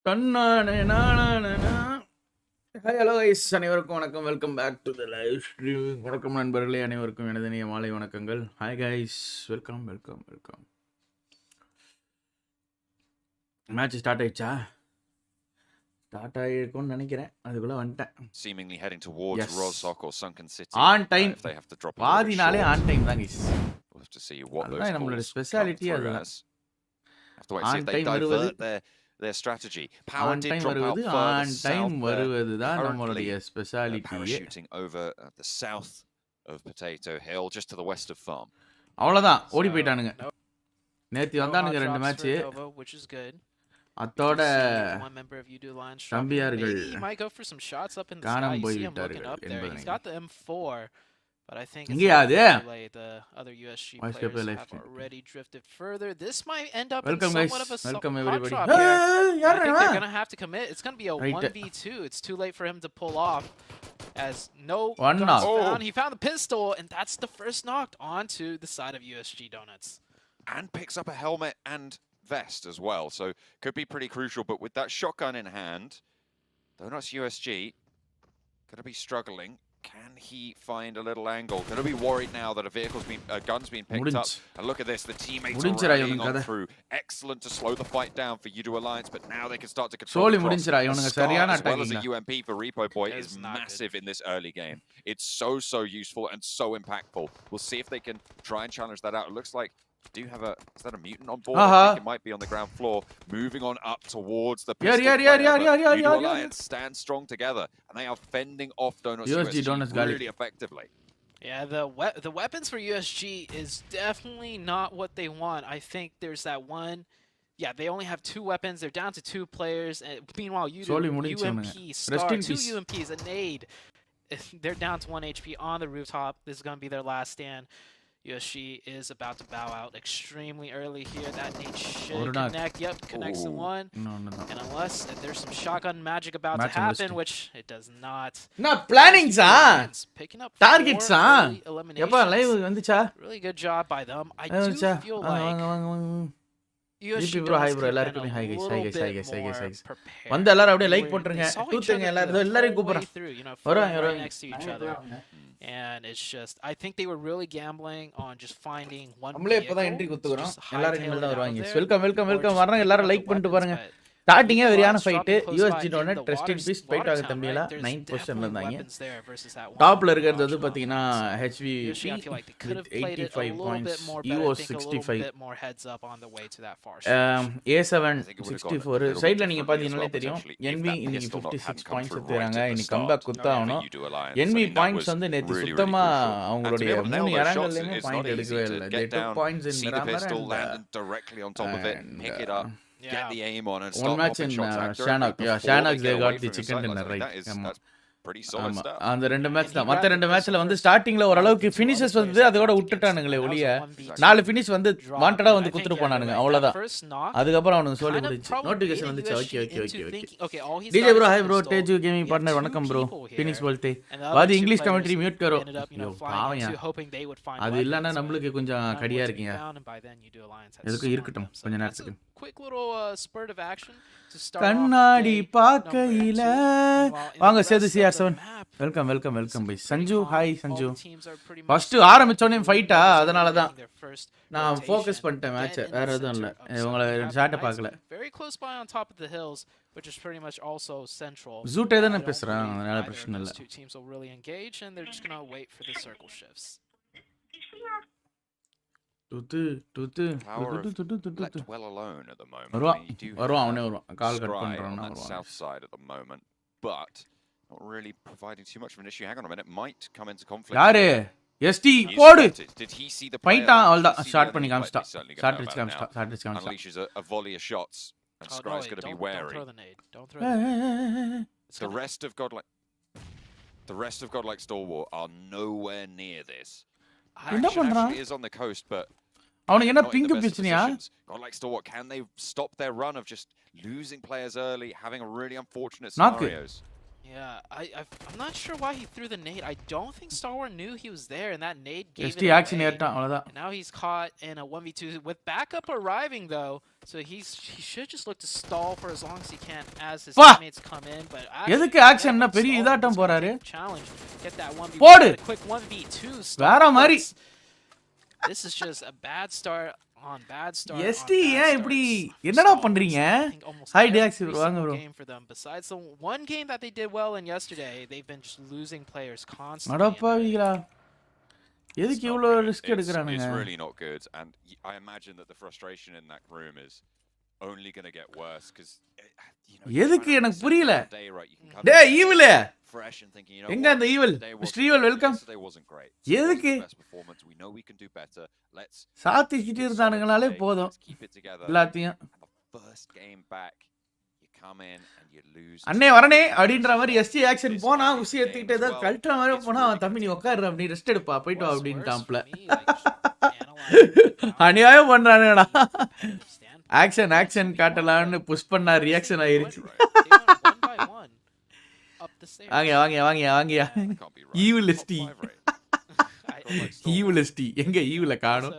Hi hello guys, அனைவருக்கும் வணக்கம். Welcome back to the live stream. வணக்கம் நண்பர்களே, அனைவருக்கும் எனது இனிய மாலை வணக்கங்கள். Hi guys, welcome welcome welcome. Match start ஆயிடுச்சா? ஸ்டார்ட் ஆயிருக்கும்னு நினைக்கிறேன். அதுக்குள்ள வந்துட்டேன். Seemingly heading towards Yes. Rozhok or Sunken City. On time. If they have to drop a வாதினாலே ஆன் டைம் தான் guys. We'll have to see what those அதுதான் நம்மளோட speciality. அதுதான் have to wait and see if they divert their strategy. Power on did time drop out வருவது, further on time south வருவது தான் Currently, நம்மளுடைய speciality. parachuting over the south of Potato Hill, just to the west of Farm. அவ்வளவுதான், ஓடி போயிட்டானுங்க. நேத்து வந்தானுங்க ரெண்டு match. அத்தோட தம்பியார்கள் காணாம போய்விட்டார்கள் என்பதை. But I think இங்கயா அது? the other USG players have already drifted further. This might end up welcome in guys, somewhat of a welcome hot everybody. drop here. I think they're going to have to commit. It's going to be a 1v2. It's too late for him to pull off as no One guns knock. found. He found the pistol, and that's the first knock onto the side of USG Donuts. And picks up a helmet and vest as well, so could be pretty crucial. But with that shotgun in hand, Donuts USG going to be struggling. Can he find a little angle? Going to be worried now that a gun's been picked up. And look at this, the teammates are rallying on through. Excellent to slow the fight down for Udo Alliance, but now they can start to control the cross. A scar as well as a UMP for Repo Boy is massive in this early game. It's so useful and so impactful. We'll see if they can try and challenge that out. It looks like do you have is that a mutant on board? I think it might be on the ground floor. Moving on up towards the pistol Yeah. Alliance stand strong together, and they are fending off Donuts USG really effectively. Yeah, the weapons for USG is definitely not what they want. I think there's that one. Yeah, they only have two weapons. They're down to two players. And meanwhile, UMP, Scar, two UMPs, a nade. They're down to 1 HP on the rooftop. This is going to be their last stand. USG is about to bow out extremely early here. That nade should connect. Yep, connects to one. No. And unless there's some shotgun magic about to happen, which it does not. Not planning, sir. Picking up targets, sir. Yeppa live vanducha. Really good job by them. I do feel like USG bro, hi bro, எல்லாருக்கும் hi guys. வந்து எல்லாரும் அப்படியே like போட்டுருங்க. தூத்துங்க எல்லாரையும் கூப்பிடுறேன். வரோம் next to each other. And it's just, I think they were really gambling on just finding one vehicle. நம்மளே இப்பதான் என்ட்ரி குத்துறோம். எல்லாரும் இனிமேல் தான் வருவாங்க. வெல்கம் வர்றவங்க எல்லாரும் லைக் பண்ணிட்டு பாருங்க. ஸ்டார்டிங்கே வெரியான fight. USG donut rest in peace fight ஆக தம்பியல 9th பொசிஷன்ல இருந்தாங்க. டாப்ல இருக்கிறது வந்து பாத்தீங்கன்னா HV 85 பாயிண்ட்ஸ், UO 65, A7 64. சைடுல நீங்க பாத்தீங்கன்னாலே தெரியும். NV இன்னைக்கு 56 பாயிண்ட்ஸ் எடுத்துறாங்க. இன்னைக்கு கம்பேக் குத்தாவணும். NV பாயிண்ட்ஸ் வந்து நேத்து சுத்தமா அவங்களுடைய மூணு இறங்கல்லையுமே பாயிண்ட் எடுக்கவே இல்லை. They took points in Miramar and get the aim on and one match in Shannock they got the chicken dinner, right? That's pretty solid stuff. அந்த ரெண்டு மேட்ச் தான். மத்த ரெண்டு மேட்ச்ல வந்து ஸ்டார்டிங்ல ஓரளவுக்கு ஃபினிஷஸ் வந்து அதோட விட்டுட்டானுங்களே ஒளிய. 4 ஃபினிஷ் வந்து வாண்டடா வந்து குத்துட்டு போனானுங்க. அவ்வளவுதான். அதுக்கு அப்புறம் அவனுக்கு சோலி முடிச்சு. நோட்டிஃபிகேஷன் வந்துச்சு. Okay. DJ bro, hi bro, Teju gaming partner, வணக்கம் bro. Phoenix बोलते. வாதி இங்கிலீஷ் கமெண்ட்ரி மியூட் करो. பாவம்யா. அது இல்லனா நம்மளுக்கு கொஞ்சம் கடியா இருக்கீங்க. எதுக்கு இருக்கட்டும் கொஞ்ச நேரத்துக்கு. Quick little spurt of action to start கண்ணாடி பாக்கையில வாங்க Sethu CR7. Welcome by Sanju. Hi Sanju. First ஆரம்பிச்சோனே ஃபைட்டா, அதனால தான் நான் ஃபோக்கஸ் பண்ணிட்டேன் மேட்ச். வேற எதுவும் இல்ல. உங்களை ஷாட்ட பார்க்கல. Very close by on top of the hills, which is pretty much also central. ஜூட்டே தான பேசுறான், அதனால பிரச்சனை இல்ல. Two teams will really engage and they're just going to wait for the circle shifts. Left well alone at the moment. வருவான் call cut பண்றானா south side at the moment, but not really providing too much of an issue. Hang on a minute, might come into conflict. யாரு ST போடு. Did he see the fight அவ்வளவுதான். Start பண்ணி காமிச்சா. Start அடிச்சு காமிச்சா. Unleashes a volley of shots and Scry's going to be wary. Don't throw the nade. The rest of Godlike Stalwart are nowhere near this. என்ன பண்றான்? He is on the coast, but அவனுக்கு என்ன pink பிரச்சனையா? Godlike Stalwart, can they stop their run of just losing players early, having a really unfortunate scenarios? Yeah, I'm not sure why he threw the nade. I don't think Star Wars knew he was there, and that nade gave ST it action away. ஏறட்டான் அவ்வளவுதான். And now he's caught in a 1v2 with backup arriving though, so he should just look to stall for as long as he can as his teammates come in. But எதுக்கு ஆக்ஷன்னா பெரிய இதாட்டம் போறாரு. Challenge, get that 1v1. போடு. Quick 1v2 வேற மாதிரி. This is just a bad start on bad start. ST ஏன் இப்படி என்னடா பண்றீங்க? Hi Dex வாங்க bro. Besides the one game that they did well in yesterday, they've been just losing players constantly. அடப்பாவிகளா. எதுக்கு இவ்வளவு risk எடுக்கறானுங்க? It's really not good, and I imagine that the frustration in that room is only going to get worse because எதுக்கு எனக்கு புரியல. டேய் evil fresh and thinking, you know, எங்க அந்த evil? Mister evil welcome. எதுக்கு? We know we can do better. Let's சாத்திக்கிட்டு இருந்தானுங்கனாலே போதும். எல்லாத்தையும் first game back you come in and you lose. அண்ணே வரனே அப்படின்ற மாதிரி எஸ்டி ஆக்ஷன் போனா உசி ஏத்திட்டே தான் கல்ட்ற மாதிரி போனா தம்பி நீ உட்காரு அப்படி ரெஸ்ட் எடுப்பா போய்ட்டு அப்படின்ட்டாம்ப்ல. அநியாயம் பண்றானேடா. ஆக்ஷன் காட்டலாம்னு புஷ் பண்ணா ரியாக்ஷன் ஆயிருச்சு. வாங்க ஈவில் எஸ்டி ஈவில் எஸ்டி எங்க ஈவில காணோம்.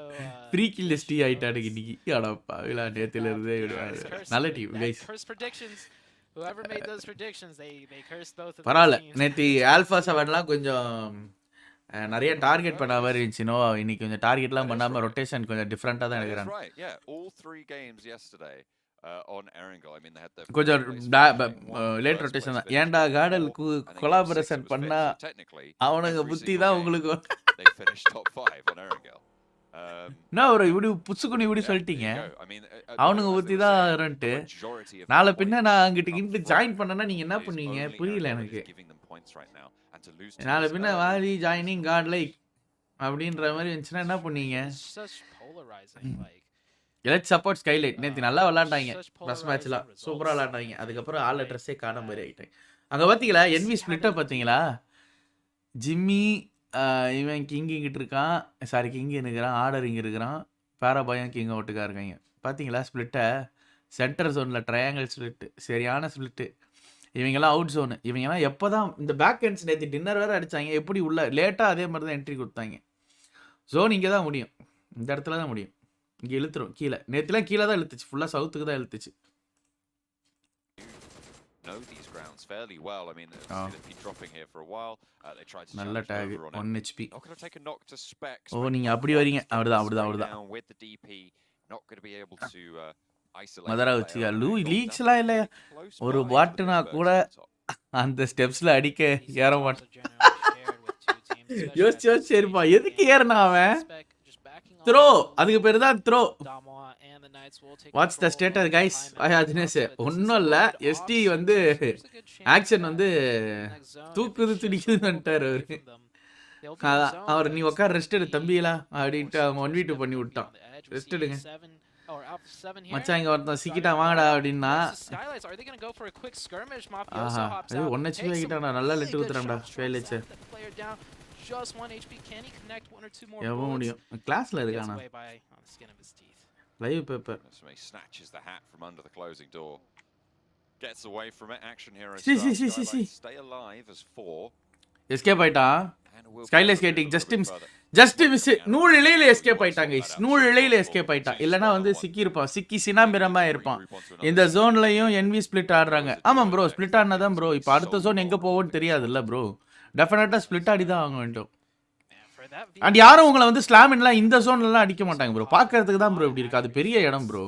ஃப்ரீ கில் எஸ்டி ஆயிட்டானுங்க இன்னைக்கு. அடப்பா விழா நேத்துல இருந்தே நல்ல டீம் கைஸ். பரவாயில்ல நேற்று ஆல்ஃபா 7லாம் கொஞ்சம் நிறைய டார்கெட் பண்ண மாதிரி இருந்துச்சு. நோ இன்னைக்கு கொஞ்சம் டார்கெட்லாம் பண்ணாம ரொட்டேஷன் கொஞ்சம் டிஃப்ரெண்டா தான் எடுக்கிறாங்க. கொஞ்சம் லேட் ரொட்டேஷன் தான். ஏன்டா கார்டலுக்கு கொலாபரேஷன் பண்ணா அவனுங்க புத்தி தான் உங்களுக்கு. என்ன ஒரு இப்படி புச்சுக்குனி இப்படி சொல்லிட்டீங்க. அவனுங்க புத்தி தான் இருந்துட்டு நாளை பின்ன நான் அங்கிட்டு ஜாயின் பண்ணனா நீங்க என்ன பண்ணுவீங்க புரியல எனக்கு. நாளை பின்ன வாதி ஜாயினிங் காட் லைக் அப்படின்ற மாதிரி இருந்துச்சுன்னா என்ன பண்ணுவீங்க? Let's support skylight. நேற்று நல்லா விளாண்டாங்க ஃபர்ஸ்ட் மேட்ச்லாம் சூப்பராக விளாண்டாங்க. அதுக்கப்புறம் ஆல் அட்ரஸே காண மாதிரி ஆகிட்டாங்க. அங்கே பார்த்தீங்களா என்வி ஸ்பிளிட்டை பார்த்தீங்களா? ஜிம்மி இவன் கிங் இங்கிட்டு இருக்கான், சாரி கிங் இருக்கிறான், ஆர்டர் இங்கே இருக்கிறான், பேராபாயம் கிங் ஒட்டுக்கா இருக்காங்க. பார்த்தீங்களா ஸ்பிளிட்டை? சென்டர் ஜோனில் ட்ரையாங்கிள் ஸ்பிளிட்டு, சரியான ஸ்பிளிட்டு. இவங்கெல்லாம் அவுட் ஜோனு. இவங்கெல்லாம் எப்போ தான் இந்த பேக் ஹெண்ட்ஸ் நேற்று டின்னர் வேறு அடித்தாங்க. எப்படி உள்ள லேட்டாக அதே மாதிரி தான் என்ட்ரி கொடுத்தாங்க. ஜோன் இங்கே தான் முடியும், இந்த இடத்துல தான் முடியும். இங்கே இழுத்துரும் கீழே. நேற்றுலாம் கீழே தான் இழுத்துச்சு, ஃபுல்லாக சவுத்துக்கு தான் இழுத்துச்சு. நல்ல டேக் 1 HP. ஓ நீங்கள் அப்படி வரீங்க. அப்படிதான் மதரா வச்சுக்கா. லீக்ஸ்லாம் இல்லையா? ஒரு பாட்டுனா கூட அந்த ஸ்டெப்ஸில் அடிக்க ஏற மாட்டேன். யோசிச்சு சரிப்பா எதுக்கு ஏறினா அவன்? த்ரோ, அதுக்கு பேர் தான் throw. What's the status guys? Dinesh ஒன்றும் இல்லை, எஸ்டி வந்து ஆக்ஷன் வந்து தூக்குது துடிக்குதுன்ட்டார் அவரு. அவர் நீ உட்கார ரெஸ்ட் எடு தம்பியெல்லாம் அப்படின்ட்டு அவங்க 1v2 பண்ணி விட்டான். ரெஸ்ட் எடுங்க மச்சான், இங்க ஒருத்தன் சிக்கிட்டா வாங்கடா அப்படின்னா 1 HP ஆகிட்டான்டா. நல்லா லெட்டு ஊத்துறான்டா ஸ்கைலைட்ஸ். எவ்வளோ முடியும் கிளாஸ்ல இருக்கானா? லைவ் பேப்பர் எஸ்கேப் ஆயிட்டான். ஸ்கைலைஸ் கேட்டிங் ஜஸ்ட் மிஸ். 100 இலையில எஸ்கேப் ஆயிட்டாங்க. 100 இலையில எஸ்கேப் ஆயிட்டான். இல்லைன்னா வந்து சிக்கி இருப்பான், சிக்கி சினாமிரமா இருப்பான். இந்த ஜோன்லையும் என்வி ஸ்பிளிட் ஆடுறாங்க. ஆமாம் ப்ரோ, ஸ்பிளிட் ஆடினாதான் ப்ரோ. இப்போ அடுத்த ஜோன் எங்கே போவோன்னு தெரியாதுல்ல ப்ரோ. டெஃபினட்டாக ஸ்பிளிட் ஆடி தான் ஆக வேண்டும். அண்ட் யாரும் உங்களை வந்து ஸ்லாமின்லாம் இந்த ஜோன்லாம் அடிக்க மாட்டாங்க ப்ரோ. பார்க்கறதுக்கு தான் ப்ரோ இப்படி இருக்கு. அது பெரிய இடம் ப்ரோ.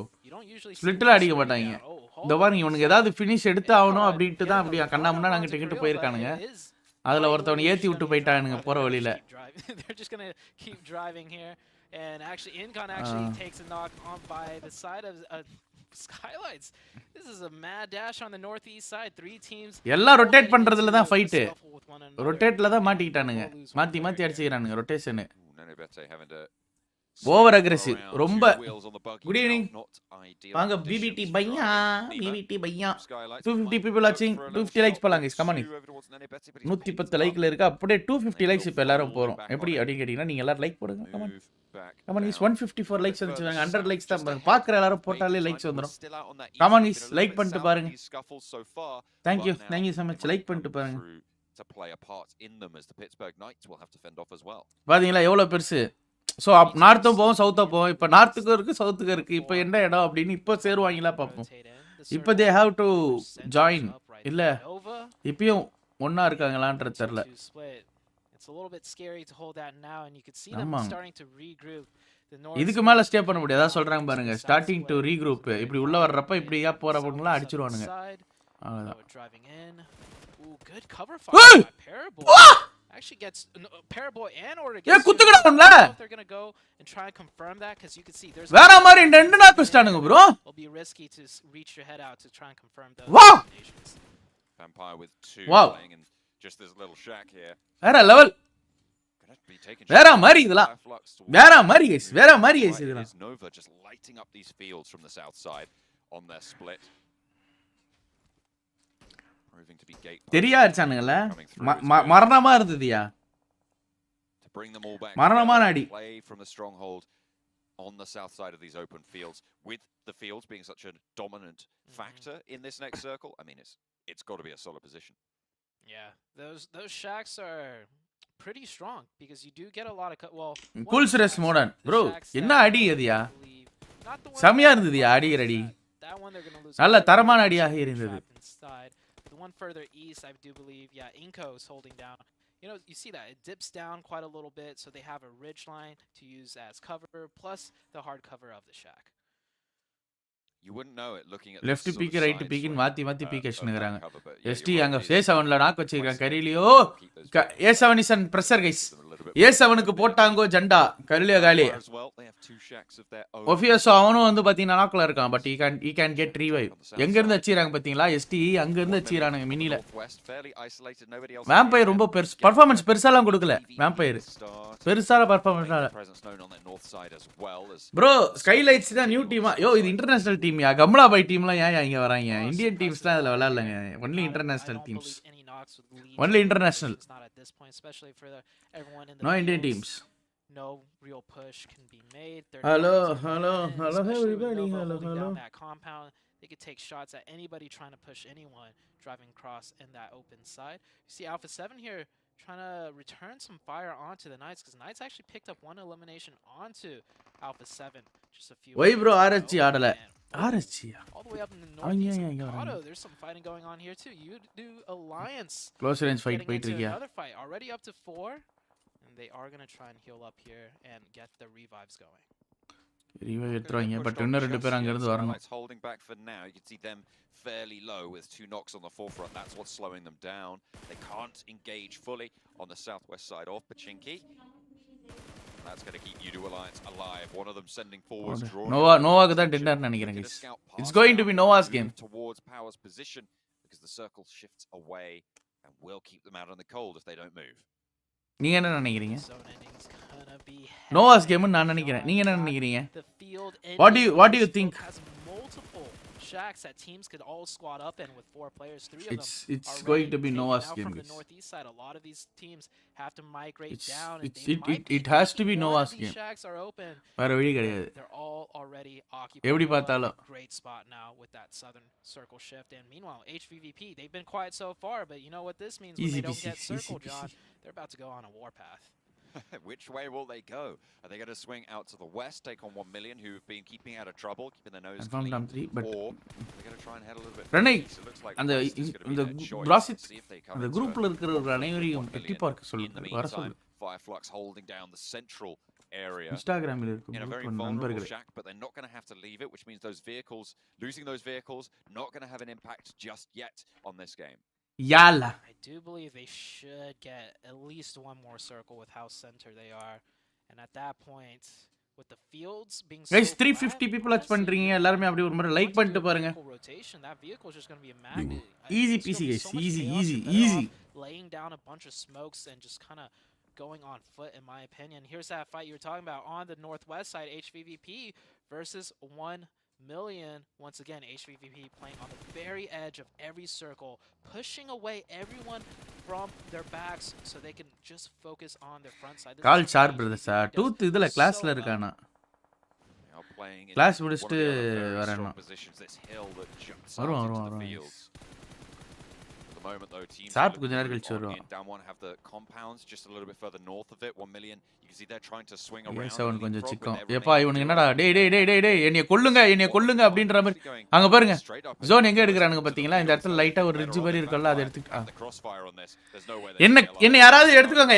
ஸ்பிளிட்டில் அடிக்க மாட்டாங்க. இந்த பாருங்க இவனுக்கு ஏதாவது ஃபினிஷ் எடுத்து ஆகணும் அப்படின்ட்டு தான் அப்படி கண்ணா முன்னா நாங்கள் டிக்கெட்டு போயிருக்கானுங்க. அதில் ஒருத்தவனை ஏற்றி விட்டு போயிட்டானுங்க போகிற வழியில். எல்லாம் ரொட்டேட் பண்றதுல தான் ஃபைட். ரொட்டேட்ல தான் மாட்டிக்கிட்டானுங்க. மாத்தி அடிச்சுக்கிறானுங்க ரொட்டேஷன். ஓவர் அக்ரெசிவ் ரொம்ப. குட் ஈவினிங் வாங்க பிபிடி பையா. 250 people watching. 250 லைக்ஸ் போலாம் गाइस. Come on. 110 லைக்ல இருக்கு. அப்படியே 250 லைக்ஸ் இப்ப எல்லாரும் போறோம். எப்படி அப்படி கேட்டிங்கன்னா நீங்க எல்லாரும் லைக் போடுங்க. Come on. Come on, guys, 154 likes வந்துச்சுங்க. 100 likes தான் பாருங்க. பாக்குற எல்லாரும் போட்டாலே likes வந்துரும். Come on, guys, like பண்ணிட்டு பாருங்க. Thank you so much. Like பண்ணிட்டு பாருங்க. To play a part in them as the Pittsburgh Knights will have to fend off as well. பாத்தீங்களா எவ்வளவு பெருசு. சோ நார்த்தும் போவோம் சவுத்தும் போவோம். இப்போ நார்த்துக்கு இருக்கு சவுத்துக்கு இருக்கு. இப்போ என்ன இடம் அப்படின்னு இப்போ சேருவாங்களா பாப்போம். இப்போ they have to join. இல்ல இப்பயும் ஒண்ணா இருக்காங்களான்றது தெரியல. It's a little bit scary to hold that now and you can see them starting to regroup. இதுக்கு மேல ஸ்டே பண்ண முடியாது. அத சொல்றாங்க பாருங்க. Starting to regroup. இப்படி உள்ள வர்றப்ப இப்படியா போறவங்கள அடிச்சிடுவானுங்க. அவ்வளவுதான். Driving in. Ooh, good cover fire by Paraboy. Actually gets Paraboy and order gets. குத்துக்கடா அவன்ல. They're going to go and try and confirm that cuz you can see there's வேற மாதிரி ரெண்டு knock வச்சிட்டானுங்க bro. It'll be risky to reach your head out to try and confirm those combinations. Vampire with 2 playing in just this little shack here. வேற level. வேற மாதிரி இதெல்லாம். வேற மாதிரி guys. வேற மாதிரி guys இதெல்லாம். Nova just lighting up these fields from the south side on their split. தெரியா அடிச்சானுங்கல மரணமா இருந்ததியா மரணமான அடி from the stronghold on the south side of these open fields with the fields being such a dominant factor in this next circle. I mean it's got to be a solid position. Yeah, those shacks are pretty strong because you do get a lot of cool stress modern bro என்ன அடி அதியா சமையா இருந்ததியா அடி ready நல்ல தரமான அடியாக இருந்தது. The one further east, I do believe, Inko is holding down. You know, you see that it dips down quite a little bit, so they have a ridge line to use as cover, plus the hard cover of the shack. You wouldn't know it looking at left peek right peek in மாத்தி peek அஷ்னுங்கறாங்க. ST அங்க A7 ல knock வச்சிருக்காங்க கரிலியோ. A7 is on pressure guys. A7 க்கு போட்டாங்கோ ஜண்டா கரிலியோ காலி. ஒஃபியஸோ அவனும் வந்து பாத்தீங்கன்னா நாக்ல இருக்கான் but he can get revive. எங்க இருந்து அடிச்சாங்க பாத்தீங்களா ST அங்க இருந்து அடிச்சாங்க மினில. வாம்பயர் ரொம்ப பெர்ஃபார்மன்ஸ் பெருசாலாம் கொடுக்கல வாம்பயர். பெருசால பெர்ஃபார்மன்ஸ் இல்ல. bro ஸ்கைலைட்ஸ் தான் நியூ டீமா. யோ இது இன்டர்நேஷனல் டீம் யா. கமலா பை டீம்லாம் ஏன் இங்க வராங்க? இந்தியன் டீம்ஸ்லாம் அதுல விளையாடலங்க. Only international teams. Only international. No Indian teams. No real push can be made. Hello everybody. Hello. That compound, they could take shots at anybody trying to push anyone driving across in that open side. You see Alpha 7 here trying to return some fire onto the Knights because Knights actually picked up one elimination onto Alpha 7 just a few. Why bro RSG ஆடல? RSG all the way up in the northeast. Auto, there's some fighting going on here too. You do Alliance close range fight போயிட்டு இருக்கியா? Another fight already up to 4 and they are going to try and heal up here and get the revives going. Revive எடுத்துறாங்க but இன்னும் ரெண்டு பேர் அங்க இருந்து வரணும். Holding back for now. You can see them fairly low with 2 knocks on the forefront. That's what's slowing them down. They can't engage fully on the southwest side of Pmgc. That's going to keep Udo Alliance alive. One of them sending forwards. Nova க்கு தான் dinner நினைக்கிறேன் guys. It's going to be Nova's game. Towards Power's position because the circle shifts away and will keep them out in the cold if they don't move. நீங்க என்ன நினைக்கிறீங்க? Nova's game நான் நினைக்கிறேன். நீங்க என்ன நினைக்கிறீங்க? What do you think? Shacks that teams could all squad up in with 4 players. 3 of them it's going to be Nova's game. From the northeast side, a lot of these teams have to migrate down. It has to be Nova's game. Shacks are open. வேற வழி கிடையாது. They're all already occupied. எப்படி பார்த்தாலும் great spot now with that southern circle shift. And meanwhile, HVVP, they've been quiet so far, but you know what this means when they don't get circle, John? They're about to go on a warpath. Which way will they go? Are they going to swing out to the west, take on 1 million who've been keeping out of trouble, keeping their nose clean, or they're going to try and head a little bit? Renai, அந்த இந்த பிராசித் அந்த குரூப்ல இருக்கிற அனைவரையும் எட்டி பார்க்க சொல்லுங்க. வர சொல்லுங்க. Fireflux holding down the central area. இன்ஸ்டாகிராமில் இருக்கு குரூப் நண்பர்களே. But they're not going to have to leave it, which means those vehicles, losing those vehicles, not going to have an impact just yet on this game. Yalla. I do believe they should get at least one more circle with how center they are. And at that point, with the fields being so guys 350 people watch பண்றீங்க எல்லாரும் அப்படியே ஒரு முறை like பண்ணிட்டு பாருங்க. That vehicle is just going to be a magnet. Easy peasy guys. Easy. Laying down a bunch of smokes and just kind of going on foot in my opinion. Here's that fight you were talking about on the northwest side, HVVP versus 1 Million, once again, HVVP playing on the very edge of every circle, pushing away everyone from their backs so they can just focus on their front side. This call is sharp something brothers HVVP does டூத் இதுல so கிளாஸ்ல well. இருக்கானா They are playing in class one of முடிச்சிட்டு the other very வரணும் strong positions. This hill that jumps out வருவான் into வருவான் the வருவான் fields. At the moment, though, teams Sharp look கொஞ்ச நேரம் to கழிச்சு move on வருவான் in. Down one have the compounds just a little bit further north of it. 1 million. You can see they're trying to swing around. Ace அவன் கொஞ்சம் leapfrog with சிக்கம் their எப்பா remaining இவனுக்கு duo. என்னடா டேய் டேய் டேய் டேய் டேய் என்னைய கொல்லுங்க அப்படின்ற மாதிரி Going அங்க பாருங்க straight up ஜோன் and எங்க close எடுக்கறானுங்க to the பாத்தீங்களா இந்த field, இடத்துல so லைட்டா ஒரு better ரிட்ஜ் on மாதிரி the இருக்குல்ல அதை back எடுத்து line and the crossfire on this. There's no way they என்ன can get என்ன alive. யாராவது எடுத்துக்கோங்க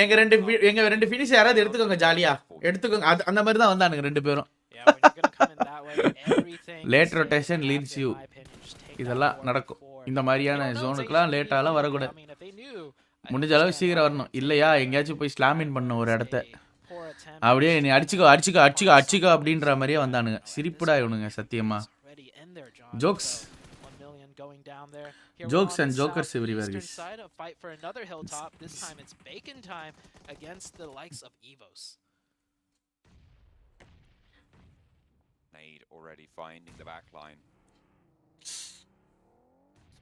எங்க ரெண்டு ஃபினிஷ் யாராவது எடுத்துக்கோங்க ஜாலியா எடுத்துக்கோங்க அந்த மாதிரி தான் வந்தானுங்க ரெண்டு பேரும் Yeah, when you're gonna come in that way, everything Late is rotation safe leads after, you. in my opinion, just take that இதெல்லாம் forward நடக்கும் before. இந்த They மாதிரியான don't know it's ஜோனுக்குலாம் HVVP. லேட்டாலாம் வரக்கூடாது I mean, if they knew, I முடிஞ்ச அளவு understand சீக்கிரம் why வரணும் they இல்லையா take எங்கேயாச்சும் போய் ஸ்லாமின் பண்ண ஒரு இடத்த a poor attempt அப்படியே just நீ to அடிச்சுக்கோ find அடிச்சுக்கோ அடிச்சுக்கோ அடிச்சுக்கோ something அப்படின்ற மாதிரியே to வந்தானுங்க do. At this சிரிப்புடா point, இவனுங்க சத்தியமா it's already in there, John. Jokes. So, 1 million going down there. Here we're Jokes on and the jokers everywhere, southeastern guys. side, a fight for another hilltop. This time it's Bacon time against the likes of Evos. Nade already finding the back line. This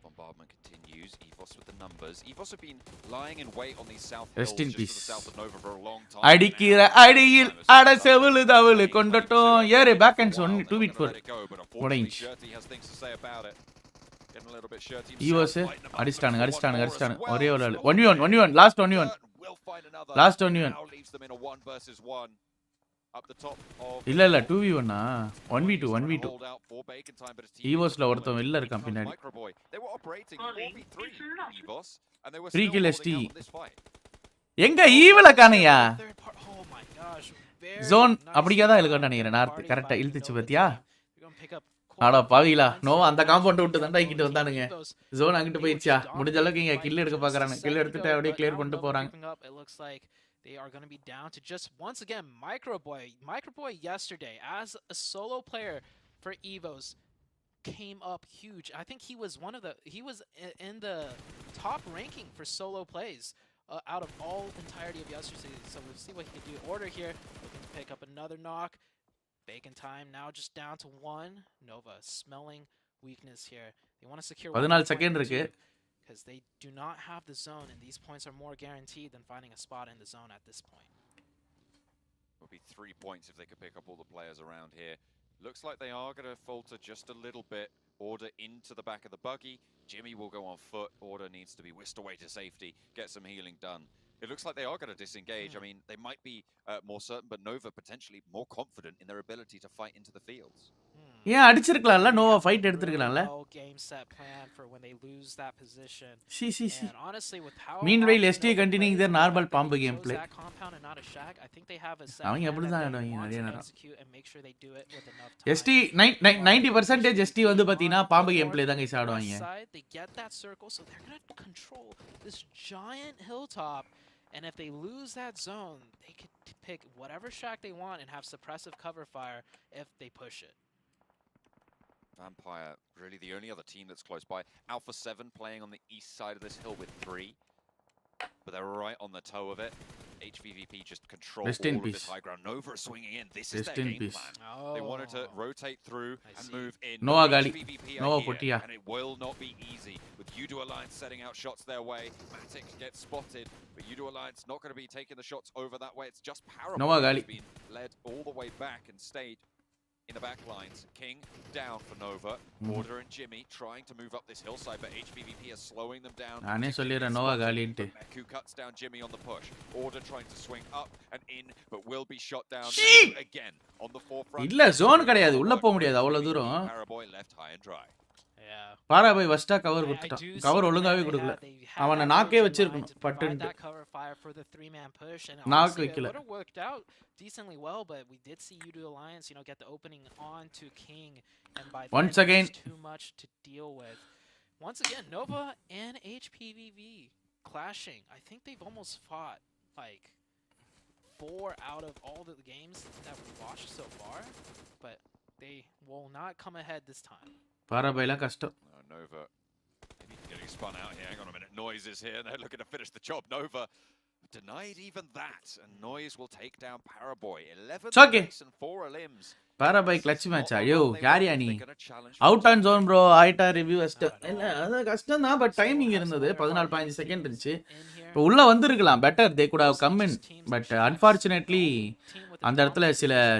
bombardment continues. Evos with the numbers. Evos have been lying in wait on these south hills Rest in just to peace. the south of Nova for a long time. அடிக்கிற அடியில் அட செவிலு தவிலு கொண்டட்டும் ஏறு back and one 2 விட் 4 1 inch ஈவோஸ் அடிச்சிட்டானுங்க ஒரே ஒரு ஆளு 1v1 last 1v1 last 1v1 இல்ல 2v1 1v2 ஈவோஸ்ல ஒருத்தன் வெளில இருக்கான் பின்னாடி Free kill ST. எங்க ஈவல காணையா Oh my gosh. very zone nice அப்படியே தான் job. இழுக்க நினைக்கிறேன் நார்த் Already கரெக்டா finding இழுத்துச்சு Nova பாத்தியா here. We're gonna pick up ஆடா quite a பாவிகளா few நோவா points அந்த in காம்பவுண்ட் the விட்டு தாண்டா இக்கிட்டு Team வந்தானுங்க Evos. ஜோன் அங்கிட்டு They were போயிடுச்சா just முடிஞ்ச அளவுக்கு இங்க dominating கில் எடுக்க just a பாக்குறாங்க கில் second எடுத்துட்டு ago, அப்படியே but கிளியர் now பண்ணிட்டு Nova போறாங்க creeping up. It looks like they are going to be down to just once again Microboy yesterday as a solo player for Evos came up huge. I think he was in the top ranking for solo plays out of all entirety of yesterday. So we'll see what he can do. Order here, looking to pick up another knock. Bacon time now just down to 1. Nova smelling weakness here. They want to secure 14 second இருக்கு because they do not have the zone, and these points are more guaranteed than finding a spot in the zone at this point. Would be 3 points if they could pick up all the players around here. Looks like they are going to falter just a little bit. Order into the back of the buggy. Jimmy will go on foot. Order needs to be whisked away to safety. Get some healing done. It looks like they are going to disengage. I mean, they might be more certain, but Nova potentially more confident in their ability to fight into the fields. ஏன் அடிச்சிருக்கலாம்ல Nova fight எடுத்துக்கலாம்ல No game set plan for when they lose that position. C And honestly, with how Meanwhile, often ST Nova continuing plays their the normal fact that pump they chose gameplay. that compound and not a shack, I think they have a set அவங்க plan அப்படிதான் that they ஆடுவாங்க want நிறைய to நேரம் execute and make sure they do it with enough time. ST 90% ST வந்து பாத்தீங்கன்னா பாம்பு game play தான் guys ஆடுவாங்க Side, they get that circle, so they're going to control this giant hilltop. And if they lose that zone, they could pick whatever shack they want and have suppressive cover fire if they push it. Vampire, really the only other team that's close by. Alpha 7 playing on the east side of this hill with 3. But they're right on the toe of it. HVVP just control Rest in all of peace. this high ground. Nova is swinging in. This is Rest their in game peace. plan. Oh. They wanted to rotate through I and see. move in. Noah But Gali. HVVP are Noah here, Potia. and it will not be easy. With Udo Alliance setting out shots their way, Matic gets spotted, but Udo Alliance not going to be taking the shots over that way. It's just Paraboy Noah who's Gali. been led all the way back and stayed in the back lines. King down for Nova. Order and Jimmy trying to move up this hillside, but HVVP is slowing them down. நானே சொல்லிடுறேன் Noah காலின்ட்டு Meku cuts down Jimmy on the push. Order trying to swing up and in, but will be shot down again on the forefront. இல்ல zone கிடையாது உள்ள போக முடியாது அவ்வளவு தூரம் Paraboy left high and dry. Yeah. பாராபாய் ஃபர்ஸ்டா கவர் I கொடுத்துட்டான் do cover see ஒழுங்காவே that கொடுக்கல they had அவனை that நாக்கே version வச்சிருக்கணும் line to provide பட்டுன்ட்டு that cover fire for the 3-man push, and நாக்கு honestly, it வைக்கல would have worked out decently well, but we did see Udo Alliance, get the opening on to King, and by then Once it was again. too much to deal with. Once again, Nova and HPVV clashing. I think they've almost fought like 4 out of all the games that we've watched so far, but they will not come ahead this time. பாராபாய்லாம் கஷ்டம் Nova maybe getting spun out here. Hang on a minute. Noise is here. They're looking to finish the job. Nova Denied even that, and Noise will take down Paraboy. 11 okay. and 4 limbs. Paraboy clutch match ஐயோ யாரியா நீ out on zone bro ஆயிட்டா review இல்ல அது கஷ்டம் தான் but timing இருந்தது 14-15 second இருந்துச்சு இப்போ உள்ள வந்திருக்கலாம் better they could have come in but unfortunately அந்த இடத்துல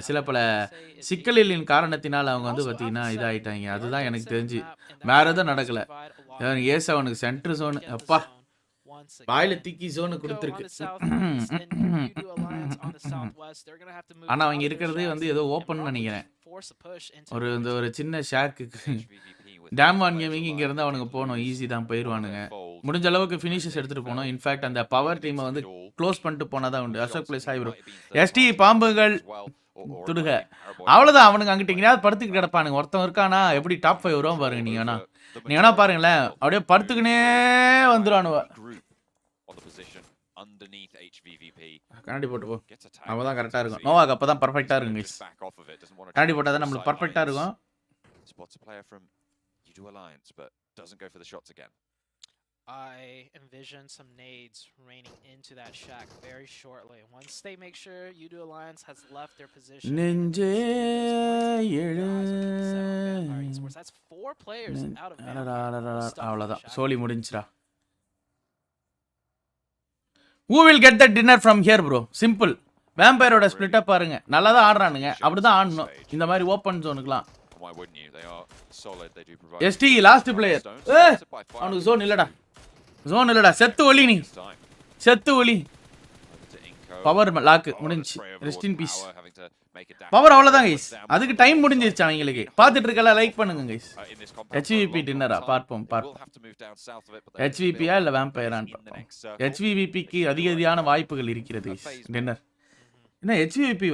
சில பல சிக்கலின் காரணத்தினால் அவங்க வந்து பார்த்தீங்கன்னா இதாயிட்டாங்க அதுதான் எனக்கு தெரிஞ்சு வேற எதுவும் நடக்கல ஏசவனுக்கு சென்டர் ஜோன் அப்பா வாயில திக்கி ஜோனு கொடுத்துருக்கு ஆனா அவங்க இருக்கிறதே வந்து ஏதோ ஓப்பன் நினைக்கிறேன் ஒரு சின்ன ஷேக்கு டேம் ஒன் கேமிங் இங்க இருந்து அவனுக்கு போகணும் ஈஸி தான் போயிடுவானுங்க முடிஞ்ச அளவுக்கு ஃபினிஷஸ் எடுத்துட்டு போனோம் இன்ஃபேக்ட் அந்த பவர் டீமை வந்து க்ளோஸ் பண்ணிட்டு போனாதான் உண்டு அசோக் பிளேஸ் ஆயிரும் எஸ்டி பாம்புகள் துடுக அவ்வளவுதான் அவனுக்கு அங்கிட்ட எங்கேயாவது படுத்துக்கு கிடப்பானுங்க ஒருத்தன் இருக்கானா எப்படி டாப் 5 வருவான் பாருங்க நீங்க வேணா பாருங்களேன் அப்படியே படுத்துக்கினே வந்துடுவானுவ கண்ணாடி போட்டு போ அவதான் கரெக்டா இருக்கும் நோவாக்கு அப்பதான் பர்ஃபெக்டா இருக்கும் கண்ணாடி போட்டாதான் நம்மளுக்கு பர்ஃபெக்டா இருக்கும் I envision some nades raining into that shack very shortly. Once they make sure Udo Alliance has left their position. That's 4 players out of அவ்வளவுதான் சோலி முடிஞ்சிரா Who will get the dinner from here bro? Simple. வேம்பயரோட split up பாருங்க நல்லா தான் ஆடுறானுங்க அப்படிதான் ஆடணும் இந்த மாதிரி ஓப்பன் ஜோனுக்குலாம் எஸ்டி லாஸ்ட் பிளேயர் அவனுக்கு ஜோன் இல்லடா செத்து ஒலி நீ செத்து ஒலி பவர் லாக்கு முடிஞ்சு ரெஸ்ட் இன் பீஸ் பவர் அவ்வளவுதான் கைஸ் அதுக்கு டைம் முடிஞ்சிருச்சு அவங்களுக்கு பார்த்துட்டு இருக்கல லைக் பண்ணுங்க கைஸ் ஹெச்விபி டின்னரா பார்ப்போம் ஹெச்விபியா இல்ல வேம்பயரான்னு பார்ப்போம் ஹெச்விபிக்கு அதிகமான வாய்ப்புகள் இருக்கிறது டின்னர் என்ன ஹெச்விபி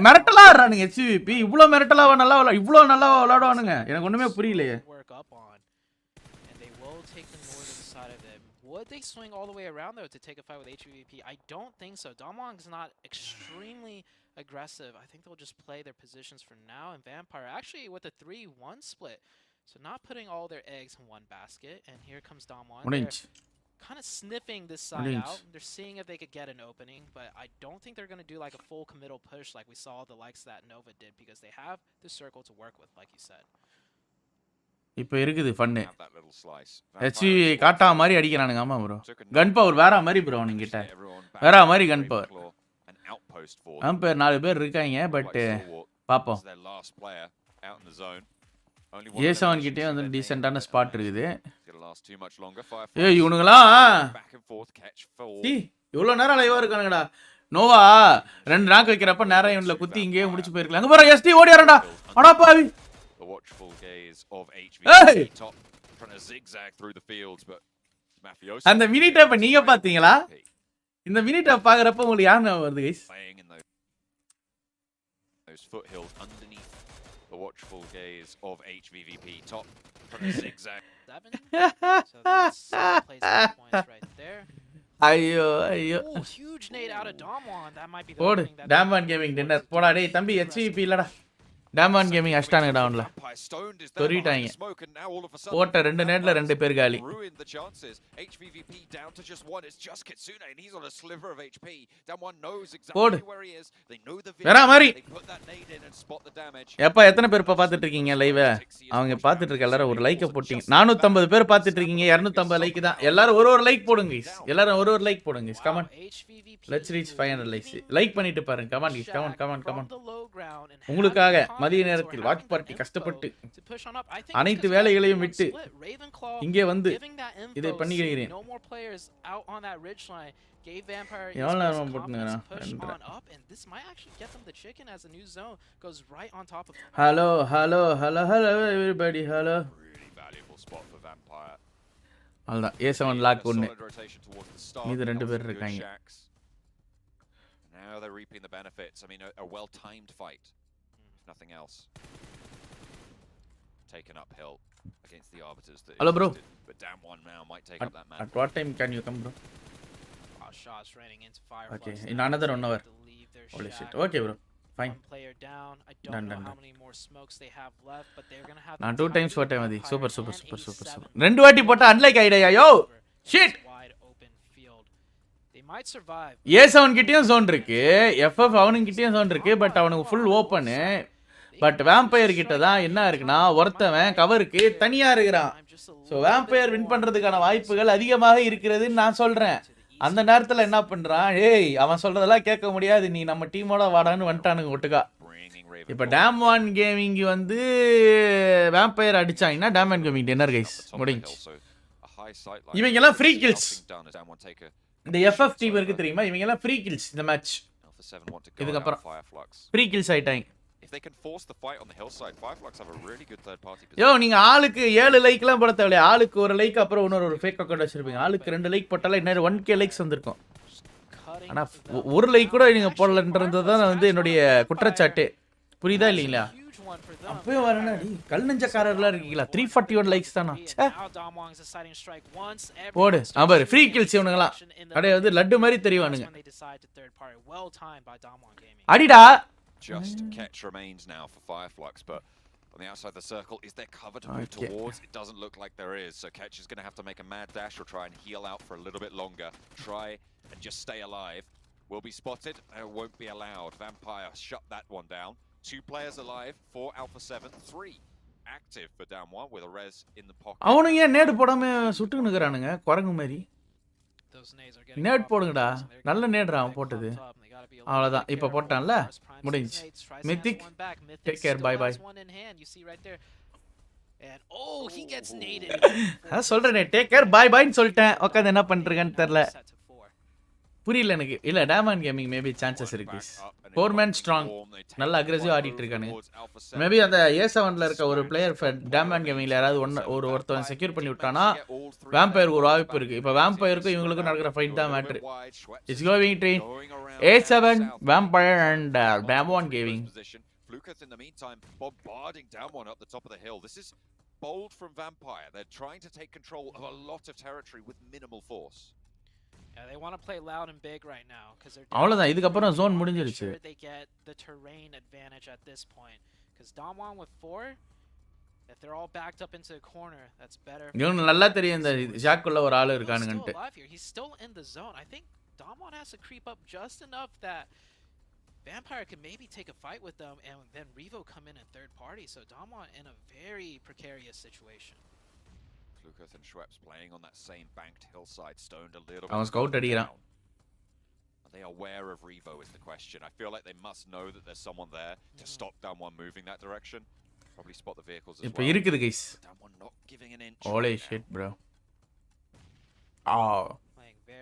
மிரட்டலா ஆடுறானுங்க ஹெச்விபி இவ்வளவு மிரட்டலா இவ்வளவு நல்லா விளையாடுவானுங்க எனக்கு ஒண்ணுமே புரியலையே Would they swing all the way around though to take a fight with HVVP? I don't think so. Damwon's not extremely aggressive. I think they'll just play their positions for now. And Vampire actually with a 3-1 split. So not putting all their eggs in one basket. And here comes Damwon. Kind of sniffing this side out. They're seeing if they could get an opening. But I don't think they're going to do like a full committal push like we saw the likes that Nova did. Because they have the circle to work with, like you said. இப்போ இருக்குது fun HV காட்டா மாதிரி அடிக்கிறானுங்க ஆமா bro கன் power வேற மாதிரி bro அவனுங்கிட்ட வேற மாதிரி கன் power பேர் 4 பேர் இருக்காங்க பட் பாப்போம் ஏ7 கிட்டே வந்து டீசென்ட்டான ஸ்பாட் இருக்குது ஏய் இவனுங்களாம் இவ்வளோ நேரம் லைவா இருக்கானுங்கடா நோவா 2 நாக்கு வைக்கிறப்ப நேரம் இவனில் குத்தி இங்கேயே முடிச்சு போயிருக்கலாம் அங்கே பாரு எஸ்டி ஓடியாரடா அடா பாவி அந்த மினி டாப் நீங்க பாத்தீங்களா இந்த மினி டாப் பாக்குறப்ப உங்களுக்கு யார் ஞாபகம் வருது கைஸ் ஐயோ ஐயோ போடு டேம்வான் கேமிங் டின்னர் போடா டேய் தம்பி HVP இல்லடா டேம்வான் கேமிங் அஷ்டானுங்க டவுன்ல சொல்லிட்டாங்க போட்ட 2 நேட்ல 2 பேர் காலி போடு வேற மாதிரி எப்ப எத்தனை பேர் இப்ப பாத்துட்டு இருக்கீங்க லைவ் அவங்க பாத்துட்டு இருக்க எல்லாரும் ஒரு லைக்க போட்டீங்க 450 பேர் பாத்துட்டு இருக்கீங்க 250 லைக் தான் எல்லாரும் ஒரு லைக் போடுங்க எல்லாரும் ஒரு லைக் போடுங்க come on let's reach 500 likes like பண்ணிட்டு பாருங்க கமான் உங்களுக்காக மதிய நேரத்தில் வாட்ச் பார்ட்டி கஷ்டப்பட்டு அனைத்து வேலைகளையும் விட்டு இங்கே வந்து இதை பண்ணிக்கிறேன் எவ்வளவு நேரம் போட்டுங்க ஹலோ எவ்ரிபடி ஹலோ அவ்வளோதான் A7 லாக் 1 இது 2 பேர் இருக்காங்க Now they're reaping the benefits. I mean, a well-timed fight, if nothing else. Taken uphill against the arbiters. Hello, bro. But Damwon now might take up that man. At what time can you come, bro? Shots raining into fire. Okay, in another 1 hour. Holy shit. Okay, bro. Fine. One player down. I don't know how many more smokes they have left, but they're gonna have. நான் 2 times போட்டேன் மதி. Super. 2 வாட்டி போட்டா unlike idea yo. Shit. A7 கிட்டயும் zone இருக்கு, FF அவனுங்க கிட்டயும் zone இருக்கு, but அவனுக்கு full open. பட் வேம்பயர் கிட்ட தான் என்ன இருக்குன்னா ஒருத்தவன் கவருக்கு தனியா இருக்கிறான். ஸோ வேம்பயர் வின் பண்றதுக்கான வாய்ப்புகள் அதிகமாக இருக்கிறதுன்னு நான் சொல்றேன். அந்த நேரத்துல என்ன பண்றான், ஏய் அவன் சொல்றதெல்லாம் கேட்க முடியாது, நீ நம்ம டீமோட வாடான்னு வந்துட்டானுங்க ஒட்டுக்கா. இப்போ டேம் கேமிங் வந்து வேம்பயர் அடிச்சாங்கன்னா டேம் கேமிங் டின்னர் கைஸ் முடிஞ்சு. இவங்க எல்லாம் ஃப்ரீ கில்ஸ். இந்த எஃப்எஃப் டீம் இருக்கு தெரியுமா, இவங்க எல்லாம் ஃப்ரீ கில்ஸ் இந்த மேட்ச். இதுக்கப்புறம் ஃப்ரீ கில்ஸ் ஆயிட்டாங்க. யோ நீங்க ஆளுக்கு 7 லைக்லாம் போட தேவையில்லை, ஆளுக்கு ஒரு லைக் அப்புறம் இன்னொரு ஃபேக் அக்கௌண்ட் வச்சிருப்பீங்க, ஆளுக்கு 2 லைக் போட்டாலும் இன்னும் 1K லைக்ஸ் வந்திருக்கும். ஆனா ஒரு லைக் கூட நீங்க போடலன்றது தான் வந்து என்னுடைய குற்றச்சாட்டு, புரியுதா இல்லைங்களா? அப்பவே வரணும்டி கல் நெஞ்சக்காரர்லாம் இருக்கீங்களா, 341 லைக்ஸ் தானா போடு. பாரு ஃப்ரீ கில்ஸ் இவனுங்கலாம் அப்படியே வந்து லட்டு மாதிரி தெரிவானுங்க. அடிடா. Just catch remains now for Fireflux, but on the outside of the circle, is there cover to move towards? It doesn't look like there is, so Ketch is going to have to make a mad dash or try and heal out for a little bit longer. Try and just stay alive. Will be spotted, won't be allowed. Vampire shut that one down. 2 players alive for Alpha 7, 3 active for down 1 with a res in the pocket. அவனுங்க ஏன் நேடு போடாம சுட்டுன்னு இருக்கறானுங்க குரங்கு மாதிரி? NAT போடுங்கடா, நல்ல நேட்ரா அவன் போட்டது. அவ்வளவுதான் இப்போ போட்டான்ல முடிஞ்சு. மித்திக் டேக் கேர் பை பை. சொல்றேனே டேக் கேர் பை பைன்னு சொல்லிட்டேன், உட்காந்து என்ன பண்றீங்கன்னு தெரியல, புரியல எனக்கு. இல்ல டேமன் கேமிங் மேபி சான்சஸ் இருக்கு. 4 man ஸ்ட்ராங் நல்ல அக்ரெசிவ் ஆடிட்டு இருக்கானு. மேபி அந்த A7ல இருக்க ஒரு பிளேயர் டேமன் கேமிங்ல யாராவது ஒருத்தன் செக்யூர் பண்ணி விட்டானா வேம்பயருக்கு ஒரு வாய்ப்பு இருக்கு. இப்போ வேம்பயருக்கு இவங்களுக்கும் நடக்கிற ஃபைட் தான் matter. It's going to A7 vampire and demon gaming. Lucas in the meantime bombarding down one up the top of the hill. This is bold from Vampire. They're trying to take control of a lot of territory with minimal force. Yeah, they want to play loud and big right now because they're அவ்வளவுதான். இதுக்கு அப்புறம் zone முடிஞ்சிருச்சு. They get the terrain advantage at this point because Damwon with 4, if they're all backed up into a corner, that's better. இவனுக்கு நல்லா தெரியும் இந்த ஜாக்குள்ள ஒரு ஆளு இருக்கானுங்கன்னு. He's still in the zone. I think Damwon has to creep up just enough that Vampire can maybe take a fight with them and then Revo come in third party. So Damwon in a very precarious situation. Lucas and Schweppes playing on that same banked hillside, stoned a little bit. Scout down. Are they aware of Revo is the question. I feel like they must know that there's someone there to stop Damwon moving that direction. Probably spot the vehicles as well. இப்போ இருக்குது guys. Damwon not giving an inch. Holy shit bro.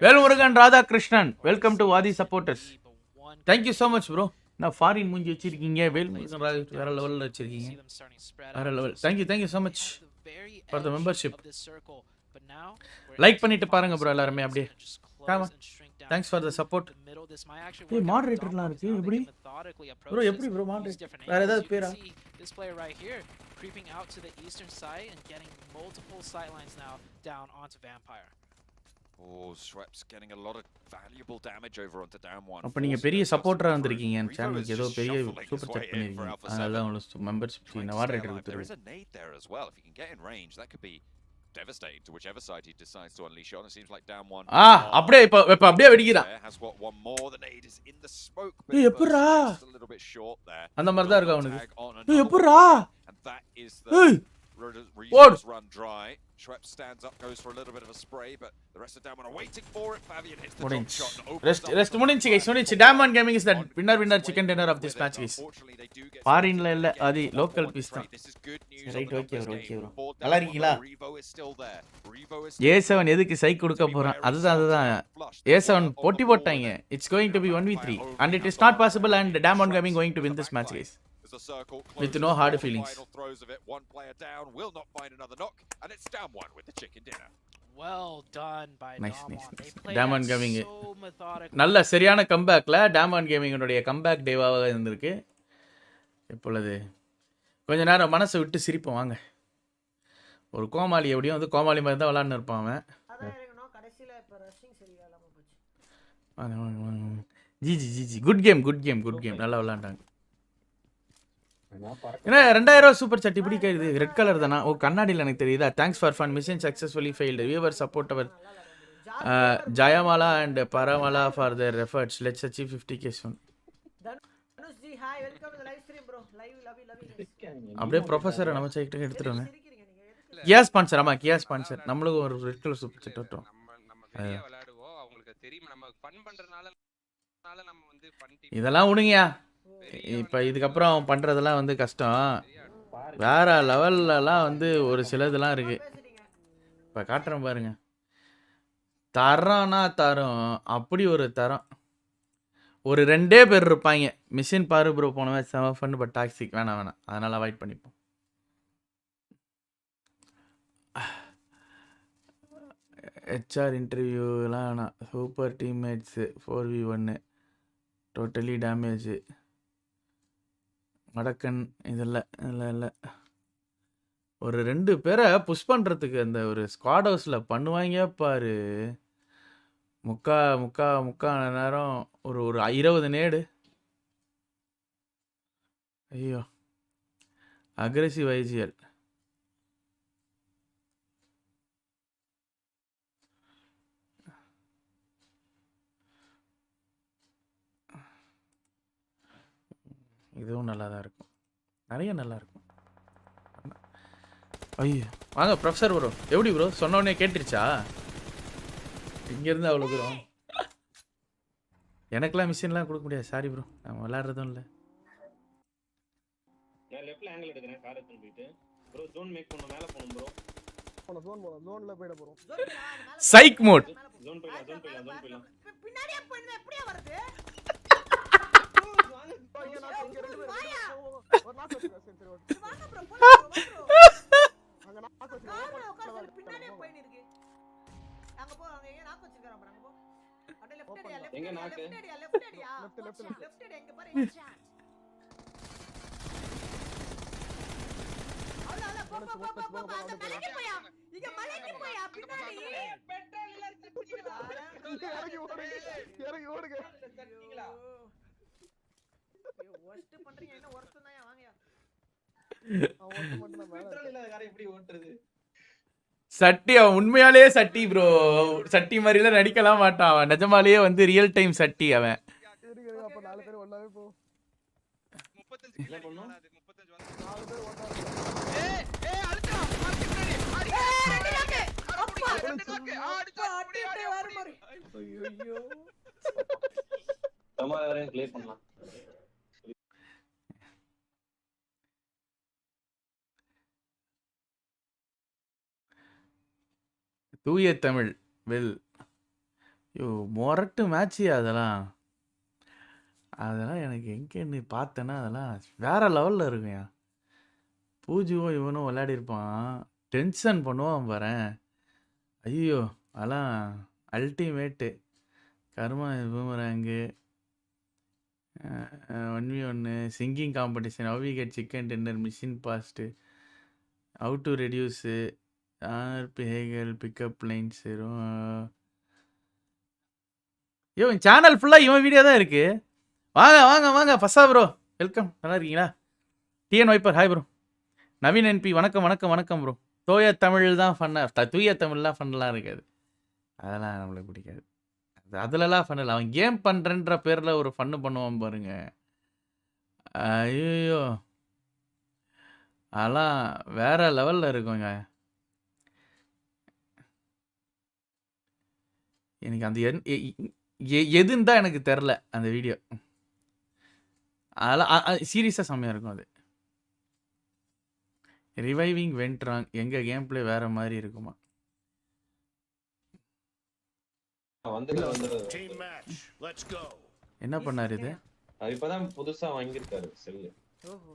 Velmurugan Radhakrishnan welcome to Vaathi supporters. Thank you so much bro. நான் foreign மூஞ்சி வச்சிருக்கீங்க, வேல்முருகன் ராதாகிருஷ்ணன் வேற லெவல்ல வச்சிருக்கீங்க, வேற level. Thank you so much for the membership. Like பண்ணிட்டு பாருங்க ப்ரோ எல்லாரும் அப்படியே. காமா thanks for the support. ஏ மாடரேட்டர்லாம் இருக்கு எப்படி ப்ரோ, எப்படி ப்ரோ மாடரேட்டர் வேற ஏதாவது பேரா? This player right here creeping out to the eastern side and getting multiple sight lines now down onto Vampire. Oh, Schweppes getting a lot of valuable damage over onto down 1. அப்ப நீங்க பெரிய சப்போர்ட்டரா வந்திருக்கீங்க அந்த சேனலுக்கு, ஏதோ பெரிய சூப்பர் சாட் பண்ணிருக்கீங்க, அதனால உங்களுக்கு மெம்பர்ஷிப் மாடரேட்டர் கொடுத்துருங்க. There is a nade there as well. If you can get in range, that could be devastating to whichever side he decides to unleash on. It seems like down 1. அப்படியே இப்ப அப்படியே வெடிக்குறான். Has got one more. The nade is in the smoke, but எப்பறா a little bit short there. அந்த மாதிரி தான் இருக்கு அவனுக்கு. எப்பறா and that is the Revo's run dry. Schweppes stands up, goes for a little bit of a spray, but the rest of Damwon are waiting for it. Fabian hits the top shot and opens rest முடிஞ்சு guys, முடிஞ்சு. Damwon Gaming is the winner chicken dinner of this match guys. ஃபாரின்ல இல்ல, அது local piece தான். Right, okay bro. நல்லா இருக்கீங்களா? A7 எதுக்கு சைக் கொடுக்க போறான்? அதுதான் A7 போட்டி போட்டாங்க. It's going to be 1v3 and it is not possible and Damwon Gaming going to win this match guys. With no hard feelings. Throws of it, one player down, will not find another knock, and it's down 1 with the chicken dinner. Well done by Damwon. Damwon Gaming நல்ல சரியான கம்பேக்ல Damwon Gaming உடைய comeback டேவாக இருந்திருக்கு. இப்பொழுது கொஞ்ச நேரம் மனசை விட்டு சிரிப்போம் வாங்க. ஒரு கோமாளி எப்படியும் வந்து கோமாளி மாதிரி தான் விளையாண்டு இருப்பான் அவன். ஜி குட் கேம் நல்லா விளையாண்டாங்க. ஏன்னா 2000 சூப்பர் சாட் இப்படி கேக்குது, ரெட் கலர் தானா? ஓ கண்ணாடியில் எனக்கு தெரியுதா? Thanks for fun, mission successfully failed, viewer support our Jayamala and Paramala for their efforts. Let's achieve 50k soon. Dhanush ji, hi, welcome to the live stream, bro. Live, love you guys. அப்படியே ப்ரொஃபஸரை நம்ம சைக்கிட்டு எடுத்துட்டு வாங்க. கியா sponsor, ஆமா கியா sponsor. நம்மளுக்கு ஒரு red colour super set வட்டோம். நம்ம ஃப்ரீயா விளையாடுவோம். அவங்களுக்கு தெரியும் நம்ம ஃபன் பண்றனால நம்ம வந்து ஃபன் டீம். இதெல்லாம் உடுங்கயா. இப்போ இதுக்கப்புறம் பண்றதெல்லாம் வந்து கஷ்டம். வேற லெவல்லலாம் வந்து ஒரு சிலதெல்லாம் இருக்கு. இப்போ காட்டுறேன் பாருங்க. தரம்னா தரம், அப்படி ஒரு தரம். ஒரு 2 பேர் இருப்பாங்க. மிஷின் பாரு ப்ரோ போன மேட்ச் செம ஃபன் பட் டாக்ஸிக் வேணாம் அதனால அவாய்ட் பண்ணிப்போம். ஹெச்ஆர் இன்டர்வியூலாம் வேணாம். Super teammates 4v1 totally damage வடக்கன் இதெல்லாம் இல்லை ஒரு 2 பேரை புஷ் பண்ணுறதுக்கு அந்த ஒரு ஸ்குவாட் ஹவுஸில் பண்ணுவாங்க பாரு. முக்கா நேரம் ஒரு 20 நேடு. ஐயோ அக்ரெசிவ் ஐஜிஎல். இதுவும் நல்லா தான் இருக்கும். நிறைய நல்லா இருக்கும். ஐயோ வாங்க ப்ரொஃபஸர் ப்ரோ. எப்படி ப்ரோ சொன்ன உடனே கேட்டுருச்சா? இங்கேருந்து அவ்வளோ தூரம். எனக்கெல்லாம் மிஷின்லாம் கொடுக்க முடியாது. சாரி ப்ரோ, நான் விளையாடுறதும் இல்லை. நான் லெஃப்ட்ல ஆங்கிள் எடுக்கிறேன். கார் எடுத்து போயிட்டு ப்ரோ ஜோன் மேக் பண்ணனும். மேலே போணும் ப்ரோ. ஜோன்ல போய்ட போறோம். சைக் மோட். ஜோன் போயிடலாம். பின்னாடியே போயிடுவே. எப்படியே வருது? வாங்க ப்ரோ, அங்க நாக்கு வச்சிருக்காங்க. பின்னாடியே போயின்னு இருக்கு. அங்க போ, அங்க ஏன் நாக்கு வச்சிருக்காங்க பாருங்க. போ அப்படியே லெஃப்ட் ஏரியா. எங்க நாக்கு? Left area. லெஃப்ட் ஏரியா எங்க பாரு. அவ்வளோ போ அந்த மலைக்கு போயா. இங்க மலைக்கு போயா பின்னாடி. பெட்ரோல் இல்ல சுத்திங்களா. இறங்கி ஓடுங்க. சத்திங்களா. ஒர்ஸ்ட் பண்றீங்க. என்ன ஒர்ஸ்ட் தான் வாங்கயா. அவன் மட்டும் நம்ம பெட்ரோல் இல்லாத காரை எப்படி ஓட்டுறது? சட்டி அவன் உண்மையாலேயே சட்டி ப்ரோ. சட்டி மாதிரிலாம் நடிக்கலாம் மாட்டான். அவன் நிஜமாலேயே வந்து ரியல் டைம் சட்டி அவன். அப்ப 4 பேர் ஒண்ணாவே போ. 35 கிலோ பண்ணோம். 35 வந்து 4 பேர் ஒண்ணா. அழுத்தா மார்க்கெட் ரெடி. அப்பா அடிட்டே வர மாதிரி. ஐயோ நம்ம வரையும் ப்ளே பண்ணலாம். தூய தமிழ் வெல். ஐயோ மொரட்டு மேட்ச்சு அதெல்லாம் எனக்கு எங்கேன்னு பார்த்தேன்னா அதெல்லாம் வேற லெவலில் இருக்குங்க. பூஜுவும் இவனும் விளையாடிருப்பான். டென்ஷன் பண்ணுவான் பாரேன். ஐயோ அதெல்லாம் அல்டிமேட்டு. கர்மா boomerang 1v1 singing competition, how we get chicken dinner, mission passed, how to reduce, ஹேகல் பிக்கப் லைன்ஸ். இவன் சேனல் ஃபுல்லாக இவன் வீடியோ தான் இருக்கு. வாங்க ஃபஸ்ஸா ப்ரோ வெல்கம். நல்லா இருக்கீங்களா? TN viper hi bro. Naveen NP வணக்கம் ப்ரோ. தூய தமிழ் தான் ஃபன்னாக. தூய தமிழ்லாம் ஃபன்லாம் இருக்காது. அதெல்லாம் நம்மளுக்கு பிடிக்காது. அதுலலாம் ஃபன் இல்லை. அவன் கேம் பண்ணுறன்ற பேரில் ஒரு ஃபன்னு பண்ணுவான் பாருங்க. ஐயோ அதெல்லாம் வேற லெவலில் இருக்குங்க. எனக்கு அந்த எதுன்னு தான் எனக்கு தெரில அந்த வீடியோ. அதெல்லாம் சீரியஸாக செம்மையாக இருக்கும். அது ரிவைவிங் வென்ட்ராங் எங்கள் கேம் பிளே வேறு மாதிரி இருக்குமா? என்ன பண்ணார் இது? அது இப்பதான் புதுசா வாங்கியிருக்காரு செல்லு. ஓஹோ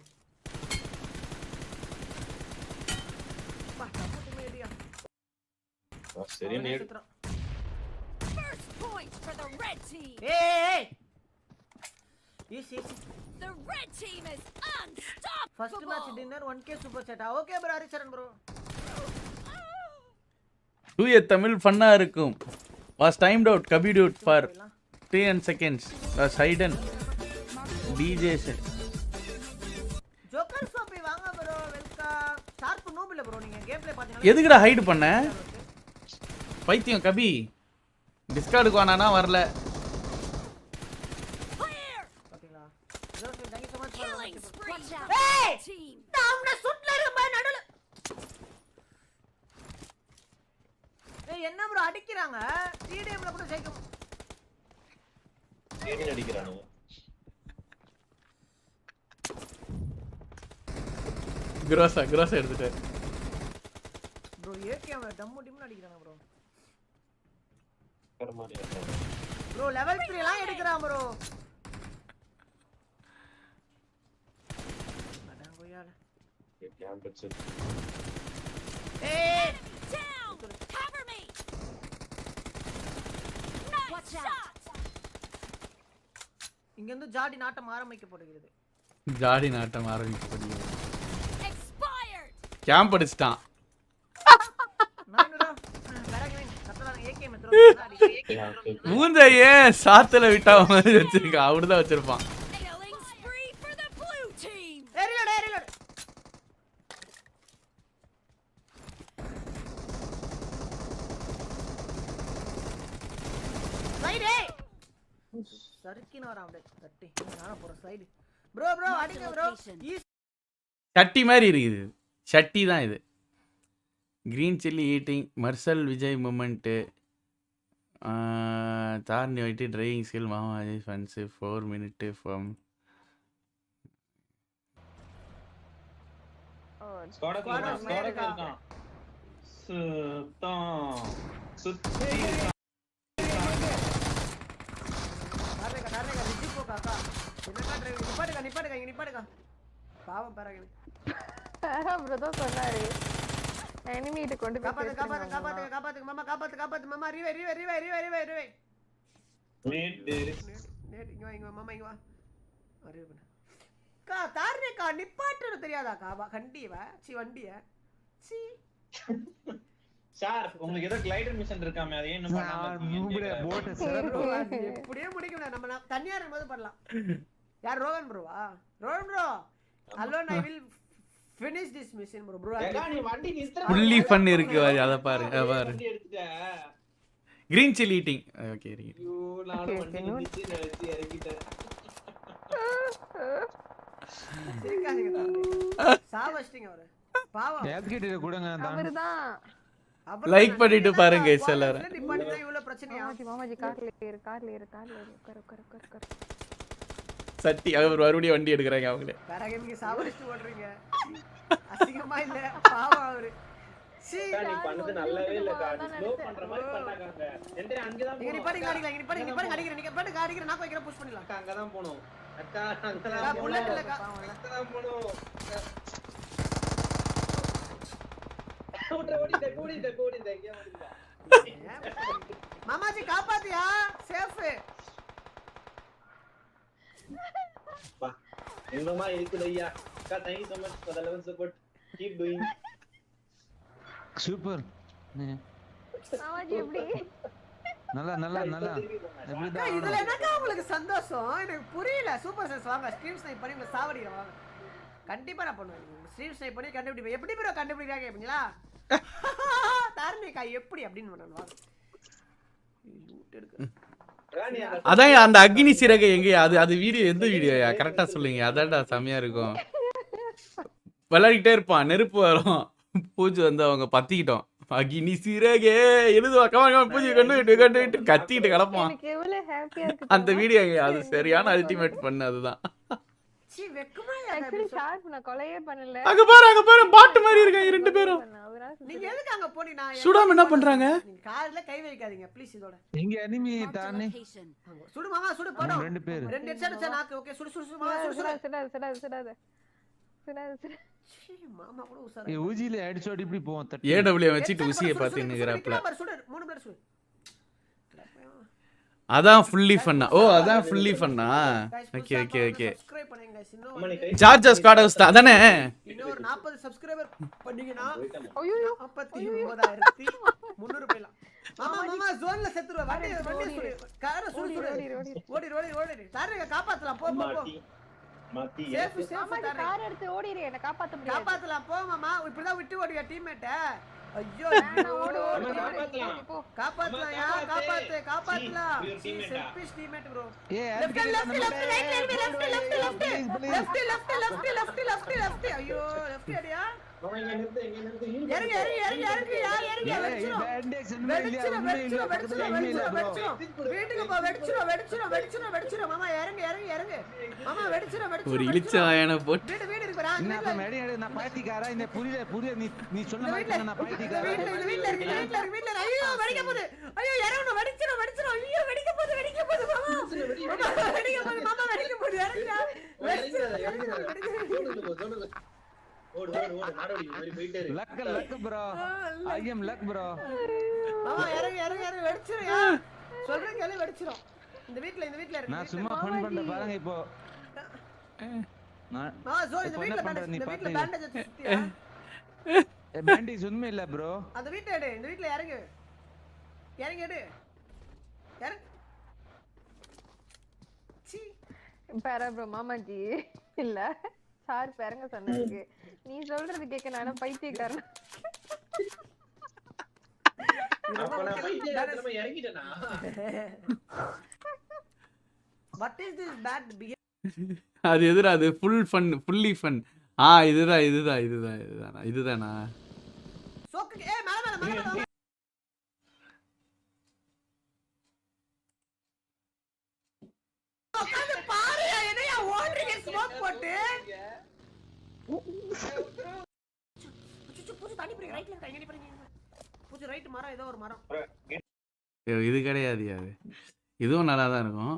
சரி நேடு. First point for the red team. ஏய் Yes. The red team is unstoppable. First match dinner 1k super chat. Okay bro, Haricharan bro. தூய தமிழ் ஃபன்னாக இருக்கும். Was timed out Kabi dude for 3 seconds. Was hidden. DJ set. Joker Sophie வாங்க bro, welcome. Sharp noob இல்ல bro, நீங்க game play பாத்தீங்களா? எதுக்குடா height பண்ண? பைத்தியம் கபி. டிஸ்கார்டுக்கு வானானா வரல. Clear. பாத்தீங்களா Joseph thank you so much for Killing spree. Watch out. Hey! Team. தாம்ன சுட்ல இருக்க நடுல. ஏய் என்ன ப்ரோ அடிக்குறாங்க? டிடிஎம்ல கூட ஜெயிக்கும். ஏடி அடிக்குறானுங்க. gross எடுத்துட்டாரு. ப்ரோ ஏகேம் டம்மு டிம்னு அடிக்குறாங்க ப்ரோ. கர்மாரியா. ப்ரோ லெவல் 3 எல்லாம் எடுக்கறான் ப்ரோ. அடங்கோயால. ये कैंप बच्चे. ஏய் Down. Cover me. Nice Watch shot. out. இங்க இருந்து ஜாடி நாட்டம் ஆரம்பிக்கப்படுகிறது. ஜாடி நாட்டம் ஆரம்பிக்கப்படுகிறது. Expired. கேம்ப் அடிச்சிட்டான். நானுடா வரகேன் கத்தறாங்க ஏகேம் த்ரோ மூந்தையே சாத்துல விட்டா மாதிரி வச்சிருக்கான். அப்படிதான் வச்சிருப்பான். Killing spree for the blue team. Reload side சறுக்கின வர அப்படியே தட்டி நான் போற சைடு ப்ரோ அடிங்க ப்ரோ சட்டி மாதிரி இருக்குது. சட்டி தான் இது. Green chilli eating Mersal Vijay moment தார்னி வைட்டு டிரைவிங் ஸ்கில் மாமா அஜய் ஃபன்ஸு 4 minute ஃபார்ம். ஸ்குவாட் இருக்கான். சுத்தி நாரேகா ரிஜி போ காக்கா என்னடா டிரைவ் நிப்பாடுங்க பாவம் பாருங்க ப்ரோ தான் சொன்னாரு எனிமி கிட்ட கொண்டு போய் காப்பாத்து மாமா ரிவை நீட் இங்க வா அரே கா தாரேகா நிப்பாட்டற தெரியாதா கா கண்டிவா வண்டிய சார் உங்களுக்கு ஏதோ கிளைடர் மிஷன் இருக்காமே அது ஏன் இன்னும் பண்ணாம இருக்கீங்க? போட் சிறப்பு. எப்படியே முடிக்கல நம்ம தனியா இருக்கும்போது பண்ணலாம். யார் ரோகன் ப்ரோவா? Rohan bro alone I will finish this mission bro. ஏகா நீ வண்டி நிறுத்துற. ஃபுல்லி ஃபன் இருக்கு அத பாருங்க. வண்டி எடுத்துட்ட. Green chilli eating. ஓகே இருக்கு. ஐயோ நான் வண்டி நிறுத்தி நிறுத்தி இறக்கிட்டேன். சாவஸ்டிங் அவரு பாவம். கேப்கிட்ட கொடுங்க அவர்தான் லைக் பண்ணிட்டு பாருங்க guys எல்லாரும். நிப்பாட்டினா இவ்வளவு பிரச்சனையா? மாமாஜி கார்ல ஏறு உட்கார் சட்டி அவர் மறுபடியும் வண்டி எடுக்கறாங்க அவங்களே. பரகேமிங்க சாவஸ்டி ஓடுறீங்க. அசிங்கமா இல்ல பாவம் அவரு. நீ பண்ணது நல்லாவே இல்ல காடி ஸ்லோ பண்ற மாதிரி பண்ணாங்க. எந்த அங்க தான் நீங்க நிப்பாடுங்க அடிக்கிறேன் நீங்க பாட்டு அடிக்கிறேன் நான் வைக்கிறேன் புஷ் பண்ணிடலாம். அங்க தான் போணும். அக்கா அங்க தான் புல்லட் இல்லக்கா அங்க தான் போணும். ஓடிடே எங்க ஓடிடா. மாமாஜி காப்பாத்தியா சேஃப். பா இன்னுமா இருக்குலையா. அக்கா thank you so much for the 11 support. Keep doing. Super. மாமாஜி எப்படி நல்லா அக்கா இதுல என்னக்கா உங்களுக்கு சந்தோஷம்? எனக்கு புரியல. சூப்பர் சார் வாங்க ஸ்ட்ரீம் ஸ்னைப் பண்ணி உங்களை சாவடிங்க வாங்க. கண்டிப்பா நான் பண்ணுவேன். ஸ்ட்ரீம் ஸ்னைப் பண்ணி கண்டுபிடிப்பேன். எப்படி ப்ரோ கண்டுபிடிக்கிறாங்க கேப்பீங்களா? தாரணிக்கா எப்படி அப்படின்னு பண்ணாங்க வாங்க. அதான் அந்த அக்னி சிறகை எங்க அது வீடியோ எந்த வீடியோயா கரெக்டா சொல்லுங்க. அதான்டா செமையா இருக்கும். விளையாடிட்டே இருப்பான் நெருப்பு வரும் பூஜை வந்து அவங்க பத்திக்கிட்டோம். அக்னி சிறகே எழுதுவா கமான் பூஜை கண்டு கத்திக்கிட்டு கிடப்பான். எனக்கு எவ்வளவு ஹாப்பியா இருக்கு. அந்த வீடியோ அது சரியான அல்டிமேட் பண்ணு. அதுதான் சீ வெக்கமா ஆக்சுவலி ஷார்ட் நான் கொலையே பண்ணல. அங்க பாரு பாட்டு மாதிரி இருக்காங்க ரெண்டு பேரும். நீங்க எதுக்கு அங்க போனி? நான் சுடாம என்ன பண்றாங்க? நீங்க கார்ல கை வைக்காதீங்க ப்ளீஸ். இதோட இங்க எனிமி தானே சுடு மாமா சுடு போறோம். ரெண்டு பேர் ரெண்டு ஹெட்ஷாட் நாக்கு. ஓகே சுடு மாமா சுடு. சீ மாமா கூட உசாரா. ஊஜில ஹெட்ஷாட் இப்படி போவும் தட்டி. ஏடபிள்யூ வச்சிட்டு ஊசியை பார்த்து நிக்கறாப்ல. சுடு 3 பேர் சுடு. அதான் ஃபுல்லி ஃபன்னா. ஓ அதான் ஃபுல்லி ஃபன்னா. ஓகே சப்ஸ்கிரைப் பண்ணுங்க गाइस. இன்னும் ஜார்ஜ் ஸ்குவாட் ஹவுஸ் தான் அதானே? இன்னொரு 40 சப்ஸ்கிரைபர் பண்ணீங்கனா ஐயோ 49300 போயிடலாம். மாமா ஜோன்ல செத்துருவா. வண்டி சுடு. கார சுடு. ஓடி. தாரேங்க காப்பாத்தலாம். போ மாத்தி சேஃப் மாமாஜி கார் எடுத்து ஓடிரு. என்ன காப்பாத்த முடியாது. காப்பாத்தலாம் போ மாமா. இப்படிதான் விட்டு ஓடியா டீம்மேட்ட. ஐயோ வேணாம், ஓடு, ஓடு, அம்மா, ஓடு. காப்பாத்தலாம். போ. காப்பாத்தலாம் யா அம்மா, காப்பாத்து காப்பாத்து. காப்பாத்தலாம் See, your teammate ஆ. செல்ஃபிஷ் டீம்மேட் ப்ரோ ஏய் left left left right left left ஐயோ லெஃப்ட் அடியா மாமா, இங்க நிறுத்து, இங்க நிறுத்து. இறங்கு யா இறங்கு வெடிச்சிரும் வீட்டுக்கு போ வெடிச்சிரும் மாமா இறங்கு மாமா வெடிச்சிரும் ஒரு இழிச்ச வாயனை போட்டு வீடு இருக்கு பாரு என்ன அப்ப மேடி எடு, நான் பைத்தியக்காரா இந்த புரிய நீ சொன்ன மாதிரி நான் பைத்தியக்காரா வீட்ல இருக்கு ஐயோ வெடிக்க போகுது ஐயோ இறங்கணும் வெடிச்சிரும் ஐயோ வெடிக்க போகுது மாமா வெடிக்க போகுது இறங்குடா ஓடு, நாடோடி மாதிரி போயிட்டே இரு. Luck bro I am luck bro மாமா இறங்கு வெடிச்சிரும் யா சொல்றேன் கேளு வெடிச்சிரும் இந்த வீட்ல இருக்கு நான் சும்மா ஃபன் பண்ற பாருங்க இப்போ நான் மாமா ஜோ இந்த இப்ப என்ன வீட்ல பண்ற நீ பேண்டேஜ் பாத்தீங்க சுத்தியா பேண்டேஜ் உண்மை இல்ல ப்ரோ அந்த வீட்ல எடு இந்த வீட்ல இறங்கு எடு இறங்கு சீ பாரா ப்ரோ மாமாஜி இல்ல சார் பேரங்க சொன்னதுக்கு நீ சொல்றது கேட்க நானும் பைத்தியக்காரன் அப்ப நான் பைத்தியக்காரத்தனமா இறங்கிட்டேனா? what is this bad behavior அது எதுடா அது ஃபுல்லி ஃபன் இதுதானா சோக்கு மேல உட்கார்ந்து பாரு என்னையா ஓடுறீங்க ஸ்மோக் போட்டு பூஜை தண்ணி பிடிங்க ரைட்ல இருக்க எங்க நிப்பறீங்க பூஜை ரைட் மரம் ஏதோ ஒரு மரம் இது கிடையாது அது இதுவும் நல்லா தான் இருக்கும்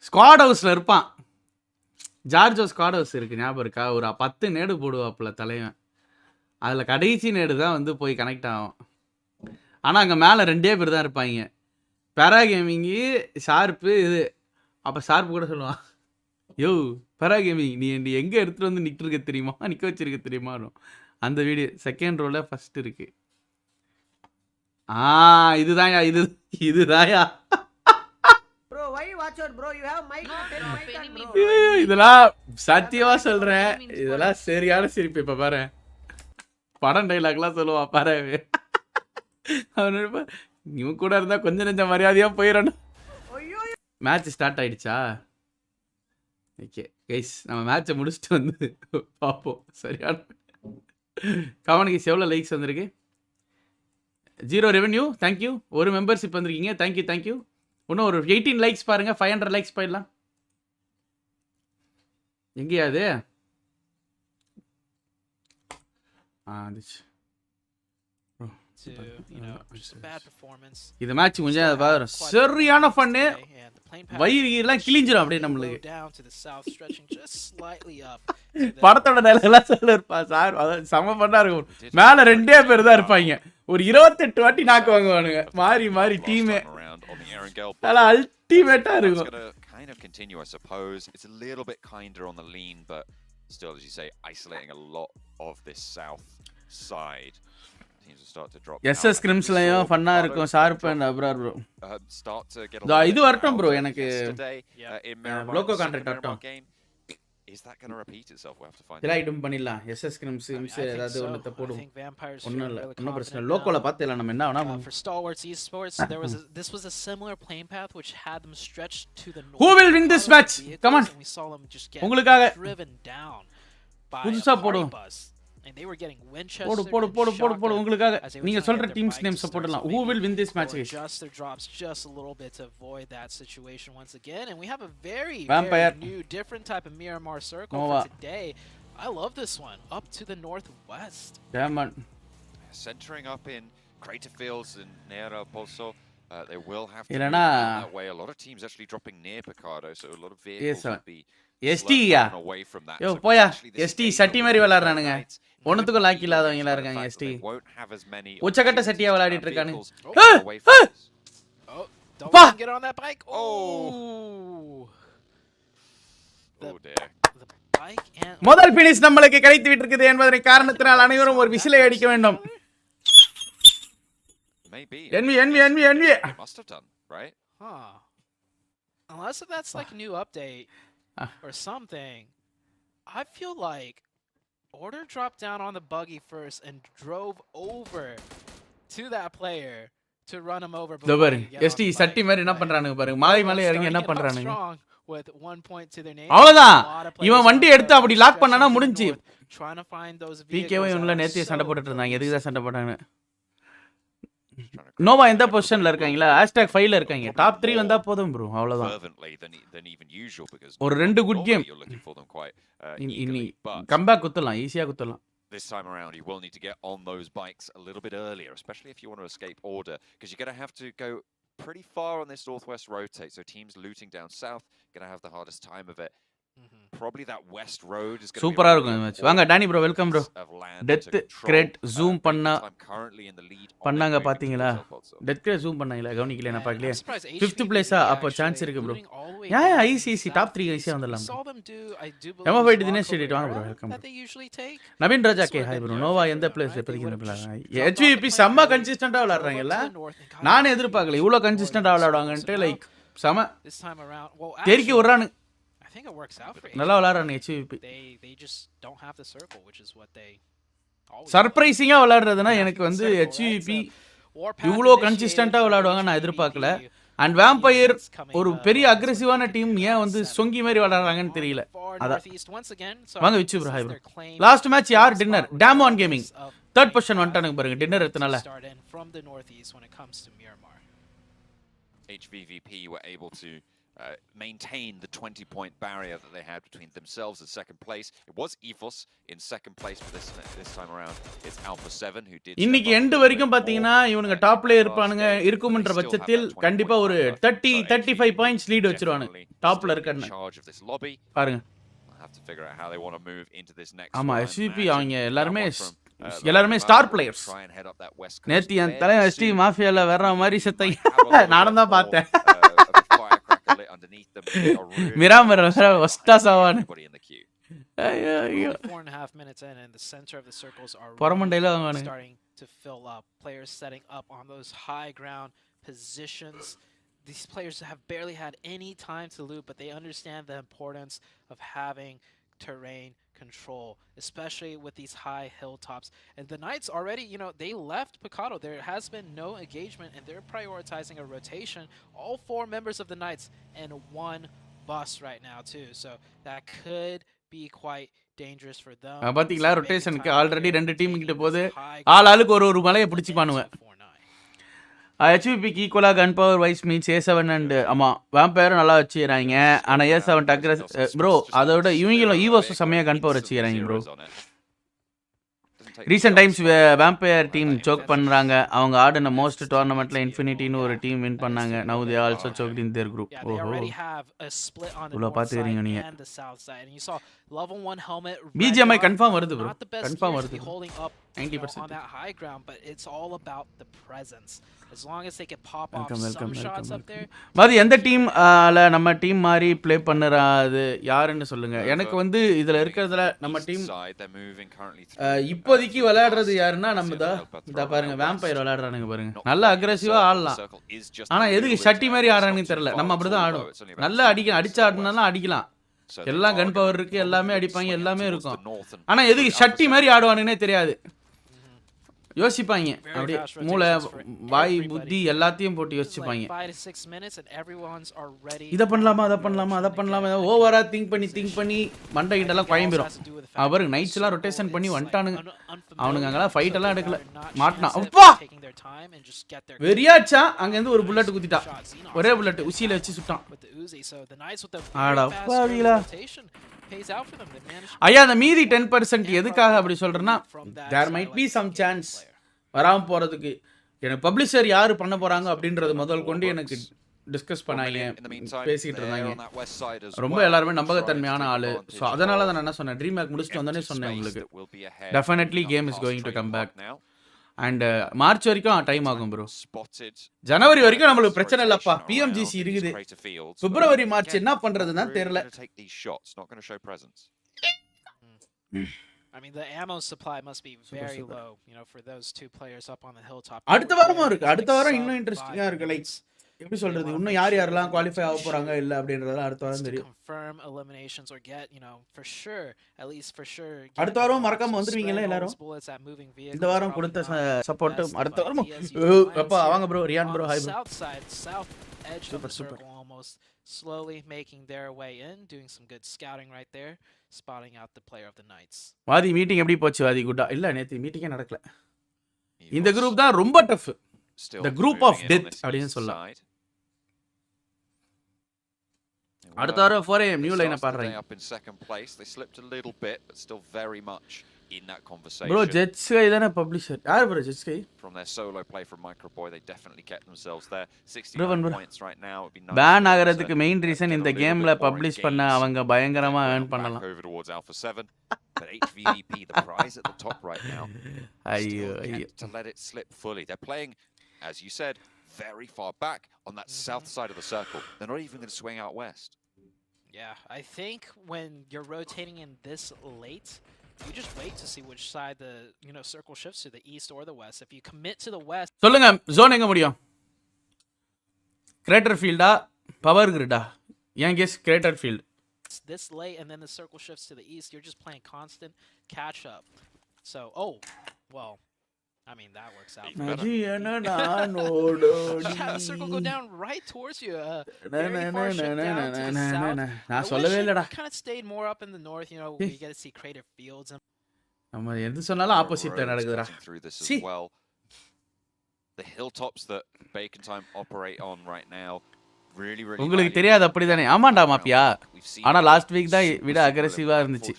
ஸ்குவாட் ஹவுஸ்ல இருப்பான் ஜார்ஜோ ஸ்குவாட் ஹவுஸ் இருக்கு ஞாபகம் இருக்கா ஒரு 10 நேடு போடுவாப்புல தலைவன் அதில் கடைசி நேடு தான் வந்து போய் கனெக்ட் ஆகும் ஆனால் அங்கே மேலே 2 பேர் தான் இருப்பாங்க பெரா கேமிங்கு ஷார்ப்பு இது அப்போ ஷார்ப்பு கூட சொல்லுவான் யோ பெரா கேமிங் நீ எங்கே எடுத்துகிட்டு வந்து நிற்க தெரியுமா நிற்க வச்சிருக்க தெரியுமா அந்த வீடியோ செகண்ட் ரோவில் ஃபஸ்ட் இருக்கு இதுதான்யா இதுதான்யா bro why you watch out bro you have mic tell mic on bro இதெல்லாம் சத்தியமா சொல்றேன் இதெல்லாம் சரியான சிரிப்பு இப்ப பாரு படம் டைலாக்லாம் சொல்லுவா பாரு அவன் நீ கூட இருந்தா கொஞ்சம் நெஞ்ச மரியாதையா போயிடணும் மேட்ச் ஸ்டார்ட் ஆயிடுச்சா ஓகே கைஸ் நம்ம மேட்சை முடிச்சுட்டு வந்து பார்ப்போம் சரியான கவனிக்கு எவ்வளோ லைக்ஸ் வந்திருக்கு 0 ரெவென்யூ தேங்க்யூ ஒரு மெம்பர்ஷிப் வந்திருக்கீங்க தேங்க்யூ இன்னும் ஒரு 18 லைக்ஸ் பாருங்க 500 லைக்ஸ் போயிடலாம் எங்கேயா அது இது மேட்ச் கொஞ்சம் பாரு சரியான ஃபன்னு வயிறுலாம் கிழிஞ்சிடும் அப்படியே நம்மளுக்கு படத்தோட நிலையெல்லாம் சொல்ல இருப்பா சார் அதான் செம பண்ணா இருக்கும் மேல 2 பேர் தான் இருப்பாங்க ஒரு 28 வாட்டி நாக்கு வாங்குவானுங்க மாறி டீமே நல்லா அல்டிமேட்டா இருக்கும் kind of continue I suppose it's a little bit kinder on the lean but still as you say isolating a lot of this south side teams will start to drop SS ஸ்கிரிம்ஸ்லயும் ஃபன்னா இருக்கும் sharp and Abrar bro start to get a இது வரட்டும் bro எனக்கு logo contract வரட்டும் is that going to repeat itself we have to find இதெல்லாம் item பண்ணிடலாம் SS scrims ஏதாவது ஒண்ணு போடுவோம் ஒண்ணும் இல்ல ஒண்ணும் பிரச்சனை இல்ல லோகோல பார்த்தேல நம்ம என்ன வேணா for Stalwarts Esports this was a similar playing path which had them stretched to the north. Who will win this match? Come on. We saw them just get உங்களுக்காக driven down by புதுசா போடு and they were getting Winchester போடு உங்களுக்காக நீங்க சொல்ற teams name சப்போர்ட்லாம் who will win this match guys just their drops just a little bit to avoid that situation once again and we have a very new different type of Miramar circle for today. I love this one up to the northwest. Damn man. Centering up in Crater Fields and near Polso they will have to Ilana that way a lot of teams actually dropping near Picardo so a lot of vehicles will be ST யா யோ போயா ST சட்டி மாதிரி விளையாடுறானுங்க ஒண்ணுத்துக்கும் லாக்கி இல்லாதவங்களா இருக்காங்க ST உச்சகட்ட சட்டியா விளையாடிட்டு இருக்கானுங்க don't get on that bike. dear. The bike and முதல் finish நமக்கு கிடைத்து விட்டிருக்குது என்பதனை காரணத்தினால் அனைவரும் ஒரு விசிலை அடிக்க வேண்டும் Maybe envy they must have done right unless that's like a new update or something. I feel like Order dropped down on the buggy first and drove over to that player to run him over இதோ before பாருங்க he could get ST on the சட்டி bike. மாதிரி என்ன But பண்றானுங்க பாருங்க மாலை Novo மாலை இறங்கி என்ன starting it off பண்றானுங்க strong with 1 point to their name. அவ்வளவுதான் A lot of இவன் players வண்டி on எடுத்து foot அப்படி லாக் stretching பண்ணானா to the முடிஞ்சு north, trying to find those பிகேவும் vehicles that இவங்கள are நேத்தியே சண்டை so போட்டுட்டு இருந்தாங்க எதுக்கு தான் elusive. சண்டை போட்டாங்க Trying to grab நோவா எந்த everybody பொசிஷன்ல will இருக்காங்களா move ஹேஷ்டாக் 5ல இருக்காங்க probably டாப் 3 more வந்தா போதும் ப்ரோ அவ்வளவுதான் fervently than even usual because ஒரு ரெண்டு good normally game you're looking for them quite இனி eagerly, but கம்பேக் குத்தலாம் ஈஸியா குத்தலாம் this time around you will need to get on those bikes a little bit earlier, especially if you want to escape order, because you're going to have to go pretty far on this northwest rotate, so teams looting down south going to have the hardest time of it. Probably that west road is going to be சூப்பரா இருக்கும் இந்த match வாங்க Danny bro welcome bro death great ஜூம் பண்ணாங்க பாத்தீங்களா death great zoom பண்ணாங்களா கவனிக்கல நான் பார்க்கலையே 5th பிளேஸா அப்போ சான்ஸ் இருக்கு ப்ரோ ஏன் ஐசிசி டாப் 3 ஐசியா வந்துடலாம் எம்எஃப் தினேஷ் ஸ்டேட் வாங்க ப்ரோ வெல்கம் நவீன் ராஜா கே ஹாய் ப்ரோ நோவா எந்த பிளேஸ் எப்படிங்க ஹெச்விபி செம்ம கன்சிஸ்டன்ட்டா விளையாடுறாங்கல்ல நானே எதிர்பார்க்கல இவ்வளோ கன்சிஸ்டன்ட்டா விளையாடுவாங்கன்ட்டு லைக் செம தெரிக்க விடுறானு I think it works out for நல்லா விளையாடுறானு ஹெச்விபி they just don't have the circle, which is what they always சர்ப்ரைசிங்கா விளையாடுறதுனா எனக்கு வந்து ஹெச்விபி இவ்வளோ கன்சிஸ்டன்ட்டா விளையாடுவாங்க நான் எதிர்பார்க்கல அண்ட் வேம்பயர் ஒரு பெரிய அக்ரெசிவான டீம் ஏன் வந்து சொங்கி மாதிரி விளையாடுறாங்கன்னு தெரியல அதான் வாங்க வச்சு bro hi bro last match யார் டின்னர் டேமான் கேமிங் 3rd பொசிஷன் வந்துட்டானுங்க பாருங்க dinner எத்தனால HVVP were able to maintain the 20-point barrier that they had between themselves and second place. It was Ethos in second place for this time around. It's Alpha 7 who did. இன்னைக்கு end வரைக்கும் பாத்தீங்கன்னா இவனுங்க டாப்ல இருப்பானுங்க இருக்கும்ன்ற பட்சத்தில் கண்டிப்பா ஒரு 35 points lead வச்சிருவானுங்க டாப்ல இருக்கன்னு பாருங்க. Have to figure out how they want to move into this next. ஆமா எஸ்விபி அவங்க எல்லாரும் ஸ்டார் பிளேயர்ஸ். நேத்தி அந்த தலை எஸ்டி மாஃபியால வர்ற மாதிரி செத்த நானும் தான் பார்த்தேன். மிராமர் ஒஸ்டா சவான் ஐயோ 4.5 minutes in and the center of the circles are starting to fill up. Players setting up on those high ground positions. These players have barely had any time to loot, but they understand the importance of having terrain control, especially with these high hilltops. And the Knights already, they left Picado. There has been no engagement, and they're prioritizing a rotation. All 4 members of the Knights and 1 bus right now, too. So that could be quite dangerous for them. பாத்தீங்களா ரொட்டேஷனுக்கு already 2 team கிட்ட போகுது. ஆளுக்கு ஒரு மலையை பிடிச்சி பண்ணுவேன். ஹெச்விபிக்கு ஈக்குவலாக gun power wise means A7 and ஆமாம் வேம்பயரும் நல்லா வச்சுக்கிறாங்க. ஆனால் A7 டக்ரஸ் ப்ரோ அதோட இவங்களும் ஈவோஸும் செம்மையாக கன் பவர் வச்சுக்கிறாங்க bro. Recent times vampire team choke பண்ணுறாங்க. அவங்க ஆடின மோஸ்ட் டோர்னமெண்ட்டில் இன்ஃபினிட்டின்னு ஒரு டீம் வின் பண்ணாங்க. Now they also choked in their group. ஓஹோ இவ்வளோ பார்த்துக்கிறீங்க நீங்கள். பிஜிஎம்ஐ கன்ஃபார்ம் வருது ப்ரோ, கன்ஃபார்ம் வருது 90%. பாதி எந்த டீம் நம்ம டீம் மாதிரி ப்ளே பண்ணுறாது யாருன்னு சொல்லுங்க. எனக்கு வந்து இதில் இருக்கிறதுல நம்ம டீம் இப்போதைக்கு விளையாடுறது யாருன்னா நம்ம தான் பாருங்க வேம்பயர் விளையாடுறானுங்க பாருங்க. நல்லா அக்ரெசிவாக ஆடலாம். ஆனால் எதுக்கு ஷட்டி மாதிரி ஆடுறாங்கன்னு தெரியல. நம்ம அப்படி தான் ஆடும். நல்லா அடிச்சு ஆடினாலும் அடிக்கலாம். எல்லாம் கன் பவர் இருக்கு, எல்லாமே அடிப்பாங்க, எல்லாமே இருக்கும். ஆனால் எதுக்கு ஷட்டி மாதிரி ஆடுவானுன்னே தெரியாது. யோசிப்பாங்க அப்படியே மூளை வாய் புத்தி எல்லாத்தையும் போட்டு யோசிச்சுப்பாங்க. இதை பண்ணலாமா அதை பண்ணலாமா அதை பண்ணலாமா ஓவரா திங்க் பண்ணி மண்டை கிட்டெல்லாம் குழம்பிடும். அவருக்கு நைட்ஸ் எல்லாம் ரொட்டேஷன் பண்ணி வந்துட்டானுங்க. அவனுங்க அங்கெல்லாம் ஃபைட் எல்லாம் எடுக்கல மாட்டினான். அப்பா வெறியாச்சா அங்கேருந்து ஒரு புல்லட் குத்திட்டான். ஒரே புல்லட் உசியில வச்சு சுட்டான். ஐயா அந்த மீதி 10% எதுக்காக அப்படி சொல்றேன்னா there might be some chance வராமல் போகிறதுக்கு. எனக்கு பப்ளிஷர் யார் பண்ண போகிறாங்க அப்படின்றது முதல் கொண்டு எனக்கு டிஸ்கஸ் பண்ணாங்க, பேசிக்கிட்டு இருந்தாங்க. ரொம்ப எல்லாருமே நம்பகத்தன்மையான ஆள். ஸோ அதனால தான் நான் என்ன சொன்னேன், ட்ரீம் மேக் முடிச்சுட்டு வந்தோடனே சொன்னேன் உங்களுக்கு definitely game is going to come back. And March வரைக்கும் டைம் ஆகும் ப்ரோ. ஜனவரி வரைக்கும் நம்மளுக்கு பிரச்சனை இல்லப்பா, பிஎம்ஜிசி இருக்குது. பிப்ரவரி மார்ச் என்ன பண்றதுன்னா தெரியல. I mean the ammo supply must be very low, for those 2 players up on the hilltop. அடுத்த வாரமும் இருக்கு. அடுத்த வாரம் இன்னும் இன்ட்ரஸ்டிங்கா இருக்கு. லைக் எப்படி சொல்றது இன்னும் யார் யாரெல்லாம் குவாலிஃபை ஆக போறாங்க இல்ல அப்படின்றதெல்லாம் அடுத்த வாரம் தெரியும். confirm eliminations or get, for sure, at least for sure. அடுத்த வாரம் மறக்காம வந்துருவீங்கல எல்லாரும். இந்த வாரம் கொடுத்த சப்போர்ட் அடுத்த வாரம் அப்பா வாங்க bro Ryan bro hi bro. South edge of the circle almost slowly making their way in, doing some good scouting right there, spotting out the player of the nights. வாதி மீட்டிங் எப்படி போச்சு வாதி குட்டா? இல்ல நேத்து மீட்டிங்கே நடக்கல. இந்த குரூப் தான் ரொம்ப tough. The group of death அப்படினு சொல்லலாம். அடுத்த வாரம் 4 AM நியூ லைன் பாடுறேன். Up in second place, they slipped a little bit but still very much in that conversation. Bro Jetsky தான பப்ளிஷர். யார் bro Jetsky? From their solo play from Microboy, they definitely kept themselves there. 69 points right now. It'd be nice. ban ஆகிறதுக்கு main reason இந்த கேம்ல publish பண்ண அவங்க பயங்கரமா earn பண்ணலாம். Over towards Alpha 7. But HVVP, the prize at the top right now. ஐயோ To let it slip fully. They're playing, as you said, very far back on that south side of the circle. They're not even going to swing out west. Yeah, I think when you're rotating in this late, you just wait to see which side the circle shifts to, the east or the west. If you commit to the west, சொல்லுங்க zone எங்க முடியும்? Greater ஃபீல்டா power கிரிடா? ஏன் guess greater field. This late and then the circle shifts to the east, you're just playing constant catch up. So, well, I mean that works out. Yeah, circle go down right towards you. Very far shift down to the south. நான் சொல்லவே இல்லடா. Kind of stayed more up in the north, we get to see creative fields. நம்ம எது சொன்னாலும் opposite நடக்குதுடா. See. Well, the hilltops that Bacon Time operate on right now. உங்களுக்கு தெரியாது அப்படிதானே? ஆமாண்டா மாப்பியா. ஆனா லாஸ்ட் வீக் தான் விட அக்ரெசிவா இருந்துச்சு.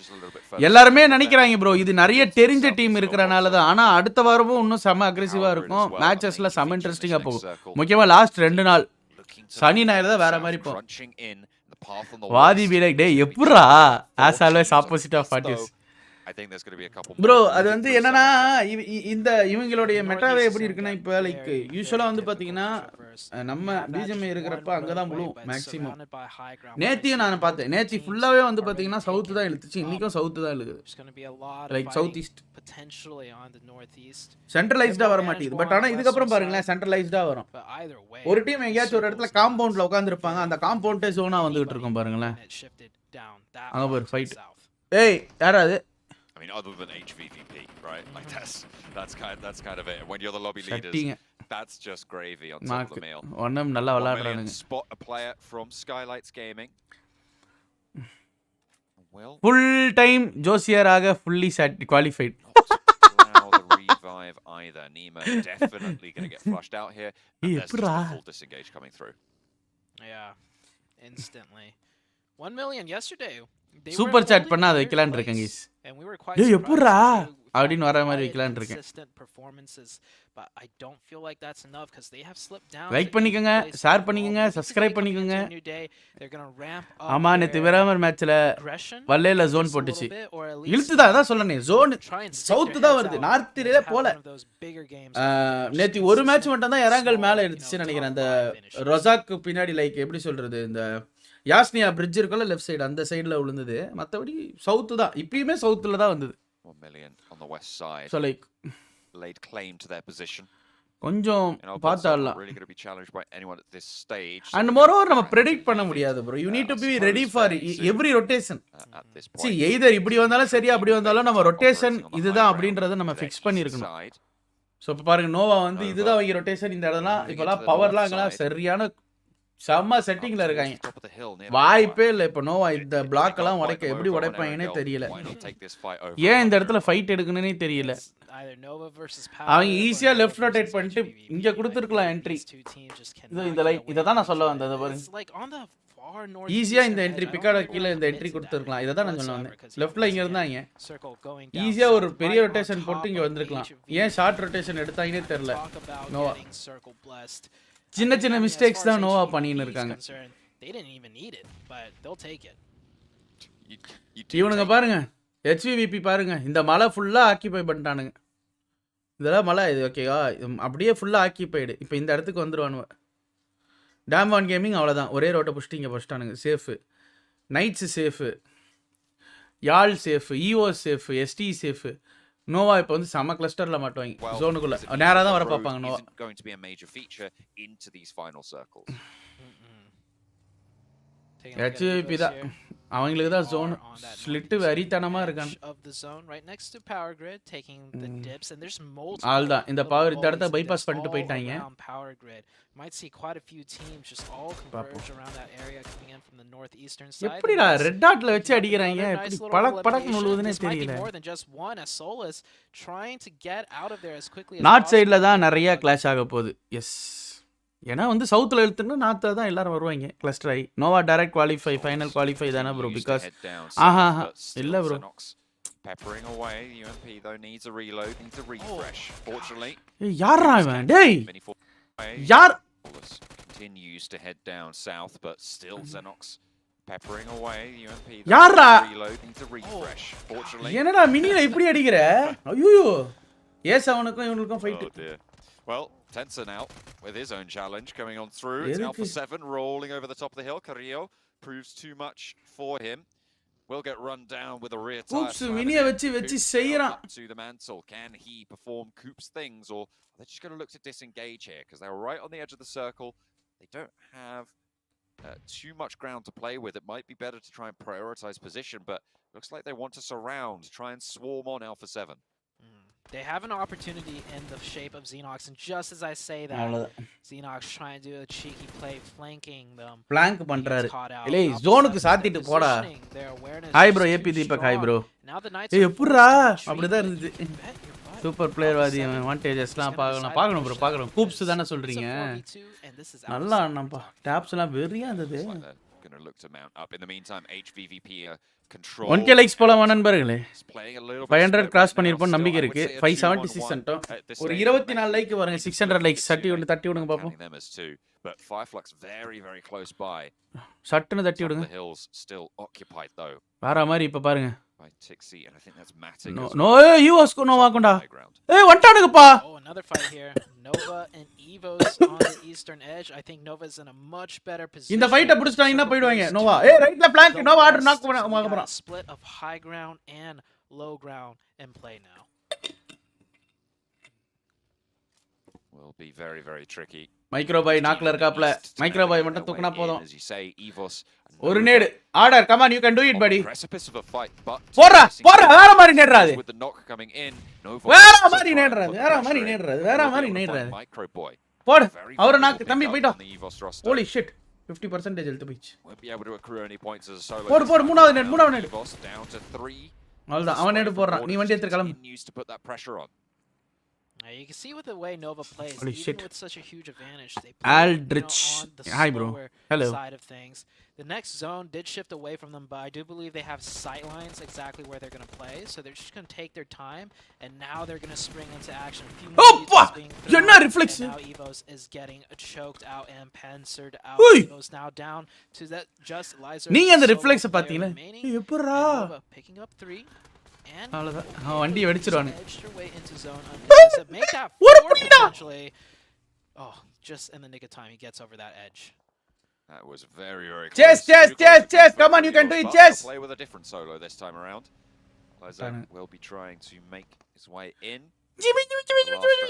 எல்லாருமே நினைக்கிறாங்க ப்ரோ இது நிறைய தெரிஞ்ச டீம் இருக்கறனால தான். ஆனா அடுத்த வாரமும் இன்னும் செம அக்ரெசிவா இருக்கும். மேட்சஸ்ல செம இன்ட்ரஸ்டிங்கா போகும். முக்கியமா லாஸ்ட் 2 நாள் சனி ஞாயிறு தான் வேற மாதிரி போகும். வாதி பி லைக் டே எப்பறா as always opposite of what is. I think there's going to be a couple bro அது வந்து என்னன்னா இந்த இவங்களுடைய மெட்டாவே எப்படி இருக்குன்னா இப்ப லைக் யூசுவலா வந்து பாத்தீங்கன்னா நம்ம பிஜிஎம் இருக்கிறப்ப அங்கதான் முழு மேக்ஸிமம். நேத்தியும் நான் பார்த்தேன். நேத்தி ஃபுல்லாவே வந்து பாத்தீங்கன்னா சவுத் தான் இழுத்துச்சு. இன்னைக்கும் சவுத் தான் இழுக்குது. லைக் சவுத் ஈஸ்ட் சென்ட்ரலைஸ்டா வர மாட்டேங்குது. பட் ஆனா இதுக்கு அப்புறம் பாருங்களேன் சென்ட்ரலைஸ்டா வரும். ஒரு டீம் எங்கேயாச்சும் ஒரு இடத்துல காம்பவுண்ட்ல உட்கார்ந்திருப்பாங்க. அந்த காம்பவுண்டே ஜோனா வந்துகிட்டு இருக்கும் பாருங்களேன். அங்க ஒரு ஃபைட். ஏய் யாரா அது? I mean, other than HVVP, right? Like that's kind of it. When you're the lobby leaders, that's just gravy on top of the meal. ஒண்ணம் நல்லா விளையாடுறானுங்க. Spot a player from Skylights Gaming. Well, full time ஜோசியர் ஆக fully qualified. Now the revive either. Nemo definitely going to get flushed out here. And there's just a full disengage coming through. Yeah, instantly. 1 million yesterday. Super chat பண்ணா அதை வைக்கலாம்னு இருக்கேன் guys. டேய் எப்பறா அப்படினு வர மாதிரி வைக்கலாம்னு இருக்கேன். லைக் பண்ணிக்கங்க, ஷேர் பண்ணிக்கங்க, சப்ஸ்கிரைப் பண்ணிக்கங்க. ஆமா நேத்து விராமர் மேட்ச்ல வல்லேல ஜோன் போட்டுச்சு. இழுத்துதா அதான் சொல்லனே ஜோன் சவுத் தான் வருது. நார்த்ல போல. நேத்து ஒரு மேட்ச் மட்டும் தான் எராங்கல் மேல எடுத்துச்சு நினைக்கிறேன். அந்த ரொசாக்கு பின்னாடி லைக் எப்படி சொல்றது இந்த யாஸ்னியா பிரிட்ஜ் இருக்குல்ல லெஃப்ட் சைடு அந்த சைடுல விழுந்தது. மத்தபடி சவுத் தான் இப்பயுமே சவுத்ல தான் வந்தது. 1 million on the west side. So like laid claim to their position. கொஞ்சம் பார்த்தாலாம். Really going to be challenged by anyone at this stage. And moreover நம்ம predict பண்ண முடியாது bro. You need to be ready for every rotation. See either இப்படி வந்தாலும் சரியா அப்படி வந்தாலும் நம்ம ரொட்டேஷன் இதுதான் அப்படின்றத நம்ம ஃபிக்ஸ் பண்ணிருக்கணும். சோ இப்ப பாருங்க நோவா வந்து இதுதான் அவங்க ரொட்டேஷன் இந்த இடம்லாம் இப்பலாம் பவர்லாம் அங்கலாம் சரியான செம்ம செட்டிங்ல இருக்காங்க. வாய்ப்பே இல்லை. இப்போ நோவா இந்த பிளாக் எல்லாம் உடைக்க எப்படி உடைப்பாங்கன்னே தெரியல. ஏன் இந்த இடத்துல ஃபைட் எடுக்கணும்னே தெரியல. அவங்க ஈஸியா லெஃப்ட் ரொட்டேட் பண்ணிட்டு இங்க கொடுத்துருக்கலாம் என்ட்ரி. இந்த லைன் இதை தான் நான் சொல்ல வந்தேன். பாருங்க ஈஸியா இந்த என்ட்ரி பிக்காட கீழே இந்த என்ட்ரி கொடுத்துருக்கலாம். இதை தான் நான் சொல்ல வந்தேன். லெஃப்ட்ல இங்க இருந்தாங்க ஈஸியா ஒரு பெரிய ரொட்டேஷன் போட்டு இங்க வந்திருக்கலாம். ஏன் ஷார்ட் ரொட்டேஷன் எடுத்தாங்கன்னே தெரியல நோவா. சின்ன சின்ன மிஸ்டேக்ஸ் தான் நோவா பண்ணின்னு இருக்காங்க. இவனுங்க பாருங்க HVVP பாருங்க இந்த மலை ஃபுல்லா ஆக்கிபை பண்ணிட்டானுங்க. இதெல்லாம் மலை இது ஓகேவா அப்படியே ஃபுல்லா ஆக்கிபைடு. இப்போ இந்த இடத்துக்கு வந்துருவானுவ. டேம்வான் கேமிங் அவ்வளோதான் ஒரே ரோட்டை புஷ்ட்டு இங்கே புஷ்ட்டானுங்க. Safe nights safe Yazh safe EO safe ST safe Nova இப்போ வந்து செம கிளஸ்டர்ல மாட்டுவாங்க ஜோனுக்குள்ள நேரா தான் வர பாப்பாங்க Noah going to be a major feature into these final circles. HVP தான் அவங்களுக்கு தான் ஜோன் ஸ்லிட் வெறித்தனமா இருக்கான் ஆல்தான் இந்த பவர் இந்த இடத்த பைபாஸ் பண்ணிட்டு போயிட்டாங்க எப்படிடா ரெட் டாட்ல வச்சு அடிக்கறாங்க எப்படி படக் படக் நுழுவுதுனே தெரியல நார்த் சைடுல தான் நிறைய கிளாஷ் ஆக போகுது எஸ் ஏன்னா வந்து சவுத்தில் எழுத்துனா நார்த்ல தான் எல்லாரும் வருவாங்க கிளஸ்டர் ஆகி Nova direct qualify final qualify தானே ப்ரோ பிகாஸ் இல்ல bro peppering away UMP though needs a reload needs a refresh fortunately யாரா இவன் டேய் யார் continues to head down south but still Xenox peppering away UMP யாரா reload needs a refresh fortunately என்னடா மினில இப்படி அடிக்குற ஐயோ ஏஸ் அவனுக்கும் இவனுக்கும் fight well Tensa now with his own challenge coming on through. It's Alpha 7 rolling over the top of the hill. Carrillo proves too much for him. Will get run down with a rear tire. Oops, Miniya vechi seiran. To the mantle. Can he perform Coop's things or are they just going to look to disengage here because they're right on the edge of the circle. They don't have too much ground to play with. It might be better to try and prioritize position, but looks like they want to surround, try and swarm on Alpha 7. They have an opportunity in the shape of Xenox, and just as I say that, Xenox trying to do a cheeky play, flanking them. Flank பண்றாரு. இல்லை ஜோனுக்கு சாத்திட்டு போடா. Hi bro AB Deepak hi bro. ஏய் எப்படிடா அப்படிதான் இருந்துச்சு. Super player வாதி அட்வான்டேஜஸ்லாம் பார்க்கணும் ப்ரோ பார்க்கணும். கூப்ஸ் தானே சொல்றீங்க. நல்லா ஆனப்பா. டாப்ஸ்லாம் வெறியா இருந்தது. Going to look to mount up. In the meantime, HVVP control. 1k likes போலாம் நண்பர்களே 500 கிராஸ் பண்ணிருப்போம் நம்பிக்கை இருக்கு 576 சென்டோம் ஒரு 24 லைக் பாருங்க 600 லைக்ஸ் தட்டி விடுங்க பாப்போம் but Fireflux very very close by சட்டுன்னு தட்டி விடுங்க the hills still occupied though வேற மாதிரி இப்ப பாருங்க by Tixi and I think that's Matic no UOS ko no வாக்குண்டா ஏய் வந்துட்டானுங்கப்பா oh another fight here Nova and Evos on the eastern edge I think Nova is in a much better position இந்த ஃபைட்ட புடிச்சிட்டாங்கன்னா போய்டுவாங்க நோவா ஏய் ரைட்ல blank Noah order knock பண்ண split of high ground and low ground in play now will be very very tricky micro boy நாக்ல இருக்காப்ல micro boy மட்டும் தூக்குனா போதும் ஒரு நேடு order come on you can do it படி போறா வேற மாதிரி நேடுறாது வேற மாதிரி நேடுறாது போடு அவர நாக்கு தம்பி போய்டா ஹோலி ஷிட் 50% எழுத்து போயிச்சு போடு மூணாவது நேடு அவ்வளவுதான் அவன் நேடு போடுறான் நீ வண்டி எடுத்து கிளம்பு you can see with the way Nova plays, Holy even shit. with such a huge advantage, they play Aldrich. on the Hi, bro. Hello. side of things. The next zone did shift away from them, but I do believe they have sight lines exactly where they're going to play, so they're just going to take their time, and now they're going to spring into action. A few more being thrown, reflex. and now Evos is getting choked out and panzered out. Evos now down to that just Lizer. நீங்க அந்த reflex பாத்தீங்களா எப்பறா picking up 3. அவ்வளவுதான் அவன் வண்டியை வெடிச்சிடுவானு oh just in the nick of time he gets over that edge that was very very close chess come on you can do it chess play with a different solo this time around Lizer will be trying to make his way in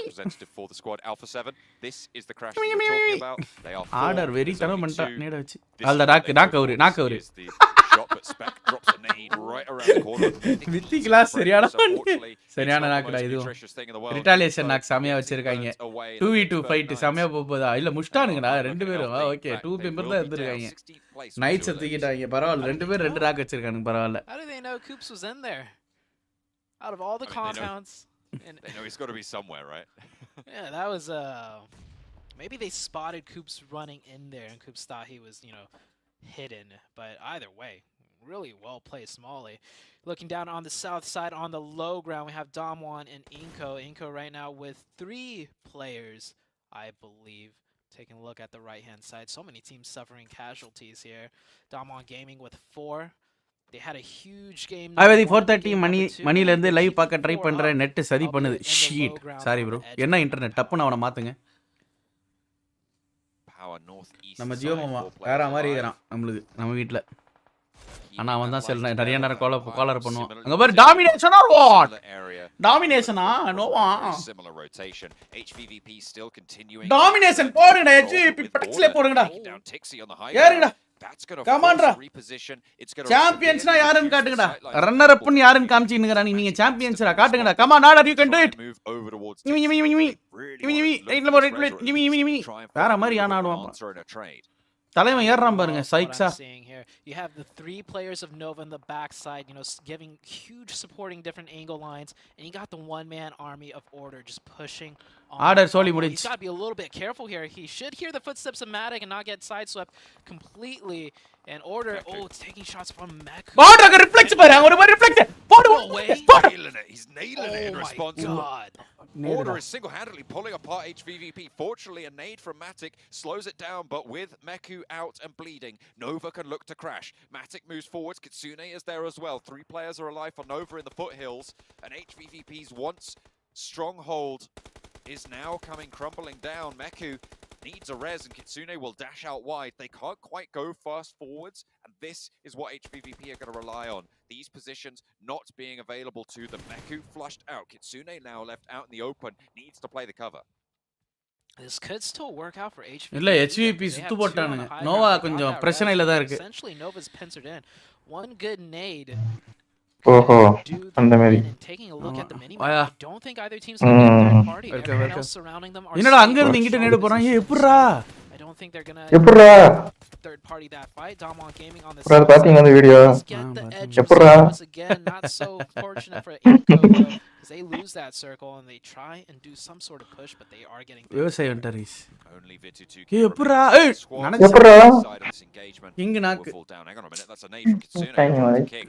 representative for the squad Alpha 7 this is the crash that you're talking about they are order very தரம் பண்ணிட்டா நேட வச்சு அல்ல knock அவரு shot but Spec drops a nade right around the corner வித்தி class சரியான நாக்குடா இது retaliation knock சமயா வச்சிருக்காங்க 2v2 fight சமயா போகுதா இல்ல முஷ்டானுங்கடா ரெண்டு பேரும் ஓகே 2 மெம்பர் தான் இருந்திருக்காங்க நைட்ஸ் தூக்கிட்டாங்க பரவாயில்லை ரெண்டு பேர் ரெண்டு ராக் வச்சிருக்கானுங்க பரவாயில்லை how do they know Coops was in there out of all the compounds they know he's got to be somewhere right yeah that was maybe they spotted Coops running in there and Coops thought he was hidden, but either way, really well played Smalley. Looking down on the south side on the low ground, we have Damwon and Inko. Inko right now with 3 players, I believe. Taking a look at the right-hand side, so many teams suffering casualties here. Damwon Gaming with 4. They had a huge game. Vaadhi 4:30 மணில இருந்து live பார்க்க try பண்றேன் net சரி பண்ணுது sheet sorry bro என்ன internet டப்புன்னு அவன மாத்துங்க நம்ம ஜியோ மாமா வேற மாதிரி இருக்கறான் நம்ம வீட்ல ஆனா அவன் தான் சில நிறைய நேரம் காலர் பண்ணுவான். அங்க பாரு டாமினேஷனா வாட் டாமினேஷனா நோவா டாமினேஷன் போடுங்கடா HVP பட்டக்ஸ்ல போடுங்கடா ஏறுங்கடா கமான்டா சாம்பியன்ஸ்னா யாருன்னு காட்டுங்கடா ரன்னர் அப்னு யாருன்னு காமிச்சிங்கடா நீங்க சாம்பியன்ஸ்டா காட்டுங்கடா come on order you can do it வேற மாதிரி யான் ஆடுவான் தலைவன் ஏறான் பாருங்க சைக்ஸா You have the 3 players of Nova in the backside, you know, giving huge supporting different angle lines, and you got the one-man army of Order just pushing on. Order solely முடிஞ்சு. He's got to be a little bit careful here. He should hear the footsteps of Matic and not get sideswept completely. And Order, it's taking shots from Mech. Order reflex பாரு ஒரு மாதிரி reflex போடு he's nailing it in response. God. Order is single-handedly pulling apart HVVP. Fortunately, a nade from Matic slows it down, but with Meku out and bleeding, Nova can look to crash. Matic moves forwards, Kitsune is there as well. 3 players are alive for Nova in the foothills, and HVVP's once stronghold is now coming crumbling down. Meku needs a res, and Kitsune will dash out wide. They can't quite go fast forwards, and this is what HVVP are going to rely on. These positions not being available to them. Meku flushed out. Kitsune now left out in the open, needs to play the cover. This could still work out for HVP. இல்ல HVP சுத்து போட்டானுங்க நோவா கொஞ்சம் பிரச்சனையில தான் இருக்கு Essentially Nova's pincered in. One good nade. ஓஹோ அந்த மாதிரி Taking a look at the mini map. I don't think either team's going to be a third party. Everyone else surrounding them are என்னடா அங்க இருந்து இங்கிட்ட நேடு போறான் எப்பறா I don't think they're going to எப்பறா third party that fight. Damwon Gaming on the bro பாத்தீங்க அந்த video எப்பறா again not so fortunate for Inco because they lose that circle and they try and do some sort of push but they are getting விவசாய வண்டரிஸ் Only Vitu2 எப்பறா எப்பறா இங்க நாக்கு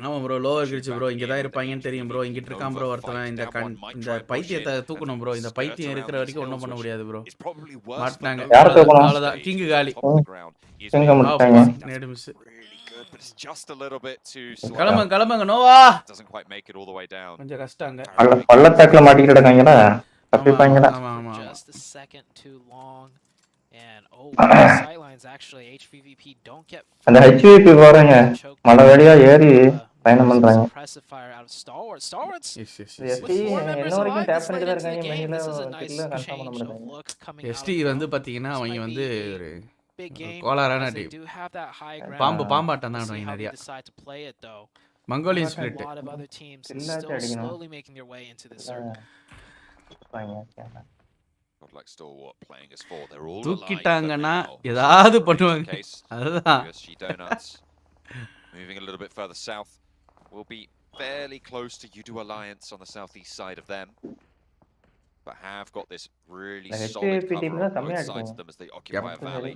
ஆமா bro lower கிரிச்சு bro இங்க தான் இருப்பாங்கன்னு தெரியும் ப்ரோ இங்க இருக்கான் ப்ரோ ஒருத்தன் இந்த பைத்தியத்தை தூக்கணும் ப்ரோ இந்த பைத்தியம் இருக்கிற வரைக்கும் ஒண்ணும் பண்ண முடியாது ப்ரோ மாட்டாங்க அவ்வளவுதான் கிங் காலி எங்க முட்டாங்க நேடு miss but it's just a little bit too slow. கிளம்புங்க Noah Doesn't quite make it all the way down. கொஞ்சம் கஷ்டங்க பள்ளத்தாக்குல மாட்டிக்கிட்டு இருக்காங்கடா தப்பிப்பாங்கடா ஆமா ஆமா just a second too long and sidelines actually HVVP don't get அந்த HVP பாருங்க மலை வழியா ஏறி பயணம் பண்றாங்க Stalwarts என்ன வரைக்கும் டேப் பண்ணிட்டு இருக்காங்க மெயின்ல கில்ல கன்ஃபார்ம் பண்ண முடியாது ST வந்து பாத்தீங்கன்னா அவங்க வந்து ஒரு கோலாரான டீம் பாம்பாட்டம் தான் ஆடுவாங்க நிறைய மங்கோலியன் ஸ்பிரிட் தூக்கிட்டாங்கன்னா ஏதாவது பண்ணுவாங்க அதுதான் moving a little bit further south will be fairly close to Udu Alliance on the southeast side of them but have got this really solid cover on both sides of them as they occupy a valley.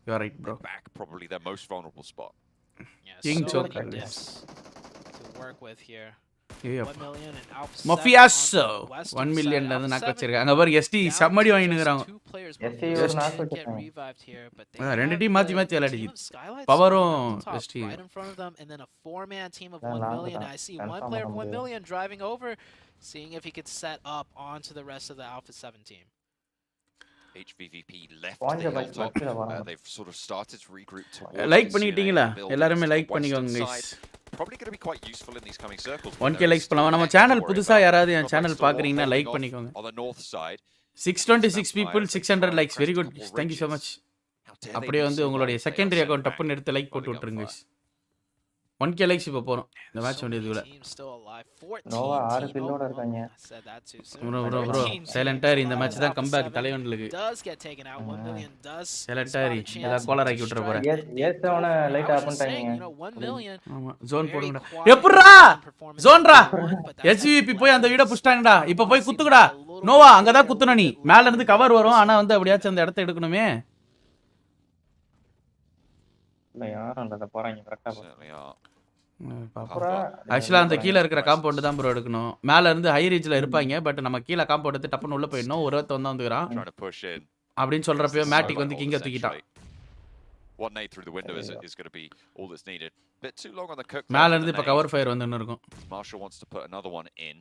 You're right, bro. Back probably their most vulnerable spot. King Choke to work with here. 1 million and Alpha Mafiaso 1 million ல நாக்க வச்சிருக்காங்க அங்க பாரு ST சம்மடி வாங்கினுங்கறாங்க ST ஒரு நாக்க வச்சிருக்காங்க ரெண்டு team மாத்தி விளையாடிச்சு பவரும் ST right in front of them and then a 4-man team of 1 million. I see one player of 1 million driving over seeing if he could set up onto the rest of the Alpha 7 team. HVVP left the hilltop. They've sort of started to regroup towards like பண்ணிட்டீங்களா எல்லாரும் like பண்ணிக்கோங்க guys probably going to be quite useful in these coming circles 1k likes பண்ணலாம் நம்ம channel புதுசா யாராவது என் channel பாக்குறீங்கன்னா like பண்ணிக்கோங்க on the north side 626 people 600 likes very good thank you so much அப்படியே வந்து உங்களுடைய செகண்டரி அக்கவுண்ட் டப்புன்னு எடுத்து லைக் போட்டு விட்டுருங்க guys 1k likes இப்ப போறோம் இந்த மேட்ச் முடியதுக்குள்ள நோவா 6 கில்லோட இருக்காங்க bro சைலண்டா இந்த மேட்ச் தான் கம்பேக் தலைவனுக்கு சைலண்டா இத கோலர் ஆக்கி விட்டுற போறேன் ஏசவன லைட் ஆஃப் பண்ணிட்டாங்க ஆமா ஜோன் போடுங்கடா எப்பறா ஜோன்ரா SVP போய் அந்த வீட புஷ்டாங்கடா இப்ப போய் குத்துங்கடா நோவா அங்க தான் குத்துன நீ மேல இருந்து கவர் வரும் ஆனா வந்து அப்படியாச்சும் அந்த இடத்தை எடுக்கணுமே இல்ல யாரண்டத போறாங்க கரெக்ட்டா ஆக்சுவலா அந்த கீழ இருக்கிற காம்பவுண்ட் தான் ப்ரோ எடுக்கணும் மேல இருந்து ஹை ரீச்ல இருப்பாங்க பட் நம்ம கீழ காம்பவுண்ட் எடுத்து டப்புன்னு உள்ள போயிடணும் ஒருத்தன் வந்து வந்துறான் அப்படினு சொல்றப்போ மேட்டிக் வந்து கிங்க தூக்கிட்டான் one nade through the window is going to be all that's needed bit too long on the cook மேல இருந்து இப்ப கவர் ஃபயர் வந்து இருக்கும் Marshall wants to put another one in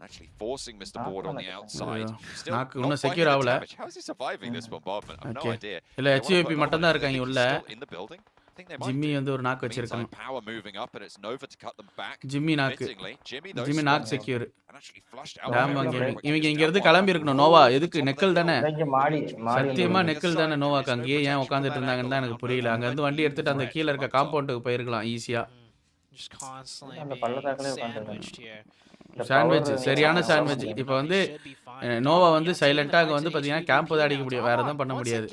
actually forcing Mr. Board on the outside. நாக்கு இன்னும் secure ஆவல. How is he surviving this bombardment? I have no idea. இல்ல HVP மட்டும் தான் இருக்காங்க உள்ள. I think they might Jimmy do. வந்து ஒரு நாக்கு Meantime, வச்சிருக்கான். power moving up, and it's Nova to cut them back. Jimmy knock. Fittingly, Jimmy though Jimmy knock spotted secure. and actually flushed out. Damn very gaming. quickly. இவங்க Just இங்க இருந்து down one. கிளம்பி இருக்கணும். நோவா எதுக்கு Top of the nickel தானே? hill. இங்க மாடி சத்தியமா Side நெக்கல் to தானே his நோவா side, அங்கேயே no ஏன் protection உட்காந்துட்டு from that இருந்தாங்கன்னு தான் angle. எனக்கு புரியல. அங்க வந்து வண்டி எடுத்துட்டு அந்த கீழ இருக்க காம்பவுண்டுக்கு போயிருக்கலாம் ஈஸியா. Just constantly அந்த being பள்ளத்தாக்குலயே உட்கார்ந்திருக்காங்க. sandwiched here. சாண்ட்விச் சரியான சாண்ட்விச். இப்போ வந்து நோவா வந்து சைலண்டா அங்க வந்து பாத்தீங்கன்னா கேம்ப் தான் அடிக்க முடியும். வேற எதுவும் பண்ண முடியாது.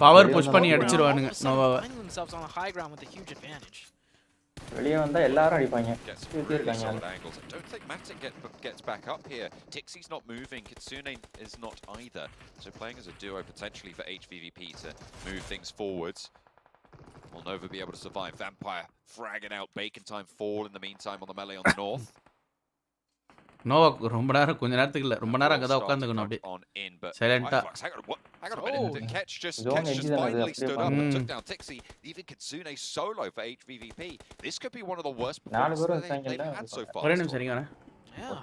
பவர் புஷ் பண்ணி அடிச்சிருவானுங்க நோவாவை. வெளிய வந்தா எல்லாரும் அடிப்பாங்க. Gets சுத்தி really இருக்காங்க. solid angles. I don't think Matic gets back up here. Tixie's not moving. Kitsune is not either. So playing as a duo potentially for HVVP to move things forwards. Will Nova be able to survive? Vampire fragging out. Bacon time fall in the meantime on the melee on the north. Noah ரொம்ப நேரம் கொஞ்ச நேரத்துக்கு இல்ல ரொம்ப நேரம் அங்கதான் உட்காந்துக்கணும் அப்படியே சைலண்டா. Hang on a minute. Ketch just finally stood up and took down Tixie. Even Kitsune solo for HVVP. This could be one of the worst performances they've had so far. ஒரே நிமிஷம் சரிங்க. Yeah,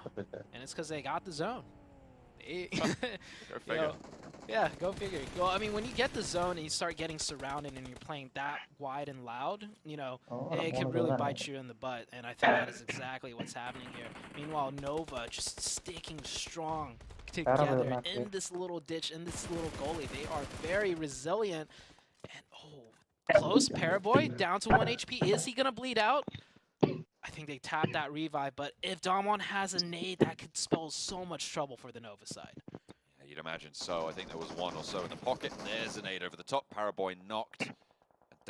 and it's because they got the zone. Go figure. Yeah, go figure. Well, I mean, when you get the zone and you start getting surrounded and you're playing that wide and loud, you know, it can really bite you in the butt. And I think that is exactly what's happening here. Meanwhile, Nova just sticking strong together in this little ditch, in this little gully. They are very resilient. And, close. Paraboy down to 1 HP. Is he going to bleed out? I think they tapped that revive, but if Damwon has a nade, that could spell so much trouble for the Nova side. You'd imagine so. I think there was one or so in the pocket. There's an 8 over the top. Paraboy knocked.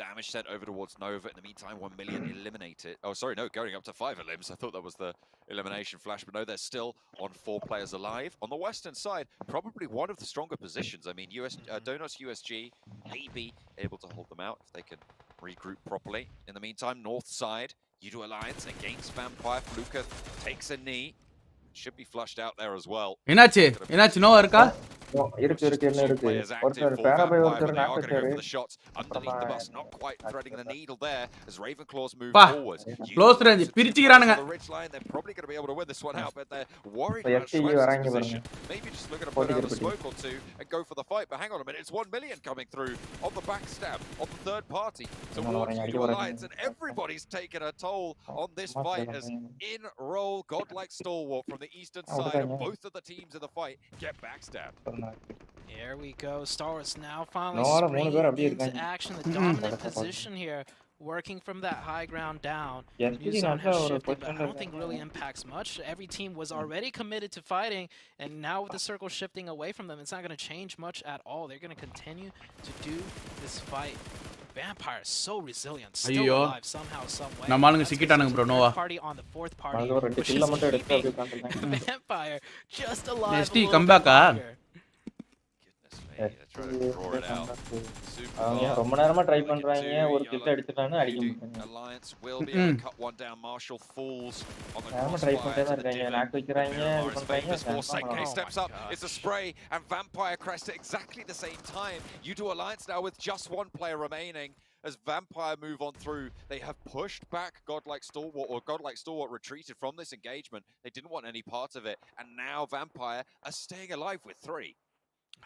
Damage sent over towards Nova. In the meantime, 1 million eliminated. Oh, sorry, no, going up to 5 elims. I thought that was the elimination flash, but no, they're still on 4 players alive. On the western side, probably one of the stronger positions. I mean, Donuts USG may be able to hold them out if they can regroup properly. In the meantime, north side, Udo Alliance against Vampire. Fluka takes a knee. Should be flushed out there as well. என்னாச்சு நோவா இருக்கா? இருக்கு என்ன இருக்கு. ஒருத்தர் பேராபை ஒருத்தர் நாக்கு வச்சாரு. Underneath the bus, not quite threading the needle there as Ravenclaws move forward. Close range பிரிச்சிரானுங்க. The ridge line, they're probably going to be able to win this one out, but they're worried FTE about Schweppes' வராங்க position. பாருங்க. Maybe just looking to put out a smoke or two and go for the fight. But hang on a minute, it's 1 million coming through on the backstab of the third party towards Udo Alliance, and everybody's taken a toll on this fight as in-roll godlike stalwart from the eastern side of both of the teams in the fight get backstabbed. Here we go. Star Wars now finally springing into action. The dominant position here, working from that high ground down. Muzan has shifted, but I don't think really impacts much. Every team was already committed to fighting, and now with the circle shifting away from them, it's not going to change much at all. They're going to continue to do this fight. Vampire is so resilient, still alive somehow, some way. நம்மாளுங்க சிக்கிட்டானுங்க bro Noah. Party on the fourth party. ரெண்டு கில்ல மட்டும் எடுத்து அப்படியே உட்கார்ந்திருக்காங்க. Vampire just alive. Nesti come back ah. அவங்க ரொம்ப நேரமா try பண்றாங்க. ஒரு கில் அடிச்சிட்டானே அடிக்க முடியல. Alliance will be able to cut one down. Marshall falls on the நேரமா ட்ரை பண்ணிட்டே தான் இருக்காங்க. நாக்கு வைக்கறாங்க, இது பண்றாங்க. Senke steps up. It's a spray and Vampire crest at exactly the same time. You do Alliance now with just one player remaining. As Vampire move on through, they have pushed back Godlike Stalwart, or Godlike Stalwart retreated from this engagement. They didn't want any part of it, and now Vampire are staying alive with 3.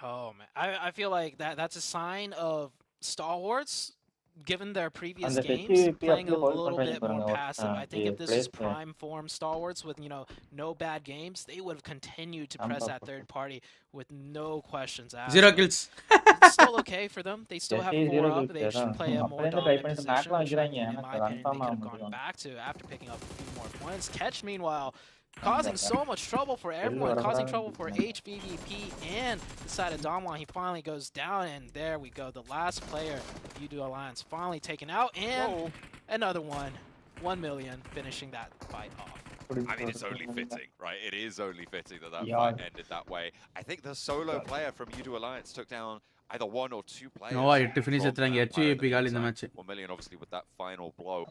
Oh man, I feel like that's a sign of stalwarts, given their previous games, playing a little bit more passive. I think if this is prime form stalwarts with, you know, no bad games, they would have continued to press that third party with no questions asked. 0 kills. It's still okay for them. They still have 4 up. They should play a more dominant position, which in my opinion they could have gone back to after picking up a few more points. Catch, meanwhile, causing so much trouble for everyone, causing trouble for HVVP and the side of Damwon. He finally goes down, and there we go. The last player of Udo Alliance finally taken out, and another one. 1 million, finishing that fight off. I mean, it's only fitting, right? It is only fitting that fight ended that way. I think the solo player from Udo Alliance took down either 1 or 2 players. Noah 8 finish எடுத்தாங்க. HVP கால் இந்த match. 1 million obviously with that final blow.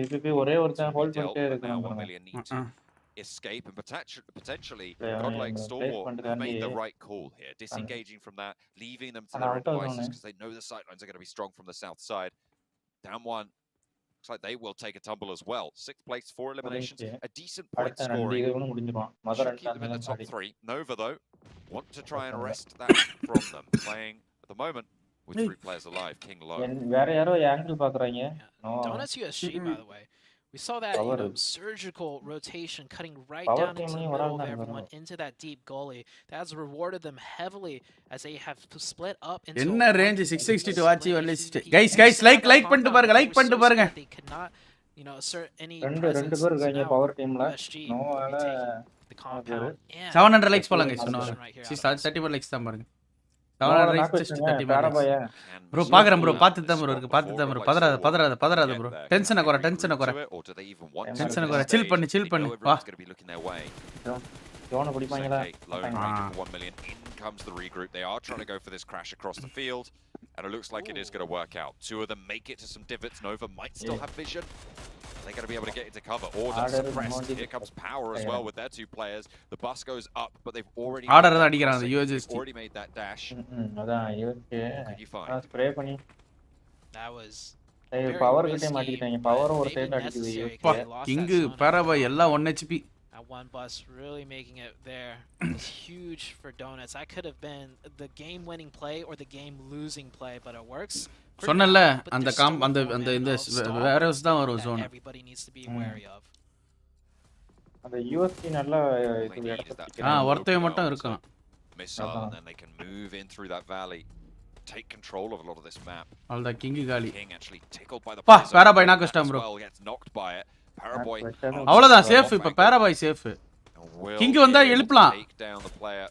HVP ஒரே ஒருத்தன் hold பண்ணிட்டே இருக்கான். 1 million need to escape, and potentially Godlike Stalwart made the right call here, disengaging from that, leaving them to their own devices because they know the sightlines are going to be strong from the south side. Damwon looks like they will take a tumble as well. 6th place, 4 eliminations, a decent point scoring. Should keep them in the top 3. Nova though want to try and wrest that from them. Playing at the moment with 3 players alive. King low. வேற யாரோ angle பாக்குறாங்க. Donuts USG, by the way. We saw that surgical rotation cutting right Power down into the team middle of everyone into that deep gully. That has rewarded them heavily as they have split up into என்ன range 662 ஆச்சு only guys like பண்ணிட்டு பாருங்க like பண்ணிட்டு பாருங்க. They could not, you know, assert any ரெண்டு presence. பேர் இருக்காங்க power டீம்ல. நோவால the compound. 700 லைக்ஸ் போலாம் guys. 34 லைக்ஸ் தான் பாருங்க. 700 லைக்ஸ் just 30 minutes. ப்ரோ பாக்குறேன் ப்ரோ பார்த்து தான் ப்ரோ இருக்கு பார்த்து தான் ப்ரோ பதறாத ப்ரோ டென்ஷனை குறை சில் பண்ணு வா ஜோன பிடிப்பாங்களா comes the regroup. They are trying to go for this crash across the field, and it looks like it is going to work out. 2 of them make it to some divots. Nova might still have vision. They're going to be able to get into cover. Order suppressed. Here comes power as well with their 2 players. The bus goes up, but they've already already made that dash. அதான் யோசிச்சு spray பண்ணி That was power கிட்டே மாட்டிட்டாங்க. Power ஒரு சைடுல அடிக்குது. King பரபா எல்லாம் 1 HP. That one bus really making it there was huge for Donuts. That could have been the game-winning play or the game-losing play, but it works. சொன்னல்ல அந்த இந்த வேரோஸ் தான் வரும் zone. Everybody needs to be wary of. அந்த USD நல்ல இது ஒருத்தவே மட்டும் இருக்கான். Missile, and then they can move in through that valley, take control of a lot of this map. all the king காலி. King actually tickled by the Paraboy knock us down bro. Gets knocked by it. Paraboy அவ்வளவுதான் safe. இப்ப Paraboy safe. King வந்தா எழுப்பலாம். Take down the player.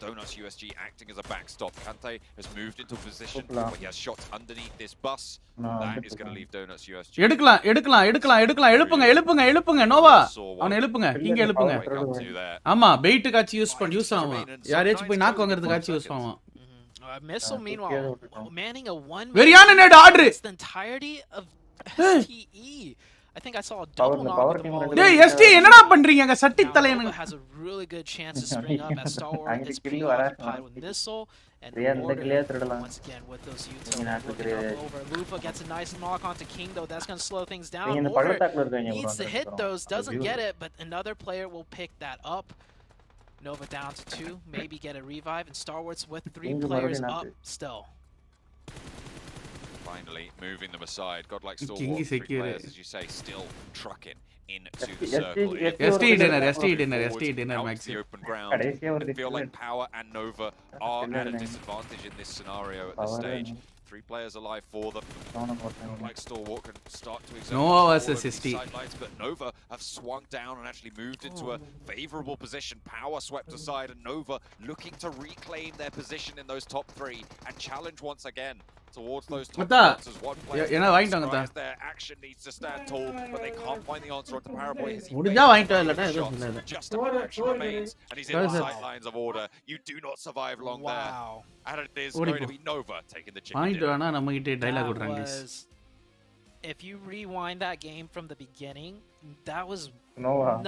Donuts USG acting as a backstop. Kante has moved into a position where he has shots underneath this bus. That is going to leave Donuts USG. எழுப்புங்க Noah. அவனை எழுப்புங்க. King எழுப்புங்க. ஆமா paid காட்சி use ஆகும். யாரையாச்சும் போய் knock வாங்குறதுக்கு காட்சி use ஆகும். Missile meanwhile manning a 1 வெரியான நேட் order. The entirety of STE. I think I saw a double knock with the ball. டேய் ST என்னடா பண்றீங்க அங்க சட்டி தலையனுங்க. Has a really good chance to spring up as Stalwart is preoccupied with missile and once again with those utilities over. Lufa gets a nice knock onto King though. That's going to slow things down. Needs to hit those, doesn't get it, but another player will pick that up. Nova down to 2, maybe get a revive, and Stalwart's with 3 players up still. Finally moving them aside. Godlike Stalwart, 3 players, as you say, still trucking into the circle. ST dinner max. The open ground. I feel like Power and Nova are at a disadvantage in this scenario at this stage. 3 players alive for them. Like Stalwart can start to exert Nova versus ST. sidelines, but Nova have swung down and actually moved into a favorable position. Power swept aside, and Nova looking to reclaim their position in those top 3 and challenge once again towards those top spots as one player tries. Their action needs to stand tall, but they can't find the answer onto Paraboy. Just a action remains, and he's in the sidelines of Order. You do not survive long there. And it is going to be Nova taking the chicken dinner. If you rewind that game from the beginning, that was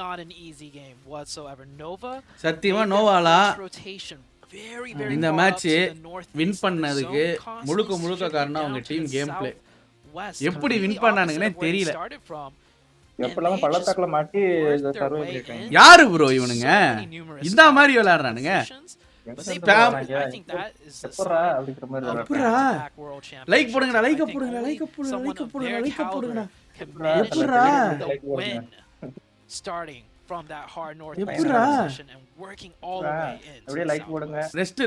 not an easy game whatsoever. Nova சத்தியமா நோவாலா rotation இந்த match win பண்ணதுக்கு முழுக்க காரணம் அவங்க team game play. எப்படி win பண்ணானுங்கனே தெரியல. எப்பலாம் பள்ளத்தாக்குல மாட்டி survey பண்ணிட்டாங்க. யாரு ப்ரோ இவனுங்க? இந்த மாதிரி விளையாடுறானுங்க. லைக் போடுங்கடா லைக் போடுங்கடா. Starting from that hard north position and working all the way in. அப்படியே லைக் போடுங்க. ரெஸ்ட்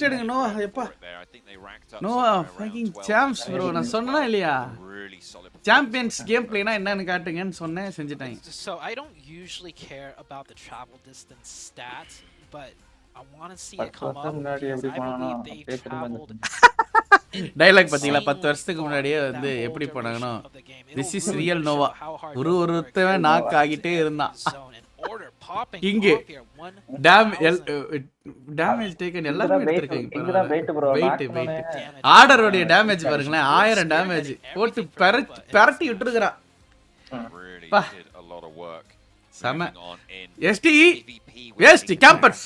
எடுங்க நோவா. எப்பா நோவா ஃபக்கிங் சாம்ப்ஸ் ப்ரோ. நான் சொன்னனா இல்லையா சாம்பியன்ஸ் கேம் பிளேனா என்னன்னு காட்டுங்கன்னு சொன்னேன், செஞ்சிட்டாங்க. So I don't usually care about the travel distance stats, but I want to see it come up. I believe they traveled. Dialogue பாத்தீங்களா? 10 வருஷத்துக்கு முன்னாடியே வந்து எப்படி போனாங்கனோ திஸ் இஸ் ரியல் நோவா. ஒருத்தவன் நாக் ஆகிட்டே இருந்தான். இங்க டேமேஜ் டேக்கன் எல்லாரும் எடுத்துருக்காங்க. வெயிட் ஆர்டரோட டேமேஜ் பாருங்களேன். 1000 டேமேஜ் போட்டு பரட்டி விட்டுருக்கான். செம. ST campers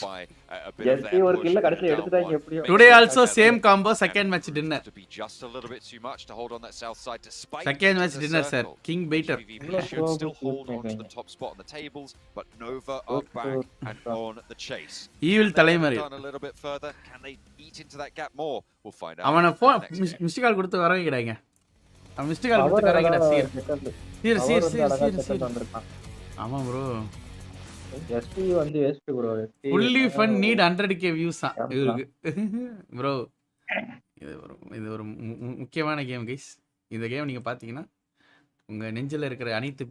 a bit of their ஒரு push கில்ல and கடைசில down எடுத்துட்டாங்க one. எப்படியோ. Today also same combo, second match dinner. To be just a little bit too much to hold on that south side despite Second match the dinner, sir. circle. King baiter. PvP should still hold on to the top spot on the tables, but Nova are back and on the chase. Evil தலைமறை. Done a little bit further. Can they eat into that gap more? We'll find out. அவன phone mist கால் கொடுத்து வர வைக்கறாங்க. அவன் mist கால் கொடுத்து வர வைக்கடா சீர். ஆமா bro. ST வந்து waste bro. Fully fun need 100k views இவருக்கு. bro. இது ஒரு முக்கியமான கேம் கைஸ். இந்த கேம் நீங்க பாத்தீங்கன்னா உங்க நெஞ்சில இருக்கிற அனைத்து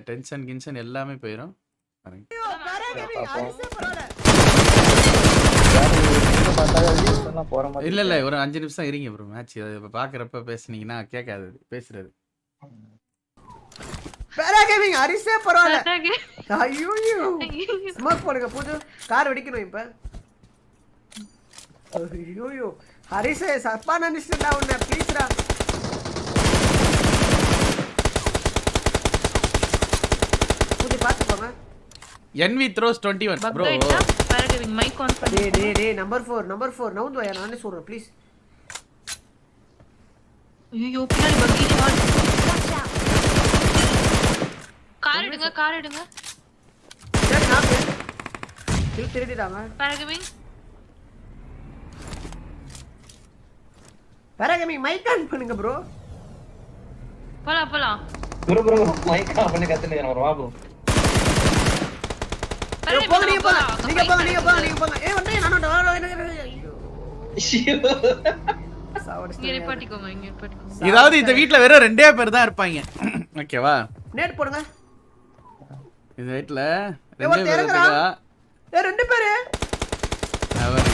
டென்ஷன் கின்ஷன் எல்லாமே போயிடும். பாருங்க. இல்ல ஒரு 5 நிமிஷம் இருங்க ப்ரோ மேட்ச் அது பாக்குறப்ப பேசுனீங்கன்னா கேட்காது பேசுறது. பேரா கேமிங் அரிசே பரவாயில்லை. ஐயோ ஸ்மோக் போடுங்க பூஜு கார் வெடிக்கணும் இப்ப. ஐயோ ஹரிசே சப்பா நினைச்சிட்டா உன்னை ப்ளீஸ்டா. பூஜு பாத்து போங்க. NV throws 21 bro. பேரா கேமிங் மைக் ஆன் பண்ணு. டேய் நம்பர் 4 நவுந்து வா நானே சொல்றேன் ப்ளீஸ். ஐயோ பின்னாடி பக்கி ஷாட். கார் எடுங்க. சரி நான் கில் திருடிடாங்க. பேரா கேமிங் மைக் ஆன் பண்ணுங்க ப்ரோ. போலாம். ப்ரோ மைக் ஆன் பண்ணி கத்துனீங்க நான் வா ப்ரோ. நீங்க போங்க. ஏய் வந்து நானோட ஐயோ. இதாவது இந்த வீட்ல வெறும் 2 பேர் தான் இருப்பாங்க. ஓகேவா? நேட் போடுங்க. இந்த வீட்ல 2 பேர் இருக்கா? ஏய் 2 பேர். அவர்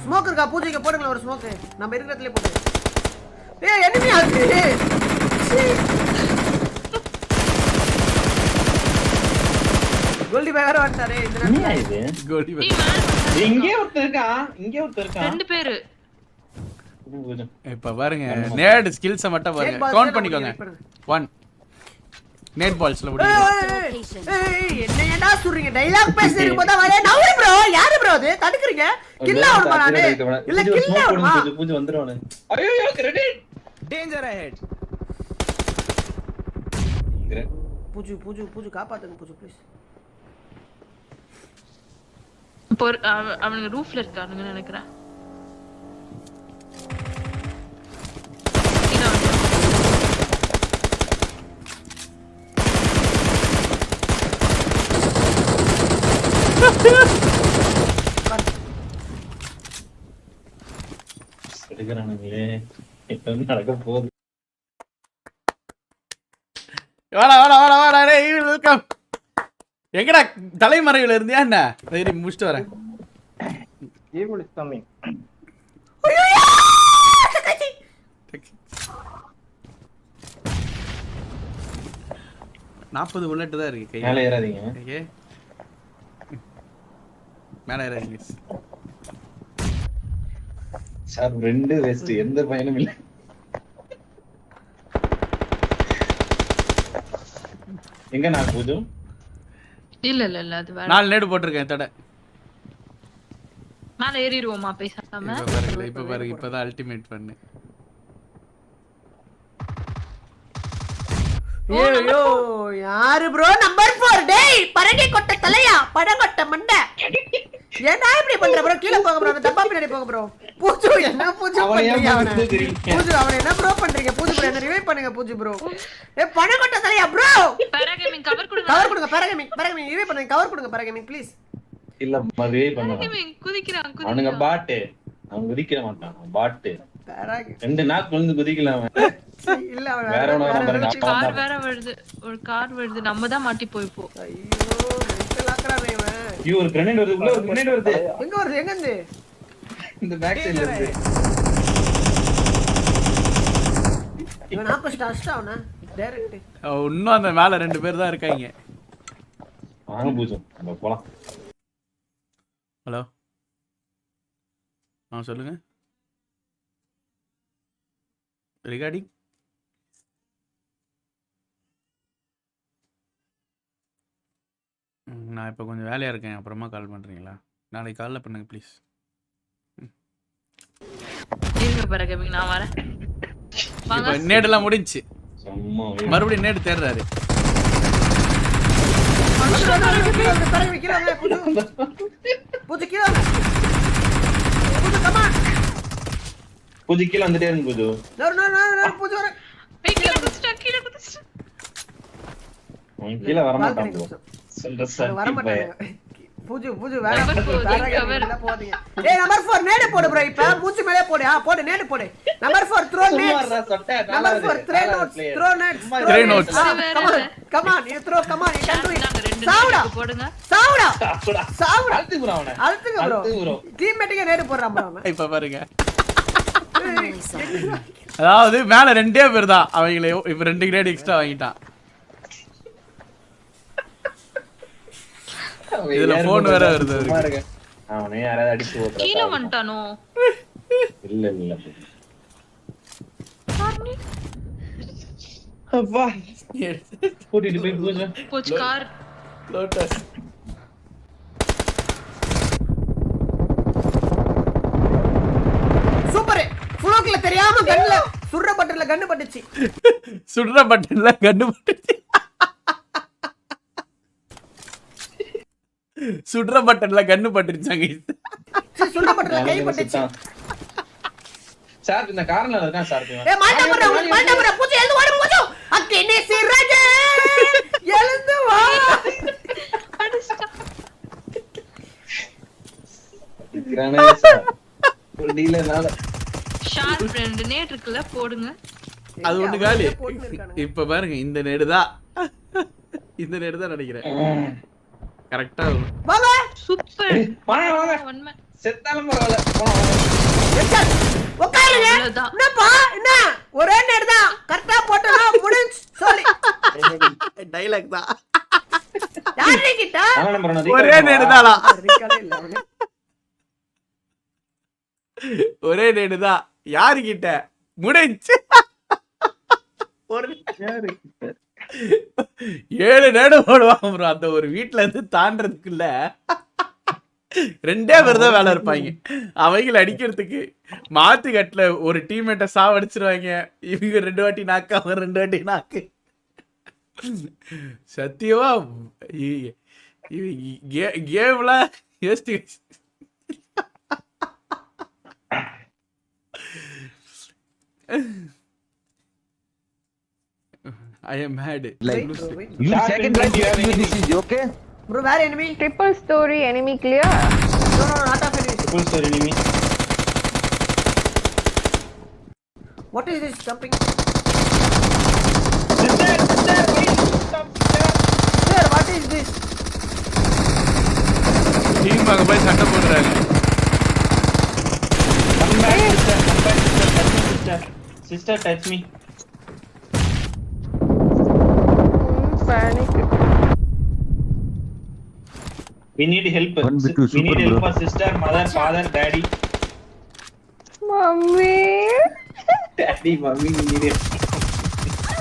ஸ்மோக் இருக்கா பூஜைக்கு போடுங்க ஒரு ஸ்மோக். நம்ம இருக்கிறதுலயே போடு. ஏய் எனிமி ஆச்சு. கோல்டி பை வேற வந்துட்டாரே இந்த நேரத்துல. கோல்டி பை. இங்கே ஒருத்தர் இருக்கான். 2 பேர். இப்ப பாருங்க நேட் ஸ்கில்ஸ் மட்டும் பாருங்க. கவுண்ட் பண்ணிக்கோங்க. 1 நேட் பால்ஸ்ல முடியுது. ஏய் என்னடா சொல்றீங்க? டயலாக் பேசிட்டு போதா வரே நவுரி bro. யாரு bro அது? தடுக்குறீங்க. கில் ஆவணுமா நானே? இல்ல கில் ஆவணுமா? பூஜை வந்துருவானே. ஐயோ கிரெடிட் டேஞ்சர் அஹெட். பூஜு காப்பாத்துங்க பூஜு ப்ளீஸ். அவனுங்க ரூஃப்ல இருக்கானுங்க நினைக்கிறேன். எடுக்கறானுங்களே என்ன நடக்க போகுது? வாடா டேய் வெல்கம். எங்கடா தலைமறைவுல இருந்தியா என்ன? சரி முடிச்சிட்டு வரேன். Evil is coming. 40 புல்லட் தான் இருக்கு கையில. மேலே ஏறாதீங்க. ஓகே. மேலே ஏறாதீங்க. சார் 2 வெஸ்ட் எந்த பயனும் இல்ல. எங்க நான் பூஜு? இல்ல அது வேற. 4 நேடு போட்டுருக்கேன் தட. மேல ஏறிடுவோமா பேசாம? இப்ப பாருங்க இப்பதான் அல்டிமேட் பண்ணு. ஐயோ யாரு bro நம்பர் 4 டேய் பரங்கி கொட்ட தலையா படகொட்ட மண்டை. ஏன்டா இப்படி பண்ற bro? கீழ போங்க bro. அந்த டப்பா பின்னாடி போங்க bro. பூஜு என்ன பூஜு பண்றீங்க அவன? பூஜு அவன என்ன bro பண்றீங்க? பூஜு bro என்ன ரிவைவ் பண்ணுங்க பூஜு bro. ஏய் படகொட்ட தலையா bro. பேராகேமிங் கவர் கொடுங்க. பேராகேமிங் ரிவைவ் பண்ணுங்க. கவர் கொடுங்க பேராகேமிங் ப்ளீஸ். இல்ல மறுவே பண்ணுங்க. பேராகேமிங் குதிக்குறான். அவனுங்க பாட். அவன் குதிக்க மாட்டான். பாட். பேராகேமிங் 2 நாக் வந்து குதிக்கலாம் அவன். இல்ல அவன் வேற ஒண்ணு கார் வேற வருது. ஒரு கார் வருது. நம்ம தான் மாட்டி போய்ப்போ. ஐயோ மென்டல் ஆக்குறானே இவன். ஐயோ ஒரு கிரெனேட் வருது. உள்ள ஒரு கிரெனேட் வருது. எங்க இருந்து? இந்த பேக் சைடுல இருந்து. இவன் நாக்க ஸ்டார்ட் ஆவனா டைரக்ட். இன்னும் அந்த மேல 2 பேர் தான் இருக்காங்க. வாங்க பூஜு நம்ம போலாம். ஹலோ சொல்லுங்க. ரிகார்டிங் நான் இப்போ கொஞ்சம் வேலையாக இருக்கேன், அப்புறமா கால் பண்ணுறீங்களா? நாளைக்கு காலைல பண்ணுங்க ப்ளீஸ். நான் வரேன். இப்போ நேடெல்லாம் முடிஞ்சுச்சு, மறுபடியும் நேடு தேடுறாரு. புது கீழ வந்துட்டே இருக்கு புது. கீழ வர மாட்டான் ப்ரோ. வர மாட்டான். பூஜு வேற போடுங்க. டேய் நம்பர் 4 நேடு போடு ப்ரோ. இப்ப மூச்சு மேலே போடு. போடு நேடு போடு. Number 4 throw nits. Number 4 throw nits. Come on you throw, come on you can do it. சாவுடா போடுங்க. சாவுடா அழுத்து ப்ரோ அவனை. அழுத்துங்க ப்ரோ. டீம்மேட்டுக்கு நேடு போடுறான் ப்ரோ அவன். இப்ப பாருங்க, அதாவது மேல ரெண்டே பேர் தான் அவங்களே, இப்ப 2 கிரேட் எக்ஸ்ட்ரா வாங்கிட்டான். இதுல போன் வேற வருது. அவனே யாராவது அடிச்சு ஓட்றான். கீழ வந்துட்டானோ? இல்ல அப்பா கூட்டிட்டு போய் பூஜை போச்சு கார் லோட்டஸ். சூப்பர். ஃப்ளோக்ல தெரியாம கன்ல சுடுற பட்டன்ல கன்னு பட்டுச்சு. சுடுற பட்டன்ல கன்னு பட்டுச்சு. சுடுற பட்டன்ல கன்னு பட்டுருச்சாங்க. சுடுற பட்டன்ல கை பட்டுச்சு. சார் இந்த கார்ல இருக்கா சார்? ஏய் மாட்டா பூஜை எழுந்து ஓடு பூஜை. அக்கேனே சிறகே எழுந்து வா. கிரானே சார் ஒரு டீலர்னால ஷார்ப் ஃப்ரெண்ட் நேட் இருக்குல போடுங்க. அது ஒண்ணு காலி. இப்ப பாருங்க, இந்த நேடு தான், இந்த நேடு தான் நினைக்கிறேன். கரெக்ட்டா வாங்க. சூப்பர். வாங்க செத்தாலும் பரவாயில்ல. உட்காருங்க. என்னப்பா என்ன ஒரே நேடு தான் கரெக்ட்டா போட்டா முடிஞ்சு. சொல்லி டைலாக் தான். யாரே கிட்ட ஒரே நேடு தானா? ஒரே நேடு தான். யாரு கிட்ட முடிஞ்சு? ஒரு 7 நேடு போடுவாங்க ப்ரோ. அந்த ஒரு வீட்டுல இருந்து தாண்டறதுக்குள்ள 2 பேர் தான் வேலை இருப்பாங்க. அவங்கள அடிக்கிறதுக்கு மாத்து கட்டல ஒரு டீம்மேட்டை சாவடிச்சிருவாங்க. இவங்க 2 வாட்டி நாக்கு, அவங்க 2 வாட்டி நாக்கு. சத்தியமா கேம்ல யோசிச்சு. I am mad. You second right this is okay? Bro, where enemy? Triple story enemy clear? No, not a finish. Triple story enemy. What is this jumping? Sister, what is this? Team வாங்க போய் சண்டை போடுறாங்க. Come back sister. Sister touch me. Panic. We need help. We need help for sister, mother, father, daddy. Mummy. Daddy, mummy, we need help.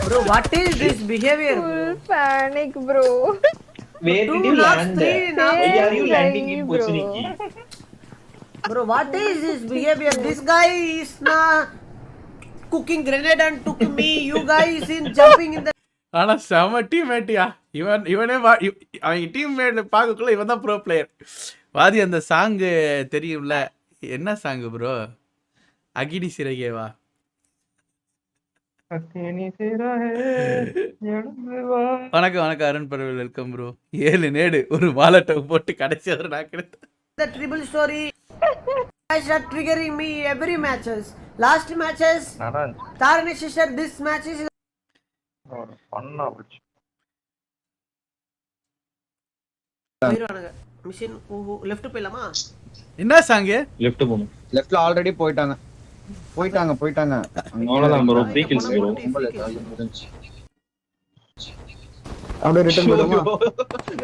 Bro, what is this behavior? Full panic, bro. Where did you land? Why are you landing in Pochiniki? Bro, what is this behavior? This guy is cooking grenade and took me. You guys in jumping in the. ஆனா செம டீம்மேட்டியா இவனே. அவங்க teammate பார்க்கக்குள்ள இவன் தான் bro player. வாதி அந்த song தெரியும்ல? என்ன சாங்கு ப்ரோ? அகிடி சிறகேவா? வணக்கம் அருண் பரவல், வெல்கம் ப்ரோ. 7 நேடு ஒரு வாலெட்டை போட்டு கடைசி ஒரு நாக்கு எடுத்து. The triple story guys are triggering me every matches. Last matches Tarani sister, this match is பண்ணா போச்சு. மிஷின் லெஃப்ட் போயிடலாமா? என்ன சாங்? லெஃப்ட் போணும். லெஃப்ட்ல ஆல்ரெடி போயிட்டாங்க. அவ்வளவுதான் ப்ரோ. 3 kills bro. அப்படியே ரிட்டர்ன் போடுமா?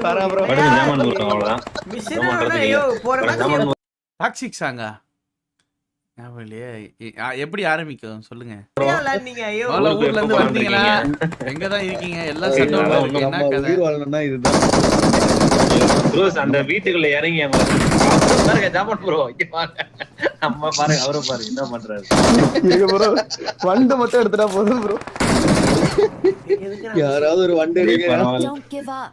பாரா ப்ரோ. படுங்க ஜாமான் போறோம் அவ்வளவுதான். மிஷின் ஐயோ போற மேட்ச் டாக்ஸிக் சாங்கா? எப்படி ஆரம்பிக்கும் சொல்லுங்க. விளையாடுனீங்க ஐயோ முதல்ல ஊர்ல இருந்து வந்தீங்களா? எங்க தான் இருக்கீங்க? எல்லாம் சட்டோல இருக்கு. என்ன கதை? உயிர் வாழணும்னா இதுதான் ப்ரோ. அந்த வீட்டுக்குள்ள இறங்கி பாருங்க ஜாமன் ப்ரோ. இங்க பாருங்க நம்ம பாருங்க அவரை பாருங்க என்ன பண்றாரு. ப்ரோ வண்டு மட்டும் எடுத்துட்டா போதும் ப்ரோ. யாராவது ஒரு வண்டு எடுங்க. Don't give up.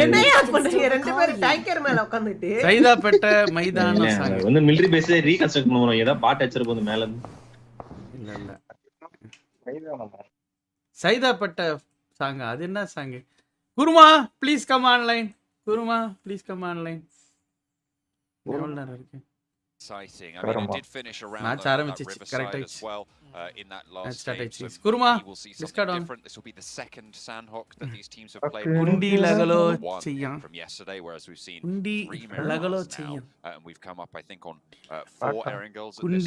என்னையா பண்றீங்க ரெண்டு பேரும் டேங்கர் மேல உட்கார்ந்துட்டு? சைதாப்பேட்டை மைதான சாங். வந்து மிலிட்டரி பேஸ்ல ரீகன்ஸ்ட்ரக்ட் பண்ணுவோம். ஏதோ பாட் அடிச்சிருப்போம் மேல இருந்து. இல்ல சைதாப்பேட்டை சாங். அது என்ன song? Kurma please come online. Kurma please come online. எவ்வளவு நேரம் இருக்கு? Exciting. I mean, it did finish around that riverside as well in that last stage. So Kuruma, we will see something different. This will be the second Sandhawk that these teams have played. Kundi lagalo cheyan from yesterday, whereas we've seen 3 Mirrors now, and we've come up, I think, on 4 Erangels at this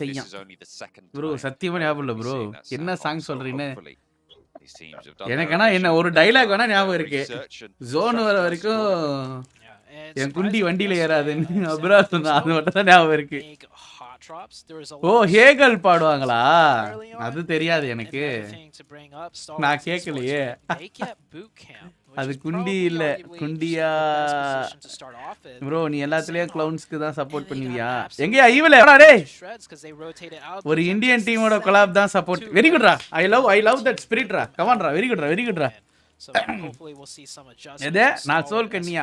stage. This is only the second time. Bro, satyama ஞாபகம் இல்ல bro. என்ன song சொல்றீங்க? These teams have done. எனக்கனா என்ன ஒரு dialogue வேணா ஞாபகம் இருக்கு. Zone வர வரைக்கும் என் குண்டி வண்டியில ஏறாதுன்னு அப்ரா சொன்னா அது மட்டும் தான் ஞாபகம் இருக்கு. ஓ ஹேகல் பாடுவாங்களா? அது தெரியாது எனக்கு. நான் கேட்கலையே. அது குண்டி இல்ல குண்டியா ப்ரோ. நீ எல்லாத்துலயும் கிளவுன்ஸ்க்கு தான் சப்போர்ட் பண்ணுவியா? எங்கயா ஈவல டேய் ஒரு இந்தியன் டீமோட கொலாப் தான் சப்போர்ட். வெரி குட்ரா. ஐ லவ் தட் ஸ்பிரிட் ரா. கம் ஆன் ரா. வெரி குட்ரா. So hopefully we'll see some adjustments as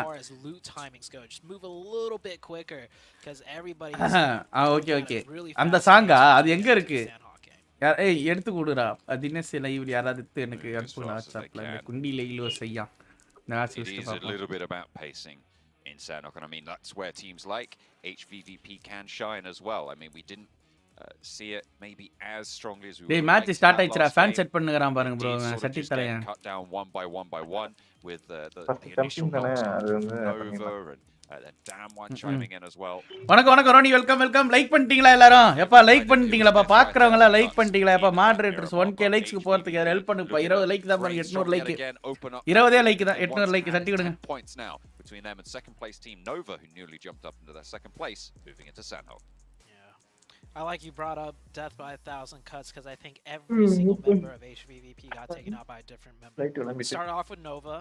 far as loot timings go. Just move a little bit quicker because everybody okay. அந்த சாங்கா அது எங்க இருக்கு? ஏய் எடுத்து கொடுடா. தினேஷ் லைவ்ல யாராவது எடுத்து எனக்கு அனுப்புங்க வாட்ஸ்அப்ல. குண்டி லைவ்ல செய்யா. நான் system a little bit about pacing in Sandhawk, and I mean that's where teams like HVVP can shine as well. I mean we didn't see it maybe as strongly as we would. Hey, match start ஆயிடுச்சுடா. Fan set பண்ணுங்கறான் பாருங்க bro. சட்டி தலையன். Cut down one by one with the initial knocks over and then damn one chiming in as well. வணக்கம் Ronnie. Welcome. Like பண்ணிட்டீங்களா எல்லாரும்? எப்பா like பண்ணிட்டீங்களாப்பா? பாக்குறவங்க எல்லாம் லைக் பண்ணிட்டீங்களா? எப்பா மாடரேட்டர்ஸ் 1k லைக்ஸ்க்கு போறதுக்கு ஹெல்ப் பண்ணுப்பா. 20 லைக் தான் பாருங்க. 800 லைக். 20 லைக் தான். 800 லைக் சட்டி கொடுங்க. Points now between them and second place team Nova, who newly jumped up into their second place, moving into Sandhawk. I like you brought up death by 1,000 cuts because I think every single member of HVVP got taken out by a different member. We started off with Nova,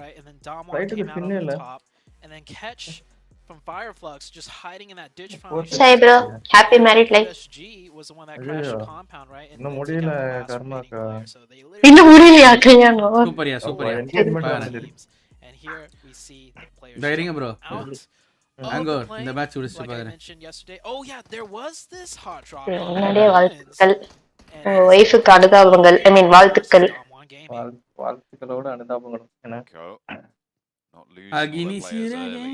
right, and then Damwon came out on the top, and then Catch from Fireflux just hiding in that ditch foundation. Hey bro, happy married life. USG was the one that crashed the compound, right? இன்னும் முடியல கர்மாக்கா. இன்னும் முடியலையா கல்யாணம்? சூப்பர்யா. And here we see the players தைரியங்க bro. out. அங்க இந்த match முடிச்சு பாருங்க. Oh yeah, there was this hot drop. என்னடே வாழ்த்துக்கள். வைஃப்க்கு அனுதாபங்கள். I mean வாழ்த்துக்கள். வாழ்த்துக்களோட அனுதாபங்கள். என்ன? அகினி சீரகே.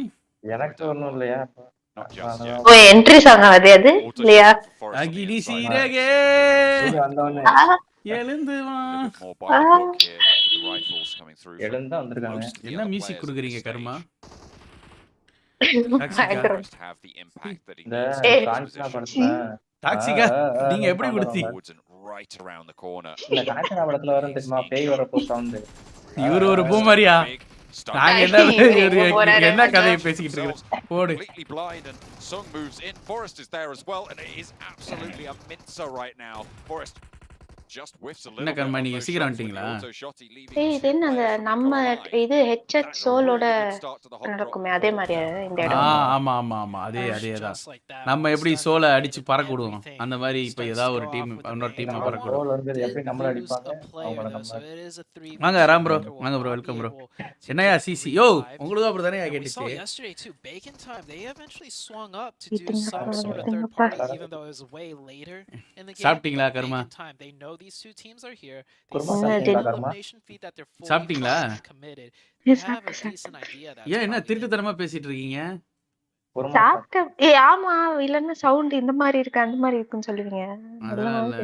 எனக்கு ஒண்ணும் இல்லையா? ஓ என்ட்ரி சாங் அது இல்லையா? அகினி சீரகே. எழுந்து வா. எழுந்தா வந்திருக்காங்க. என்ன மியூசிக் குடுக்குறீங்க கர்மா? டாக்ஸிகா நீங்க எப்படி குடுத்தீங்க? இந்த கனெக்ஷன் படத்துல வர தெரியுமா பேய் வரப்போ சவுண்ட். இவரு ஒரு பூமரியா? நாங்க என்ன கதையை பேசிக்கிட்டு இருக்கோம்? போடு. Sung moves in. Forrest is there as well, and it is absolutely a mincer right now. Forrest just whiffs a little. என்ன கர்மா நீங்க சீக்கிரம் வந்துட்டீங்களா? ஏய் இது என்ன நம்ம இது ஹெட்செட் சோலோட நடக்குமே அதே மாதிரியா இந்த இடம்? ஆமா அதேதான். நம்ம எப்படி சோலை அடிச்சு பறக்க விடுவோம் அந்த மாதிரி இப்ப ஏதாவது ஒரு டீம் இன்னொரு டீம் பறக்க விடுவோம். சோல் வந்து எப்படி நம்மள அடிப்பாங்க அவங்க நம்ம. வாங்க ராம் ப்ரோ. வாங்க ப்ரோ. Welcome bro. என்னையா சிசி யோ உங்களுக்கு அப்படி தானே கேட்டிச்சு? Yesterday too Bacon time they eventually swung up to do some sort of third party even though it was way later in the game. சாப்பிட்டீங்களா கர்மா? They know these two teams are here. elimination feed that they're fully சாப்பிட்டீங்களா? committed. They have a decent idea that. ஏன் என்ன திருட்டுத்தனமா பேசிட்டு இருக்கீங்க? சாப்பிட்ட ஆமா இல்லன்னா சவுண்ட் இந்த மாதிரி இருக்கு அந்த மாதிரி இருக்குன்னு சொல்லுவீங்க. அதனால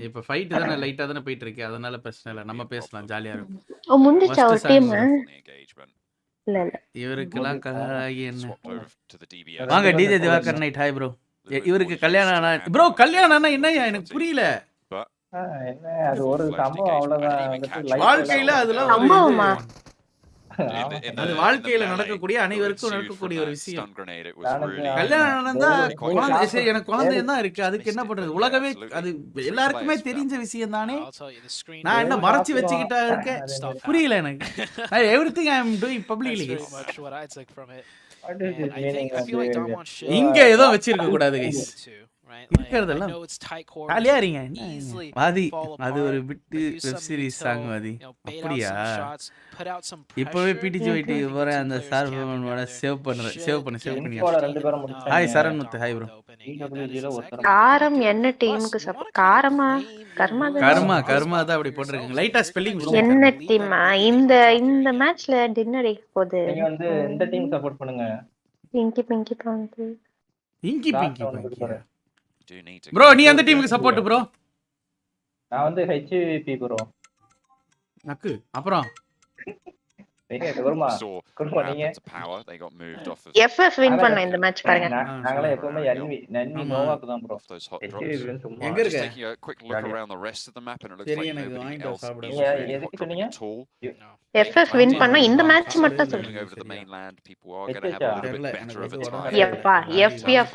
இப்ப ஃபைட் தான லைட்டா தான போயிட்டு இருக்கு. அதனால பிரச்சனை இல்ல. நம்ம பேசலாம் ஜாலியா இருக்கும். ஓ முந்திச்சா ஒரு டீம் இல்ல இவருக்குலாம் என்ன வாங்க DJ Diwakar night hi bro. இவருக்கு கல்யாணம் ஆனா ப்ரோ கல்யாணம்னா என்னயா எனக்கு புரியல. என்ன அது ஒரு சம்பவம் அவ்வளவுதான். வாழ்க்கையில அதெல்லாம் சம்பவமா? அது வாழ்க்கையில நடக்கக்கூடிய அனைவருக்கும் நடக்கக்கூடிய ஒரு விஷயம். கல்யாணம் நடந்தா குழந்தை சரி எனக்கு குழந்தையும் தான் இருக்கு, அதுக்கு என்ன பண்றது, உலகமே அது எல்லாருக்குமே தெரிஞ்ச விஷயம் தானே. நான் என்ன மறைச்சு வச்சுக்கிட்டா இருக்கேன், புரியல எனக்கு. Everything I am doing publicly. இங்க ஏதோ வச்சிருக்க கூடாது கைஸ், இருக்கிறதெல்லாம் காலியா இருங்க. வாதி அது ஒரு பிட்டு வெப் சீரிஸ் சாங் வாதி. அப்படியா? இப்பவே பிடிச்சு வைட்டு போறேன் அந்த சார் சேவ் பண்ணி. ஹாய் சரண் முத்து, ஹாய் ப்ரோ. காரம் என்ன டீமுக்கு சப்போர்ட்? காரமா கர்மா தான் அப்படி போட்டுருக்காங்க. லைட்டா ஸ்பெல்லிங் என்ன டீமா? இந்த மேட்ச்ல டின்னர் போகுது. நீங்க வந்து இந்த டீம் சப்போர்ட் பண்ணுங்க. பிங்கி பாந்து. பிங்கி ப்ரோ நீ அந்த டீமுக்கு சப்போர்ட் ப்ரோ? நான் வந்து ஹெச்பி ப்ரோ. நக்கு அப்புறம் எஃப்எஃப் வின் பண்ண இந்த மேட்ச் பாருங்க. நாங்களே எப்பவுமே நன்வி நோவாக்கு தான் ப்ரோ. எங்க இருக்கு? சரி எனக்கு வாங்கிட்டு சாப்பிடுங்க. எதுக்கு சொன்னீங்க? எஃப்எஃப் வின் பண்ண இந்த மேட்ச் மட்டும் சொல்லுங்க. எப்பா எஃப்எஃப்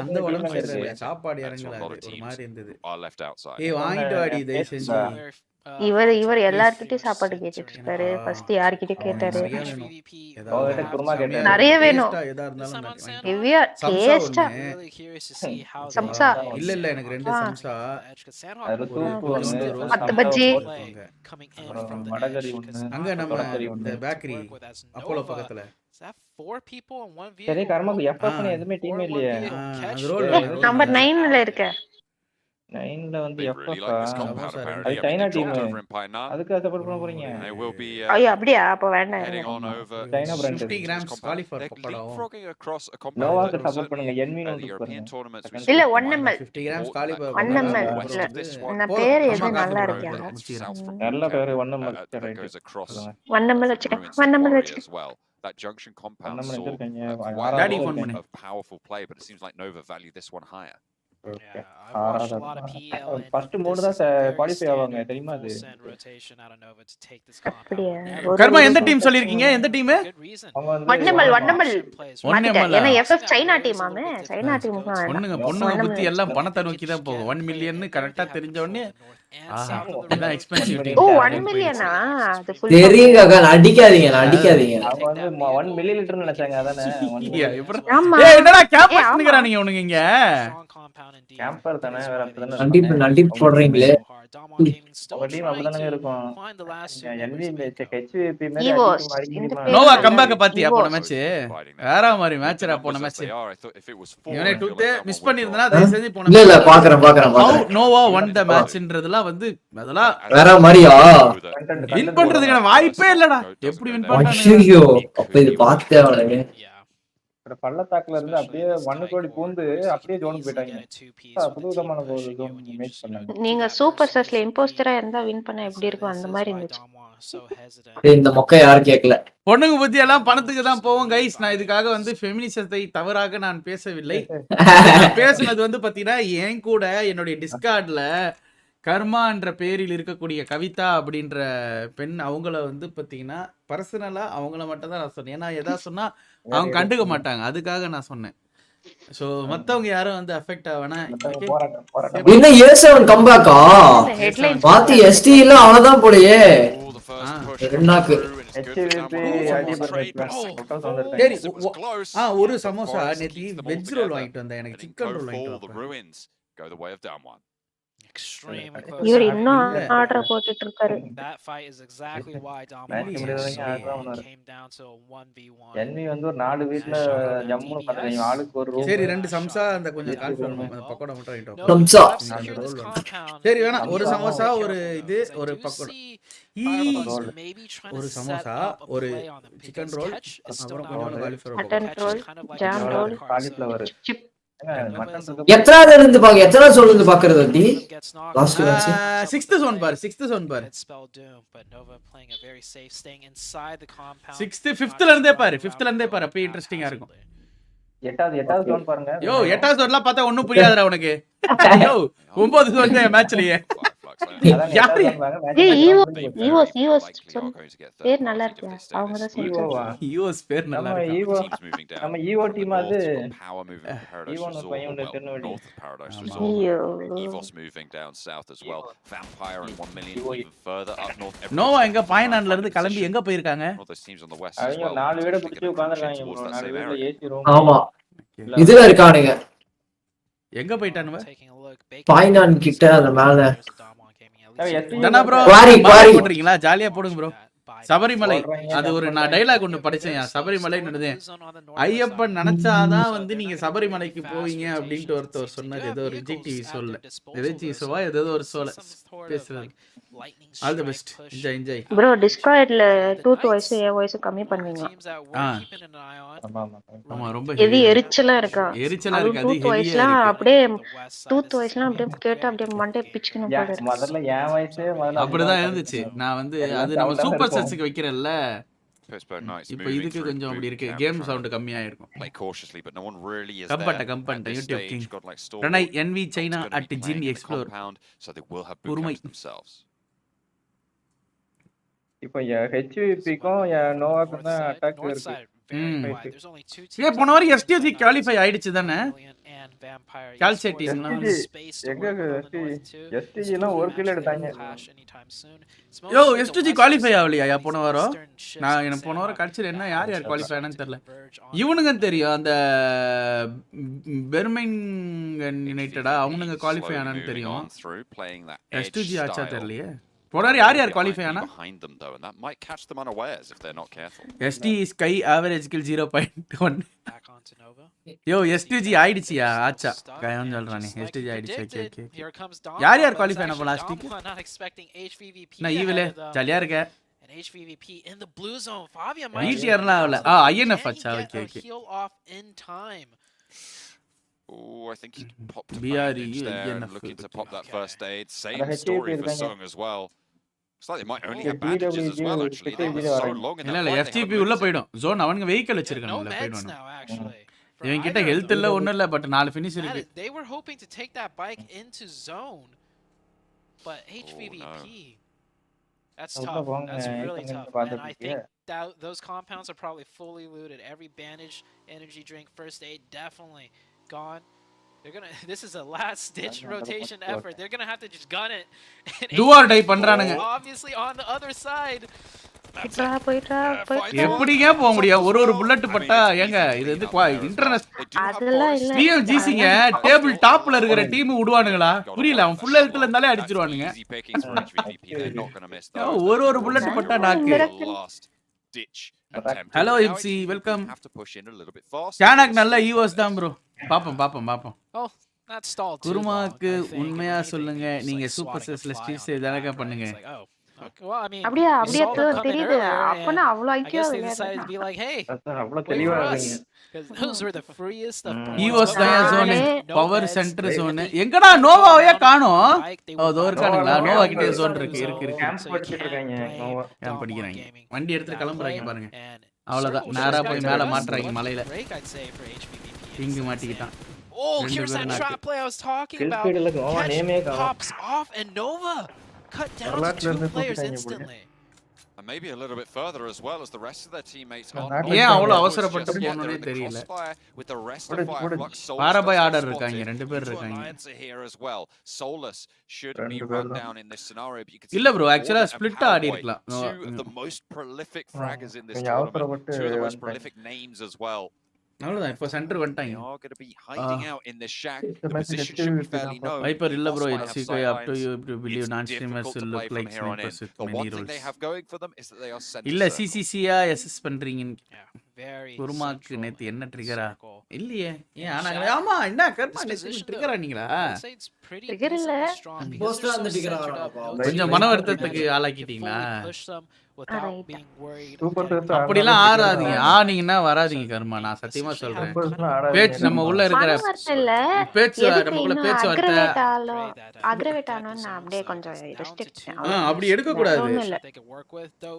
அந்த உடம்பு சரியில்லை, சாப்பாடு இறங்கல, ஒரு மாதிரி இருந்தது. ஏய் வாங்கிட்டு வாடி தயவு செஞ்சு. இவர் எல்லார்கிட்டயும் சாப்பாடு கேட்டுட்டு இருக்காரு. ஃபர்ஸ்ட் யார்கிட்டயும் கேட்டாரு, நிறைய வேணும். ஹெவியா டேஸ்டா சம்சா இல்ல எனக்கு 2 சம்சா, மத்த பஜ்ஜி, அங்க நம்ம இந்த பேக்கரி அப்போலோ பக்கத்துல. சரி கர்மாக்கு எஃப்எஃப் எதுமே டீம் இல்லையே. நம்பர் 9ல இருக்க. 9ல வந்து எஃப்எஃப் அது சைனா டீம், அதுக்கு சப்போர்ட் பண்ண போறீங்க? ஐயோ அப்படியே அப்ப வேண்டாம். சைனா பிராண்ட் 50 கிராம்ஸ் காலிஃபர் பப்படம் நோவாக்கு சப்போர்ட் பண்ணுங்க. என்வின் வந்து பாருங்க. இல்ல 1ml 50 கிராம்ஸ் காலிஃபர் 1ml நான் பேர் எது நல்லா இருக்கு. நல்ல பேர் 1ml. ரைட் 1ml வச்சுக்க. 1ml வச்சுக்க. That junction compound saw Daddy phone பண்ணு. a powerful play, but it seems like Nova value this one higher. First மூணு தான் குவாலிஃபை ஆவாங்க தெரியுமா? அது கர்மா எந்த டீம் சொல்லிருக்கீங்க? எந்த டீம்? ஏன்னா எஃப்எஃப் சைனா டீமாமே. சைனா டீம் பொண்ணுங்க புத்தி எல்லாம் பணத்தை நோக்கி தான் போகும். 1 மில்லியன் கரெக்டா தெரிஞ்ச உடனே இதான் எக்ஸ்பென்சிவ் டீம். ஓ 1 மில்லியனா? அது ஃபுல் தெரியுங்க அக்கா, அடிக்காதீங்க அவங்க வந்து 1 மில்லிலிட்டர் நினைச்சாங்க. அதானே ஏய் என்னடா கேம்பஸ்ங்கறா நீங்க ஒண்ணுங்க இங்க கேம்பர் தானே, வேற அப்பதானே நண்டிப் போடுறீங்களே. உங்க டீம் அப்படிதானே இருக்கும். என்வி ஹெச்பி நோவா கம்பேக் பாத்தியா போன மேட்ச்? வேற மாதிரி மேட்ச்ரா போன மேட்ச். இவனே டூத் மிஸ் பண்ணிருந்தனா தயவு செஞ்சு போன இல்ல பாக்குறேன் நோவா won the matchன்றதெல்லாம் வந்து அதெல்லாம் வேற மாதிரியா வின் பண்றதுக்கான வாய்ப்பே இல்லடா. எப்படி வின் பண்றாங்க? ஐயோ அப்ப இது பார்த்தே அவனே பள்ளத்தாக்குல இருந்து அப்படியே 1 கோடி பூந்து அப்படியே ஜோனுக்கு போயிட்டாங்க. புதுவிதமான மேட்ச் பண்ணாங்க. நீங்க சூப்பர் ஸ்டார்ஸ்ல இம்போஸ்டரா இருந்தா வின் பண்ண எப்படி இருக்கும் அந்த மாதிரி இருந்துச்சு. இந்த மொக்க யாரும் கேட்கல. பொண்ணுங்க புத்தி எல்லாம் பணத்துக்கு தான் போவோம் கைஸ். நான் இதுக்காக வந்து ஃபெமினிசத்தை தவறாக நான் பேசவில்லை. பேசுனது வந்து பாத்தீங்கன்னா என் கூட என்னுடைய டிஸ்கார்ட்ல கர்மா என்ற பேரில் இருக்கக்கூடிய கவிதா அப்படின்ற பெண், அவங்கள வந்து பாத்தீங்கன்னா பர்சனலா அவங்கள மட்டும் தான் நான் சொன்னேன். ஏன்னா எதா சொன்னா அவங்க கண்டுக்க மாட்டாங்க, அதுக்காக நான் சொன்னேன். சோ மத்தவங்க யாரும் வந்து அஃபெக்ட் ஆவனா. இன்னும் A7 கம்பேக்கா பாத்தி எஸ்டி இல்ல அவனதான் போலயே. ரெண்டாக்கு ஒரு சமோசா நேத்தி வெஜ் ரோல் வாங்கிட்டு வந்தேன். எனக்கு சிக்கன் ரோல் வாங்கிட்டு வந்தேன். இவர் இன்னும் ஆர்டர் போட்டுட்டு இருக்காரு. என்வி வந்து ஒரு 4 வீட்ல ஜம்முன்னு பண்றீங்க. ஆளுக்கு ஒரு ரூம். சரி 2 சம்சா அந்த கொஞ்சம் கால்ஃபிளவர் அந்த பக்கோடா மட்டும் வாங்கிட்டு சம்சா. சரி வேணா ஒரு சமோசா ஒரு இது ஒரு பக்கோடா ஒரு சமோசா ஒரு சிக்கன் ரோல் அப்புறம் கொஞ்சம் cauliflower mutton roll jam roll cauliflower chip. எத்தனாவது இருந்து பாக்க எத்தனாவது சோன் இருந்து பாக்குறது வந்து லாஸ்ட் மேட்ச் 6th zone பார் 6th zone பார் 6th 5th ல இருந்தே பாரு 5th ல இருந்தே பாரு அப்ப இன்ட்ரஸ்டிங்கா இருக்கும். 8வது zone பாருங்க. யோ 8வது zoneலாம் பார்த்தா ஒண்ணும் புரியாதுடா உனக்கு. யோ 9th zone மேட்ச்லயே யாரு பேர் நல்லா இருக்கு அவங்க தான் ஈவோவா ஈவோஸ் பேர் நல்லா நம்ம இருக்கு ஈவோ Teams moving down. நம்ம ஈவோ On the டீம் north, அது you've got Power moving to Paradise ஈவோன்னு Resort, பையன் well, Tirunelveli north of Paradise ஆமா. Resort. ஐயோ EVOS moving down south as well. Vampire and 1 million even further up north. Noah எங்க பாய்நாட்ல இருந்து கிளம்பி எங்க போயிருக்காங்க? All those teams on the west as அவங்க well. 4 வீட potentially பிடிச்சு gonna உட்கார்ந்திருக்காங்க towards bro that 4 same வீட்ல area. ஏசி ரூம் ஆமா இதுல இருக்கானுங்க எங்க போயிட்டானுவ? பாய்னான் கிட்ட அந்த மேல தானா ப்ரோ குவாரி. போடுறீங்களா? ஜாலியா போடுங்க ப்ரோ. சபரிமலை அது ஒரு நான் டைலாக் ஒன்று படிச்சேன். சபரிமலை ஐயப்பன் நினைச்சாதான் வந்து நீங்க சபரிமலைக்கு போவீங்க அப்படின்ட்டு ஒருத்தர் சொன்னார். ஏதோ ஒரு விஜய் டிவி சொல்ல விஜய் டிவி ஷோவா ஏதோ ஒரு ஷோல பேசுறாரு. All the best. Enjoy bro டிஸ்கார்ட்ல டூத் வாய்ஸ் ஏ வாய்ஸ் கம்மி பண்ணுவீங்க. ஆமா ஆமா ஆமா ரொம்ப எது எரிச்சலா இருக்கா? எரிச்சலா இருக்கு. அது டூத் ஹெவியா வாய்ஸ்லாம் இருக்கு. அப்படியே டூத் வாய்ஸ்லாம் அப்படியே கேட்டா அப்படியே மண்டே பிச்சுக்கணும் போல இருக்கு. முதல்ல என் வயசே முதல்ல அப்படிதான் இருந்துச்சு. நான் வந்து அது நம்ம சூப்பர் செட்ஸ்க்கு வைக்கிறேன்ல. இப்போ இதுக்கு கொஞ்சம் அப்படி இருக்கு. கேம் சவுண்ட் கம்மியா இருக்கும். கம்பட்ட யூடியூப் கிங் பிரணய் என்வி சைனா அட் ஜின் எக்ஸ்ப்ளோர் உரிமை. இப்போ ஹெச்விபிக்கும் நோவாக்கும் தான் அட்டாக் இருக்கு. ஏ போன வாரம் எஸ்டிஜி குவாலிஃபை ஆயிடுச்சு தானே? கால்செட் டீம்லாம் எஸ்டிஜிலாம் ஒரு கில் எடுத்தாங்க. யோ எஸ்டிஜி குவாலிஃபை ஆகலையா போன வாரம்? நான் எனக்கு போன வாரம் கடைசியில் என்ன யார் யார் குவாலிஃபை ஆனான்னு தெரியல. இவனுங்க தெரியும் அந்த பெர்மிங்ஹாம் யுனைட்டடா அவனுங்க குவாலிஃபை ஆனான்னு தெரியும். எஸ்டிஜி ஆச்சா தெரியலையே. போனார் யார் யார் குவாலிஃபை ஆனா? ST sky average kill 0.1. Yo STG ஆயிடுச்சியா? ஆச்சா கயம் சொல்றானே எஸ்டிஜி ஆயிடுச்சு. Okay okay. யார் யார் குவாலிஃபை ஆன போல லாஸ்ட் வீக்? நான் ஈவிலே ஜாலியா இருக்க. ஈடிஆர்லாம் ஆகல. ஐஎன்எஃப் ஆச்சா? Okay okay. Oh, I think he popped a BRE bandage there and looking to pop that first aid. Same story for Sung as well. Looks like they might only have bandages as well, actually. They were so long in that இல்ல fight. FTP உள்ள போய்டும். Zone அவனுங்க vehicle வச்சிருக்கானுல போய்டுவானு. இவன் கிட்ட health இல்ல ஒண்ணும் இல்ல but 4 finish இருக்கு. They were hoping to take that bike into zone. But HVVP that's tough. That's really tough. And I think that those compounds are probably fully looted. Every bandage, energy drink, first aid definitely gone. They're gonna. This is a last ditch rotation effort. They're gonna have to just gun it. Do or die பண்றானுங்க. Obviously on the other side. போய்டா எப்படிங்க போக முடியும்? ஒரு bullet பட்டா ஏங்க இது வந்து international அதெல்லாம் இல்ல. PMGCங்க டேபிள் டாப்ல இருக்கிற டீம் விடுவானுங்களா? புரியல. அவன் ஃபுல் ஹெல்த்ல இருந்தாலே அடிச்சிருவானுங்க. ஒரு புல்லட் பட்டா நாக்கு. Hello MC welcome. சானக் நல்ல ஈவோஸ் தான் ப்ரோ. பாப்போம். குருமாக்கு உண்மையா சொல்லுங்க, நீங்க சூப்பர் செஸ்ல ஸ்ட்ரீட்ஸ் தானக பண்ணுங்க. அப்படியே தெரியுது. அப்பனா அவ்வளவு ஐக்கியா அவ்வளவு தெளிவா இருக்கீங்க. ஈவோஸ் தான் ஜோன் பவர் சென்டர் ஜோன். எங்கடா நோவாவே காணோம்? அதோ இருக்கானுங்களா? நோவா கிட்ட ஜோன் இருக்கு. கேம்ப் படிச்சிட்டு இருக்காங்க. நோவா கேம்ப் படிக்கறாங்க. வண்டி எடுத்து கிளம்பறாங்க பாருங்க. அவ்வளவுதான் நேரா போய் மேல மாட்றாங்க மலையில. இங்க மாட்டிக்கிட்டான். Oh, here's that trap play I was talking about. Pops off and Nova cut down to 2 players instantly. And maybe a little bit further as well as the rest of their teammates on. ஏன் அவ்வளவு அவசரப்பட்டு போனனே தெரியல. With the rest of Fireflux பாரபாய் order இருக்காங்க. ரெண்டு பேர் இருக்காங்க. Here as well. Solus should be run down in this scenario, but you can see இல்ல bro actually split ஆடி இருக்கலாம். Two of the most prolific fraggers in this tournament. Two of the most prolific names as well. அவ்வளவுதான். இப்போ centre வந்துட்டாங்க. They are going to be hiding out in this shack. The position should be fairly known. Viper இல்ல bro, it's up to you to believe non-streamers will look like snipers with many One thing roles. they have going for them is that they are center இல்ல circle. CCC-யா SS பண்றீங்க. Very குருமாக்கு நேத்து என்ன ட்ரிகரா? இல்லையே. ஏன் ஆனாங்களே? ஆமா என்ன கர்மா நேத்து ட்ரிகர் ஆனீங்களா? ட்ரிகர் இல்ல. போஸ்டர் அந்த ட்ரிகர் ஆனப்பா. கொஞ்சம் மன வருத்தத்துக்கு ஆளாக்கிட்டீங்களா? சூப்பர் செஸ் அப்படிலாம் ஆறாதீங்க. ஆனீங்கன்னா வராதீங்க கர்மா. நான் சத்தியமா சொல்றேன். பேச்சு நம்ம உள்ள இருக்கிற பேச்சு நமக்குள்ள பேச்சு அக்ரவேட் ஆனோன்னு நான் அப்படியே கொஞ்சம் ரெஸ்ட்ரிக்ட். அப்படி எடுக்க கூடாது.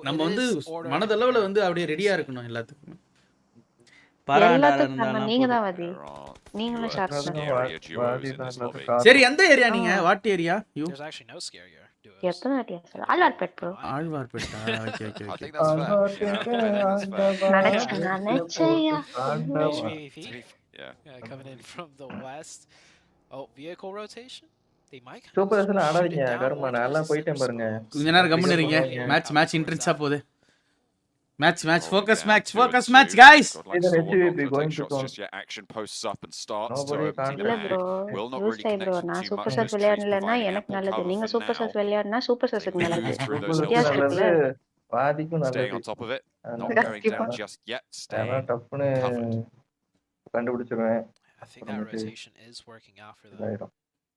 நம்ம வந்து மனதளவுல வந்து அப்படியே ரெடியா இருக்கணும் எல்லாத்துக்கும். நீங்க தான் வாதி. நீங்களும் ஷார்ப். சரி எந்த ஏரியா நீங்க? What area? You? There's actually no scare here. எத்தனை வாட்டியா சார் ஆழ்வார்பேட் ப்ரோ ஆழ்வார்பேட்டா okay okay I okay think that's fair. Yeah, I think that's fair. நினைச்சையா Yeah. Coming in from the west. Oh, vehicle rotation. They might சூப்பர் எஸ்ல shoot it ஆடாதீங்க down கருமா one நல்லா just போயிட்டேன் center பாருங்க scroll. கொஞ்ச நேரம் கம்முன்னு இருங்க மேட்ச் இன்ட்ரெஸ்டா போகுது match focus match guys Either HVP going to just your action posts up and starts Nobody to empty can't- the இல்ல bag. Bro Will not use really time connect bro too நான் much. Super The சாஸ் streets விளையாடலன்னா providing எனக்கு ample நல்லது cover நீங்க for super now. சாஸ் விளையாடுனா super சாஸுக்கு They நல்லது move through those சூப்பர் வித்தியாசம் hills, இருக்குல்ல நல்லது வாதிக்கும் staying on நல்லது top of it, not அதனால going down just yet, அதனால staying டப்புன்னு covered. கண்டுபிடிச்சிருவேன் I think that rotation is working out for them. இதாயிடும்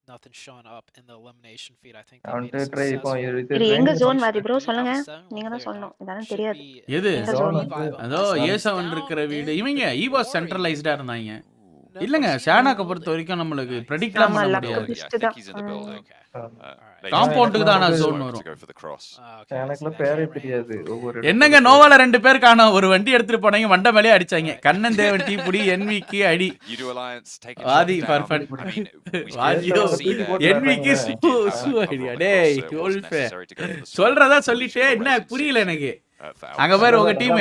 Nothing showing up in the elimination feed. I think they அவன் made a try இப்போ successful. இது இது எங்க range zone rotation. வாதி bro Do சொல்லுங்க have a 7-1 நீங்க தான் player சொல்லணும் now. இதெல்லாம் Should தெரியாது be எது எங்க zone ஜோன் வந்து அதோ A7 இருக்கிற வீடு இவங்க ஈவாஸ் சென்ட்ரலைஸ்டா இருந்தாங்க இல்லங்க ஷானாக்க பொறுத்த வரைக்கும் நம்மளுக்கு ப்ரெடிக்ட்லாம் ஆமா, பண்ண luck முடியாது Yeah, I think he's in the building. Okay. They காம்பவுண்டுக்கு தான் just zone smoke வரும் to go for the cross. Okay. எனக்குலாம் பேரே தெரியாது ஒவ்வொரு என்னங்க நோவால 2 பேர் காணோம் ஒரு வண்டி எடுத்துட்டு போனாங்க மண்டை மேலே அடிச்சாங்க கண்ணன் தேவன் டீ புடி என்விக்கு அடி You do alliance, take it வாதி down. for fun. I mean, we வாதியோ see that. என்விக்கு சூ ஐடியா டேய் வோல்ஃப் சொல்றதா சொல்லிட்டே என்ன புரியல எனக்கு அங்க பாரு உங்க டீம்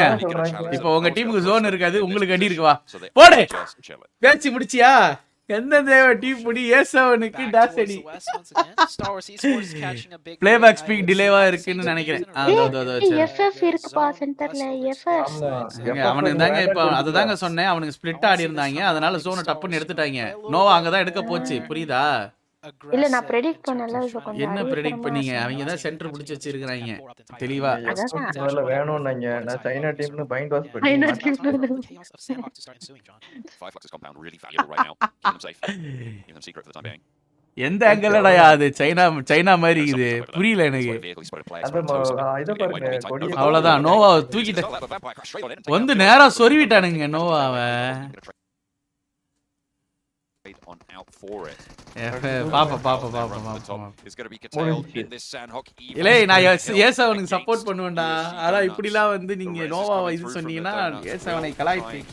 இப்போ உங்க டீமுக்கு ஜோன் இருக்காது உங்களுக்கு அடி இருக்குவா போடு பேச்சு முடிச்சியா எந்த தேவ டீம் புடி A7க்கு டாஸ் அடி ப்ளேபேக் ஸ்பீட் டிலேவா இருக்குன்னு நினைக்கிறேன் எஃப்எஃப் இருக்குப்பா சென்டர்ல எஃப்எஃப் அவனுக்கு தாங்க இப்போ அதுதாங்க சொன்னேன் அவனுக்கு ஸ்ப்ளிட் ஆடி இருந்தாங்க அதனால ஜோனை டப்புன்னு எடுத்துட்டாங்க நோவா அங்கதான் எடுக்க போச்சு புரியுதா இல்ல நான் பிரெடிக்ட் பண்ணல இப்போ கொஞ்சம் என்ன ப்ரெடிக்ட் பண்ணீங்க அவங்க தான் சென்டர் பிடிச்சி வச்சிருக்காங்க தெளிவா முதல்ல வேணும்னாங்க நான் சைனா டீம்னு பைண்ட் வாஷ் பண்ணி China team 5 Fluxus compound really valuable right now. Keep them safe. Keep them secret for the time being. எந்த ஆங்கிளடா அது சைனா மாதிரி இது புரியல எனக்கு இத பாருங்க கொடி அவ்வளவுதான் நோவா தூக்கிட்ட வந்து நேரா சொருவிட்டானுங்க நோவாவை on out for it. பாப்பா It's going to be curtailed in this Sandhawk. இல்ல நான் A7க்கு சப்போர்ட் பண்ணுவேன்டா ஆனா இப்படிலாம் வந்து நீங்க நோவாவை இது சொன்னீங்கன்னா A7ஐ கலாய்ப்பீங்க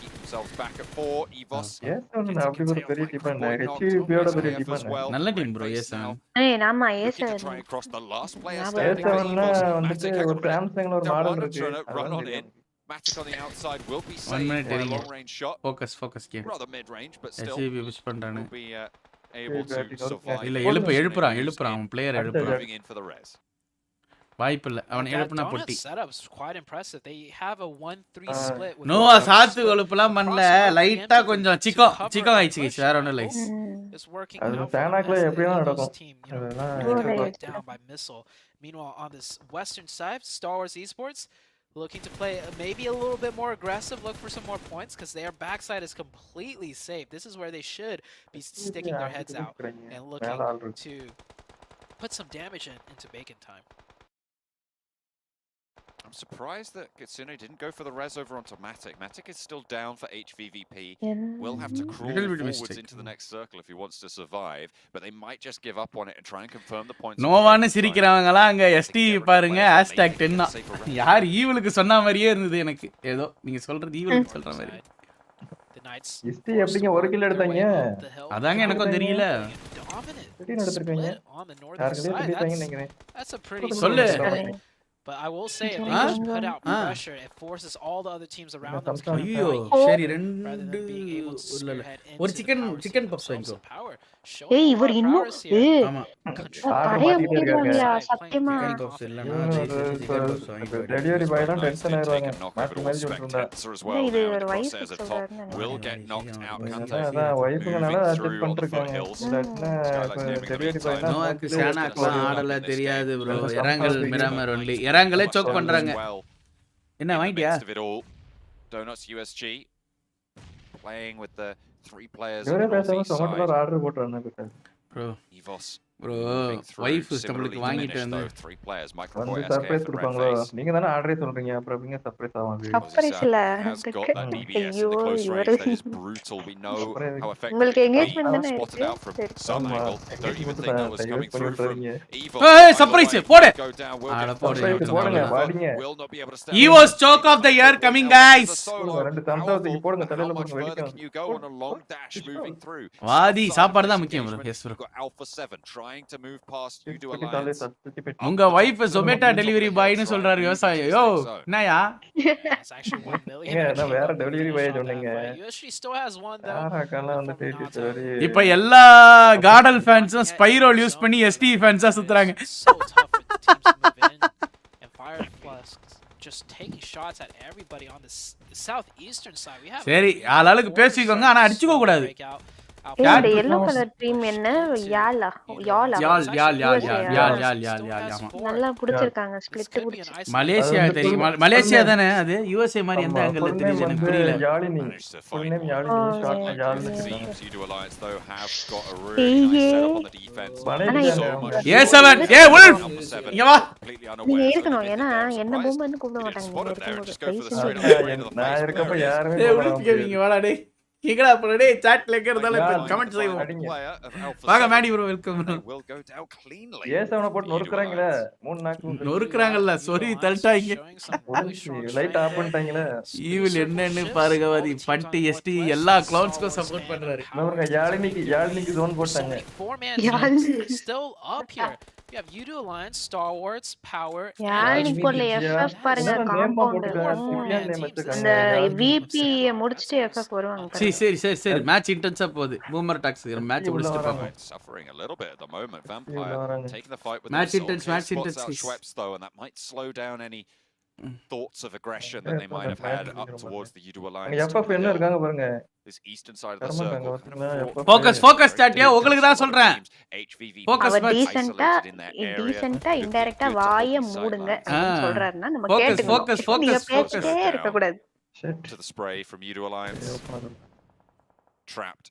அப்படி ஒரு பெரிய டீம் என்ன HVPயோட பெரிய டீம் என்ன நல்ல டீம் ப்ரோ A7 ஏய் நாமா A7 A7ல வந்து ஒரு சாம்சங்ல ஒரு மாடல் இருக்கு Matic on the outside will be 1 minute saved by a long range shot. Focus game. Rather mid range, but still push பண்றானே. Will be able to survive. இல்ல எழுப்புறான் அவன் player எழுப்புறான். Moving in for the res. வாய்ப்பில்ல அவன் எழுப்புனா பொட்டி. Setups quite impressive. They have a 1-3 split with Noah சாத்து கொழுப்புலாம் பண்ணல லைட்டா கொஞ்சம் சிக்கம் ஆயிடுச்சு வேற ஒண்ணும் இல்ல. It's working அது out. சானாக்ல எப்படியும் நடக்கும். Down by missile. Meanwhile on this western side, Star Wars Esports looking to play maybe a little bit more aggressive, look for some more points because their backside is completely safe. This is where they should be sticking their heads out and looking to put some damage into bacon time. I'm surprised that Kitsune didn't go for the res over onto Matic. Matic is still down for HVVP. Will have to crawl forwards into the next circle if he wants to survive, but they might just give up on it and try and confirm the points. நோவான்னு சிரிக்கிறவங்கலாம் அங்க ST பாருங்க #10 தான் யார் ஈவலுக்கு சொன்ன மாதிரியே இருந்தது எனக்கு ஏதோ நீங்க சொல்றது ஈவலுக்கு சொல்ற மாதிரி ST எப்படிங்க ஒரு கில் எடுத்தாங்க அதாங்க எனக்கும் தெரியல எப்படி எடுத்துட்டீங்க யாருக்கே தெரியலங்க நினைக்கிறேன் சொல்லு But I will say, if they just put out pressure, it forces all the other teams around them to come சரி rather than being able to spearhead ஒரு into சிக்கன் பப்ஸ் வாங்கிக்கோ ஏய் இவர் இன்னும் ஆமா கடைய மூடிடுவாங்களா சத்தியமா சிக்கன் பப்ஸ் இல்லனா சிக்கன் பப்ஸ் வாங்கிக்கோ டெலிவரி பாய் தான் டென்ஷன் ஆயிடுவாங்க மாத்தி மாதிரி சொல்றா இது ஒரு வைஃப் சொல்றாருன்னு will get knocked out. அதான் வைஃப்ங்கனால அட்ஜஸ்ட் பண்ணிருக்காங்க இல்லன்னா டெலிவரி பாய் தான் நோவாக்கு சானாக்லாம் ஆடல தெரியாது ப்ரோ எராங்கல் மிராமர் ஒன்லி எராங்கலே சோக் பண்றாங்க என்ன வாங்கிட்டியா Donuts USG playing with the 3 players. இவரே பேசாம சொமட்டோல ஆர்டர் போட்டு வந்தாங்க ப்ரோ EVOS ப்ரோ வைஃப் நம்மளுக்கு வாங்கிட்டு வந்து 3 players வந்து சர்ப்ரைஸ் கொடுப்பாங்களோ நீங்க தான ஆர்டரே சொல்றீங்க அப்புறம் எப்படிங்க சர்ப்ரைஸ் ஆவாங்க சர்ப்ரைஸ் இல்ல ஐயோ இவரு brutal. We know how effective உங்களுக்கு எங்கேஜ்மென்ட் தான ஏய் சர்ப்ரைஸ் போடு ஆட போடுங்க வாடிங்க EVOS choke of the year coming guys ரெண்டு தம்சாவதுக்கு போடுங்க தலையில போடுங்க வெடிக்கும் you go on a long dash moving through. வாதி சாப்பாடு தான் முக்கியம் bro yes bro Alpha 7 trying trying to move past Udo Alliance. உங்க வைஃப் Zomato டெலிவரி பாய்னு சொல்றாரு விவசாயி. யோ என்னயா? It's actually 1 million. நான் வேற டெலிவரி பாய் சொன்னீங்க. USG still has one though. யாரக்கெல்லாம் வந்து டேட்டி சரி. இப்போ எல்லா கார்டல் ஃபேன்ஸும் ஸ்பைரோல் யூஸ் பண்ணி ST ஃபேன்ஸா சுத்துறாங்க. So tough for the teams to move in. And Fireflux just taking shots at everybody on the southeastern side. We have சரி ஆளாளுக்கு பேசிக்கோங்க ஆனா அடிச்சுக்க கூடாது. இந்த yellow color team என்ன யாலா நல்லா புடிச்சிருக்காங்க ஸ்ப்ளிட் புடிச்சு. மலேசியா தெரியுமா? மலேசியா தானே அது? USA மாதிரி எந்த ஆங்கிள்ல தெரியுது எனக்கு புரியல. Yazhini full name Yazhini short Yazhini. Udo Alliance though have got a really nice setup on the defense. A7 ஏ உல்ஃப் இங்க வா. நீங்க இருக்கணும் ஏன்னா என்ன பூமர்னு கூப்பிட மாட்டாங்க. நான் இருக்கப்ப யாருமே ஏய் உல்ஃப் கேவிங்க வாடா டேய். கேக்குடா அப்ப டேய் சாட்ல இருக்கறதால கமெண்ட் செய்வோம். வாங்க மேடி ப்ரோ வெல்கம் ப்ரோ. ஏசவன போட்டு நொறுக்குறாங்களே 3 நாக்கு நொறுக்குறாங்கல்ல சொரி தள்ளிட்டாங்க. லைட் ஆஃப் பண்ணிட்டாங்களே. ஈவில் என்னன்னு பாருங்க வாதி பட்டி ST எல்லா க்ளவுன்ஸ்க்கும் சப்போர்ட் பண்றாரு. நம்ம யாழினிக்கு ஜோன் போட்டாங்க. Still up here. We have Udo Alliance, Star Wars, Power. Yazhini போல FF பாருங்க காம்பவுண்ட். அந்த VP முடிச்சிட்டு FF வருவாங்க. சரி மேட்ச் இன்டென்ஸா போகுது. பூமர் டாக்ஸ் மேட்ச் முடிச்சிட்டு பாப்போம். Suffering a little bit at the moment. Vampire taking the fight with match intense. Schweppes though, and that might slow down any thoughts of aggression that they might have had up towards the Udo Alliance. FF என்ன இருக்காங்க பாருங்க. This eastern side of the circle. Focus chat உங்களுக்கு தான் சொல்றேன். Focus டீசன்ட்டா இன்டைரக்ட்டா வாயை மூடுங்க அப்படி சொல்றாருன்னா நம்ம கேட்டுக்கணும். நீங்க பேசிட்டே இருக்க கூடாது. To the spray from Udo Alliance. Trapped,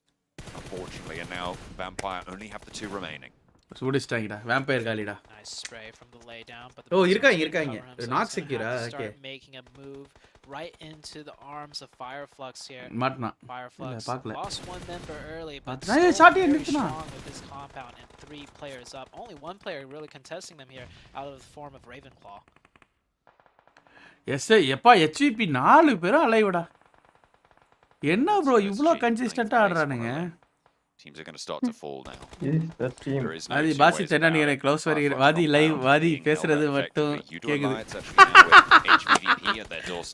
unfortunately, and now Vampire only have the 2 remaining. சூடிஸ்டாங்கடா வேம்பயர் காலிடா. Nice spray from the lay down, but oh இருக்காங்க நாக் செக்யூரா. Okay making a move right into the arms of Fireflux here. மாட்னா Fireflux lost 1 member early, but very strong with this compound and 3 players up. Only 1 player really contesting them here out of the form of Ravenclaw. Yes எப்பா HVP 4 பேரும் அலைவடா. என்ன bro இவ்ளோ கன்சிஸ்டன்ட்டா ஆடுறானுங்க. Teams are going to start to fall now. அது பாசி தென்னா நீங்க close வரைக்கும் வாதி live வாதி பேசுறது மட்டும் கேக்குது.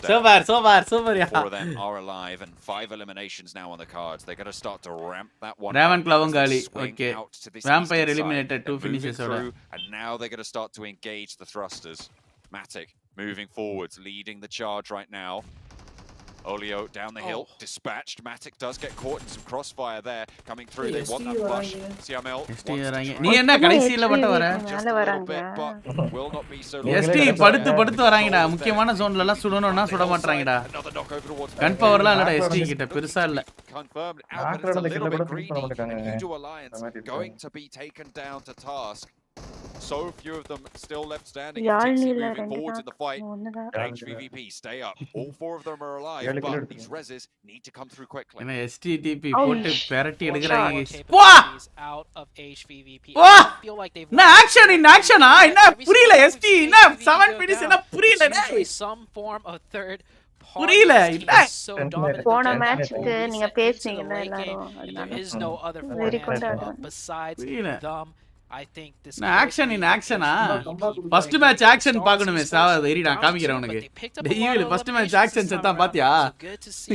Super yeah. 4 of them are alive and 5 eliminations now on the cards. They're going to start to ramp that one. Ravenclaw காலி. Okay. Vampire eliminated 2 finishes oda. And now they're going to start to engage the thrusters. Matic moving forwards, leading the charge right now. Olio down the hill, dispatched. Matic does get caught in some crossfire there. Coming through, they want that flush. CML நீ என்ன கடைசில மட்டும் வர? will not be so ST படுத்து வராங்கடா. முக்கியமான ஜோன்ல எல்லாம் சுடணும்னா சுட மாட்டறாங்கடா. கன் பவர்லாம் இல்லடா ST கிட்ட பெருசா இல்ல. Confirmed out, but it's a little bit greedy. Udo Alliance going to be taken down to task. So few of them still left standing. Moving forward in the fight. HVVP stay up. All 4 of them are alive, but these reses need to come through quickly. என்ன STTP போட்டு பெரட்டி எடுக்கறாங்க. Out of HVVP. Feel like they've na action என்ன புரியல ST என்ன 7 finish என்ன புரியல டேய். Some form of third புரியல இல்ல. போன மேட்ச்க்கு நீங்க பேசுனீங்கல எல்லாரும். There is no other besides them. I think this action first match action பார்க்கணுமே சாவ ஏறி நான் காமிக்கிறேன் உனக்கு. டேய் first match action செத்தா பாத்தியா?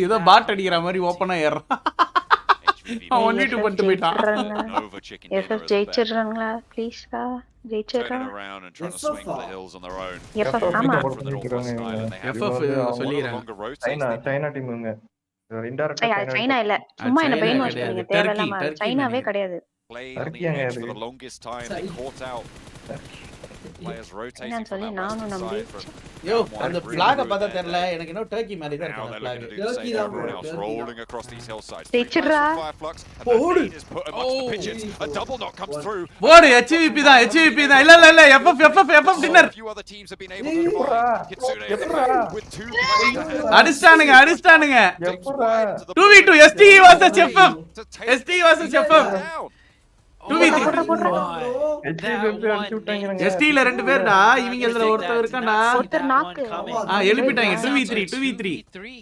ஏதோ பாட் அடிக்குற மாதிரி ஓபனா ஏறறான். அவன் 1v2 பண்ணிட்டு போய்ட்டான். FF ஜெயிச்சிரறாங்களா ப்ளீஸ் கா ஜெயிச்சிரறா. FF ஆமா FF சொல்லிறாங்க. சைனா டீம்ங்க. இன்டைரக்ட்டா சைனா இல்ல. சும்மா என்ன பெயின் வாஷ் பண்ணீங்க தேவலாமா. சைனாவே கிடையாது. Play on the edge for the longest time. They caught out. Players rotating from that western side from yo அந்த flag பார்த்தா தெரியல எனக்கு இன்னும் டர்க்கி மாதிரி தான் இருக்கு அந்த flag. Turkey everyone else rolling across these hillsides. ஜெயிச்சிரா. A double knock comes through. போடு HVP தான் இல்ல FF dinner. Few other teams have been able to combine. Kitsune with 2 players. அடிச்சானுங்க 2v2 ST versus FF 2v3 ST ல 2 பேர்டா இவங்க இதுல ஒருத்தர் இருக்கான்டா. ஒருத்தர் நாக்கு. எழுப்பிட்டாங்க 2v3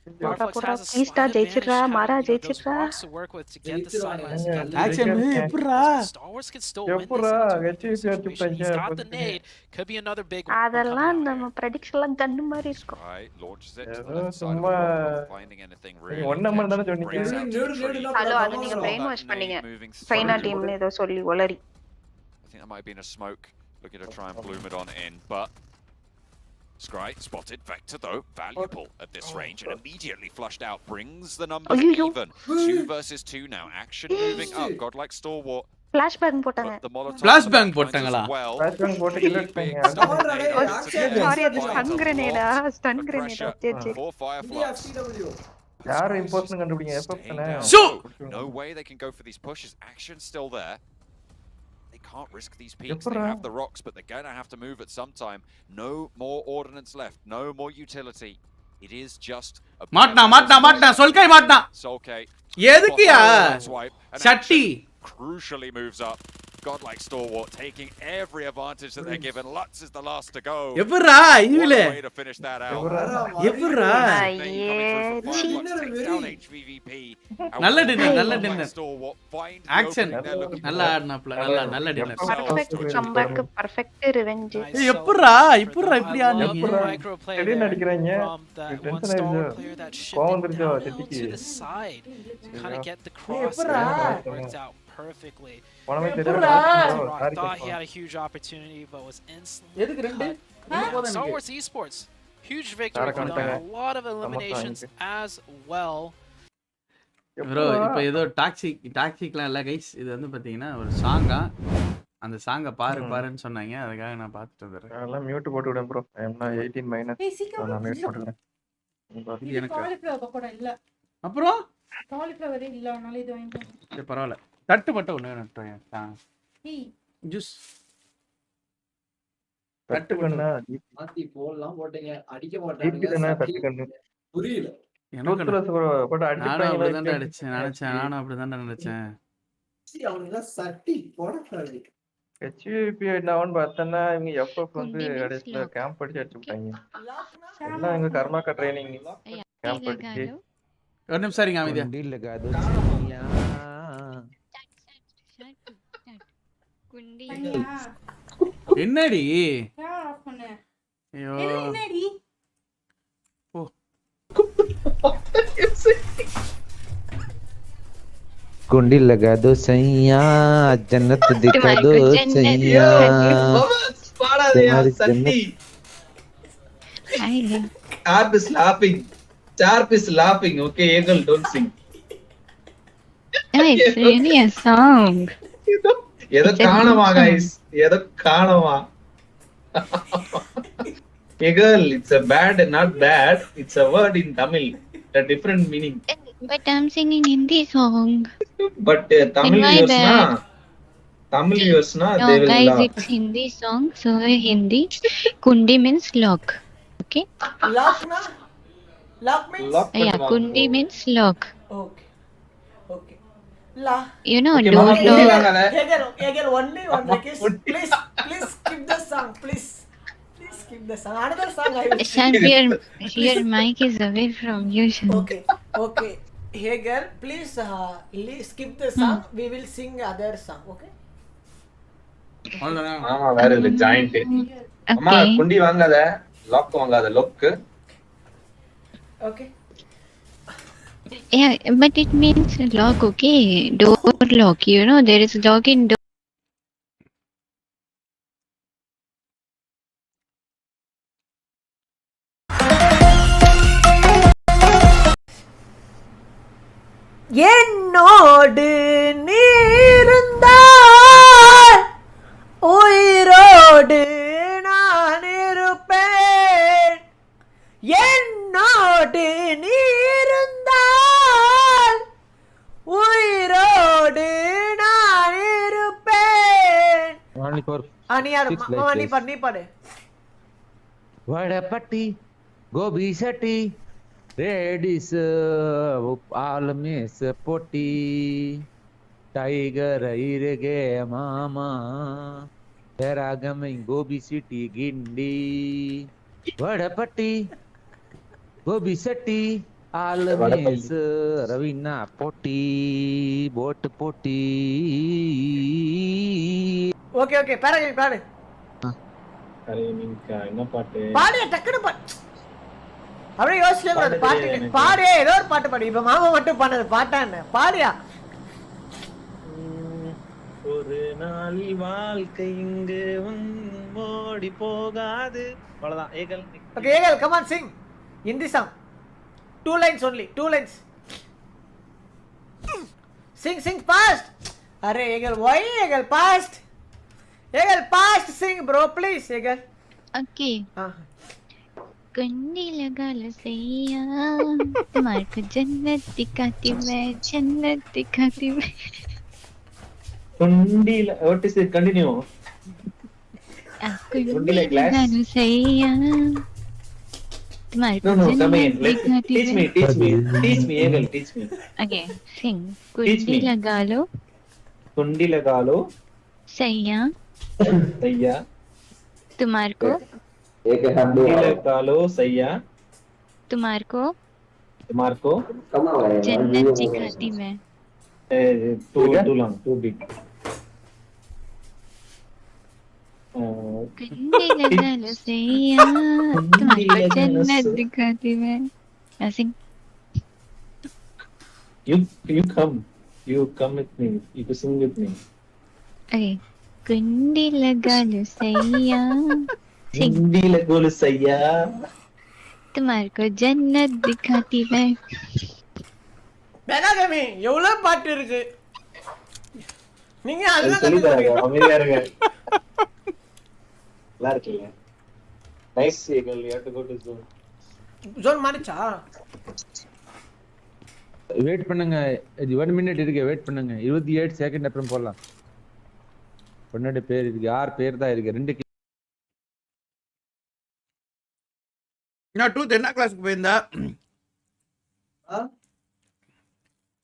Firefox has a ப்ளீஸ்டா slight ஜெயிச்சிரா advantage மாறா having, those ஜெயிச்சிரா rocks to work with to get the sidelines, get the action எப்படிரா Star Wars can still win this in a 2v2 situation. He's got the nade, could be another big one coming அதெல்லாம் out நம்ம here. ப்ரெடிக்ஷன்லாம் கண்ணு மாதிரி இருக்கும் Sky launches it to the ஏதோ left side of the சும்மா rock, not finding anything really. One number தானே Catch, breaks சொன்னீங்க out to the tree. Hello அது நீங்க Saw brain that wash nade பண்ணீங்க moving சைனா through. டீம்ல ஏதோ சொல்லி ஒளரி I think that might have been a smoke, looking to try and bloom it on in, but Scry spotted. Vector though, valuable at this range and immediately flushed out, brings the numbers even. 2 versus 2 now, action moving up, godlike stalwart. Flash bang போட்டாங்க But the Molotov Flash bang finds as போட்டாங்களா? well. Flash bang போட்டு kill அடிச்சாங்க. Sorry அது stun கிரேனேடா stun கிரேனேடா சரி For Fireflies. யார் இம்போஸ்ட்னு கண்டுபிடிங்க FF Staying தானே down Shoo! low. No way they can go for these pushes. Action's still there. They can't risk these peaks. They Epra. have the rocks, but they're gonna have to move at some time. No more ordnance left. No more utility. It is just a மாட்னா சொல்கை மாட்னா Solkay. எதுக்குயா Swipe. And சட்டி action crucially moves up. Godlike stalwart taking every advantage that they're given. Lutz is the last to go. எப்பறா What இவிலே a way to finish that out. எப்பறா நல்ல dinner action நல்லா ஆடுனாப்ல நல்ல dinner perfect comeback perfect revenge எப்பறா இப்படி ஆடுனீங்க Micro player திடீர்னு there அடிக்கிறாங்க from that one tension Star Wars ஆயிடுச்சு player that கோவம் shifted வந்துருச்சோ down செட்டிக்கு to the side to kind of get the cross எப்பறா? there. Worked out perfectly. பணமே எப்பறா? Rock thought he had a huge opportunity, but was instantly எதுக்கு ரெண்டு cut. Star Wars Esports, huge victory for them. A lot of eliminations as well. Bro இப்போ ஏதோ டாக்ஸிக்லாம் இல்ல guys இது வந்து பாத்தீங்கன்னா ஒரு சாங்கா அந்த சாங்க பாருன்னு சொன்னாங்க அதுக்காக நான் பார்த்துட்டு வந்துறேன் அதெல்லாம் மியூட் போட்டு விடுங்க ப்ரோ ஐ அம் 18 மைனஸ் நான் மியூட் போட்டுறேன் இது எனக்கு காலிஃப்ளவர் கூட இல்ல அப்புறம் காலிஃப்ளவரே இல்ல அதனால இது வாங்கிட்டேன் சரி பரவாயில்ல தட்டு மட்டும் ஒண்ணு நட்டுறேன் ஜூஸ் தட்டு கண்ணா மாத்தி போலாம் போட்டீங்க அடிக்க ஜிபி தானே தட்டு மாட்டாங்க கண்ணு புரியல எனக்கு ரூத்லெஸ் ப்ரோ போட்டு நானும் அப்படிதான் அடிப்பாங்க அடிச்சேன் நானும் அப்படிதான் நினைச்சேன் அவனுங்க சட்டி போடக்கூடாது ஹெச்விபி டவுன் பார்த்தனா இவங்க எஃப்எஃப் வந்து கடைசில கேம்ப் அடிச்சு அடிச்சு விட்டாங்க எல்லாம் எங்க கர்மாக்கா ட்ரைனிங் கேம்ப் அடிச்சு ஒரு நிமிஷம் இருங்க அமைதியா என்னடி ஐயோ ஓ कुंडी लगा दो सैया जन्नत दिखा दो सैया तुम्हारी जन्नत Sharp is laughing. Sharp is laughing. Okay, Eagle, don't sing. It's really a song. ஏதோ காணமா guys. ஏதோ காணமா. Eagle, it's a bad, not bad. It's a word in Tamil. A different meaning. But I'm singing Hindi song. But Tamil viewers na No, they will guys, laugh. it's Hindi song, so Hindi. Kundi means lock. Okay? Lock na? Lock means? Yeah, Kundi means lock. Okay. Okay. La. You know, Okay, door mama, kundi lock. vaangala. Again, only one request. Please skip the song, please. Please skip the song. Another song I will sing. Shanti, your mic is away from you, Shanti. Okay. Hey girl, please skip the song. We will sing other song, okay? அவ்வளவுதான் ஆமா வேற இல்ல giant. அம்மா Okay. குண்டி வாங்காத lock வாங்காத lock. Okay. Yeah, but it means lock, okay? Door lock. You know, there is lock in door. என்னோடு நீருந்தால் உயிரோடு நான் இருப்பேன் என்னோடு நீருந்தால் உயிரோடு நான் இருப்பேன் நீ பாடு वड़पट्टी गोभी सटी रेडिस पाल में सपोटी टाइगर गे मामा तेरा गमे गोभी सिटी गिंडी वड़पट्टी गोभी सटी ஆலமேசு ரவினா போட்டி போட்டு போட்டி. ஓகே ஓகே பாருங்க பாரு. என்ன பாட்டு பாடு டக்குனு பாடு. அப்படியே யோசிக்கவே கூடாது பாட்டு. பாடு ஏதோ ஒரு பாட்டு பாடு. இப்ப மாமா மட்டும் பாடுறது பாட்டா என்ன? பாடியா? ஒரு நாள் வாழ்க்கை இங்கு ஓடி போகாது. அவ்வளவுதான். Ekal. Okay, Eagle, come on, sing. Hindi song. 2 lines only. 2 lines. Sing fast. Arey Eagle, why Eagle fast? Eagle fast, sing bro, please Eagle. Okay. कुंडी लगा लो सैया तुम्हारे को जन्नत दिखाती मैं कुंडी what is it? Continue. कुंडी लगा लो सैया तुम्हारे को जन्नत teach me Eagle, teach me. Okay, sing. कुंडी लगा लो सैया तुम्हारे को सैया तुम्हारे को जन्नत दिखाती मैं. too long, too big. कुंडी लगा लो सैया तुम्हारे को जन्नत दिखाती मैं. Now sing. You come with me. You sing with me. Okay. कुंडी लगा लो सैया कुंडी लगा लो सैया तुम्हारे को जन्नत दिखाती मैं. பெனாகமி எவ்வளவு பாட்டு இருக்கு. நீங்க அதுதான் சொல்லி தரங்க. அமைதியா இருங்க. நல்லா இருக்கீங்க. Nice Eagle. You have to go to zone. Zone மாறிச்சா? வெயிட் பண்ணுங்க. 1 minute இருக்கு. வெயிட் பண்ணுங்க. 28 செகண்ட் அப்புறம் போலாம். பொண்ணோட பேர் இருக்கு. 6 பேர் தான் இருக்கு. 2 நான் 2 என்ன கிளாஸ்க்கு போயிருந்தா?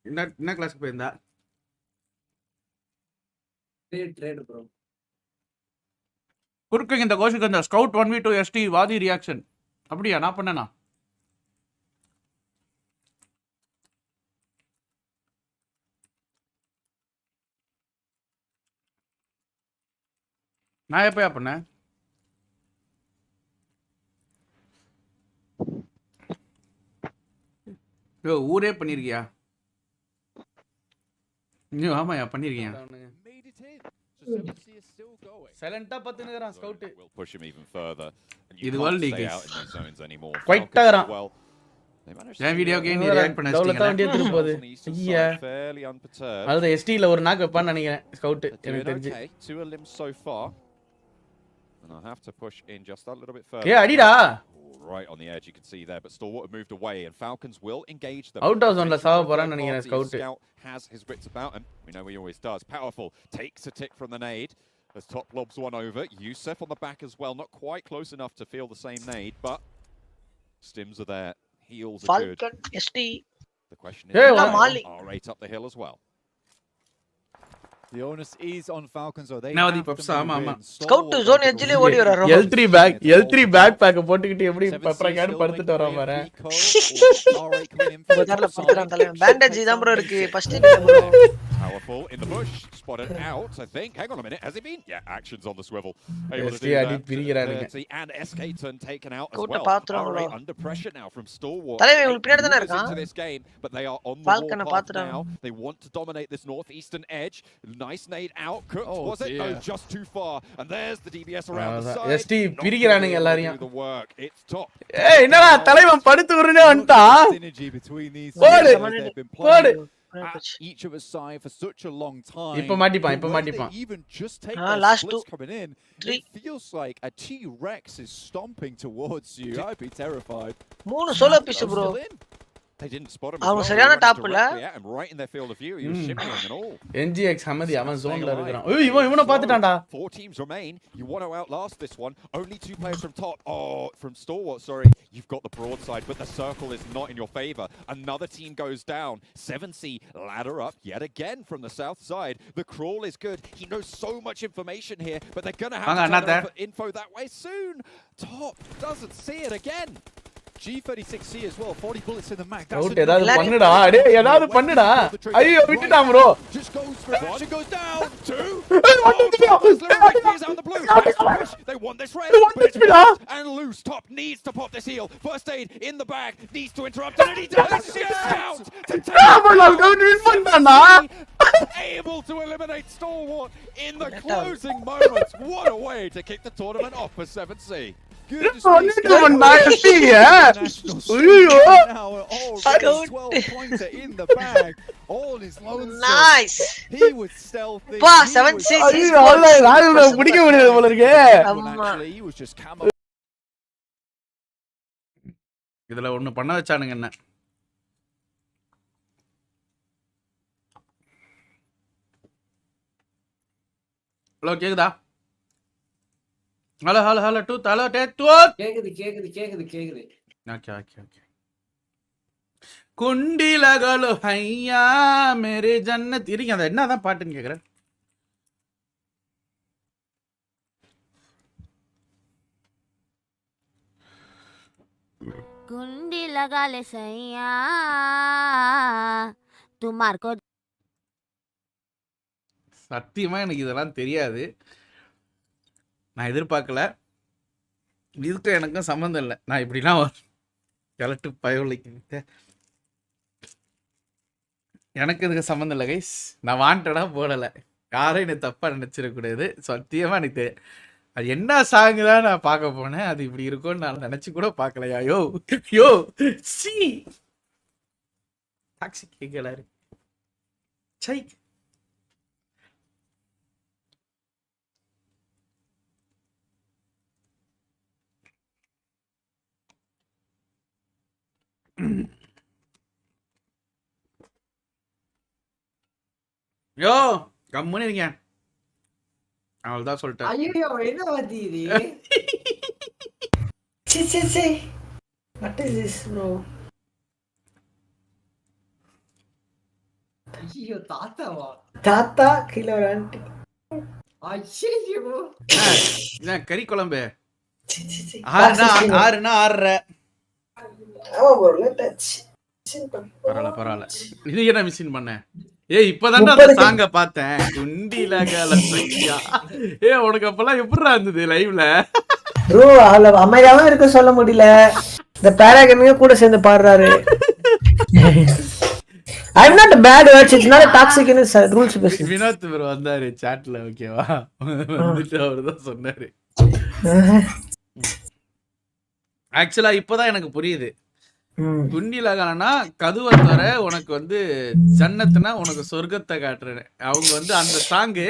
என்ன கிளாஸ்க்கு போயிருந்தா? Trade bro. குறுக்கு இந்த கோஷுக்கு அந்த ஸ்கவுட் 1v2 ST வாதி ரியாக்ஷன். அப்படியா நான் பண்ணேனா? நான் எப்பயா பண்ணேன்? ஊரே பண்ணிருக்கியா? ஆமாயா பண்ணிருக்கியா? சைலண்டா பத்துனேறான் ஸ்கவுட். இது வேர்ல்ட் லீக் குவைட்டாறான். நான் வீடியோ கேம் ரியாக்ட் பண்ண ஸ்டீங்க வண்டிய திருப்போது. ஐயா அது ST ல ஒரு நாக் வைப்பான்னு நினைக்கிறேன் ஸ்கவுட் எனக்கு தெரிஞ்சு. And I have to push in just a little bit further. Yeah, adida. Right on the edge, you can see there, but Stalwart have moved away, and Falcons will engage them. Out of zone la saava poran nenikiren scout. Scout has his wits about him. We know he always does. Powerful takes a tick from the nade. As top lobs one over. Yusef on the back as well, not quite close enough to feel the same nade, but stims are there. Heals are good. Falcon ST. The question is, are right up the hill as well. The onus is on Falcons, or they now have the to pops move ama in. Scout to zone edge le odi vararo. L3 backpack போட்டுக்கிட்டு எப்படி பப்ரகாட் படுத்துட்டு வரான் பாரு. பஜார்ல படுத்துறான் தலைவன். Bandage தான் bro இருக்கு. First இல்ல bro. Powerful in the bush, spotted out, I think. Hang on a minute, has he been? Yeah, actions on the swivel. Able to do that. And SK turn taken out as well. Right, under pressure now from Stalwart. தலைவன் உங்களுக்கு பின்னாடி தான இருக்கான். Into this game, but they are on the wall now. They want to dominate this northeastern edge. Nice nade out. Cooked, was it? No, just too far. And there's the DBS around the side. ST பிரிக்கிறானுங்க எல்லாரையும். The work. It's top. ஏய் என்னடா தலைவன் படுத்து உருனே வந்துட்டான். Synergy between these போடு போடு. Each of us side for such a long time. இப்ப மாட்டிப்பான். Even just take last two coming in. It feels like a T-Rex is stomping towards you. I'd be terrified. 3 solo piece bro. They didn't spot him. அவன் சரியான top இல்ல. And right in their field of view, he was shimmying and all. NGX ஹமதி அவன் ஜோன்ல இருக்கான். ஏய் இவனை பாத்துட்டான்டா. 4 teams remain. You want to outlast this one. Only 2 players from top. Oh, from Stalwart, sorry. You've got the broadside, but the circle is not in your favor. Another team goes down. 7C ladder up yet again from the south side. The crawl is good. He knows so much information here, but they're going to have to turn info that way soon. Top doesn't see it again. G36C as well, 40 bullets in the mag. Out ஏதாவது பண்ணுடா டேய் ஏதாவது பண்ணுடா ஐயோ விட்டுட்டான் bro Just goes for it. It goes down. 2. They want this red. And loose top needs to pop this heel. First aid in the bag. Needs to interrupt it and he does. Out to able to eliminate Stalwart in the closing moments. What a way to kick the tournament off for 7C. Good to see. Now already 12 pointer in the bag. All his lonesome. Nice. He was stealthy. Wow, 7C. பிடிக்க முடியாது போல இருக்கே. Actually, he was just camo. இதுல ஒன்னு பண்ண வச்சானுங்க என்ன? Hello கேக்குதா? Hello hello hello two hello take two கேக்குது ஓகே குண்டிலகலோ ஐயா மேரே ஜன்னத் இருங்க அது என்னதான் பாட்டுன்னு கேக்குறேன் कुंडी लगा ले सैया तुम्हार को சத்தியமா எனக்கு இதெல்லாம் தெரியாது நான் எதிர்பார்க்கல இதுக்கும் எனக்கும் சம்மந்தம் இல்லை நான் இப்படிலாம் கிளட்டு பயவலைக்கு எனக்கு இதுக்கு சம்மந்தம் இல்லை கைஸ் நான் வாண்டடா போடலை யாரும் என்னை தப்பா நினைச்சிடக்கூடாது சத்தியமா எனக்கு தெரியும் அது என்ன சாங் தான் நான் பார்க்க போனேன் அது இப்படி இருக்கும்னு நான் நினைச்சு கூட பார்க்கலையா யோ சி டாக்ஸி கேட்கலாரு சை யோ கம்முன்னு இருங்க அவள்தான் சொல்லிட்டேன் ஐயோ என்ன வாதி இது C what is this bro ஐயோ தாத்தா கீழ ஒரு ஆண்டி ஐயோ என்ன கறி குழம்பு ஆறுனா ஆறுற பரவாயில்ல இது என்ன மிஷின் பண்ண இப்பதான் அந்த சாங்க பார்த்தேன் குண்டில கலசையா உனக்கு அப்பெல்லாம் எப்படிடா இருந்தது லைவ்ல ப்ரோ அமைதியாவும் இருக்க சொல்ல முடியல இந்த பேராகமியும் கூட சேர்ந்து பாடுறாரு I'm not a bad words it's not a toxic in its rules based Vinod bro வந்தாரு சாட்ல ஓகேவா வந்துட்டு அவர்தான் சொன்னாரு ஆக்சுவலா இப்பதான் எனக்கு புரியுது குண்டிலகானா கதுவை தர உனக்கு வந்து ஜன்னத்துனா உனக்கு சொர்க்கத்தை காட்டுறேன் அவங்க வந்து அந்த சாங்கு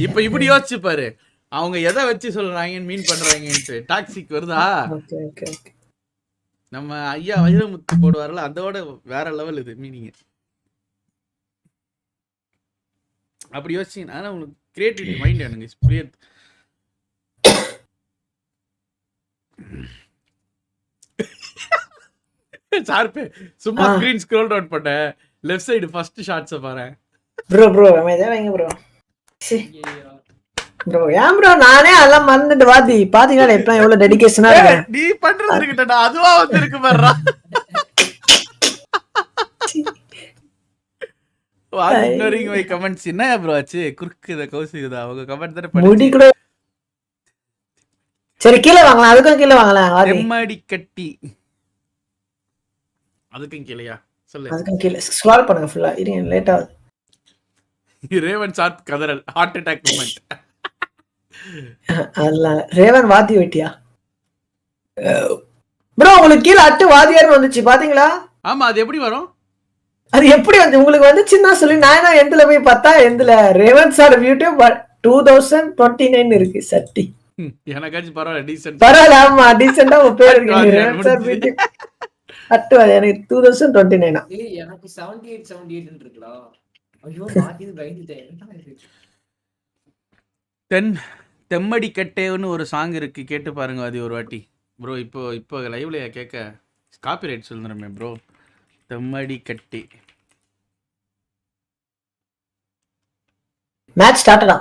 இப்ப இப்படி யோசிச்சு பாரு அவங்க எதை வச்சு சொல்றாங்கன்னு மீன் பண்றாங்கன்ட்டு டாக்ஸிக் வருதா நம்ம ஐயா வைரமுத்து போடுவார்ல அதோட வேற லெவல் இது மீனிங் அப்படி யோசிச்சீங்கன்னா ஆனா உங்களுக்கு கிரியேட்டிவிட்டி மைண்ட் எனக்கு புரியுது சார்பே சும்மா ஸ்கிரீன் ஸ்க்ரோல் டவுன் பண்ண லெஃப்ட் சைடு ஃபர்ஸ்ட் ஷாட்ஸ் பாறேன் ப்ரோ அமைதியா வைங்க ப்ரோ ப்ரோ ஏன் ப்ரோ நானே அதெல்லாம் மறந்துட்டு வாதி பாத்தீங்களா எப்ப எவ்வளவு டெடிகேஷனா இருக்கேன் நீ பண்றது இருக்கடா அதுவா வந்து இருக்கு பாறா வாதி ignoring my comments என்ன ப்ரோ ஆச்சு குறுக்குத கௌசிகுதா அவங்க கமெண்ட் தான முடி கூட சரி கீழ வாங்கலாம் அதுக்கும் கீழ வாங்கலாம் வாதி எம்மடி கட்டி அதுக்கும் கீழயா சொல்லு அதுக்கும் கீழ ஸ்க்ரால் பண்ணுங்க ஃபுல்லா இருங்க லேட் ஆகுது ரேவன் சாட் கதறல் ஹார்ட் அட்டாக் மூமெண்ட் அல்ல ரேவன் வாதி வெட்டியா ப்ரோ உங்களுக்கு கீழ அட்டு வாதியார் வந்துச்சு பாத்தீங்களா ஆமா அது எப்படி வரும் அது எப்படி வந்து உங்களுக்கு வந்துச்சுன்னா சொல்லி நான் எண்ட்ல போய் பார்த்தா எண்ட்ல ரேவன் சார் யூடியூப் 2029 இருக்கு சட்டி எனக்காச்சும் பரவாயில்ல டீசன்ட் பரவாயில்ல ஆமா டீசெண்டா உங்க பேர் இருக்கு ரேவன் சார் யூடியூப் அட்டு எனக்கு 2029 எனக்கு 78 இருக்குடா ஐயோ பாதி பயந்துட்டேன் தெம்மடி கட்டேன்னு ஒரு சாங் இருக்கு கேட்டு பாருங்க அது ஒரு வாட்டி ப்ரோ இப்போ லைவ்ல கேட்க காப்பிரைட் சொல்லுறமே ப்ரோ தெம்மடி கட்டி மேட்ச் ஸ்டார்ட்டடா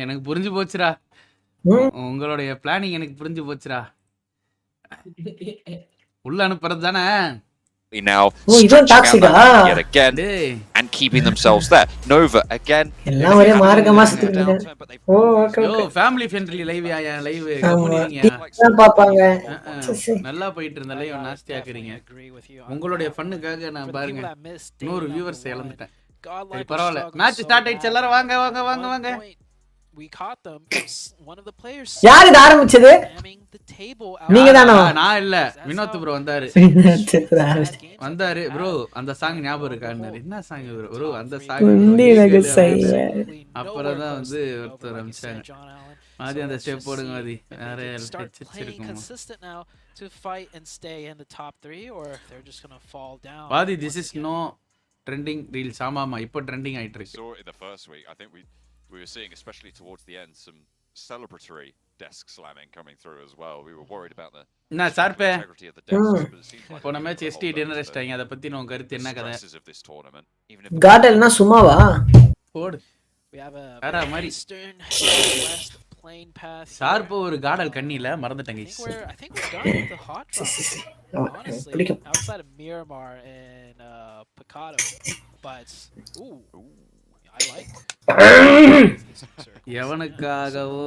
எனக்கு புரிஞ்சு போச்சுடா. உங்களுடைய பிளானிங் எனக்கு புரிஞ்சு போச்சுடா. உள்ள அனுப்புறது தானே. Now stretching out that lead yet again and keeping themselves there. Nova again. எல்லாம் ஒரே மார்க்கமா சுத்திட்டு இருக்காங்க. ஓ ஓகே ஓ ஃபேமிலி ஃப்ரெண்ட்லி லைவ் யா லைவ் கம்பெனிங்க. பாப்பாங்க. நல்லா போயிட்டு இருந்த லைவ் நாஸ்தி ஆக்குறீங்க. உங்களுடைய ஃபன்னுக்காக நான் பாருங்க 100 வியூவர்ஸ் இழந்துட்டேன். பரவாயில்லை. மேட்ச் ஸ்டார்ட் ஆயிடுச்சு. எல்லாரும் வாங்க வாங்க வாங்க வாங்க. We caught them. One of the players. யார் இது ஆரம்பிச்சது? நீங்க தானா? நான் இல்ல. வினோத் ப்ரோ வந்தாரு. வந்தாரு ப்ரோ. அந்த சாங் ஞாபகம் இருக்கான்னு. என்ன சாங் ப்ரோ? அந்த சாங் அப்புறம் தான் வந்து ஒருத்தர் அமிச்சாங்க. மாதிரி அந்த ஸ்டெப் போடுங்க மாதிரி. வேற ஸ்டெப்ஸ் இருக்கும். To fight and stay in the top 3 or they're just going to fall down. Vaadhi, this is no trending reels. ஆமாமா இப்போ ட்ரெண்டிங் ஆயிட்டு இருக்கு. So in the first week I think we were seeing, especially towards the end, some celebratory desk slamming coming through as well. We were worried about the integrity of the desks. போன match ST dinner அடிச்சாங்க. அத பத்தி நம்ம கருத்து என்ன கதை? கார்டல்னா சும்மாவா? போடு. We have a eastern west plane path. Sharp ஒரு கார்டல் கண்ணில மறந்துட்டேங்க. I think we're done with the hot drop. Honestly, outside of Miramar and Picado, but I like எவனுக்காகவோ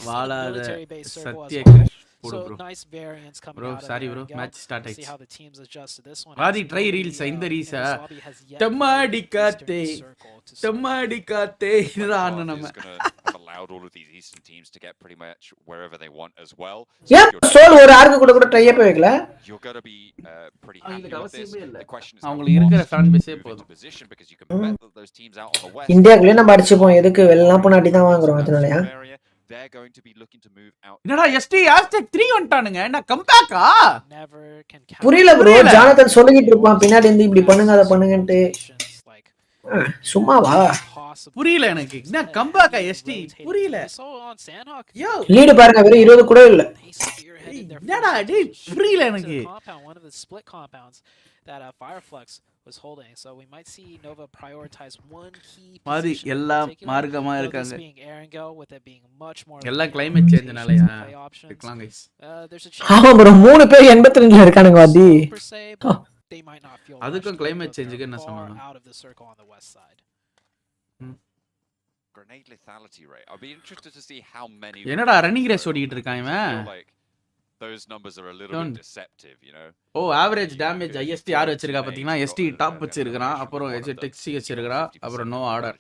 வாழாத சத்திய so nice variance coming bro, out sorry of bro, match start see how the teams adjust to this one. Vaadhi try reels இந்த Reeza தம்மாடி காத்தே இதுதான் நம்ம allowed all of these eastern teams to get pretty much wherever they want as well. Yeah, soul ஒரு ஆர்க்கு கூட try பண்ண வைக்கல. You're going to be pretty happy with this. The question is அவங்களுக்கு இருக்கிற ஃபேன் பேஸே போதும். Because you can bet that those teams out on the west இந்தியாக்குள்ளே நம்ம அடிச்சுப்போம். எதுக்கு வெளில போனா அடி தான் வாங்குறோம் அதனாலயா? They're going to be looking to move out. என்னடா எஸ்டி #3 வந்துட்டானுங்க. என்ன கம்பேக்கா? புரியல ப்ரோ. ஜானதன் சொல்லிட்டு இருப்பான் பின்னாடி இருந்து இப்படி பண்ணுங்க அத பண்ணுங்கன்ட்டு. சும்மாவா? புரியல எனக்கு. என்ன கம்பேக்கா எஸ்டி? புரியல. யோ லீட் பாருங்க வெறும் 20 கூட இல்ல. என்னடா டேய் புரியல எனக்கு. One of the split compounds that Fireflux was holding, so we might see Nova prioritize one key மாதிரி எல்லாம் மார்க்கமா இருக்காங்க. எல்லாம் கிளைமேட் சேஞ்ச்னாலயா இருக்கலாம் गाइस. ஆமா ப்ரோ 3 பேர் 82ல இருக்கானுங்க வாதி. அதுக்கும் கிளைமேட் சேஞ்சுக்கு என்ன சம்பந்தம்? Grenade lethality rate. I'll be interested to see how many. என்னடா ரன்னிங் ரேஸ் ஓடிட்டு இருக்கான் இவன். Those numbers are a little bit deceptive, you know. ஓ ஆவரேஜ் டேமேஜ் IST யார் வச்சிருக்கா பாத்தீங்கன்னா ST டாப் வச்சிருக்கான். அப்புறம் டெக்ஸி வச்சிருக்கான். அப்புறம் நோ ஆர்டர்.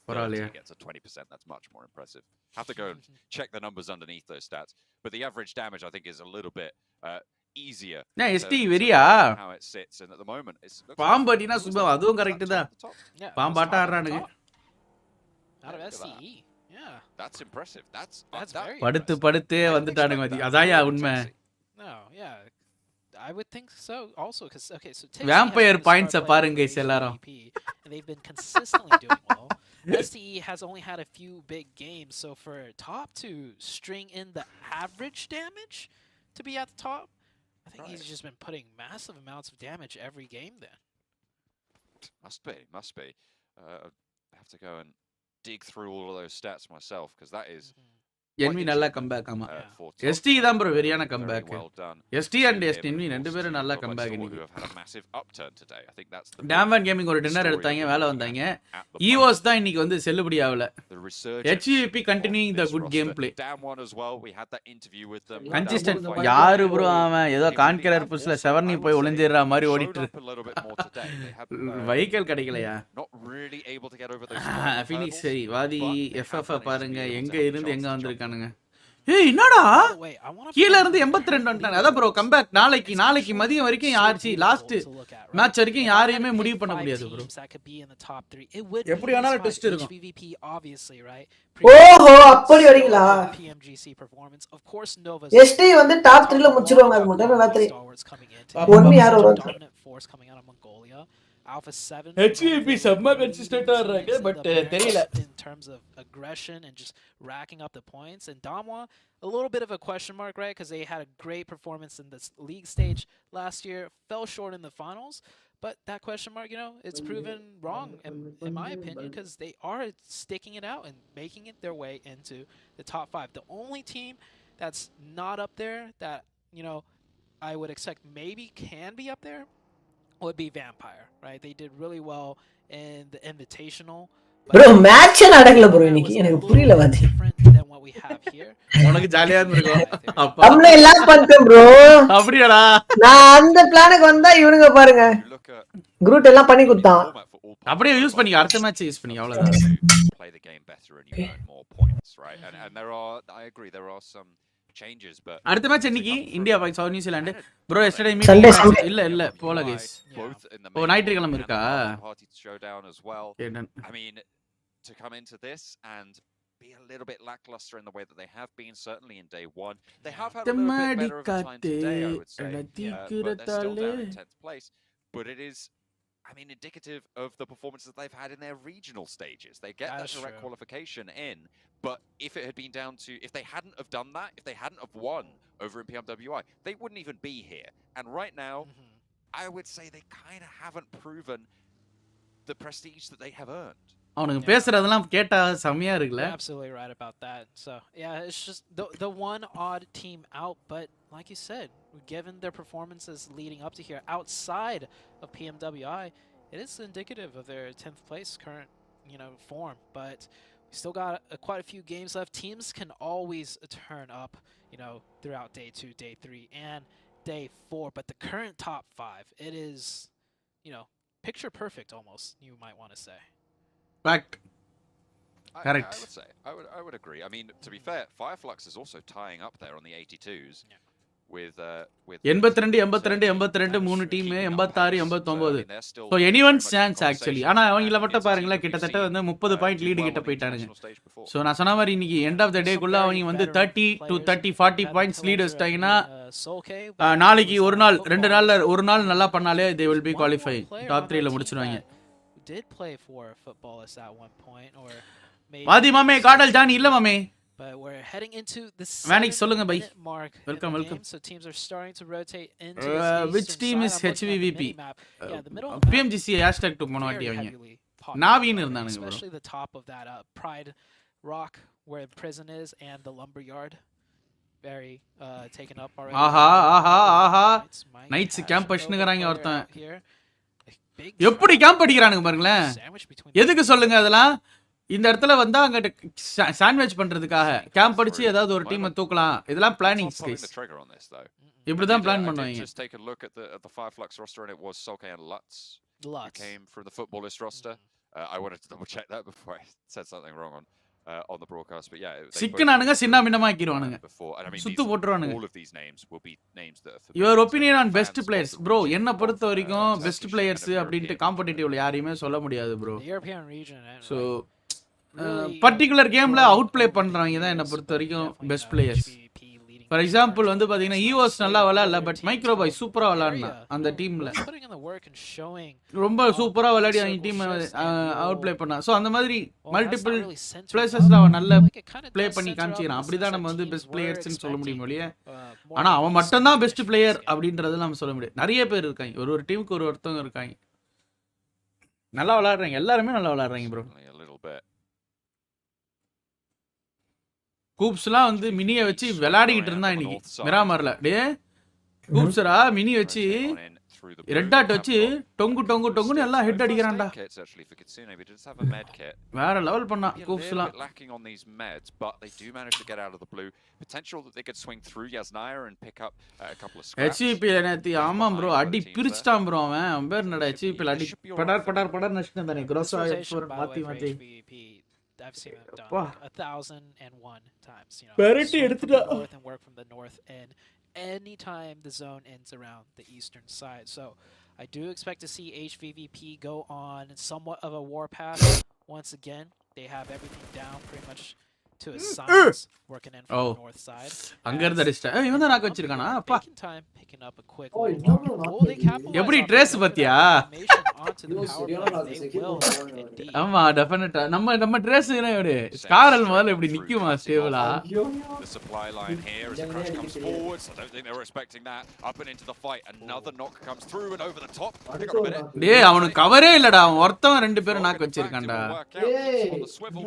பரவாயில்லையா? Gets a 20%. That's much more impressive. Have to go and check the numbers underneath those stats. But the average damage I think is a little bit easier. Yeah, ST வெரியா? How it sits and at the moment it's பாம்படினா சும்மா அதுவும் correct தான். பாம்பாட்ட ஆடுறானுங்க. Out of SCE. Yeah. That's impressive. That's very படுத்து வந்துட்டானுங்க மதி. அதாயா உண்மை. No, yeah. I would think so also cuz okay, so vampire points பாருங்க guys எல்லாரும். And they've been consistently doing well. SCE has only had a few big games, so for top to string in the average damage to be at the top, I think he's just been putting massive amounts of damage every game then. Must be. I have to go and dig through all of those stats myself because that is Envy நல்லா comeback. ஆமா ST தான் bro வெரியான comeback. ST and Envy ரெண்டு பேரும் நல்லா comeback இன்னைக்கு. டேமன் gaming ஒரு dinner எடுத்தாங்க வேலை வந்தாங்க. EOS தான் இன்னைக்கு வந்து செல்லுபடி ஆகல. HVP continuing the good game play. Consistent யாரு ப்ரோ அவன் ஏதோ கான்கரர் புஷ்ல செவர்னி போய் ஒளிஞ்சிரற மாதிரி ஓடிட்டு வெஹிக்கிள் கிடைக்கலையா? ஃபீனிக்ஸ் சரி வாதி FF பாருங்க எங்க இருந்து எங்க வந்திருக்கானுங்க. ஏய் என்னடா கீழ இருந்து 82 வந்துட்டாங்க. அதான் ப்ரோ கம்பேக். நாளைக்கு மதியம் வரைக்கும் யார்ச்சி லாஸ்ட் மேட்ச் வரைக்கும் யாரையுமே முடிவு பண்ண முடியாது ப்ரோ. எப்படி வேணாலும் ட்விஸ்ட் இருக்கும். ஓஹோ அப்படி வரீங்களா? ST வந்து டாப் 3ல முடிச்சிருவாங்க. அது மட்டும் நல்லா தெரியும். ஒண்ணு யாரோ Alpha 7 HVP செம்ம கன்சிஸ்டன்ட்டா இருக்காங்க பட் தெரியல in terms of aggression and just racking up the points. And Damwa a little bit of a question mark, right? Because they had a great performance in this league stage last year, fell short in the finals, But that question mark, you know, it's proven wrong in my opinion, because they are sticking it out and making it their way into the top 5. The only team that's not up there that, you know, I would expect maybe can be up there would be Vampire, right? They did really well in the Invitational. Bro, match நடக்கல bro இன்னைக்கு எனக்கு புரியல வாதி. Than what we have here. உனக்கு ஜாலியா இருந்திருக்கும். அப்பா. அம்மே எல்லாம் பண்ணிட்டேன் bro. அப்படியாடா? நான் அந்த பிளானுக்கு வந்தா இவனுங்க பாருங்க. குரூட் எல்லாம் பண்ணி கொடுத்தான். அப்படியே யூஸ் பண்ணி அடுத்த மேட்ச் யூஸ் பண்ணி அவ்வளவுதான். Play the game better and you earn more points, right? And there are, I agree, there are some changes, but அடுத்த மேட்ச் இன்னைக்கு இந்தியா பாய் south New Zealand. Bro yesterday meeting இல்ல போல கைஸ். ஓ ஞாயிற்றுக்கிழமை இருக்கா? I mean, to come into this and be a little bit lackluster in the way that they have been, certainly in day 1. They have had a little bit better of a time today, I would say. But they're still down in 10th place. But it is, I mean, indicative of the performances they've had in their regional stages. They get that direct qualification in, but if it had been down to, if they hadn't have done that, if they hadn't have won over in PMWI, they wouldn't even be here. And right now, I would say they kind of haven't proven the prestige that they have earned. அவனுக்கு பேசுறதெல்லாம் கேட்டா செமையா இருக்குல. Absolutely right about that. So yeah, it's just the one odd team out, but like you said, given their performances leading up to here outside of PMWI, it is indicative of their 10th place current, you know, form. But we still got quite a few games left. Teams can always turn up, you know, throughout day 2, day 3, and day 4. But the current top 5, it is, you know, picture perfect almost. You might want to say. Fact. Correct. I would say, I would agree. I mean, to be fair, Fireflux is also tying up there on the 82s. With 82 82 82 மூணு team 86 89. So anyone's chance actually. ஆனா அவங்கள மட்டும் பாருங்களேன் கிட்டத்தட்ட வந்து 30 point lead கிட்ட போயிட்டானுங்க. So நான் சொன்ன மாதிரி இன்னைக்கு எண்ட் ஆஃப் தி டே குள்ள அவங்க வந்து 30 to 30 40 பாயிண்ட்ஸ் லீட் வச்சிட்டாங்கன்னா நாளைக்கு ஒரு நாள் ரெண்டு நாள்ல ஒரு நாள் நல்லா பண்ணாலே they will be qualify top 3 ல முடிச்சிடுவாங்க. Did play for footballists at one point, or maybe வாதி மாமே காடல் ஜானி இல்ல மாமே. But we're heading into the சொல்லுங்க by. welcome. So teams are starting to rotate into which team is HVVP? Pmgc hashtag to போன வாட்டி அவங்க நாவின் இருந்தானுங்க bro. Especially the top of that Pride Rock where the prison is and the lumberyard. Very taken up already. Aha nights camp பண்ணிங்கறாங்க ஒருத்தன். எப்படி camp அடிக்கறானுங்க பாருங்களேன். எதுக்கு சொல்லுங்க அதெல்லாம்? இந்த இடத்துல வந்தா அங்க சாண்ட்விச் பண்றதுக்காக கேம்ப் அடிச்சு ஏதாவது ஒரு டீமை தூக்கலாம். இதெல்லாம் பிளானிங் ஸ்கைஸ். இப்படி தான் பிளான் பண்ணுவாங்க. Just take a look at the Fireflux roster and it was Solke and Lutz who came from the footballist roster. I wanted to double check that before I said something wrong on the broadcast, but yeah, சிக்கனானுங்க சின்ன மின்னமாக்கிடுவானுங்க. சுத்து போட்டுருவானுங்க. All of these names will be names that are your opinion on best players bro. என்ன பொறுத்த வரைக்கும் best players அப்படினு காம்படிட்டிவ்ல யாரையுமே சொல்ல முடியாது bro. European region. So particular கேம்ல அவுட் ப்ளே பண்றவங்க தான் என்ன பொறுத்த வரைக்கும் பெஸ்ட் பிளேயர்ஸ். ஃபார் எக்ஸாம்பிள் வந்து பாத்தீங்கன்னா ஈவோஸ் நல்லா விளையாடல, பட் மைக்ரோ பாய் சூப்பரா விளையாடுனா அந்த டீம்ல ரொம்ப சூப்பரா விளையாடி அந்த டீம் அவுட் ப்ளே பண்ணா. சோ அந்த மாதிரி மல்டிபிள் பிளேசஸ்ல அவன் நல்ல ப்ளே பண்ணி காமிச்சிக்கிறான். அப்படிதான் நம்ம வந்து பெஸ்ட் பிளேயர்ஸ்னு சொல்ல முடியும் இல்லையா? ஆனா அவன் மட்டும் தான் பெஸ்ட் பிளேயர் அப்படின்றது நம்ம சொல்ல முடியாது. நிறைய பேர் இருக்காங்க, ஒரு டீமுக்கு ஒருத்தவங்க இருக்காங்க நல்லா விளையாடுறாங்க. எல்லாருமே நல்லா விளையாடுறாங்க ப்ரோ. கூப்ஸ்லாம் வந்து மினியை வச்சு விளையாடிக்கிட்டு இருந்தான் இன்னைக்கு மிராமர்ல. டே கூப்ஸ்ரா மினி வச்சு ரெட் டாட் வச்சு டொங்கு டொங்கு டொங்குன்னு எல்லாம் ஹெட் அடிக்கிறான்டா. வேற லெவல் பண்ணா கூப்ஸ்லாம். HVP நேத்து ஆமா ப்ரோ அடி பிரிச்சிட்டான் ப்ரோ. அவன் பேர் என்னடா HVP அடி படார் படார் படார் நஷ்டம் தானே க்ரோஸா மாத்தி மாத்தி. I've seen it done like 1,001 times. You know, north and work from the north end. Anytime the zone ends around the eastern side, so I do expect to see HVVP go on somewhat of a warpath once again. They have everything down, pretty much to his sons working in from the north side. அங்க இருந்து அடிச்சிட்டா. இவன் தான் நாக்க வச்சிருக்கானா? அப்பா. Time picking up a quick little lead. Will they capitalize எப்படி off trace the பத்தியா? formation onto the power play? They will indeed. ஆமா டெஃபினட்டா. நம்ம ட்ரேஸ் என்ன இவரு? ஸ்காரல் முதல்ல இப்படி நிக்குமா ஸ்டேபிளா? The supply line here as the crash comes forwards. I don't think they were expecting that. Up and into the fight. Another knock comes through and over the top. Hang on a minute. டேய் அவனுக்கு கவரே இல்லடா. அவன் ஒருத்தன் ரெண்டு பேரும் நாக்க வச்சிருக்கான்டா. On the swivel.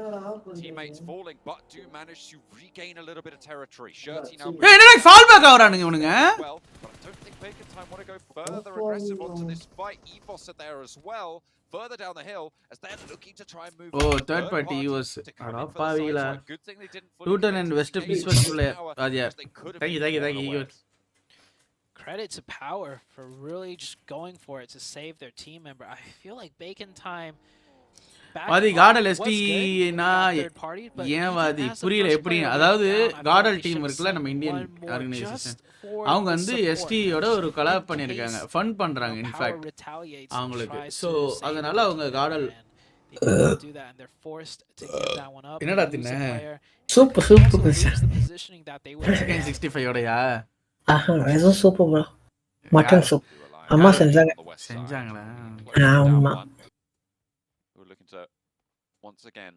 Teammates falling but do manage to regain a little bit of territory. Shirty now. ஏய் என்னடா ஃபால் பேக் ஆவறானுங்க இவனுங்க? Well, but I don't think Bacon Time want to go further aggressive onto this fight. Evos are there as well. Further down the hill as they're looking to try and move. Oh, third party US. அட பாவிகளா. Luton and West Eastwest player. Yeah. Thank you. Credit to Power for really just going for it to save their team member. I feel like Bacon Time வாதி caudal ST நான் ஏன் வாதி புரியல எப்படி அதாவது caudal team இருக்குல்ல நம்ம Indian organisation அவங்க வந்து எஸ்டியோட ஒரு கொலாப் பண்ணிருக்காங்க ஃபன் பண்றாங்க இன்ஃபேக்ட் அவங்களுக்கு சோ அதனால அவங்க காடல் என்னடா தின்ன சூப்பர் 65 ஓடயா அது சூப்பர் bro மட்டன் சூப் அம்மா செஞ்சாங்களா ஆமா looking to once again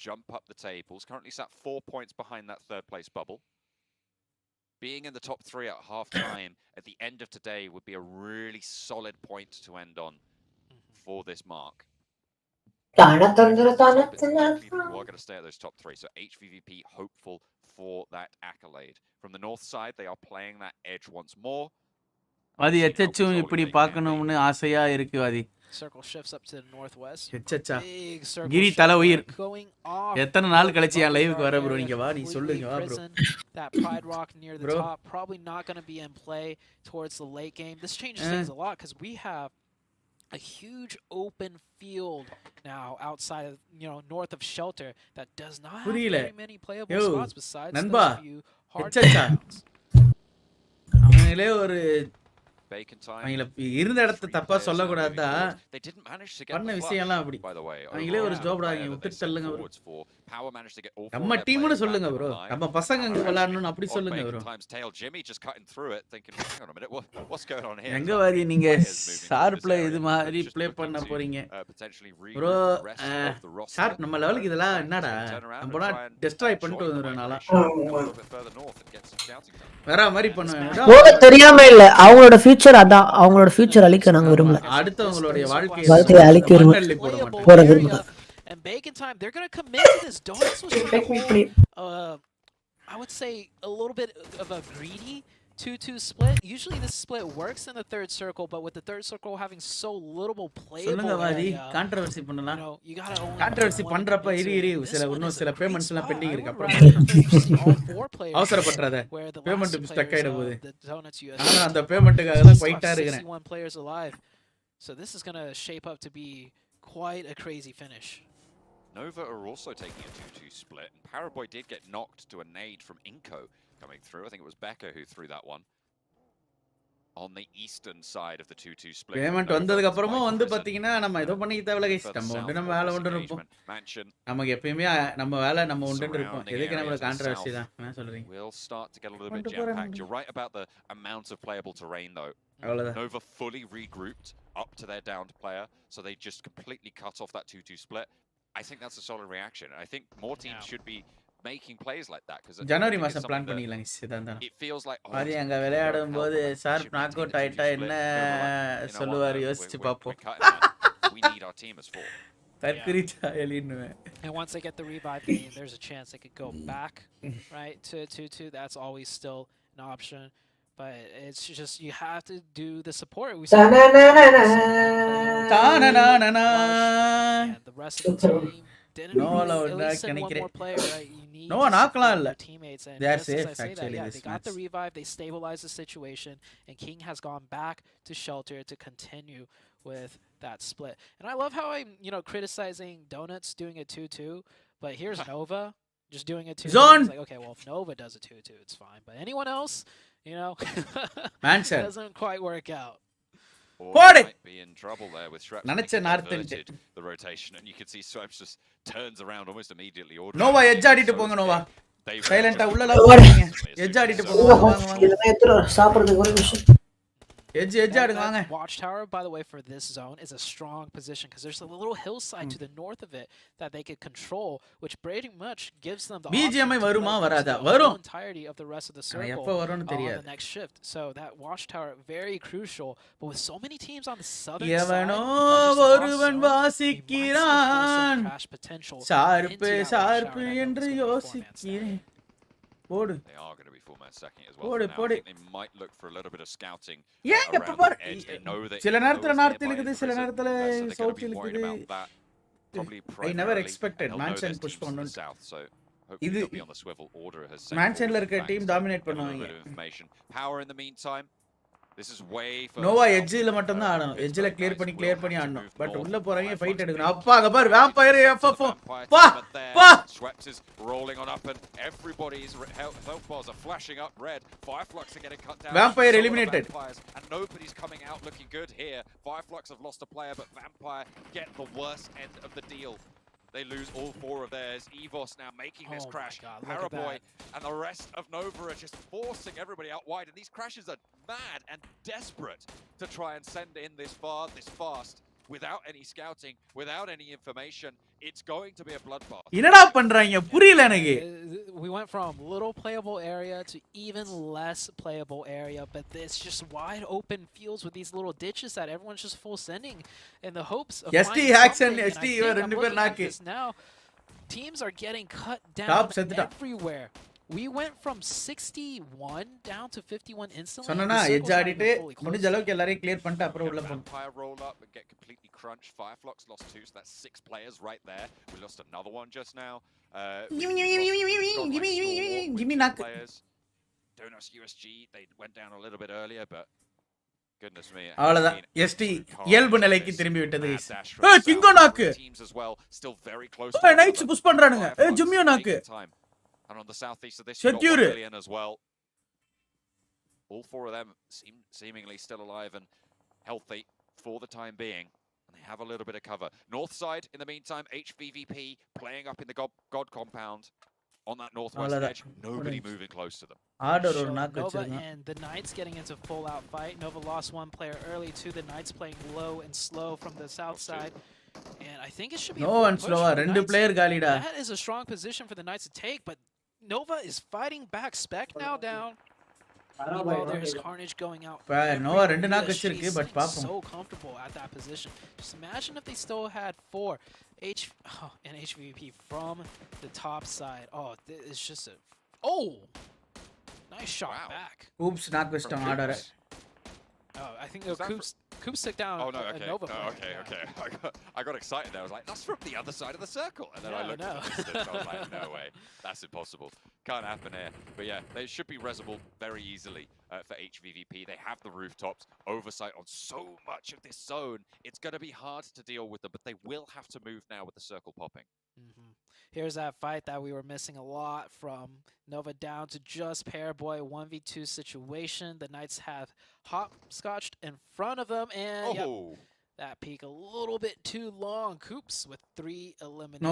jump up the tables. Currently sat 4 points behind that third place bubble. Being in the top 3 at half time at the end of today would be a really solid point to end on for this mark. You are going to stay at those top 3. So HVVP hopeful for that accolade. From the north side, they are playing that edge once more. வாதி எச்சச்சும் இப்படி பார்க்கணும்னு ஆசையா இருக்கு வாதி. Circle shifts up to the northwest. எச்சச்சா கிரி தல உயிர் எத்தனை நாள் கழிச்சு என் லைவுக்கு வர ப்ரோ நீங்க வா நீ சொல்லுங்க வா bro. That Pride Rock near the top probably not going to be in play towards the late game. This changes things a lot because we have a huge open field now outside of north of Shelter that does not have very many playable spots besides those few hard grounds. அவங்களே ஒரு Bacon Time. இருந்த இடத்தை தப்பா சொல்ல கூடாதா பண்ண விஷயம் எல்லாம் அப்படி அவங்களே ஒரு ஜாப்டா விட்டு சொல்லுங்க ப்ரோ நம்ம டீம்னு சொல்லுங்க ப்ரோ நம்ம பசங்க அங்க விளையாடணும் அப்படி சொல்லுங்க ப்ரோ எங்க வாரி நீங்க ஷார்ப்ல இது மாதிரி ப்ளே பண்ண போறீங்க ப்ரோ ஷார்ப் நம்ம லெவலுக்கு இதெல்லாம் என்னடா நம்ம போனா டெஸ்ட்ராய் பண்ணிட்டு வந்துறனால வேற மாதிரி பண்ணுவேன் தெரியாம இல்ல அவங்களோட ஃபியூச்சர் அதான் அவங்களோட ஃபியூச்சர் அழிக்க நாங்க விரும்பல அடுத்தவங்களுடைய வாழ்க்கையை அழிக்க விரும்பல And Bacon Time, they're going to commit to this. Donuts was I would say a little bit of a greedy 2-2 split. Usually this split works in the third circle, but with the third circle having so little playable area, controversy பண்ணலாம் you got to controversy பண்றப்ப இரி சில payments எல்லாம் bending இருக்கு அப்புறம் அவசரப்பட்றாத payment stuck ஆயிட போகுது நான் அந்த பேமெண்ட்டுக்காக தான் குவைட்டா இருக்கேன். So this is going to shape up to be quite a crazy finish. Nova are also taking a 2-2 split, and Paraboy did get knocked to a nade from Inko coming through. I think it was Becca who threw that one. On the eastern side of the 2-2 split. Payment வந்ததுக்கு அப்புறமா வந்து பாத்தீங்கன்னா நம்ம ஏதோ பண்ணிக்க தேவல guys நம்ம உண்டு நம்ம வேலை உண்டு இருப்போம் நமக்கு எப்பவுமே நம்ம வேலை நம்ம உண்டு இருப்போம் எதுக்கு நம்ம கான்ட்ரோவர்சி தான் என்ன சொல்றீங்க We'll start to get a little bit jam-packed. You're right about the amount of playable terrain though. Nova fully regrouped up to their downed player, so they just completely cut off that 2-2 split. I think that's a solid reaction. I think more teams should be making plays like that because ஜனவரி மாசம் plan பண்ணிடலாம் இதான் it feels like அது அங்க விளையாடும்போது sharp knock out ஆயிட்டா என்ன சொல்லுவார் யோசிச்சு பாப்போம். We need our team as 4. தர்க்கரிச்சா எலின்னுவே. And once they get the revive game, there's a chance they could go back right to 2-2. That's always still an option. But it's just you have to do the support. We saw the rest of the team didn't send one more player, right? You need your teammates. And they are just safe as I say actually. that, they got the revive, they stabilized the situation, and King has gone back to Shelter to continue with that split. And I love how I'm, criticizing Donuts doing a 2-2, but here's Nova just doing a 2-2. It's like, okay, well, if Nova does a 2-2, it's fine. But anyone else, doesn't quite work out. Might be in trouble there with Shrek. நினைச்ச north The rotation, and you can see Swipes just turns around almost immediately. Nova edge ஆடிட்டு போங்க Nova. சைலண்டா உள்ளல போங்க. edge ஆடிட்டு போங்க வாங்க வாங்க. இதெல்லாம் எத்தனை சாப்பிடுறதுக்கு ஒரு நிமிஷம். Edge ஆடுங்க வாங்க. Watchtower, by the way, for this zone is a strong position because there's a little hillside to the north of it that they could control, which pretty much gives them the BGMI வருமா வராதா? the வரும். entirety of the rest of the circle எப்ப வரும்னு on தெரியாது. the next shift. So that Watchtower very crucial, but with so many teams on the southern side, எவனோ ஒருவன் வாசிக்கிறான். சார்பு சார்பு என்று யோசிக்கிறேன். போடு. They are going to be full man stacking as well. Now, I think they might look for a little bit of scouting around the edge. They know that சில நேரத்துல north இருக்குது சில நேரத்துல சவுத் இருக்குது. I never expected Mansion push பண்ணனும். இது Mansionல இருக்க team dominate பண்ணுவாங்க. Power in the meantime. This is way for Nova edgeல மட்டும் தான் ஆடணும். edgeல clear பண்ணி ஆடணும். பட் உள்ள போறாங்க ஃபைட் எடுக்கணும். அப்பா அங்க பாரு vampire FF. பா Swept is rolling on up and everybody's health bars are flashing up red. Fireflux are getting cut down. Vampire eliminated. And nobody's coming out looking good here. Fireflux have lost a player, but Vampire get the worst end of the deal. They lose all 4 of theirs. Evos now making this crash. Paraboy and the rest of Nova are just forcing everybody out wide. And these crashes are mad and desperate to try and send in this far, this fast, without any scouting, without any information. It's going to be a bloodbath. என்னடா பண்றாங்க புரியல எனக்கு. We went from little playable area to even less playable area, but it's just wide open fields with these little ditches that everyone's just full sending in the hopes of ST hacks and ST ரெண்டு பேர் நாக்கு. Now teams are getting cut down everywhere. We went from 61 down to 51 instantly. சொன்னனா edge ஆடிட்டு முடிஞ்ச அளவுக்கு எல்லாரையும் clear பண்ணிட்டு அப்புறம் உள்ள போங்க. Vampire roll up and get completely crunched. Fireflux lost 2, so that's 6 players right there. We lost another one just now. Give me knock. Donos USG, they went down a little bit earlier, but goodness me. அவ்வளவுதான் ST இயல்பு நிலைக்கு திரும்பி விட்டது. கிங்கோ நாக்கு. Teams as well, still very close. Knights push பண்றானுங்க. ஜிம்மியோ நாக்கு. And on the southeast of this, you've got 1 million as well. All 4 of them seemingly still alive and healthy for the time being. And they have a little bit of cover. North side, in the meantime, HVVP playing up in the God compound on that northwest edge. Nobody moving close to them. Nova and the Knights getting into full-out fight. Nova lost 1 player early too. The Knights playing low and slow from the south side. And I think it should be no one slower. 2 player galida. That is a strong position for the Knights to take, but Nova is fighting back. Spec now down. Meanwhile, there's Carnage going out. Nova rendu knock vechirukku but paapom. So comfortable at that position. Just imagine if they still had 4 and HVP from the top side. Oh, it's just a nice shot back. Oops, knock westam order. Oh, I think Coops took down Nova. Okay. I got excited there. I was like, that's from the other side of the circle. And then I looked at the distance. I was like, no way. That's impossible. Can't happen here. But yeah, they should be resable very easily for HVVP. They have the rooftops, oversight on so much of this zone. It's going to be hard to deal with them, but they will have to move now with the circle popping. Here's that fight that we were missing a lot from. Nova down to just Paraboy 1v2 situation. The Knights have hopscotched in front of them, and that peak a little bit too long. Coops with 3 eliminations.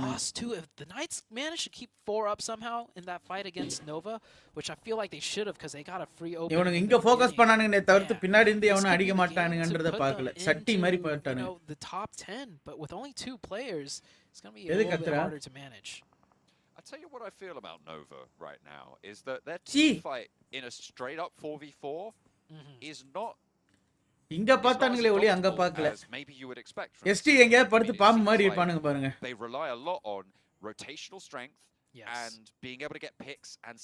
Lost 2. If the Knights managed to keep 4 up somehow in that fight against Nova, which I feel like they should have because they got a free open. இவனுங்க இங்க focus பண்ணானுங்க தவிர்த்து பின்னாடி இருந்து அவன அடிக்க மாட்டானுங்கன்றத பார்க்கல. சட்டி மாதிரி போட்டானுங்க. The top 10, but with only 2 players, it's going to be a little bit harder to manage. I'll tell you what I feel about Nova right now is that their team fight in a straight up 4v4 is not இங்க பார்த்தானுங்களே ஒளி அங்க பார்க்கல. maybe you would expect. ST எங்க படுத்து பாம்பு மாதிரி இருப்பானுங்க பாருங்க. They rely a lot on rotational strength and being able to get picks and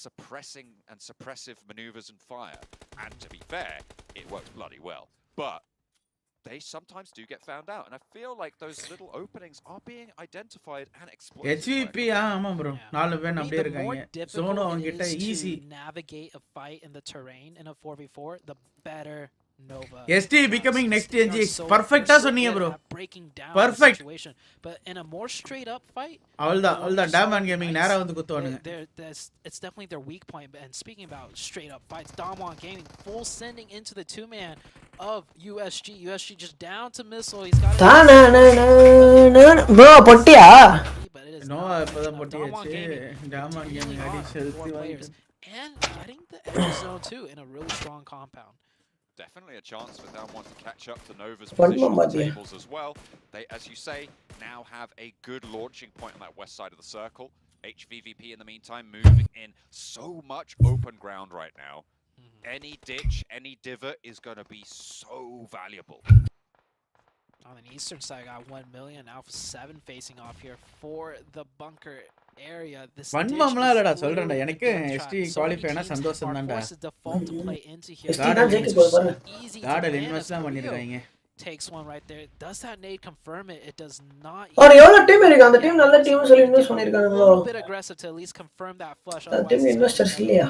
suppressive maneuvers and fire. And to be fair, it works bloody well. But they sometimes do get found out, and I feel like those little openings are being identified and exploited. HVP ஆமா bro. 4 பேர் அப்படியே இருக்காங்க. சோனோ அவங்கிட்ட easy navigate a fight in the terrain in a 4v4, the better Nova. ST becoming next NG. Perfect ah சொன்னீங்க bro. Perfect. But in a more straight up fight, அவ்வளவுதான் Diamond Gaming நேரா வந்து குத்துவானுங்க. It's definitely their weak point. And speaking about straight up fights, Damwon Gaming full sending into the 2-man. of USG. USG just down to missile. He's got bro பொட்டியா but it is no not இப்பதான் enough. பொட்டியாச்சு டாமான் gaming அடி selfie players and getting the edge zone too in a really strong compound. Definitely a chance for Damwon to catch up to Nova's position on the tables as well. They, as you say, now have a good launching point on that west side of the circle. HVVP in the meantime moving in so much open ground right now. Any ditch, any divot is going to be so valuable. On the eastern side, got 1 million. Alpha 7 facing off here for the bunker area. This வன்மம்லாம் இல்லடா சொல்றேன்டா எனக்கு ST qualify ஆனா சந்தோஷம் தான்டா கார்டல் இன்வெஸ்ட்லாம் பண்ணிருக்காங்க takes one right there. Does that nade confirm it? It does not. ஒரு எவ்வளவு team இருக்கு அந்த டீம் நல்ல டீம் சொல்லி இன்வெஸ்ட் பண்ணிருக்காங்க bro. A bit aggressive to at least confirm that flush. அந்த டீம் இன்வெஸ்டர்ஸ் இல்லையா?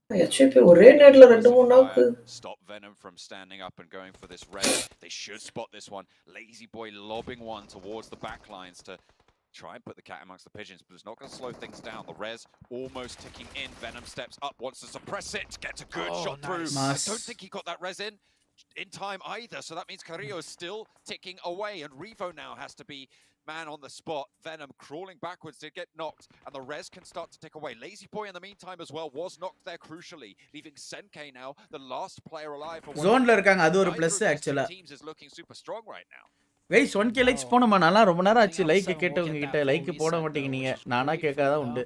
HVP ஒரே நேட்ல 2-3 நாக்கு. Stop Venom from standing up and going for this red. They should spot this one. Lazy Boy lobbing one towards the back lines to try and put the cat amongst the pigeons, but it's not going to slow things down. The res almost ticking in. Venom steps up, wants to suppress it, gets a good shot through. I don't think he got that res in time either, so that means Carrillo is still ticking away, and Revo now has to be man on the spot. Venom crawling backwards to get knocked, and the res can start to tick away. Lazy Boy in the meantime as well was knocked there crucially, leaving Senke now the last player alive for zone la irukanga adu oru plus actually teams is looking super strong right now. guys 1k likes போணுமா நானா ரொம்ப நேரம் ஆச்சு like கேட்டவங்க கிட்ட like போட மாட்டீங்க நீங்க நானா கேட்காதா உண்டு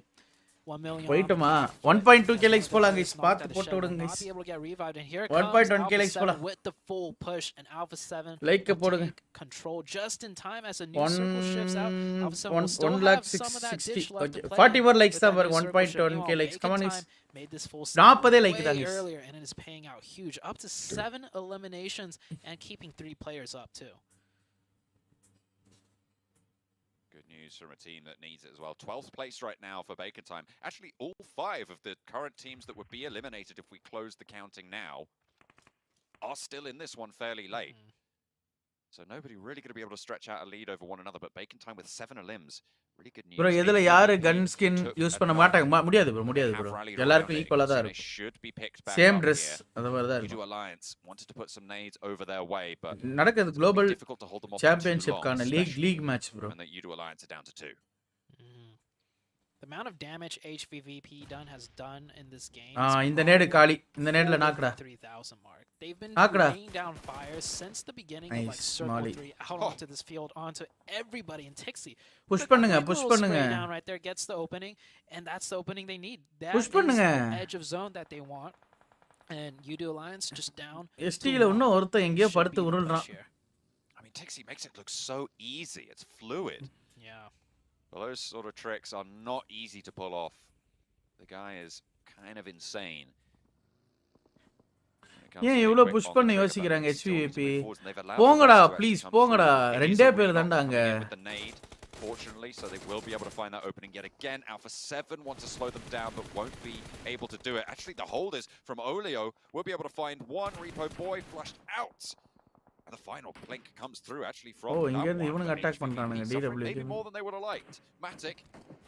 1 million போய்ட்டுமா 1.2k likes போலாம் guys பார்த்து போட்டு விடுங்க guys 1.1k likes போலாம் with the full push and Alpha 7 like போடுங்க control just in time as a new circle shifts out. Alpha 7 will still 1 lakh have some of that 60 ditch left to play. 44 likes தான் பாருங்க 1.1k likes come on guys made this full 40 like தான் guys earlier and it is paying out huge up to 7 eliminations and keeping 3 players up too. Good news from a team that needs it as well. 12th place right now for Bacon Time. Actually, all 5 of the current teams that would be eliminated if we close the counting now are still in this one fairly late. So nobody really going to be able to stretch out a lead over one another, but Bacon Time with 7 elims. Really good news. Bro, எதுல யாரு gun skin use பண்ண மாட்டாங்க முடியாது bro முடியாது bro எல்லாருக்கும் ஈக்குவலா தான் இருக்கும் சேம் Dress அத மாதிரி தான் இருக்கும் Alliance wanted to put some nades over their way, but நடக்குது குளோபல் சாம்பியன்ஷிப் கான league match bro and the Udo Alliance are down to 2. The amount of damage HVVP has done in this game. இந்த நேடு காலி இந்த நேட்ல நாக்குடா 3000 mark. They've been laying down fires since the beginning of like Circle 3 out onto this field onto everybody in Tixi. Push பண்ணுங்க down right there gets the opening and that's the opening they need. That is the edge of zone that they want. And Udo Alliance just down. ST ல இன்னும் ஒருத்த எங்கயோ படுத்து உருள்றான். I mean Tixi makes it look so easy. It's fluid. Yeah. Well, those sort of tricks are not easy to pull off. The guy is kind of insane. ஏன் இவ்ளோ push பண்ண யோசிக்கறாங்க HVP போங்கடா please போங்கடா ரெண்டே பேர் தான்டாங்க Fortunately, so they will be able to find that opening yet again. Alpha 7 want to slow them down, but won't be able to do it. Actually, the holders from Olio will be able to find one Repo Boy flushed out. And the final blink comes through actually from இவனுங்க attack பண்றானுங்க DW maybe more than they would have liked. Matic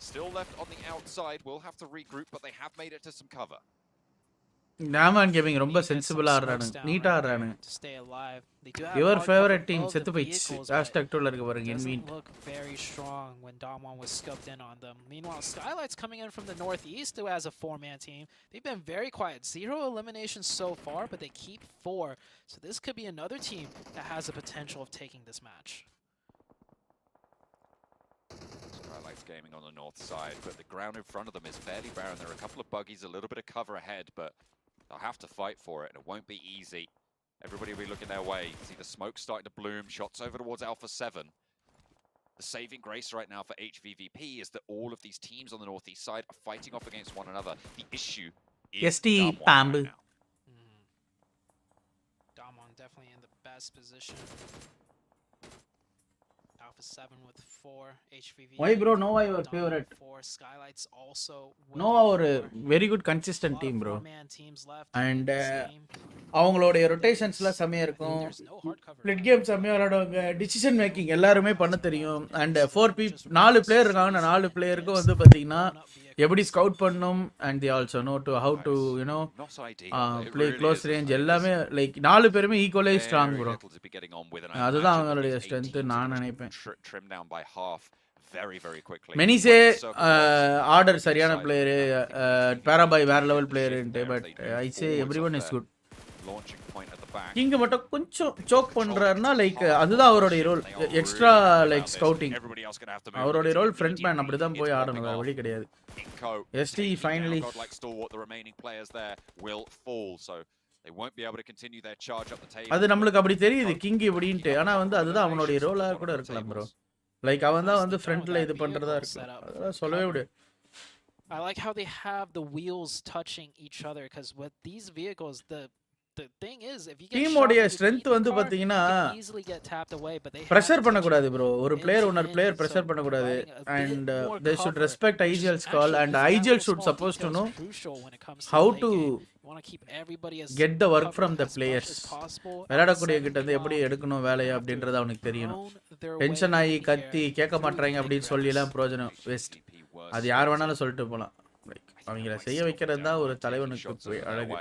still left on the outside, will have to regroup, but they have made it to some cover. Gaming Gaming ரொம்ப சென்சிபிளா ஆடுறானுங்க நீட்டா ஆடுறானுங்க your favorite team செத்து போயிடுச்சு #2ல இருக்க பாருங்க என்மீன் look very strong when Damwon was scoped in on them. Meanwhile, Skylight's coming in from the northeast who has a 4-man team. They've been very quiet, 0 eliminations so far, but they keep 4. So this could be another team that has the potential of taking this match. Skylight's gaming on the north side, but the ground in front of them is fairly barren. There are a couple of buggies, a little bit of cover ahead, but they'll have to fight for it, and it won't be easy. Everybody will be looking their way. You see the smoke starting to bloom. Shots over towards Alpha 7. The saving grace right now for HVVP is that all of these teams on the northeast side are fighting off against one another. The issue is Damwon right now. Damwon definitely in the best position. Alpha 7 with 4, HVV. Why bro, Nova your favorite? 4 Skylights also. Nova ஒரு very good consistent team bro. And அவங்களோட ரொட்டேஷன்ஸ்ல செமையா இருக்கும். Split game செமையா விளையாடுவாங்க. Decision making எல்லாரும் பண்ண தெரியும். And 4 player இருக்காங்க. 4 பிளேயருக்கு வந்து பாத்தீங்கன்னா எப்படி ஸ்கவுட் பண்ணனும் and they also know to how to play close range எல்லாமே லைக் நாலு பேருமே ஈக்குவலி ஸ்ட்ராங் bro அதுதான் அவங்களுடைய ஸ்ட்ரெngth நான் நினைப்பேன் மெனிசே ஆர்டர் சரியான பிளேயர் பாராபாய் வேற level player but I say everyone is good king மட்டும் கொஞ்சம் சோக் பண்றாருன்னா லைக் அதுதான் அவரோட ரோல் எக்ஸ்ட்ரா லைக் ஸ்கவுட்டிங் அவரோட ரோல் ஃப்ரண்ட் மேன் அப்படிதான் போய் ஆடணும் வேற வழி கிடையாது எஸ்டி ஃபைனலி அது நம்மளுக்கு அப்படி தெரியுது கிங் இப்படின்ட்டு ஆனா வந்து அதுதான் அவனோட ரோலா கூட இருக்கலாம் ப்ரோ லைக் அவன் தான் வந்து ஃப்ரண்ட்ல இது பண்றதா இருக்கு அதெல்லாம் சொல்லவே விடு I like how they have the wheels touching each other because with these vehicles the thing is if you get team ஓட ஸ்ட்ரெngth வந்து பாத்தீங்கன்னா பிரஷர் பண்ண கூடாது bro ஒரு பிளேயர் இன்னொரு பிளேயர் பிரஷர் பண்ண கூடாது and they should respect IGL's call and IGL should supposed to know how to get the work from the players விளையாடக்கூடிய கிட்ட இருந்து எப்படி எடுக்கணும் வேலையை அப்படின்றது அவனுக்கு தெரியணும் டென்ஷன் ஆகி கத்தி கேட்க மாட்டறாங்க அப்படின்னு சொல்லி எல்லாம் பிரயோஜனம் வேஸ்ட் அது யார் வேணாலும் சொல்லிட்டு போலாம் அவங்கள செய்ய வைக்கிறது தான் ஒரு தலைவனுக்கு அழகு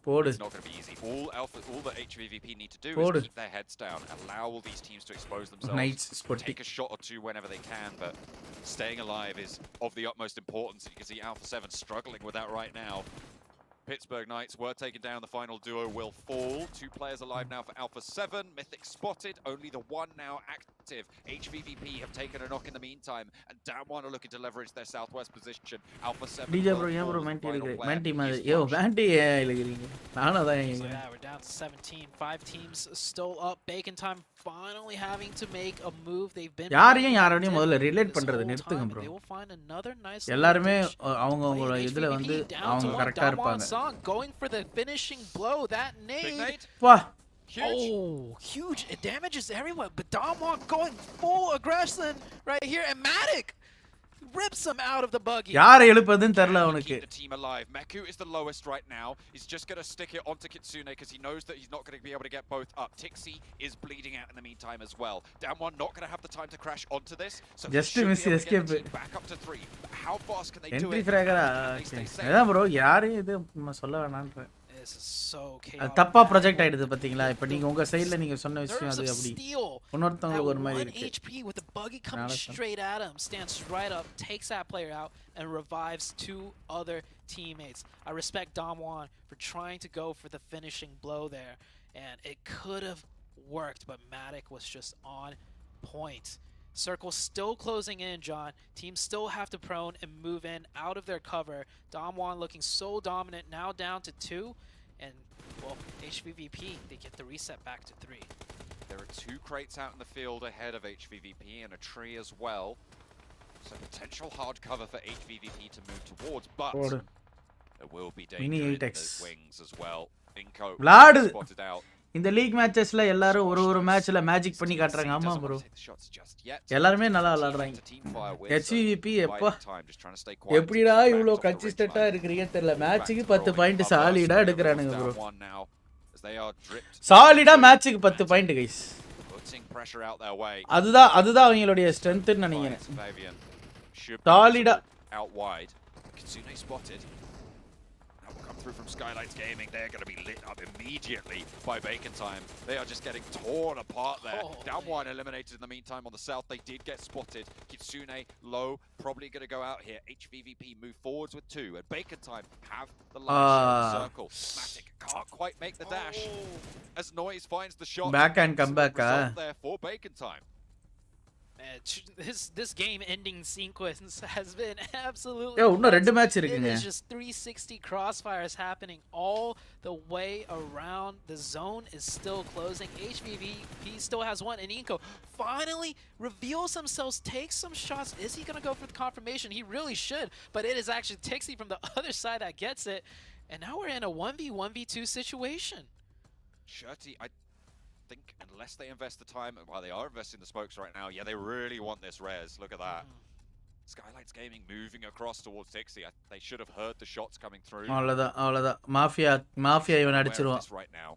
It's not going to be easy. All the HVVP need to do is keep their heads down, allow all these teams to expose themselves, take a shot or two whenever they can, but staying alive is of the utmost importance. You can see Alpha 7 struggling with that right now. Pittsburgh Knights were taken down. The final duo will fall. 2 players alive now for Alpha 7. Mythic spotted. Only the one now active. HVVP have taken a knock in the meantime. And Damwon are looking to leverage their southwest position. Alpha 7. DJ bro, yeah bro, Manti yo, Manti we're down to 17. 5 teams still up. Bacon time finally having to make a move. They've been யாரையும் முதல்ல relate பண்றது நிறுத்துங்க bro. எல்லாரும் அவங்க இதுல வந்து அவங்க கரெக்ட்டா இருப்பாங்க. Going for the finishing blow. That nade. Huge. Oh, huge. It damages everyone. But Damwon going full aggression right here. And Matic rips him out of the buggy. யாரை எழுப்பதுன்னு தெரியல அவனுக்கு. The team alive. Meku is the lowest right now. He's just going to stick it onto Kitsune because he knows that he's not going to be able to get both up. Tixi is bleeding out in the meantime as well. Damwon not going to have the time to crash onto this. So just miss escape. Back up to 3. But how fast can they do entry it? fragger அதான் bro யாரே இது சொல்ல வேணாம்ன்ற This is so chaotic. தப்பா project ஆயிடுது பாத்தீங்களா இப்போ நீங்க உங்க சைடுல நீங்க சொன்ன விஷயம் அது அப்படி இன்னொருத்தவங்களுக்கு ஒரு மாதிரி இருக்கு HP with the buggy coming straight at him stands right up takes that player out and revives 2 other teammates. I respect Damwon for trying to go for the finishing blow there and it could have worked but Matic was just on point. Circle still closing in, John. Teams still have to prone and move in out of their cover. Damwon looking so dominant, now down to 2. And, well, HVVP, they get the reset back to 3. There are 2 crates out in the field ahead of HVVP and a tree as well. So potential hard cover for HVVP to move towards, but there will be danger in those wings as well. Inko spotted out. இந்த league மேட்சஸ்ல எல்லாரும் ஒரு மேட்ச்ல magic பண்ணி காட்றாங்க ஆமா bro எல்லாரும் நல்லா விளையாடுறாங்க HVVP எப்படிடா இவ்ளோ கன்சிஸ்டன்ட்டா இருக்கீங்க தெரியல மேட்ச்சுக்கு 10 பாயிண்ட் சாலிடா எடுக்கறானுங்க bro சாலிடா மேட்ச்சுக்கு 10 பாயிண்ட் गाइस அதுதான் அவங்களுடைய ஸ்ட்ரெngth ன்னு நினைக்கிறேன் சாலிடா out wide Kitsune spotted through from Skylights Gaming. They're going to be lit up immediately by Bacon Time. They are just getting torn apart there. Damwon eliminated in the meantime on the south. They did get spotted. Kitsune low, probably going to go out here. HVVP move forwards with 2. And Bacon Time have the last circle. Matic can't quite make the dash. As Noise finds the shot. Back and come back. There for Bacon Time. This game ending sequence has been absolutely இன்னும் 2 match இருக்குங்க There's just 360 crossfires happening all the way around. The zone is still closing. HVVP still has one and Inko finally reveals himself, takes some shots. Is he going to go for the confirmation? He really should, but it is actually Tixi from the other side that gets it. And now we're in a 1v1v2 situation. Shirty, I think unless they invest the time, while they are investing the smokes right now, yeah, they really want this res. Look at that. Skylights Gaming moving across towards Tixi. They should have heard the shots coming through. அவ்வளவுதான் mafia இவன் அடிச்சிருவான் right now.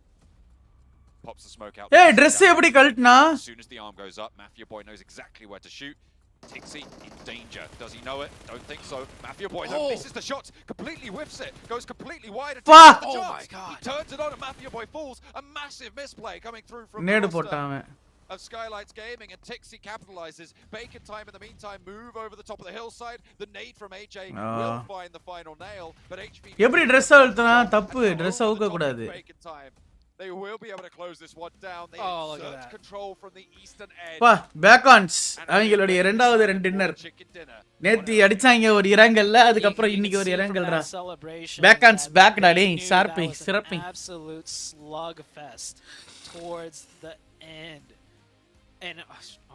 Pops the smoke out. Hey, dress எப்படி கழட்டனா? As soon as the arm goes up, Mafia Boy knows exactly where to shoot. Tixi in danger. Does he know it? Don't think so. Mafia Boy though misses the shots, completely whiffs it, goes completely wide. Pah! Oh my God! He turns it on and Mafia Boy falls. A massive misplay coming through from நேடு the போட்டான் roster அவன். of Skylights Gaming, and Tixi capitalizes. Bacon time in the meantime, move over the top of the hillside. The nade from AJ will find the final nail, but HB எப்படி Dress அழுத்துனா தப்பு. Dress அவுக்க கூடாது. Bacon time. They will be able to close this one down. They insert control from the eastern edge. பா பேக்கான்ஸ் அவங்களுடைய இரண்டாவது ரெண்டு dinner நேத்தி அடிச்சாங்க ஒரு இரங்கல்ல அதுக்கு அப்புறம் இன்னைக்கு ஒரு இரங்கல்டா பேக்கான்ஸ் பேக்டா டேய் ஷார்ப்பி சிறப்பி absolute slugfest towards the end. And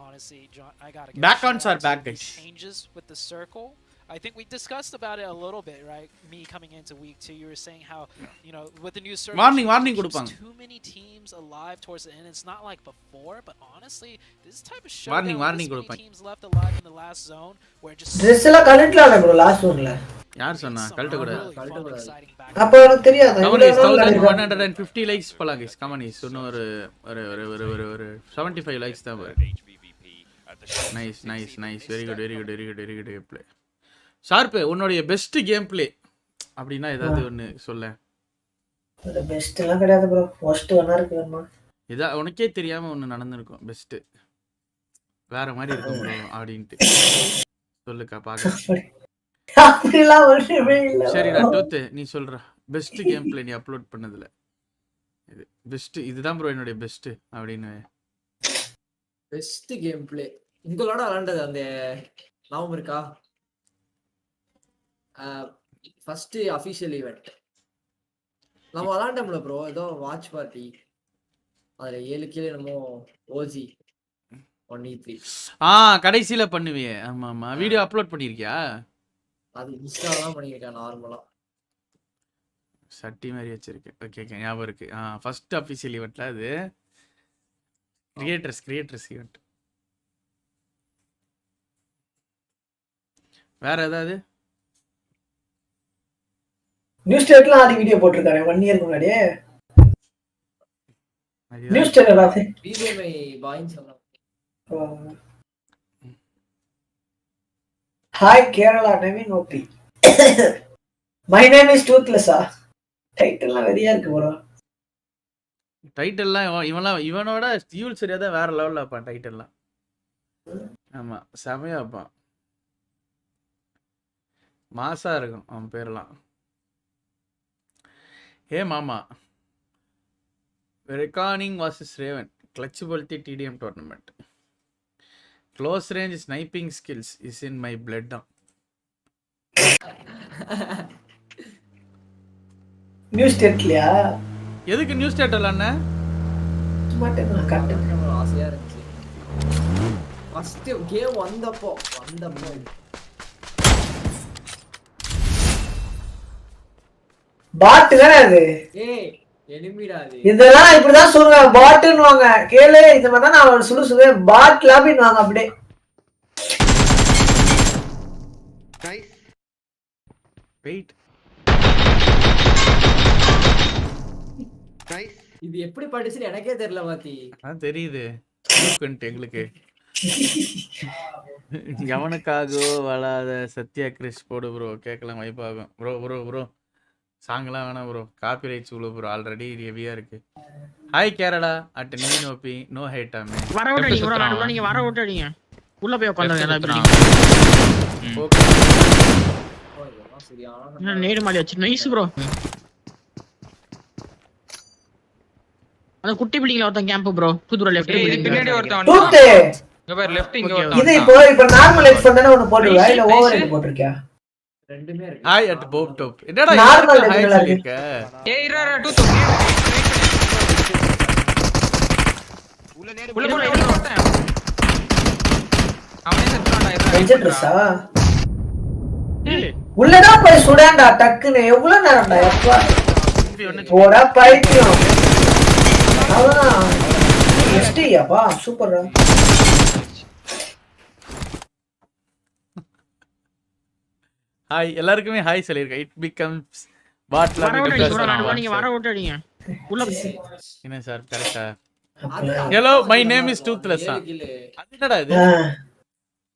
honestly, John, I gotta get backons are back guys. Changes with the circle. I think we discussed about it a little bit, right? Me coming into week 2, you were saying how, you know, with the new circle, warning கொடுப்பாங்க. Too many teams alive towards the end. It's not like before, but honestly, this type of show, warning கொடுப்பாங்க. Teams left alive in the last zone where just Dress எல்லாம் கலட்டலாம்ல bro last zone-ல. யார் சொன்னா கலட்ட கூடாது? அப்ப எனக்கு தெரியாது. 1150 likes போலாம் guys. Come on is இன்னும் ஒரு 75 லைக்ஸ் தான் வரும். Nice very good play. Sharp உன்னுடைய பெஸ்ட் கேம் ப்ளே அப்படினா ஏதாவது ஒன்னு சொல்ல. அது பெஸ்ட் எல்லாம் கிடையாது bro. ஃபர்ஸ்ட் ஒண்ணா இருக்குமா? இதா உனக்கே தெரியாம ஒன்னு நடந்துருக்கும் பெஸ்ட். வேற மாதிரி இருக்கும் bro அப்படினு. சொல்லுக்கா பாக்க. அப்படிலாம் ஒண்ணுமே இல்ல. சரிடா டூத் நீ சொல்ற பெஸ்ட் கேம் ப்ளே நீ அப்லோட் பண்ணதுல. இது பெஸ்ட் இதுதான் bro என்னோட பெஸ்ட் அப்படினு. பெஸ்ட் கேம் ப்ளே உங்களோட விளையாண்டது அந்த ஞாபகம் இருக்கா? ஃபர்ஸ்ட் அஃபிஷியல் ஈவென்ட் நம்ம விளையாண்டோம்ல ப்ரோ, ஏதோ வாட்ச் பார்ட்டி அதுல 7 கிலோ என்னமோ ஓஜி 1E3 கடைசில பண்ணுவியே. ஆமா வீடியோ அப்லோட் பண்ணிருக்கியா? அது இன்ஸ்டாலாம் பண்ணிருக்கேன் நார்மலா. சட்டி மாதிரி வச்சிருக்கேன். ஓகே ஞாபகம் இருக்கு. ஃபர்ஸ்ட் அஃபிஷியல் ஈவென்ட்ல அது கிரியேட்டர்ஸ் ஈவென்ட். வேற ஏதாவது நியூ ஸ்டேட்ல ஆடி வீடியோ போட்டுருக்கானே 1 இயருக்கு முன்னாடியே. நியூ ஸ்டேட்ல ராசி பிஜேமை பாயின்னு சொன்னாங்க. Hi Kerala Naveen OP. My name is டூத்லெஸ்ஸா. டைட்டில்லாம் வெரியா இருக்கு bro. டைட்டில்லாம் இவனோட ஸ்டீல் சரியா தான் வேற லெவல்ல இருப்பான் டைட்டில்லாம். ஆமா செமையா இருப்பான். மாசா இருக்கும் அவன் பேர்லாம். ஹே மாமா recording versus Raven clutchability TDM tournament close range sniping skills is in my blood தான். நியூ ஸ்டேட்லயா? எதுக்கு நியூ ஸ்டேட் இல்லண்ணே? ஆசையா இருந்துச்சு ஃபர்ஸ்ட் கேம் வந்தப்போ பாட் தானே அது. ஏய் எனிமிடா அது. இதெல்லாம் இப்படிதான் சொல்லுவாங்க பாட்னுவாங்க. கேளு இந்த மாதிரி தான் நான் சுடுவேன் பாட் லாபின்வாங்க அப்படியே. வெயிட் இது எப்படி படிச்சுன்னு எனக்கே தெரியல பாத்தி. தெரியுது எங்களுக்கு. எவனுக்காகவோ வளாத சத்யா கிறிஸ் போடு ப்ரோ கேட்கலாம் வைப்பாகும். ப்ரோ சாங்லாம் வேணாம் ப்ரோ காப்பி ரைட்ஸ் உள்ள ப்ரோ ஆல்ரெடி ஹெவியா இருக்கு. ஹாய் கேரளா அட் நீன் ஓபி நோ ஹேட் ஆமே வர விட்டீங்க ப்ரோ நான் நீங்க வர விட்டீங்க உள்ள போய் உட்கார்ந்தாங்க எல்லாரும். ஓகே நான் நேடு மாடி வச்சிருந்தேன். Nice bro. அந்த குட்டி பில்டிங்ல ஒருத்தன் கேம்ப் ப்ரோ தூதுற லெஃப்ட் பின்னாடி ஒருத்தன் தூத்து இங்க பாரு லெஃப்ட் இங்க ஒருத்தன். இது இப்போ நார்மல் லைஃப் பண்ணனா ஒன்னு போடுவா இல்ல ஓவர் ஹெட் போட்டுருக்கியா? ரெண்டுமே இருக்கு. ஹாய் அட் போப் டாப் என்னடா நார்மல் ஹாய் சொல்லிருக்க? ஏய் இரா டூத்து உள்ள நேடு உள்ள ஒருத்தன் அவனே செத்துறான்டா. வெஞ்சட்ரஸா உள்ளதான் போய் சுடாண்டா டக்குன்னு. எவ்வளவு நேரம்டா எப்பா போடா பைத்தியம். அதான் எஸ்டியாப்பா சூப்பர்டா. ஹாய் எல்லாருக்குமே ஹாய் சொல்லிருக்கேன். இட் பிகம்ஸ் வாட் லவ் நீங்க வர விட்டீங்க உள்ள. என்ன சார் கரெக்ட்டா? Hello my name is toothless. அது என்னடா இது?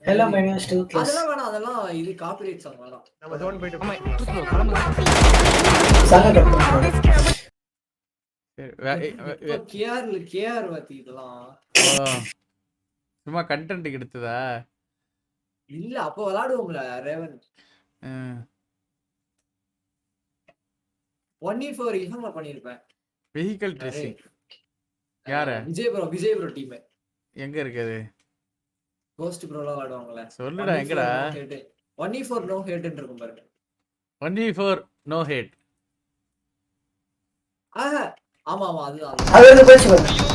Hello my name is Toothless. அதெல்லாம் வேணாம், அதெல்லாம் இது காப்பிரைட் சாங் வேணாம். நம்ம ஜோன் போயிட்டு சாங்க கட் இப்போ கேஆர் வாத்தி இதெல்லாம் சும்மா கண்டென்ட் எடுத்ததா இல்ல அப்போ விளையாடுவோம்ல ரேவன் 1v4 இவங்க பண்ணிருப்பேன் வெஹிக்கிள் ட்ரேசிங் யார விஜய் ப்ரோ டீம் எங்க இருக்குது கோஸ்ட் ப்ரோல விளையாடுவாங்கல சொல்லுடா எங்கடா 1v4 நோ ஹேட் இருக்கும் பாருங்க 1v4 நோ ஹேட் ஆமா அதுதான் அது வந்து பேசி பாருங்க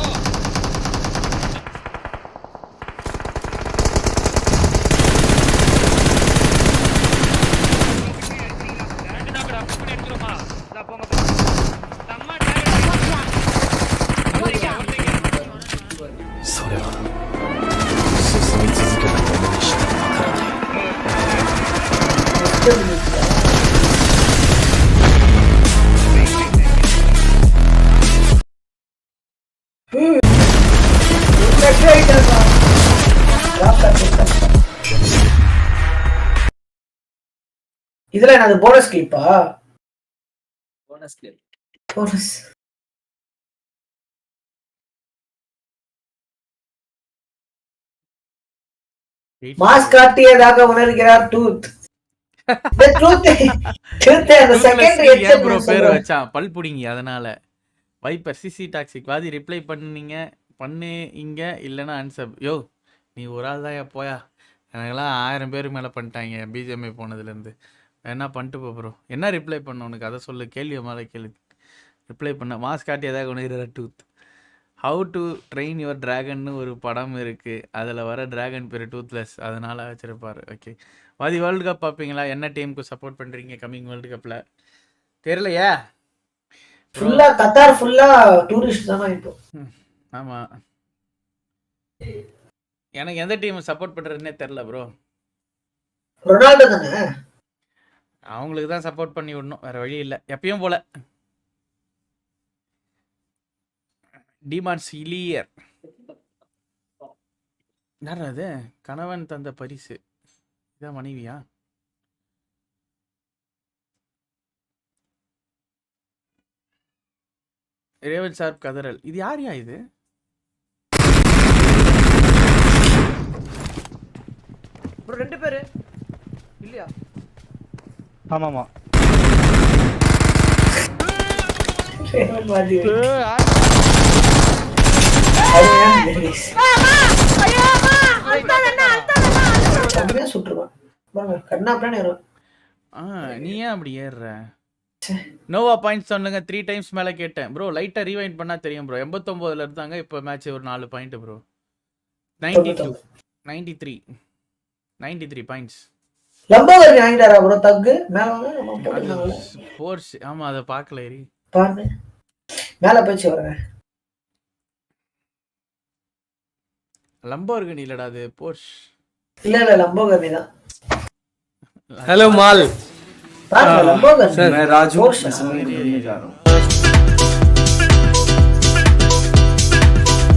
இதுல என்னது போனஸ் கிளிப்பா போனஸ் கிளிப் போனஸ் மாஸ்க் காட்டியதாக உணர்கிறார் டூத் பேர் வச்சான் பல் புடிங்கி அதனால வைப்பர் சிசி டாக்ஸிக் வாதி ரிப்ளை பண்ணு இங்க இல்லைன்னா ஆன்சர் யோ நீ ஒரு ஆள் தான் போயா எனக்கெல்லாம் 1000 பேருக்கு மேலே பண்ணிட்டாங்க பிஜிஎம்ஐ போனதுலேருந்து என்ன பண்ணிட்டு போ ப்ரோ என்ன ரிப்ளை பண்ண உனக்கு அதை சொல்லு கேள்வி மேலே கேள்வி ரிப்ளை பண்ண மாஸ்க் காட்டி எதாவது உணர்கிற tooth how to train your ட்ராகன்னு ஒரு படம் இருக்குது அதில் வர ட்ராகன் பேர் டூத்லெஸ் அதனால் வச்சுருப்பார் ஓகே வாதி வேர்ல்டு கப் பார்ப்பீங்களா என்ன டீமுக்கு சப்போர்ட் பண்ணுறீங்க கம்மிங் வேர்ல்டு கப்பில் தெரியலையா ஃபுல்லாக கத்தார் ஃபுல்லாக டூரிஸ்ட் தானே இப்போ ஆமாம் எனக்கு எந்த டீம் சப்போர்ட் பண்ணுறதுன்னே தெரில ப்ரோ ரொனால்டோ தானே அவங்களுக்கு தான் சப்போர்ட் பண்ணி விடணும் வேறு வழி இல்லை எப்பயும் போல டிமான்ஸ் இலியர் யார் அது கணவன் தந்த பரிசு இதான் மனைவியா ரேவன் சார்ப் கதறல் இது யாரையா இது ப்ரோ 2 பேர் இல்லையா ஆமாமா நீ ஏன் அப்படி ஏறுற நோவா பாயிண்ட்ஸ் சொன்னுங்க 3 டைம்ஸ் மேல கேட்டேன் ப்ரோ லைட்டா ரீவைண்ட் பண்ணா தெரியும் ப்ரோ 89ல இருந்தாங்க இப்போ மேட்ச் ஒரு 4 பாயிண்ட் ப்ரோ 92 93 பாயிண்ட்ஸ் லம்போகர்னி வாங்கிட்டாரா ப்ரோ தக்கு மேல நம்ம போடுறாங்க ஃபோர்ஸ் ஆமா அத பார்க்கல ஏறி பாருங்க மேல போச்சு வரங்க லம்போகர்னி இல்லடா அது போர்ஷ் இல்ல லம்போகர்னி தான் हेलो माल பாருங்க லம்போகர்னி सर मैं राजू मैसेंजर में जा रहा हूं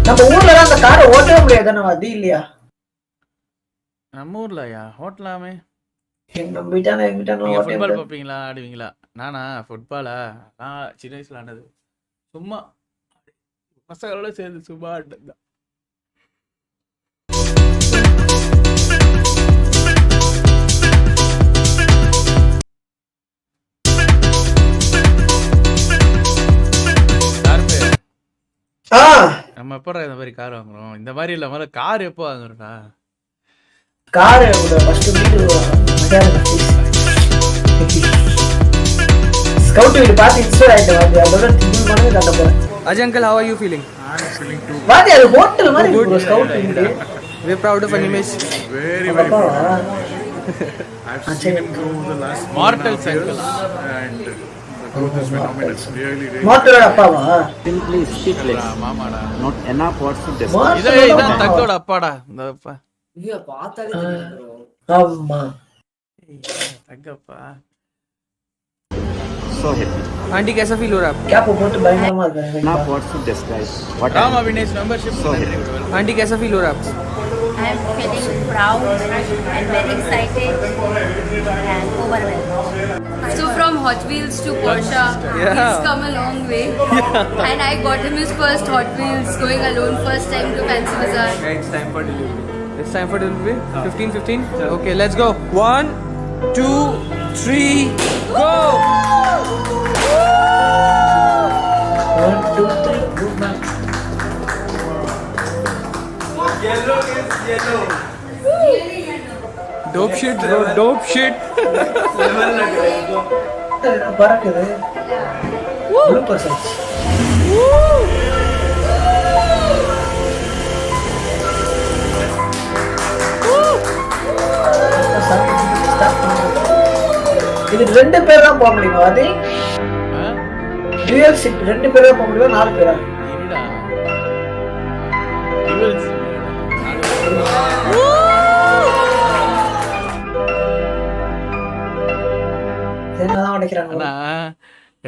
நம்ம ஊர்ல அந்த காரை ஓட்டவே முடியாதுன்னு அது இல்லையா நம்ம ஊர்லயா ஓட்டலாமே நம்ம வீட்டான ஃபுட்பால் பாப்பீங்களா ஆடுவீங்களா நானா ஃபுட்பாலா நான் சின்ன வயசுல ஆனது சும்மா பசங்களோட சேர்ந்து சும்மா ஆடுதான் நம்ம எப்போ இந்த மாதிரி கார் வாங்குறோம் இந்த மாதிரி இல்ல முதல்ல கார் எப்போ வாங்குறோம்டா கார் ஃபர்ஸ்ட் வீடு ஸ்கவுட் வீடு பார்த்து இன்ஸ்பயர் ஆயிட்டு வந்து அதோட திங்கிங் பண்ணி கட்ட போறேன் Ajay uncle how are you feeling I am feeling too வாடி அது ஹோட்டல் மாதிரி இருக்கு ஸ்கவுட் வீடு वी आर प्राउड ऑफ एनिमेज very very proud. I've seen him grow the last Mortal Cycle and the growth is phenomenal. It's really really மாட்டோட அப்பாவா simply speechless. மாமாடா Not enough words to describe. இதான் தக்கோட அப்பாடா இந்த அப்பா இது பார்த்தாலே தெரியும் ப்ரோ ஆமா தக்கப்பா So happy. आंटी कैसा फील हो रहा है क्या போட்டு பயங்கரமா இருக்கு Enough words to describe. What Rama Vinesh membership आपको आंटी कैसा फील हो रहा है आपको I'm feeling proud and very excited and overwhelmed. So from Hot Wheels to Porsche, he's come a long way. And I got him his first Hot Wheels going alone, first time to Fancy Bazaar. Okay, it's time for delivery. It's time for delivery? 15? Okay, let's go. 1, 2, 3, go! 1, 2, 3, go man. Yellow is yellow. Dope shit, bro. Dope shit. பறக்குது. Blooper size. இது 2 பேர் தான் போக முடியுமா அது? Dual seat 2 பேர் தான் போக முடியுமா 4 பேரா? இருடா. Dual seat. என்னதான் உடைக்கிறாங்க? அண்ணா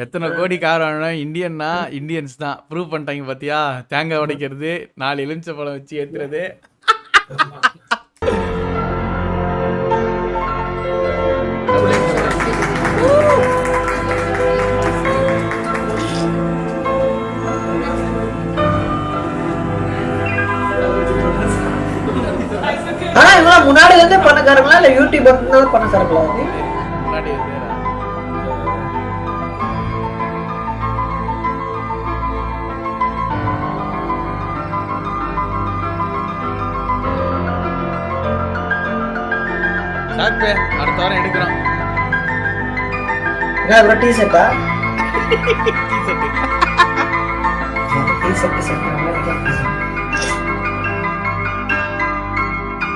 எத்தனை கோடி கார் வாங்கினா இந்தியன்னா இந்தியன்ஸ் தான் ப்ரூவ் பண்ணிட்டாங்க பாத்தியா? தேங்காய் உடைக்கிறது 4 எலுமிச்சை பழம் வச்சு ஏத்துறது. ஆனா இவங்க முன்னாடி வந்து பணக்காரங்களா இல்ல யூடியூப் வந்து பணக்காரங்களா? முன்னாடி வந்து சாப்பே அடுத்த வாரம் எடுக்கிறோம். என்ன ப்ரோ டீ ஷர்ட்டா? டீ ஷர்ட்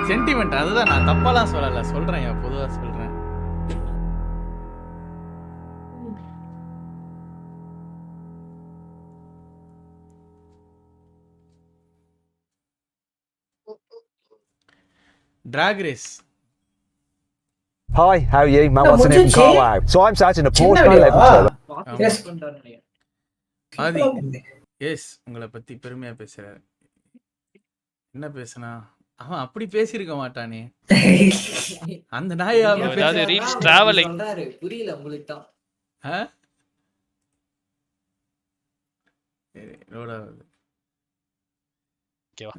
சென்டிமெண்ட் அதுதான், நான் தப்பாலாம் சொல்லல, சொல்றேன் பொதுவா சொல்றேன். Drag race. Hi, how are you? Matt Watson here from Carwow. So I'm sat in a Porsche 911. Yes. Vaadhi. Yes, உங்களை பத்தி பெருமையா பேசுறாரு. என்ன பேசனா? அவன் அப்படி பேசியிருக்க மாட்டானே. அந்த நாய் அதாவது ரீச் டிராவலிங் சொல்றாரு புரியல உங்களுக்கு தான். சரி ரோடா. ஓகேவா?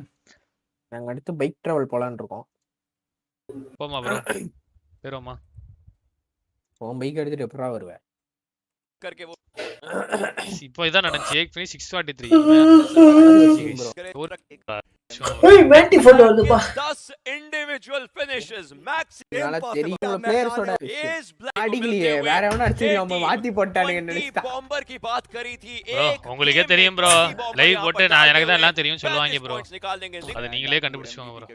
நாங்க அடுத்து பைக் டிராவல் போலாம்னு இருக்கோம். போமா ப்ரோ. பேரோமா. உன் பைக் எடுத்துட்டு எப்பறா வருவே? करके वो இப்போ இதான் நடந்துச்சு. 643 ஓய் மேட்டி போட்டோ வருதுப்பா. 10 इंडिविजुअल फिनिशेस मैक्स இதனால தெரியுங்க பிளேயர்ஸோட அடிக்கலையே வேற எவனா அடிச்சிருக்காம மாத்தி போட்டானுங்க நினைச்சா. बॉम्बर की बात करी थी ப்ரோ உங்களுக்கே தெரியும் ப்ரோ. லைவ் போட்டு நான் எனக்கு தான் எல்லாம் தெரியும் சொல்லுவாங்க ப்ரோ. அது நீங்களே கண்டுபிடிச்சுவாங்க ப்ரோ.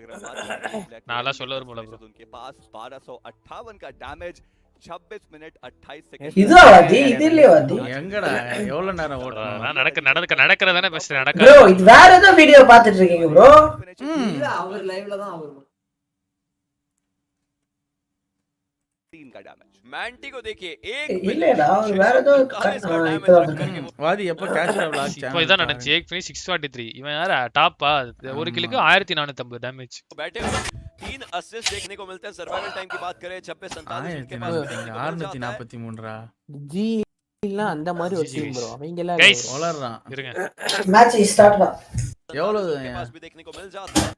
நான்லாம் சொல்ல வரல ப்ரோ. उनके पास 1258 का डैमेज 26 मिनट 28 सेकंड. இதுவா வாதி? இது இல்லையா வாதி? எங்கடா எவ்வளவு நேரம் ஓடுறா? நான் நடக்கறதானே பேசுறேன். நடக்க ப்ரோ இது வேற ஏதோ வீடியோ பார்த்துட்டு இருக்கீங்க ப்ரோ. இல்ல அவர் லைவ்ல தான் அவர் 3 का डैमेज. मैंटी को देखिए एक இல்லடா அவர் வேற ஏதோ வாதி எப்ப கேஷுவல் லாஸ்ட் இப்போ இதான் நடந்துச்சு. 643 இவன் யாரா டாப்பா? ஒரு கிலுக்கு 1450 டேமேஜ். बैठे 3 असिस्ट देखने को मिलते हैं. सर्वाइवल टाइम की बात करें 26 47 के पास 643 ரா. ஜி இல்ல அந்த மாதிரி ஒரு டீம் ப்ரோ. அவங்க எல்லாம் गाइस வளர்றான். இருங்க. மேட்ச் ஸ்டார்ட் தான். எவ்வளவு के पास भी देखने को मिल जाता है.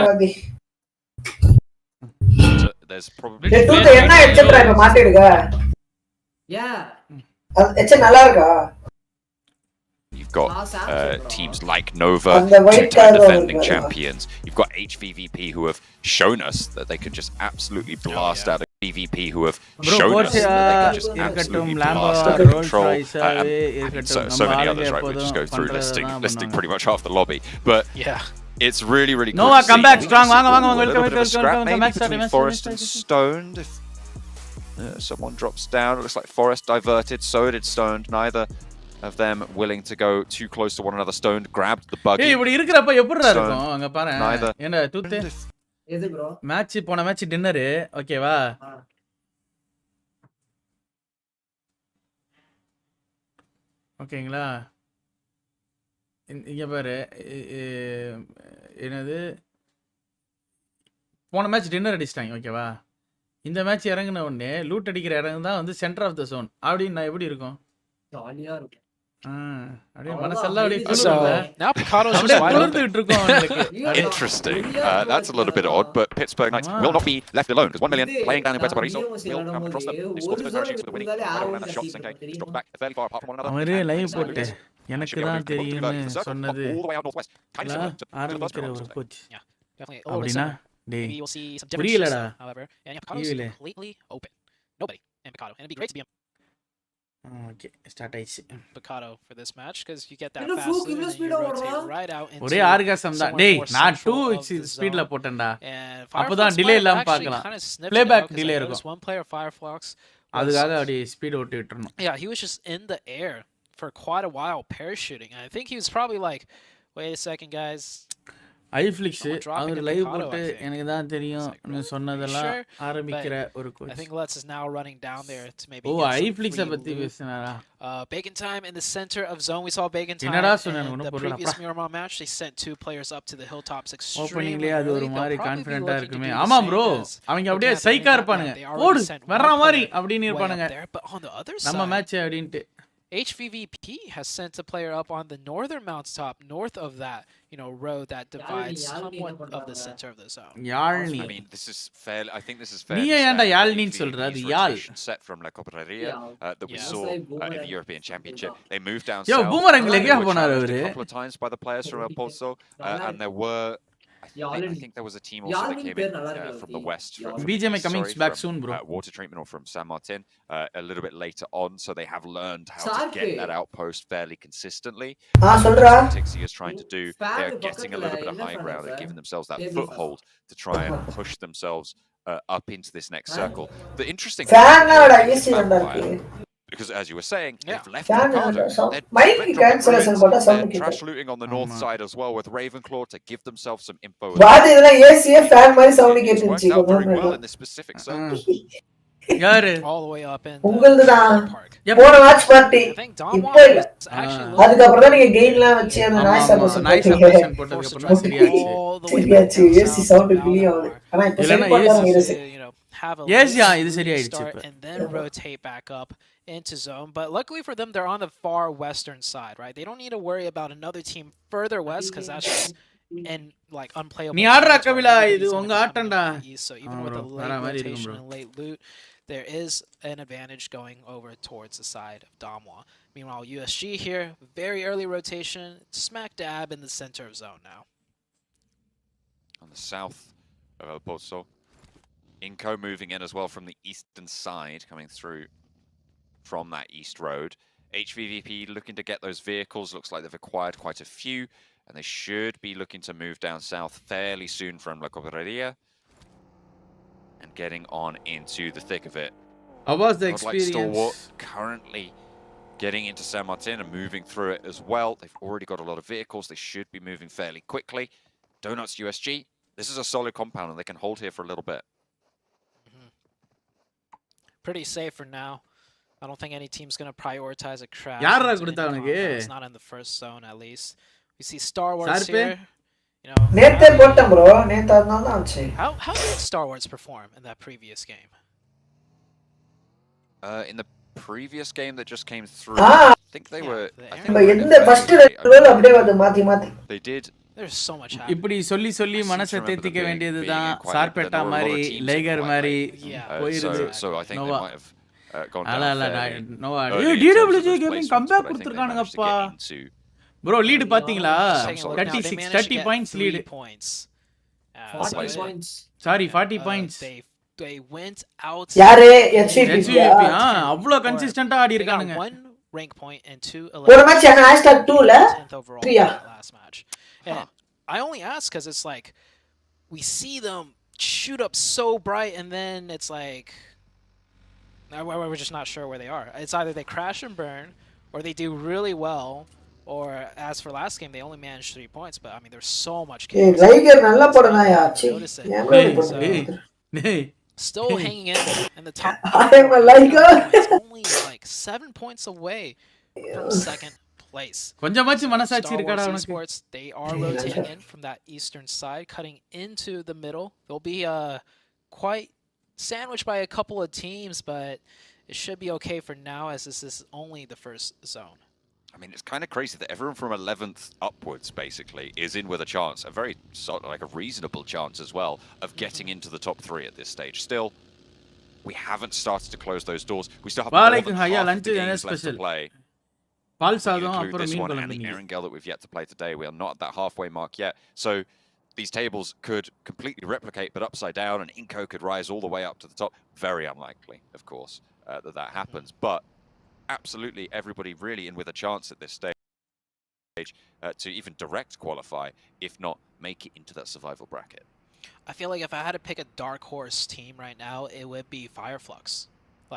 வாதி There's probably டூட் என்ன ஹெட்செட் இப்ப மாட்டிடுங்க. யா ஹெட்செட் நல்லா இருக்கா? You've got teams like Nova, And the white two-time card defending over. champions. You've got HVVP who have shown us that they can just absolutely blast out of VVP who have shown us that they can just absolutely blast out of control. So many others, right? We'll just go through listing pretty much half the lobby. But Yeah. it's really good Nova, to come see. back strong. We Vanga, see vanga, a little welcome, bit of a scrap welcome, maybe back, sorry, between sorry, Forest sorry, and sorry. Stoned. If someone drops down, it looks like Forest diverted, so did Stoned. Neither of them willing to go too close to one another. Stoned grabbed the buggy. ஏய் இப்படி இருக்குறப்ப எப்படிடா இருக்கும்? அங்க பாரு. Neither. என்ன தூத்து? எது bro? Match போன மேட்ச் டின்னர் ஓகேவா? ஓகேங்களா? இங்க பாரு என்னது போன மேட்ச் டின்னர் அடிச்சிட்டாங்க ஓகேவா இந்த மேட்ச் இறங்கின உடனே லூட் அடிக்கிற இறங்கு தான் வந்து சென்டர் ஆஃப் த ஜோன் அப்படின்னு நான் எப்படி இருக்கும் ஜாலியா இருக்கும் now Picado's just wide open. Interesting. That's a little bit odd, but Pittsburgh Knights will not be left alone because 1 million playing down in Puerto Rico will come across them. They scored the parachutes with a winning around that shot. Senke dropped back fairly far apart from one another. அவரே live போட்டு எனக்கு தான் தெரியும்னு சொன்னது ஆரம்பிக்கிற ஒரு coach அப்படினா டேய் Maybe you'll see some different புரியலடா however. And yeah, Picado's completely open. Nobody in Picado. And it'd be great to be okay start ஆயிச்சு Picado for this match because you get that fast loot and you rotate right out into ஒரே orgasm தான் டேய் நான் 2 ஸ்பீட்ல போட்டேன்டா அப்பதான் delay இல்லாம பார்க்கலாம் playback delay இருக்கும் one player Firefox அதுக்காக அப்படியே ஸ்பீட் ஓட்டி விட்டுறணும் yeah he was just in the air for quite a while parachuting and I think he was probably like wait a second guys ஐஃப்ளிக்ஸ் அவர் லைவ் போட்டு எனக்கு தான் தெரியும் நீ சொன்னதெல்லாம் ஆரம்பிக்கிற ஒரு coach I think Lutz is now running down there to maybe ஓ ஐஃப்ளிக்ஸ் பத்தி பேசினாரா Bacon time in the center of zone we saw Bacon time என்னடா சொன்னானே in the previous Miramar match they sent 2 players up to the hilltops extremely ஓபனிங்லயே அது ஒரு மாதிரி கான்ஃபிடென்ட்டா இருக்குமே ஆமா bro அவங்க அப்படியே சைக்கா இருப்பானுங்க ஓடு வர்ற மாதிரி அப்படினு இருப்பானுங்க நம்ம மேட்ச் அப்படினு HVVP has sent a player up on the northern mountaintop north of that, road that divides somewhat of the center of the zone. Yalni. I mean, this is fairly. I think this is fairly. நீ ஏன்டா யாழ்னி சொல்ற அது யாழ் set from La Copereria that we saw in the European Championship. They moved down south. Yo, boomerang lega போனாரு அவரு. A couple of times by the players from El Pozo and there were I think there was a team also that came in from the west. BGM coming back soon, bro. Water treatment or from San Martin a little bit later on, so they have learned how to get that outpost fairly consistently. Tixi is trying to do. They're getting a little bit of high ground and giving themselves that foothold to try and push themselves up into this next circle. The interesting thing because as you were saying, they've left Ricardo. They're trash looting on the north side as well with Ravenclaw to give themselves some info. Vaadhi இதெல்லாம் ஏசியே fan மாதிரி sound கேட்டுச்சு very well in this specific zone. யாரு all the way up in உங்களுதுதான் போன watch party இப்போ இல்ல அதுக்கு அப்புறம் தான் நீங்க கெயின்லாம் வச்சு அந்த நாய்ஸ் சப்போர்ட் போட்டதுக்கு அப்புறம் சரியாச்சு ஏசி சவுண்ட் கிளியர் ஆகுது ஆனா இப்போ ஏசியா இது சரியாயிடுச்சு இப்போ and then rotate back up into zone but luckily for them they're on the far western side right they don't need to worry about another team further west because that's just and like unplayable நீ ஆடுற கவிலா இது உங்க ஆட்டம்டா so even with the late rotation and late loot there is an advantage going over towards the side of Damwa. Meanwhile USG here very early rotation smack dab in the center of zone now on the south of El Pozo. Inco moving in as well from the eastern side coming through from that east road. HVVP looking to get those vehicles. Looks like they've acquired quite a few. And they should be looking to move down south fairly soon from La Copereria. And getting on into the thick of it. How was the experience? Like Stalwart currently getting into San Martin and moving through it as well. They've already got a lot of vehicles. They should be moving fairly quickly. Donuts USG. This is a solid compound and they can hold here for a little bit. Pretty safe for now. I don't think any team's going to prioritize a crash. It's not in the first zone at least. We see Star Wars here. How did Star Wars perform in that previous game? In the previous game that just came through, I think they were. They did. There's so much happening. இப்படி சொல்லி மனசை தேத்திக்க வேண்டியதுதான் சார்பெட்டா மாதிரி Liger மாதிரி போயிருது so I think they might have gone down. Nova DWG gaming comeback கொடுத்திருக்கானுங்கப்பா bro lead பாத்தீங்களா 30 points lead 40 points sorry 40 points they went out யாரே HVP அவ்ளோ கன்சிஸ்டன்ட்டா ஆடி இருக்கானுங்க 1 rank point and 2 ஒரு மேட்ச் என்ன #2 ல 3 last match and I only ask cuz it's like we see them shoot up so bright and then it's like we're just not sure where they are. It's either they crash and burn or they do really well or as for last game they only managed 3 points but I mean there's so much chaos. Liger நல்லா போடுறாயா still hanging in the top. I am a Liger. It's only like 7 points away from second place. கொஞ்சமாச்சு மனசாட்சி Star இருக்காடா Wars உனக்கு? Esports, they are rotating in from that eastern side, cutting into the middle. They'll be quite sandwiched by a couple of teams, but it should be okay for now as this is only the first zone. I mean, it's kind of crazy that everyone from 11th upwards, basically, is in with a chance, a very sort of like a reasonable chance as well, of getting into the top 3 at this stage. Still, we haven't started to close those doors. We still have more than half of the games left to play. You include this one and the Erangel that we've yet to play today. We are not at that halfway mark yet. So these tables could completely replicate, but upside down, and Inco could rise all the way up to the top. Very unlikely, of course, that happens. But absolutely everybody really in with a chance at this stage to even direct qualify, if not make it into that survival bracket. I feel like if I had to pick a dark horse team right now, it would be Fireflux.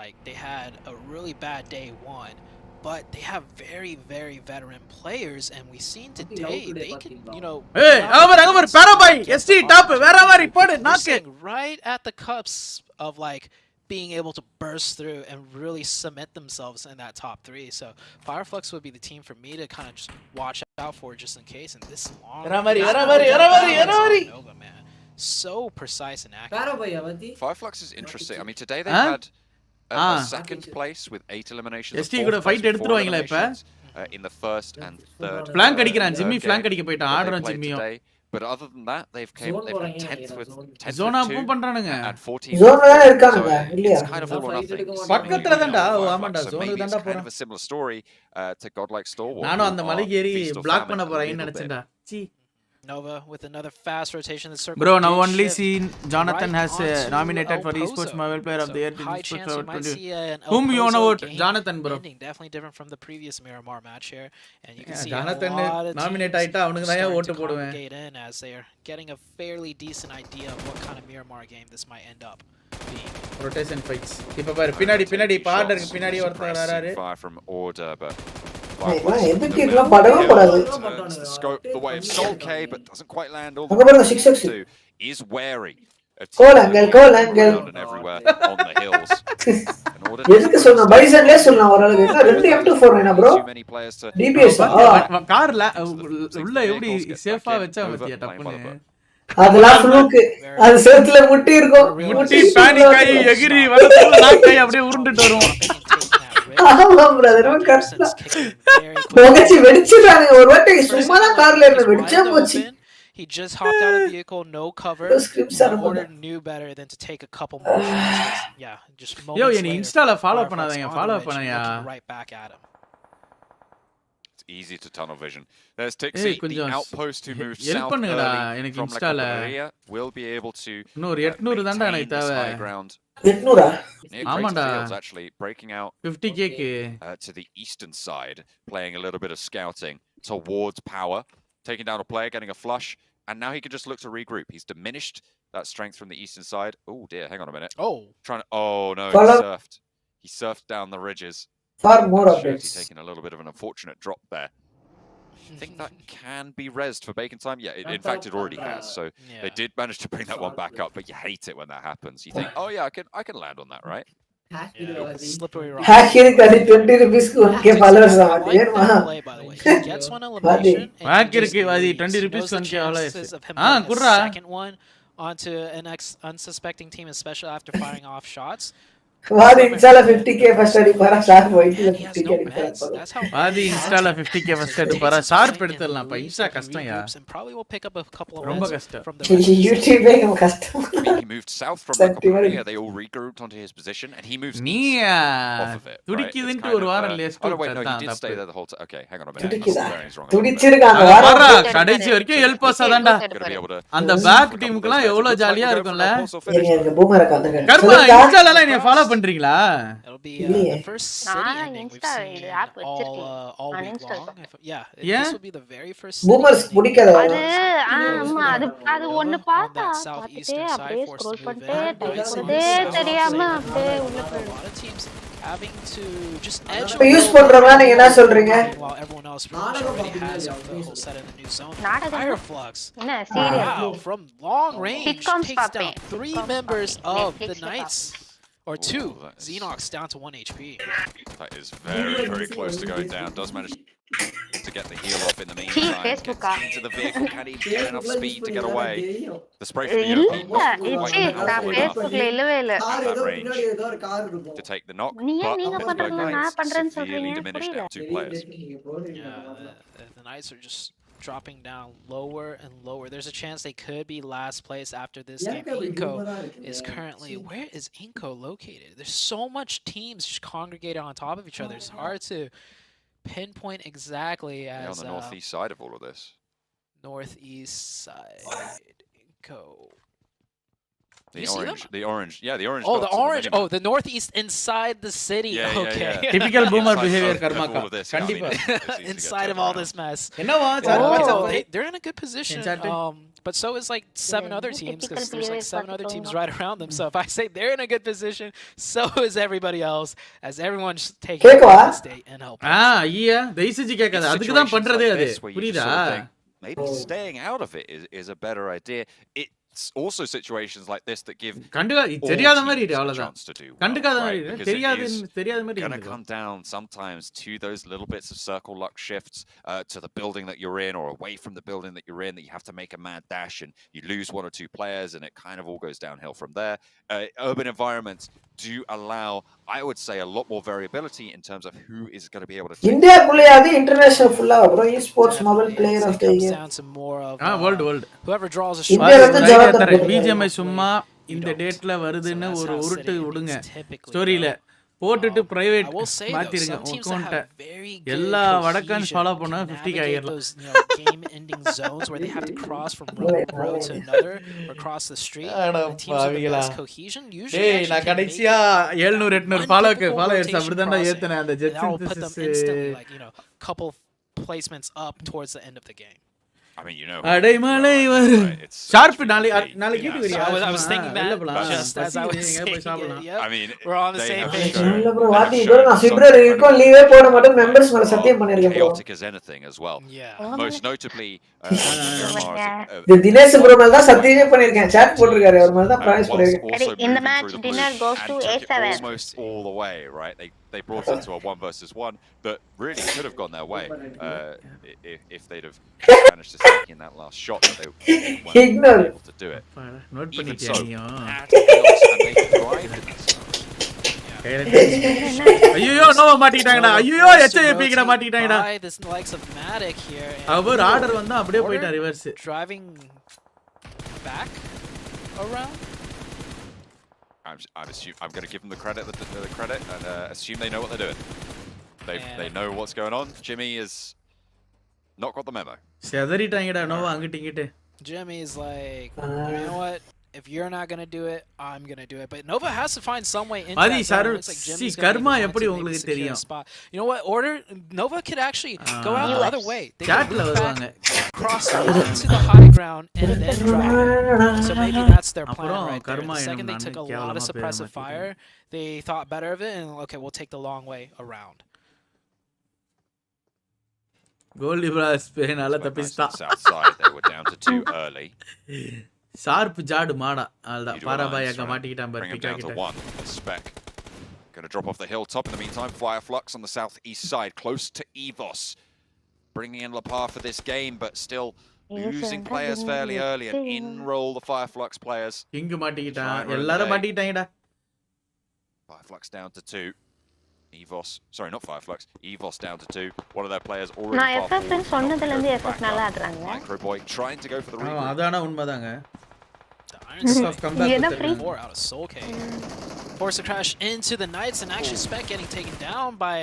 Like, they had a really bad day one, but they have very, very veteran players, and we've seen today they can, you know... Hey, over, Parabai, ST top, wherever he put it, knock it. Right at the cusp of, like, being able to burst through and really cement themselves in that top 3. So Fireflux would be the team for me to kind of just watch out for just in case. And this long Nova, man, so precise and accurate. Fireflux is interesting. I mean, today they had a second place with 8 eliminations. ST கூட fight எடுத்துருவாங்களா இப்ப? In the first and third. Flank அடிக்கிறான் Jimmy, flank அடிக்க போய்ட்டான், ஆடுறான் ஜிம்மியும். But other than that, they've been 10th with 10th Zona with 2 பண்றானுங்க. and 14th. Zona தான இருக்கானுங்க இல்லையா? It's kind of all or nothing. பக்கத்துல தான்டா, ஆமாடா, zone தான்டா போறான். Kind of a similar story to Godlike Stalwart. நானும் அந்த மலைக்கு ஏறி பிளாக் பண்ண போறேன்னு நினைச்சேன்டா. சீ. Nova with another fast rotation in the circle. Bro, now only seen Jonathan has nominated for Esports Mobile Player of the Year. Whom you wanna vote? Jonathan, bro. Definitely different from the previous Miramar match here, and you can see Jonathan a lot of nominate ஆயிட்டா அவனுக்கு தான் vote போடுவேன். As they are getting a fairly decent idea of what kind of Miramar game this might end up being. Rotation fights. இப்ப பாரு பின்னாடி பார்டருக்கு பின்னாடி ஒருத்தர் வராரு. Fire from order, but எதுக்கு இதெல்லாம் படவே கூடாது. The scope the way of Soul K, but doesn't quite land all the way. Is wary. Call angle. And everywhere on the hills. எதுக்கு சொன்னா பைசன்லயே சொன்னா ஒருளுக்கு என்ன 2 M24 வேணா bro? DPS கார்ல உள்ள எப்படி சேஃபா வெச்சா பத்தியா டப்புன்னு. அதெல்லாம் ஃப்ளூக். அது சேத்துல முட்டி இருக்கும். முட்டி பானிக் ஆயி எகிரி வரதுல லாக் ஆயி அப்படியே உருண்டுட்டு வரும். ஆமா பிரதர் ரொம்ப கஷ்டம். போகச்சி வெடிச்சிட்டாங்க ஒரு வாட்டி சும்மா தான் கார்ல இருந்து வெடிச்சா போச்சு. He just hopped out of the vehicle, no cover. Order knew better than to take a couple more shots. Yeah, just moments. Yo, என்ன இன்ஸ்டால ஃபாலோ பண்ணாதீங்க, right back at him. It's easy to tunnel vision. There's Tixi, the outpost who moved south early from La Camarilla, will be able to no 800 தான்டா எனக்கு தேவை. 800 ஆமாடா actually breaking out 50k to the eastern side, playing a little bit of scouting towards power, taking down a player, getting a flush, and now he can just look to regroup. He's diminished that strength from the eastern side. Oh dear, hang on a minute. Oh no, he surfed down the ridges. Far more updates. He's taking a little bit of an unfortunate drop there. I think that can be rezzed for bacon time. Yeah, in fact it already has. So they did manage to bring that one back up, but you hate it when that happens. You think, oh yeah, I can land on that, right? Slippery rock. Hacking kadi 20 rupees ku unke followers avanti yenma. Gets one elimination. Vaadhi Vaadhi 20 rupees unke followers. Kurra. Second one onto an unsuspecting team, especially after firing off shots. Vaadhi installa 50k first adipara sharp போயிட்டு 50k adipara. Vaadhi installa 50k first adipara sharp எடுத்துறலாம் paisa கஷ்டம்யா. Probably will pick up a couple of ரொம்ப கஷ்டம். from the YouTube கஷ்டம். He moved south from La Camarilla. They all regrouped onto his position, and he moves off of it. துடிக்குதுன்னு ஒரு வாரம் lace oh wait, no, he did stay there the whole time. Okay, hang on a minute. துடிச்சிருக்காங்க வாரம் கடைசி வரைக்கும் help pass ஆதான்டா. அந்த back டீமுக்குலாம் எவ்வளவு ஜாலியா இருக்கும்ல. எங்க பூமர காந்தங்க. கர்மா இன்ஸ்டால என்ன ஃபாலோ பண்றீங்களா? It'll be the first city ending we've seen all week long. Yeah, this will be the very first boomers புடிக்காத அது ஒன்னு பார்த்தா அப்படியே ஸ்க்ரோல் பண்ணிட்டே டைப் பண்ணதே தெரியாம அப்படியே உள்ள போயிடும். Having to just edge use பண்றவங்க நீங்க என்ன சொல்றீங்க? while everyone else already has a whole set in the new zone. Fireflux. என்ன seriously From long range takes down 3 members of the Knights. Or 2. Xenox down to 1 HP. That is very, very close to going down. Does manage to get the heal off in the meantime. Gets into the vehicle, can he get enough speed to get away? The spray from the UMP not quite powerful enough at that range to take the knock, but Pittsburgh Knights severely diminished down 2 players. Yeah, the Knights are just dropping down lower and lower. There's a chance they could be last place after this game. Inco is currently... Where is Inco located? There's so much teams just congregated on top of each other. It's hard to pinpoint exactly as... on the northeast side of all of this. Northeast side. Inco. The orange. Yeah, the orange. Oh, the orange. Oh, the northeast inside the city. Yeah, okay. Yeah. Typical boomer behavior, Karmaka. Inside of all this mess. They're in a good position. But so is like 7 other teams, because there's like 7 other teams right around them. So if I say they're in a good position, so is everybody else, as everyone's taking the state and helping. Yeah. The ECG கேக்காது. அதுக்கு தான் பண்றதே அது. புரியுதா? Maybe staying out of it is a better idea. It's also situations like this that give தெரியாத மாதிரி a அவ்வளவுதான். chance to do well, கண்டுக்காத மாதிரி right? தெரியாத மாதிரி Gonna come down sometimes to those little bits of circle luck shifts to the building that you're in or away from the building that you're in, that you have to make a mad dash and you lose 1 or 2 players and it kind of all goes downhill from there. Urban environments do allow, I would say, a lot more variability in terms of who is going to be able to take India குள்ளேயாவது international full bro esports mobile player of the year. Down to more of world whoever draws a shot. BGMI சும்மா இந்த டேட்ல வருதுன்னு ஒரு உருட்டு விடுங்க ஸ்டோரியில போட்டுட்டு private மாத்திருங்க அக்கவுண்ட எல்லா வடக்கன் follow பண்ணா 50 ஆயிரலாம். Game ending zones where they have to cross from one road to another or cross the street. Teams with the best cohesion usually நான் கடைசியா 700 800 ஃபாலோவர்ஸ் அப்படிதான் ஏத்துனேன் அந்த jet instantly, like, you know, couple placements up towards the end of the game. I mean, you know, அடைமலை வரு sharp நாளைக்கு கேட்டு வரியா? I was thinking that just as I was saying it. I mean, we're on the same page. இல்ல bro வாத்தி இதோட நான் பிப்ரவரி வரைக்கும் லீவே போட மாட்டேன், மெம்பர்ஸ் மேல சத்தியம் பண்ணிருக்கேன் bro. Chaotic as anything as well. Most notably Dinesh bro மேல தான் சத்தியமே பண்ணிருக்கேன், chat போட்டுருக்காரு, அவர் மேல தான் ப்ராமிஸ் பண்ணிருக்கேன். In the match dinner goes to A7. Almost all the way, right? They brought it to a 1 versus 1 that really could have gone their way if they'd have managed to sneak in that last shot, that they weren't able to do it. Even so, had kills and they thrived in this. ஐயோ நோவ மாட்டிட்டாங்கடா, ஐயோ HIP கிட்ட மாட்டிட்டாங்கடா. This likes of Matic here. அவர் order வந்தா அப்படியே போயிட்டான் reverse. Driving back around. I'm going to give them the credit and assume they know what they're doing. They know what's going on. Jimmy has not got the memo. செதறிட்டாங்கடா Nova அங்கிட்டு இங்கிட்டு. Jimmy's like, you know what? If you're not going to do it, I'm going to do it. But Nova has to find some way into that zone. Looks like Jimmy's கர்மா எப்படி உங்களுக்கு தெரியும்? You know what? Nova could actually go out the other way. They chatல வருவாங்க. Cross into the high ground and then drive. So maybe that's their plan right there. The second they took a lot of suppressive fire, they thought better of it and, okay, we'll take the long way around. Goldie Brass பேனால தப்பிஸ்டா. South side, they were down to 2 early. Sharp ஜாடு மாடா alda பாராபாயக்க மாட்டிக்கிட்டான் பாரு பிக்கா கிட்ட. Spec going to drop off the hilltop. In the meantime, Fireflux on the southeast side, close to EVOS, bringing in Lapar for this game, but still losing players fairly early, and in roll the Fireflux players. King மாட்டிக்கிட்டான், எல்லாரும் மாட்டிக்கிட்டாங்கடா. Fireflux down to 2. EVOS, sorry, not Fireflux. EVOS down to 2. One of their players already far forward. நான் சொன்னதுல இருந்து FF நல்லா ஆடுறாங்க. Microboy trying to go for the rebound. அதான உண்மைதாங்க. Iron 4 out of Soul Cake. Force a crash into the Knights, and actually Spec getting taken down by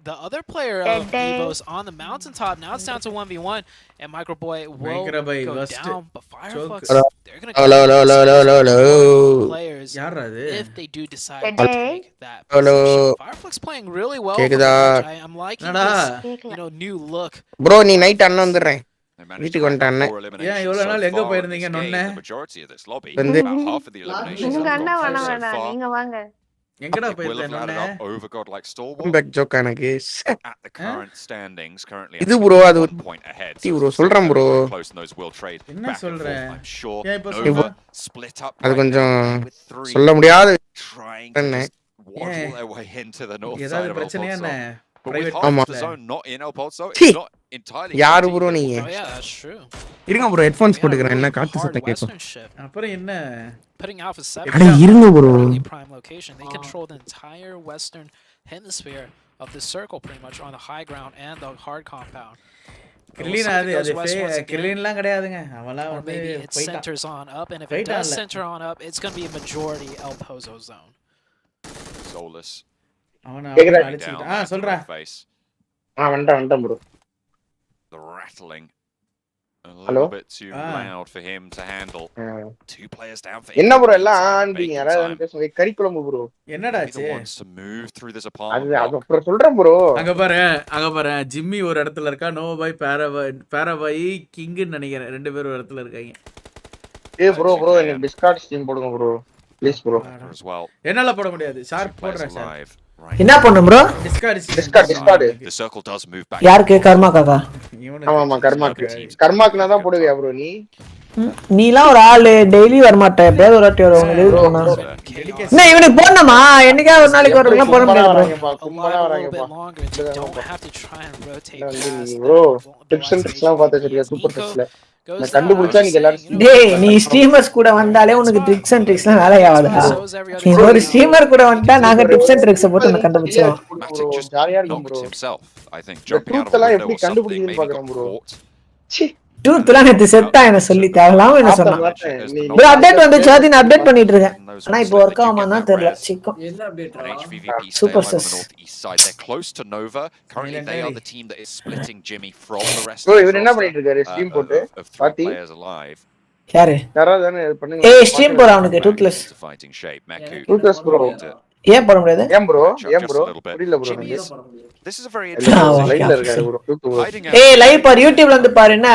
the other player of EVOS on the mountaintop. Now it's down to 1v1, and Microboy will go down, but Fireflux, they're going to go players if they do decide to take that position. Fireflux playing really well. I'm liking this, you know, new look. Bro, நீ night அண்ணன் வந்துறேன். வீட்டுக்கு வந்துட்டானே. ஏன் இவ்வளவு நாள் எங்க போயிருந்தீங்க நொண்ணே? வந்து நீங்க அண்ணா வேணாம் நீங்க வாங்க. எங்கடா போயிருந்தீங்க நொண்ணே? பேக் ஜோக் எனக்கு. At the current standings currently. இது bro அது டி bro சொல்றேன் bro. என்ன சொல்ற? ஏன் இப்ப சொல்ற? Split up. அது கொஞ்சம் சொல்ல முடியாது. Trying to waddle their way into the north side of பிரச்சனையா என்ன? But with private half ஆமா. the zone not in El Pozo, சீ. it's not entirely யாரு guaranteed ப்ரோ that நீங்க? we'll Oh finish yeah, there. that's true. இருங்க bro headphones We had a போட்டுக்கிறேன் என்ன really காத்து hard சத்தம் கேட்கும். western ship. அப்புறம் என்ன Putting Alpha 7 அட இருங்க bro. really prime location. They control the entire western hemisphere of the circle pretty much on the high ground and the hard compound. Ghrelin அது கிரிலின்லாம் கிடையாதுங்க அவன்லாம் Or வந்து maybe it போயிட்டான் centers on up, and if it போயிட்டான் does இல்ல center on up, it's going to be a majority El Pozo zone. Soulless. அவன கேக்குதா? அடிச்சிட்டான் சொல்றா Face. வந்துட்டேன் bro. The rattling. A Hello? little bit too loud for him to handle. Two players down for him. என்ன bro எல்லாம் ஆண்டீங்க யாராவது பேசுங்க கறி குழம்பு ப்ரோ. என்னடா He ஆச்சு wants to move through this அது apartment அது block. அப்புறம் சொல்றேன் ப்ரோ. அங்க பாரு ஜிம்மி ஒரு இடத்துல இருக்கா நோபாய் பாராபாய் கிங்னு நினைக்கிறேன் ரெண்டு பேரும் ஒரு இடத்துல இருக்காங்க. ஏய் ப்ரோ எனக்கு டிஸ்கார்ட் ஸ்ட்ரீம் போடுங்க bro please bro. As well. என்னால போட முடியாது ஷார்ப் போடுறேன் சார். என்ன பண்ணு bro? Discord. The circle does move back. யாருக்கு கர்மா காக்கா? ஆமா கர்மாக்கு தான் போடுவியா ப்ரோ நீ? நீலாம் ஒரு ஆளு டெய்லி வர மாட்டே எப்பயாவது ஒரு வாட்டி வருவாங்க லீவ் போனா. என்ன இவனுக்கு போடணுமா? என்னைக்கா ஒரு நாளைக்கு வரலாம் போட முடியாது கும்பலா வராங்கப்பா. ப்ரோ டிப்ஸ் அண்ட் ட்ரிக்ஸ்லாம் பார்த்து வச்சிருக்கேன் சூப்பர் டிப்ஸ்ல. நான் கண்டுபிடிச்சா நீங்க எல்லாரும் டேய் நீ ஸ்ட்ரீமர்ஸ் கூட வந்தாலே உனக்கு ட்ரிக்ஸ் அண்ட் ட்ரிக்ஸ்லாம் வேலையாவாதா? நீ ஒரு ஸ்ட்ரீமர் கூட வந்தா நாங்க டிப்ஸ் அண்ட் ட்ரிக்ஸ் போட்டு உன்னை கண்டுபிடிச்சோம். Matic just knocked himself, I think, இந்த jumping out of ட்ரூத்லாம் the எப்படி window or something, கண்டுபிடிக்குன்னு maybe got பாக்குறேன் ப்ரோ. caught. ட்ரூத்லாம் நேத்து செத்தா என்ன சொல்லி தேவலாம என்ன சொன்னான். ப்ரோ அப்டேட் வந்துச்சு அது நான் அப்டேட் பண்ணிட்டு இருக்கேன். ஆனா இப்போ வர்க் ஆகுமானா தெரியல. சிக்கம். என்ன update And HVVP stay Super alive on sus. the northeast side. They're close to Nova. Currently, they are the team that is splitting Jimmy from the rest bro of இவர் the என்ன roster, பண்ணிட்டு இருக்காரு stream போட்டு of three பாத்தி players alive. யாரு? யாராவது தானே பண்ணுங்க. ஏய் ஸ்ட்ரீம் போற அவனுக்கு Toothless. Into fighting shape. Meku. Toothless bro. ஏன் போட முடியாது? ஏன் bro Just a little bit. புரியல ப்ரோ Jimmy எனக்கு. is- This is a very interesting லைவ்ல position. இருக்காரு ப்ரோ ட்ரூத் ப்ரோ. Hiding ஏய் out லைவ் பாரு யூடியூப்ல வந்து பாரு என்ன?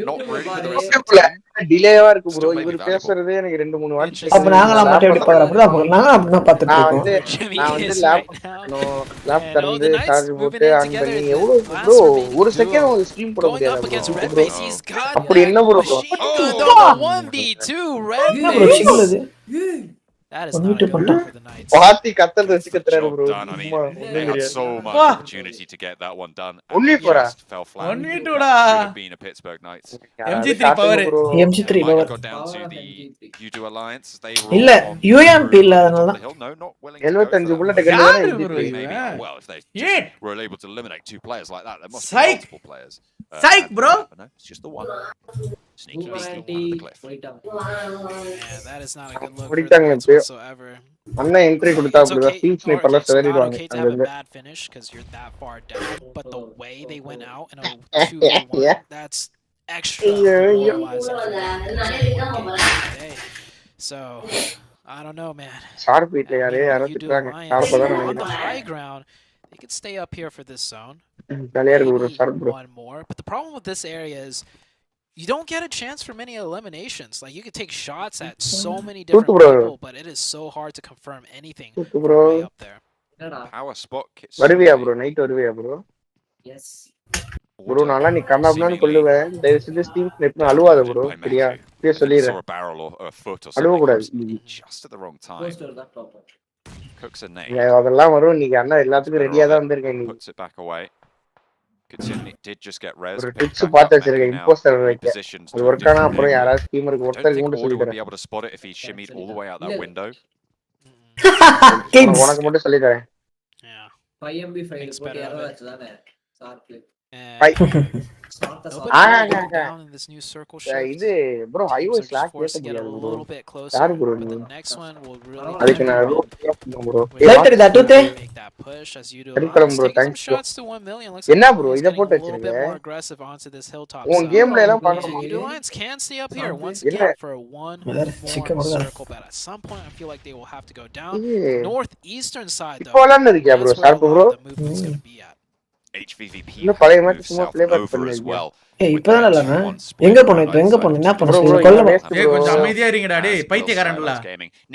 not really with the rest of the team. டிலேவா இருக்கு ப்ரோ இவர் பேசுறதே எனக்கு 2-3 வாட்டி அப்ப நாங்கலாம் மட்டும் எப்படி பாக்குறோம்? அப்படிதான் பாக்குறோம். நாங்க அப்படிதான் பார்த்துட்டு நான் இருக்கோம். வந்து லேப் திறந்து சார்ஜ் போட்டு ஆன் பண்ணி எவ்வளவு ப்ரோ ஒரு செகண்ட் உங்களுக்கு ஸ்ட்ரீம் போட முடியாது ப்ரோ. அப்படி என்ன ப்ரோ? என்ன ப்ரோ சிங்கிள் அது? That is not a good one for the Knights. பாத்தி கத்தல் வச்சு கத்துறாரு bro. Done. I mean, they had so much opportunity to get that one done. and Only it for just fell flat. 1v2 Should டா. have been a Pittsburgh Knights. MG3 power. MG3 Might have power. got down to the U2 Alliance. They இல்ல rolled on UMP இல்ல through அதனால the hill. No, not willing to go for 75 that. Bullet கண்டு தானே யாரு இருக்கு. bro Maybe. இவன்? Well, if they Yeah. just were able to eliminate two players like that, there must be Psych. multiple players. Psych, bro. But no, it's just the one. Sneaky beast the one on the cliff. Yeah, that is not a good look for the முடிட்டாங்க Knights இப்ப. whatsoever. அண்ணா entry கொடுத்தா It's அப்படிதான் okay, steam or ஸ்னைப்பர்ல it's not சேரிடுவாங்க okay to have a அங்க. bad finish because you're that far down, but the way they went out in a 2v1, that's extra demoralizing for them. Hey, so I don't know, man. Sharp வீட்ல யாரே Meanwhile, யாரோ you do திட்டுறாங்க. Alliance ஷார்ப்பா தான் on the நினைக்கிறேன். high ground. They could stay up here for this zone. ஜாலியா இருக்கு bro Maybe sharp bro. one more, but the problem with this area is you don't get a chance for many eliminations. Like you could take shots at so many different bro. people, but it is so hard to confirm anything bro. way up there. Power spot. வருவியா bro night வருவியா bro? Yes bro நான்லாம் நீ கண்ணாப்னான்னு கொல்லுவேன். தயவு செஞ்சு steam ஸ்னைப்னு அழுவாத bro. சரியா? இப்பயே Saw சொல்லிடுறேன். a barrel or a foot or அழுவ something. கூடாது. Just at the wrong time. Poster தான் ப்ராப்பர் Cooks a nade. அதெல்லாம் வரும். நீங்க அண்ணா எல்லாத்துக்கும் ரெடியா தான் வந்திருக்கேன் நீ. Puts it back away. Did just get res. ஒரு டிப்ஸ் பார்த்து வச்சிருக்கேன் இம்போஸ்டர் வைக்க. அது வர்க் ஆனா அப்புறம் யாராவது ஸ்டீமருக்கு ஒருத்தருக்கு மட்டும் சொல்லி would தரேன். be able to spot it if he shimmied all the way out that window. உனக்கு மட்டும் சொல்லி தரேன். 5MB ஃபைல் போட்டு யாராவது அச்சுதானே ஷார்ப்ல இது ப்ரோ ஹைவே ஸ்லாக் ஏத்த முடியாது ப்ரோ. யாரு ப்ரோ நீ? அதுக்கு நான் ப்ரோ. லைட்டர் தட்டுதே. அடிக்கலாம் ப்ரோ தேங்க்ஸ் ப்ரோ. என்ன ப்ரோ இத போட்டு வச்சிருக்க? உன் கேம்ல எல்லாம் பார்க்க முடியும். Alliance can stay up here once again for one more circle, but at some point I feel like they will have to go down northeastern side though. இப்போ விளையாண்டு இருக்கியா ப்ரோ ஷார்ப் ப்ரோ? HVVP இன்னும் பழைய மாதிரி moves சும்மா south play back over பண்ணல as well. ஏய் இப்பதான் இல்லங்க எங்க போணும் இப்போ எங்க போணும் என்ன பண்ணணும் bro, கொல்ல ஏய் கொஞ்சம் அமைதியா இருங்கடா டேய் பைத்தியக்காரன்டா.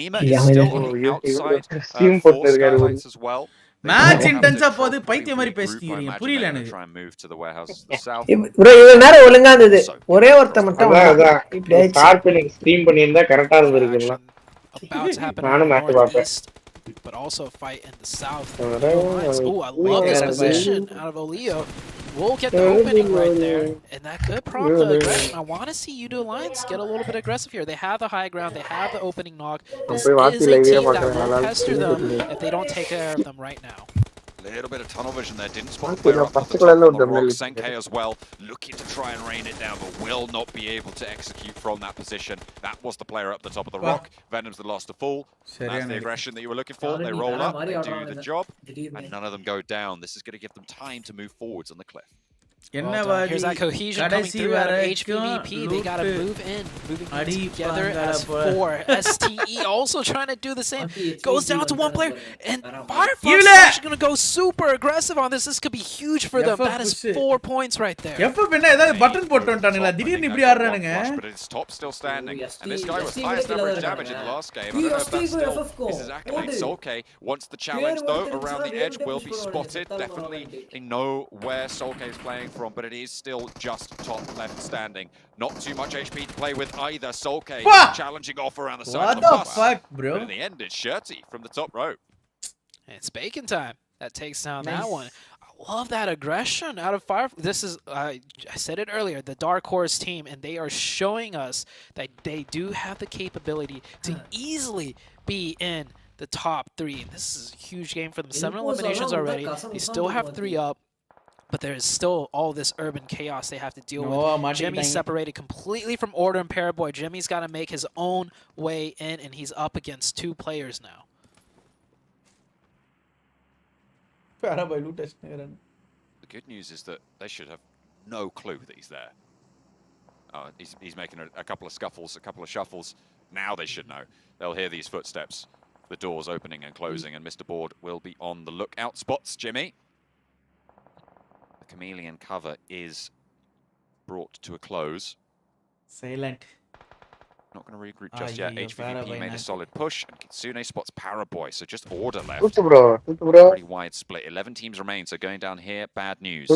Nima is still on the outside. Steam போட்டு இருக்காரு ப்ரோ. As well. மேட்ச் இன்டென்ஸா போகுது பைத்திய மாதிரி பேசிட்டீங்க புரியல எனக்கு. Try and move to the warehouse to the south. Bro இவ்வளவு நேரம் ஒழுங்கா இருந்தது ஒரே ஒருத்த மட்டும் அதான் இப்படி ஆயிடுச்சு. ஷார்ப் நீங்க ஸ்ட்ரீம் பண்ணியிருந்தா கரெக்டா இருந்திருக்குங்களா? About to happen நானும் மேட்ச் பார்த்தேன். but also a fight in the south. Oh, I love this position out of Olio. We'll get the opening right there, and that could prompt the aggression. I want to see U2 Alliance get a little bit aggressive here. They have the high ground, they have the opening knock. This is a team that will pester them if they don't take care of them right now. A little bit of tunnel vision there, didn't spot the player up at the top on the rock. Senke as well, looking to try and rain it down, but will not be able to execute from that position. That was the player up the top of the rock. Venom's the last to fall. That's the aggression that you were looking for. They roll up, they do the job, and none of them go down. This is going to give them time to move forwards on the cliff. Well here's that cohesion coming through out of HVVP. They gotta move in, moving together as 4. STE also trying to do the same. Goes down to 1 player, and Firefox is actually gonna go super aggressive on this. This could be huge for them. That is 4 points right there. But it's top still standing, and this guy was highest average damage in the last game. I don't know if that still is his accolade. Solke wants the challenge though around the edge, will be spotted. Definitely they know where Solke is playing from, but it is still just top left standing. Not too much HP to play with either. Solke challenging off around the side of the bus. Fuck, bro? But in the end, it's Shirty from the top rope. It's Bacon time. That takes down that one. I love that aggression out of Fire. This is, I said it earlier, the Dark Horse team, and they are showing us that they do have the capability to easily be in the top 3. This is a huge game for them. 7 eliminations already. They still have 3 up. But there is still all this urban chaos they have to deal with. Jimmy's separated completely from Order and Paraboy. Jimmy's got to make his own way in, and he's up against 2 players now. The good news is that they should have no clue that he's there. He's making a couple of scuffles, a couple of shuffles. Now they should know. They'll hear these footsteps, the doors opening and closing, and Mr. Board will be on the lookout. Spots Jimmy. Chameleon cover is brought to a close. Silent. Not going to regroup just yet. HVVP made a solid push, and Kitsune spots Paraboy, so just order left. Pretty wide split. 11 teams remain, so going down here, bad news.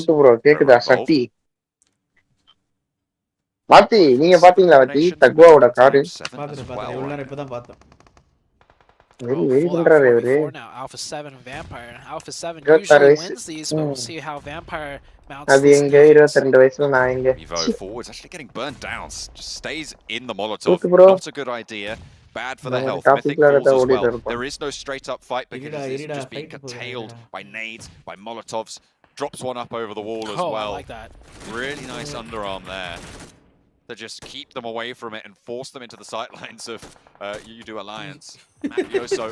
Vaadhi, நீங்க பாத்தீங்களா வாத்தி தக்வாவோட car Now Alpha 7 and Vampire. Alpha 7 usually wins these, but we'll see how Vampire mounts this. Evo forwards actually getting burnt down. Just stays in the Molotov. Not a good idea. Bad for the health. Mythic falls as well. There is no straight up fight because it's just being curtailed by nades, by Molotovs. Drops one up over the wall as well. I like that. Really nice underarm there. To just keep them away from it and force them into the sightlines of U2 Alliance. Mafioso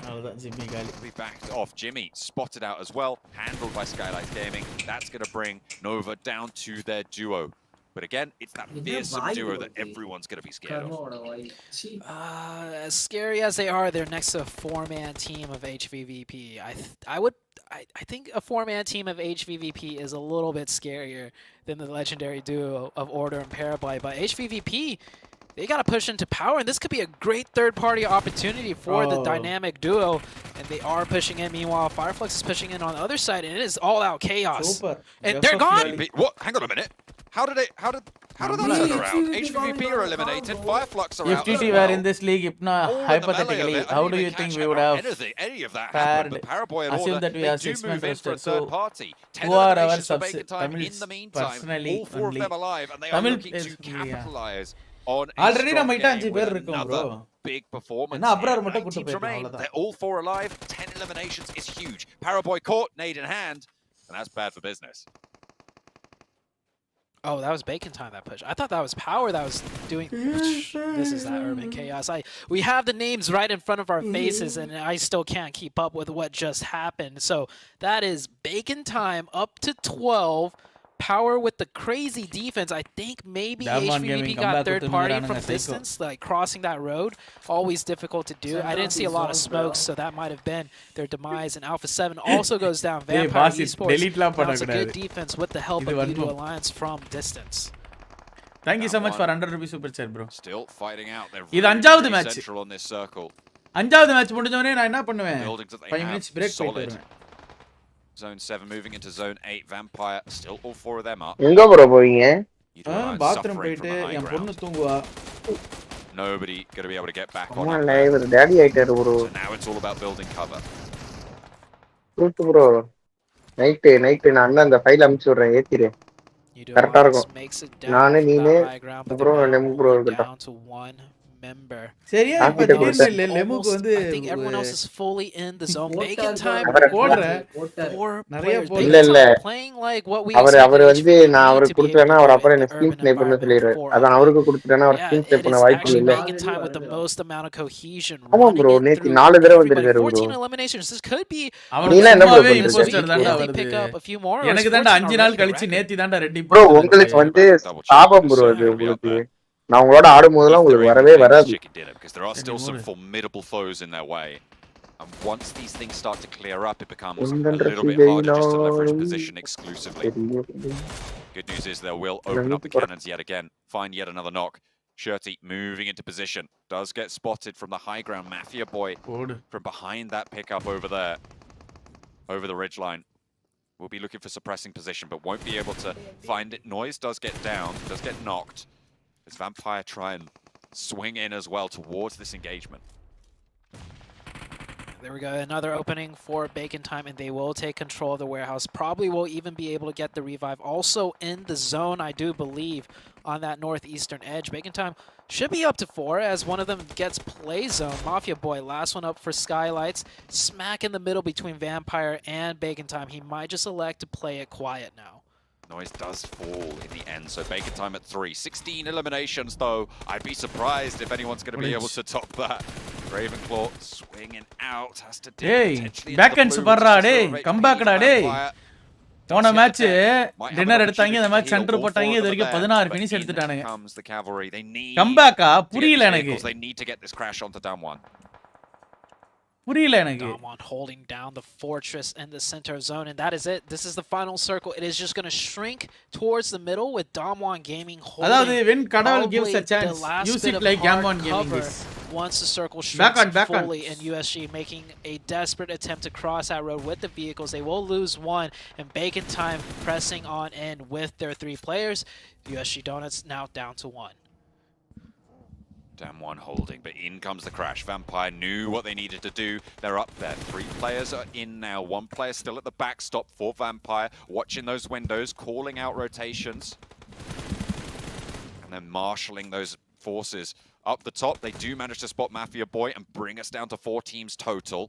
will be backed off. Jimmy spotted out as well, handled by Skylight Gaming. That's going to bring Nova down to their duo. But again, it's that fearsome duo that everyone's going to be scared of. As scary as they are, they're next to a 4-man team of HVVP. I think a 4-man team of HVVP is a little bit scarier than the legendary duo of Order and Paraboy. But HVVP, they got to push into power, and this could be a great third-party opportunity for the dynamic duo. And they are pushing in. Meanwhile, Fireflux is pushing in on the other side, and it is all-out chaos. And they're gone. What? Hang on a minute. How did that turn around? HVVP are eliminated, Fireflux are out. If TT were in this league, hypothetically, how do you think we would have any of that happened? But Paraboy and assume Order, that we they are do 6-man move in for a roster, third so party. 10 who are our eliminations for subs? Bacon time. In the meantime, all 4 of them alive, and they are looking to capitalize on a strong game with another big performance. 9 teams remain. They're all 4 alive. 10 eliminations is huge. Paraboy caught, nade in hand, and that's bad for business. Oh, that was Bacon time, that push. I thought that was Power that was doing... This is that urban chaos. We have the names right in front of our faces, and I still can't keep up with what just happened. So that is Bacon time up to 12. Power with the crazy defense. I think maybe HVVP got third party from distance, like crossing that road. Always difficult to do. I didn't see a lot of smokes, so that might have been their demise. And Alpha 7 also goes down. Vampire Esports mounts a good defense with the help of U2 Alliance from distance. Thank you so much for 100 rupees super chat, bro. Still fighting out. They're really really central on this circle. 5th match முடிஞ்சவனே நான் என்ன பண்ணுவேன்? Buildings that they 5 minutes break போயிட்டு வருவேன். Zone 7 moving into Zone 8. Vampire, still all 4 of them up. எங்க bro போவீங்க? Bathroom போயிட்டு என் பொண்ணு தூங்குவா. Nobody going to be able to get back on. ஆமால இவர் டாடி ஆயிட்டாரு bro. So now it's all about building cover. Truth bro. Night நான் அந்த file அனுப்பிச்சு விடுறேன் ஏத்திரு. கரெக்ட்டா இருக்கும். நானே நீனே bro லெம் bro இருக்கட்டும். சரியா இப்ப திடீர்னு லெமுக்கு வந்து I think everyone else is fully in the zone. Bacon time போடுறேன் நிறைய இல்ல playing like what we அவர் வந்து நான் அவருக்கு கொடுத்தேனா அவர் அப்புறம் என்ன ஸ்கிரீன் ஸ்னைப்பர்னு சொல்லிடுறாரு. அதான் அவருக்கு கொடுத்துட்டேனா அவர் ஸ்கிரீன் ஸ்னைப் பண்ண வாய்ப்பு இல்ல. Bacon time with the most amount of cohesion. ஆமா bro நேத்து 4 தடவை வந்திருக்காரு bro. 14 eliminations. This could be நீங்க என்ன bro இம்போஸ்டர் தான்டா வருது. எனக்கு தான்டா 5 நாள் கழிச்சு நேத்தி தான்டா ரெடி bro உங்களுக்கு வந்து சாபம் bro அது உங்களுக்கு. நான் உங்களோட ஆடும்போதெல்லாம் உங்களுக்கு வரவே வராது. Because there are still some formidable foes in their way. And once these things start to clear up, it becomes a little bit harder just to leverage position exclusively. Good news is they will open up the cannons yet again, find yet another knock. Shirty moving into position, does get spotted from the high ground. Mafia Boy from behind that pickup over there, over the ridgeline. Will be looking for suppressing position, but won't be able to find it. Noise does get down, does get knocked. As Vampire try and swing in as well towards this engagement. There we go, another opening for Bacon time, and they will take control of the warehouse. Probably will even be able to get the revive. Also in the zone, I do believe, on that northeastern edge. Bacon time should be up to 4 as one of them gets play zone. Mafia Boy, last one up for Skylights. Smack in the middle between Vampire and Bacon time. He might just elect to play it quiet now. Noise does fall in the end, so Bacon time at 3. 16 eliminations, though. I'd be surprised if anyone's going to be able to top that. Ravenclaw swinging out, has to potentially back end superra dey come back da dey போன match dinner எடுத்தாங்க இந்த match centre போட்டாங்க இது வரைக்கும் 16 finish எடுத்துட்டானுங்க கம்பேக்கா புரியல எனக்கு they need to get this crash onto Dam 1. புரியல எனக்கு Damwon holding down the fortress in the center of zone, and that is it. This is the final circle. It is just going to shrink towards the middle with Damwon Gaming holding. அதாவது when கடவுள் gives a chance use it like Damwon Gaming is. Once the circle shrinks fully and USG making a desperate attempt to cross that road with the vehicles, they will lose one, and Bacon time pressing on in with their 3 players. USG Donuts now down to 1. Dam 1 holding, but in comes the crash. Vampire knew what they needed to do. They're up there. 3 players are in now. 1 player still at the backstop for Vampire, watching those windows, calling out rotations. And then marshalling those forces. Up the top, they do manage to spot Mafia Boy and bring us down to 4 teams total.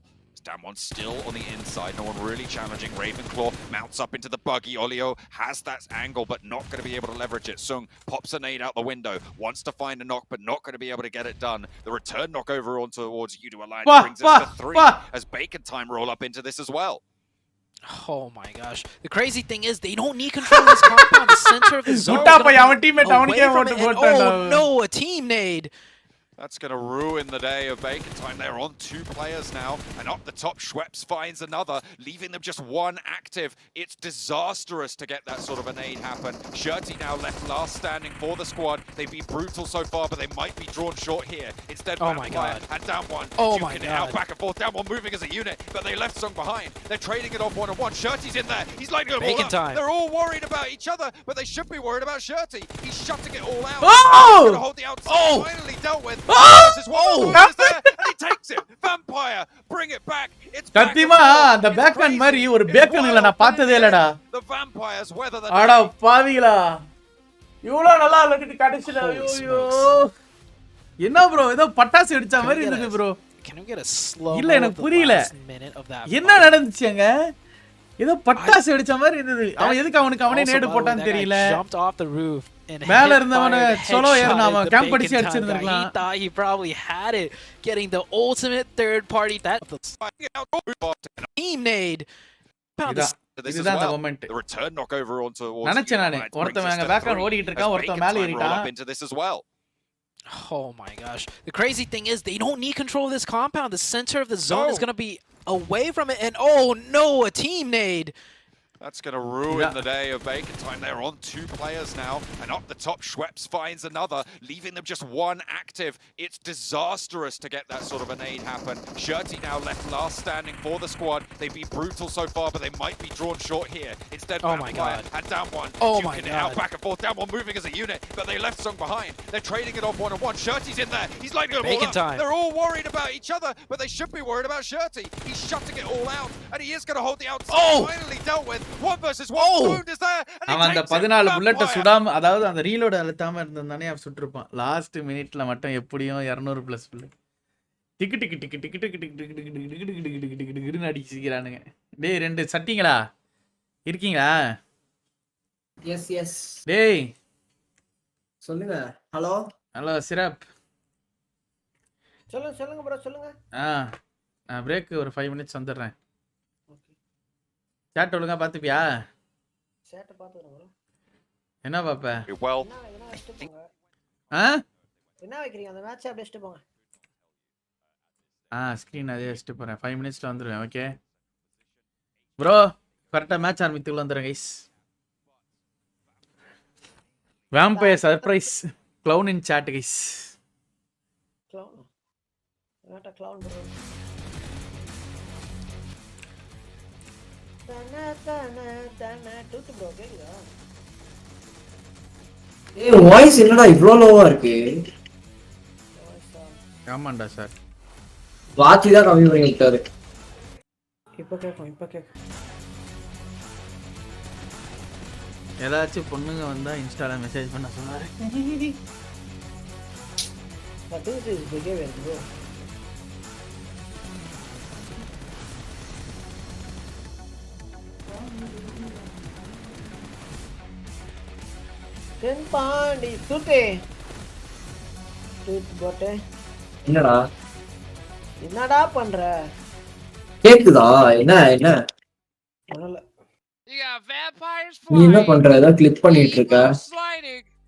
Dam 1 still on the inside, no one really challenging. Ravenclaw mounts up into the buggy. Olio has that angle, but not going to be able to leverage it. Sung pops a nade out the window, wants to find a knock, but not going to be able to get it done. The return knock over on towards Udo Alliance brings us to 3 as Bacon time roll up into this as well. Oh my gosh. The crazy thing is they don't need control of this compound. The center of the zone. Oh no, a team nade. That's going to ruin the day of Bacon time. They're on 2 players now. And up the top, Schweppes finds another, leaving them just 1 active. It's disastrous to get that sort of a nade happen. Shirty now left last standing for the squad. They've been brutal so far, but they might be drawn short here. Instead, Vampire and Dam 1. Oh my god. Out back and forth. Dam 1 moving as a unit, but they left Sung behind. They're trading it off 1-on-1. Shirty's in there. He's lighting them all up. They're all worried about each other, but they should be worried about Shirty. He's shutting it all out. He's going to hold the outside. Finally dealt with. And he takes it. Vampire, bring it back. It's சத்தியமா அந்த bacon மாதிரி ஒரு பேக்கன்ல நான் பார்த்ததே இல்லடா. The vampires weather the அட பாவிகளா. இவ்ளோ நல்லா விளையாடிட்டு கடைசில ஐயோ. என்ன bro ஏதோ பட்டாசு வெடிச்ச மாதிரி இருந்துது bro. Can we get a slow இல்ல எனக்கு புரியல. என்ன நடந்துச்சுங்க? ஏதோ பட்டாசு வெடிச்ச மாதிரி இருந்துது. அவன் எதுக்கு அவனே நேடு போட்டான்னு தெரியல. மேல இருந்தவன சோலோ ஏறனாம கேம்ப் அடிச்சு அடிச்சிருந்திருக்கலாம். He thought he probably had it, getting the ultimate third party that team nade. இதுதான் அந்த moment. The return knock over onto நினைச்சேன் நானே ஒருத்தன் அங்க பேக்கன் ஓடிட்டு இருக்கான் ஒருத்தன் மேல ஏறிட்டான். Oh my gosh. The crazy thing is they don't need control of this compound. The center of the zone is going to be away from it, and oh no, a team nade. That's going to ruin the day of Bacon Time. They're on 2 players now, and up the top, Schweppes finds another, leaving them just 1 active. It's disastrous to get that sort of a nade happen. Shirty now left last standing for the squad. They've been brutal so far, but they might be drawn short here. Instead, Vampire had down one. Oh my God. Out back and forth, down one moving as a unit, but they left Sung behind. They're trading it off 1-on-1. Shirty's in there. He's lighting it all up. They're all worried about each other, but they should be worried about Shirty. He's shutting it all out, and he is going to hold the outside. Finally dealt with. 1 versus 1. Wound is there. அவன் அந்த 14 புல்லட்ட சுடாம அதாவது அந்த reload அழுத்தாம இருந்தானே அவன் சுட்டுருப்பான். Last மினிட்ல மட்டும் எப்படியும் 200 plus bullet. டிக்கு டிக்கு டிக்கு டிக்கு டிக்கு டிக்கு டிக்கு டிக்கு டிக்கு டிக்கு டிக்கு டிக்கு டிக்கு டிக்குன்னு அடிச்சிக்கிறானுங்க. டேய் 2 சட்டிங்களா இருக்கீங்களா? எஸ் டேய் சொல்லுங்க. Hello syrup. சொல்லுங்க ப்ரோ சொல்லுங்க. நான் பிரேக் ஒரு 5 மினிட்ஸ் வந்துடுறேன். சாட் ஒழுங்கா பாத்துப்பியா? சேட்ட பாத்துறேன் ப்ரோ. என்ன பாப்ப? என்ன வைக்கிறீங்க அந்த மேட்ச் அப்படியே ஸ்டாப் போங்க. ஸ்கிரீன் அதே வச்சிட்டு போறேன். 5 மினிட்ஸ்ல வந்துருவேன். ஓகே ப்ரோ, கரெக்ட்டா மேட்ச் ஆரம்பித்துக்குள்ள வந்துறேன் guys. Vampire surprise clown in chat guys. Clown. not a clown bro. தன டூத் ப்ரோ கேக்குதா? ஏய் வாய்ஸ் என்னடா இவ்ளோ லோவா இருக்கு? ஆமாண்டா சார். வாட்சி தான் கம்மி பண்ணி விட்டாரு. இப்ப கேக்கும். ஏதாச்சும் பொண்ணுங்க வந்தா இன்ஸ்டால மெசேஜ் பண்ண சொன்னாரு. What is this behavior bro? Pandi சுத்தே டூத் போட்டே என்னடா பண்ற? கேக்குதா? என்ன நீ என்ன பண்ற? ஏதோ கிளிக் பண்ணிட்டு இருக்க.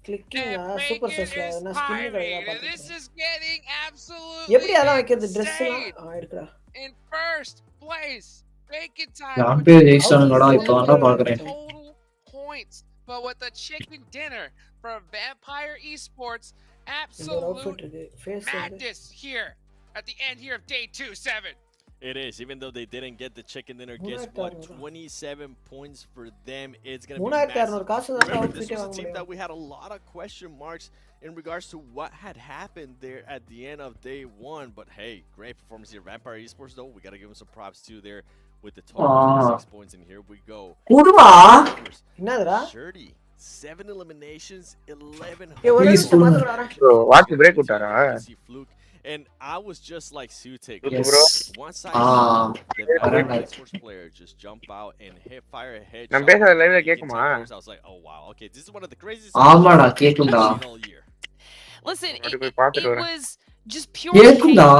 கிளிக்கிங்கா? சூப்பர் ஸ்டார்ஸ்ல என்ன ஸ்கின் கடையா எப்படி அத வைக்கிறது? Dress இருக்குடா. In first place, Bacon Time. நான் பேர் ஜெயிச்சானுங்கடா இப்போ நான் பார்க்கறேன். Points, but with the chicken dinner from Vampire Esports, absolute madness here at the end here of day 2-7. It is, even though they didn't get the chicken dinner, guess what? 27 points for them. It's going to be massive. This was a team that we had a lot of question marks in regards to what had happened there at the end of day 1. But hey, great performance here. Vampire Esports, though, we got to give them some props too there with the total 26 points. And here we go. Shirty, 7 eliminations, 11. Watch the break utara. And I was just like Sutik. Once I saw the sports player just jump out and fire a headshot. நான் பேசுறது லைவ்ல கேக்குமா? I was like, oh wow, okay, this is one of the craziest ஆமாடா கேக்கும்டா. Listen, it was just pure கேக்கும்டா.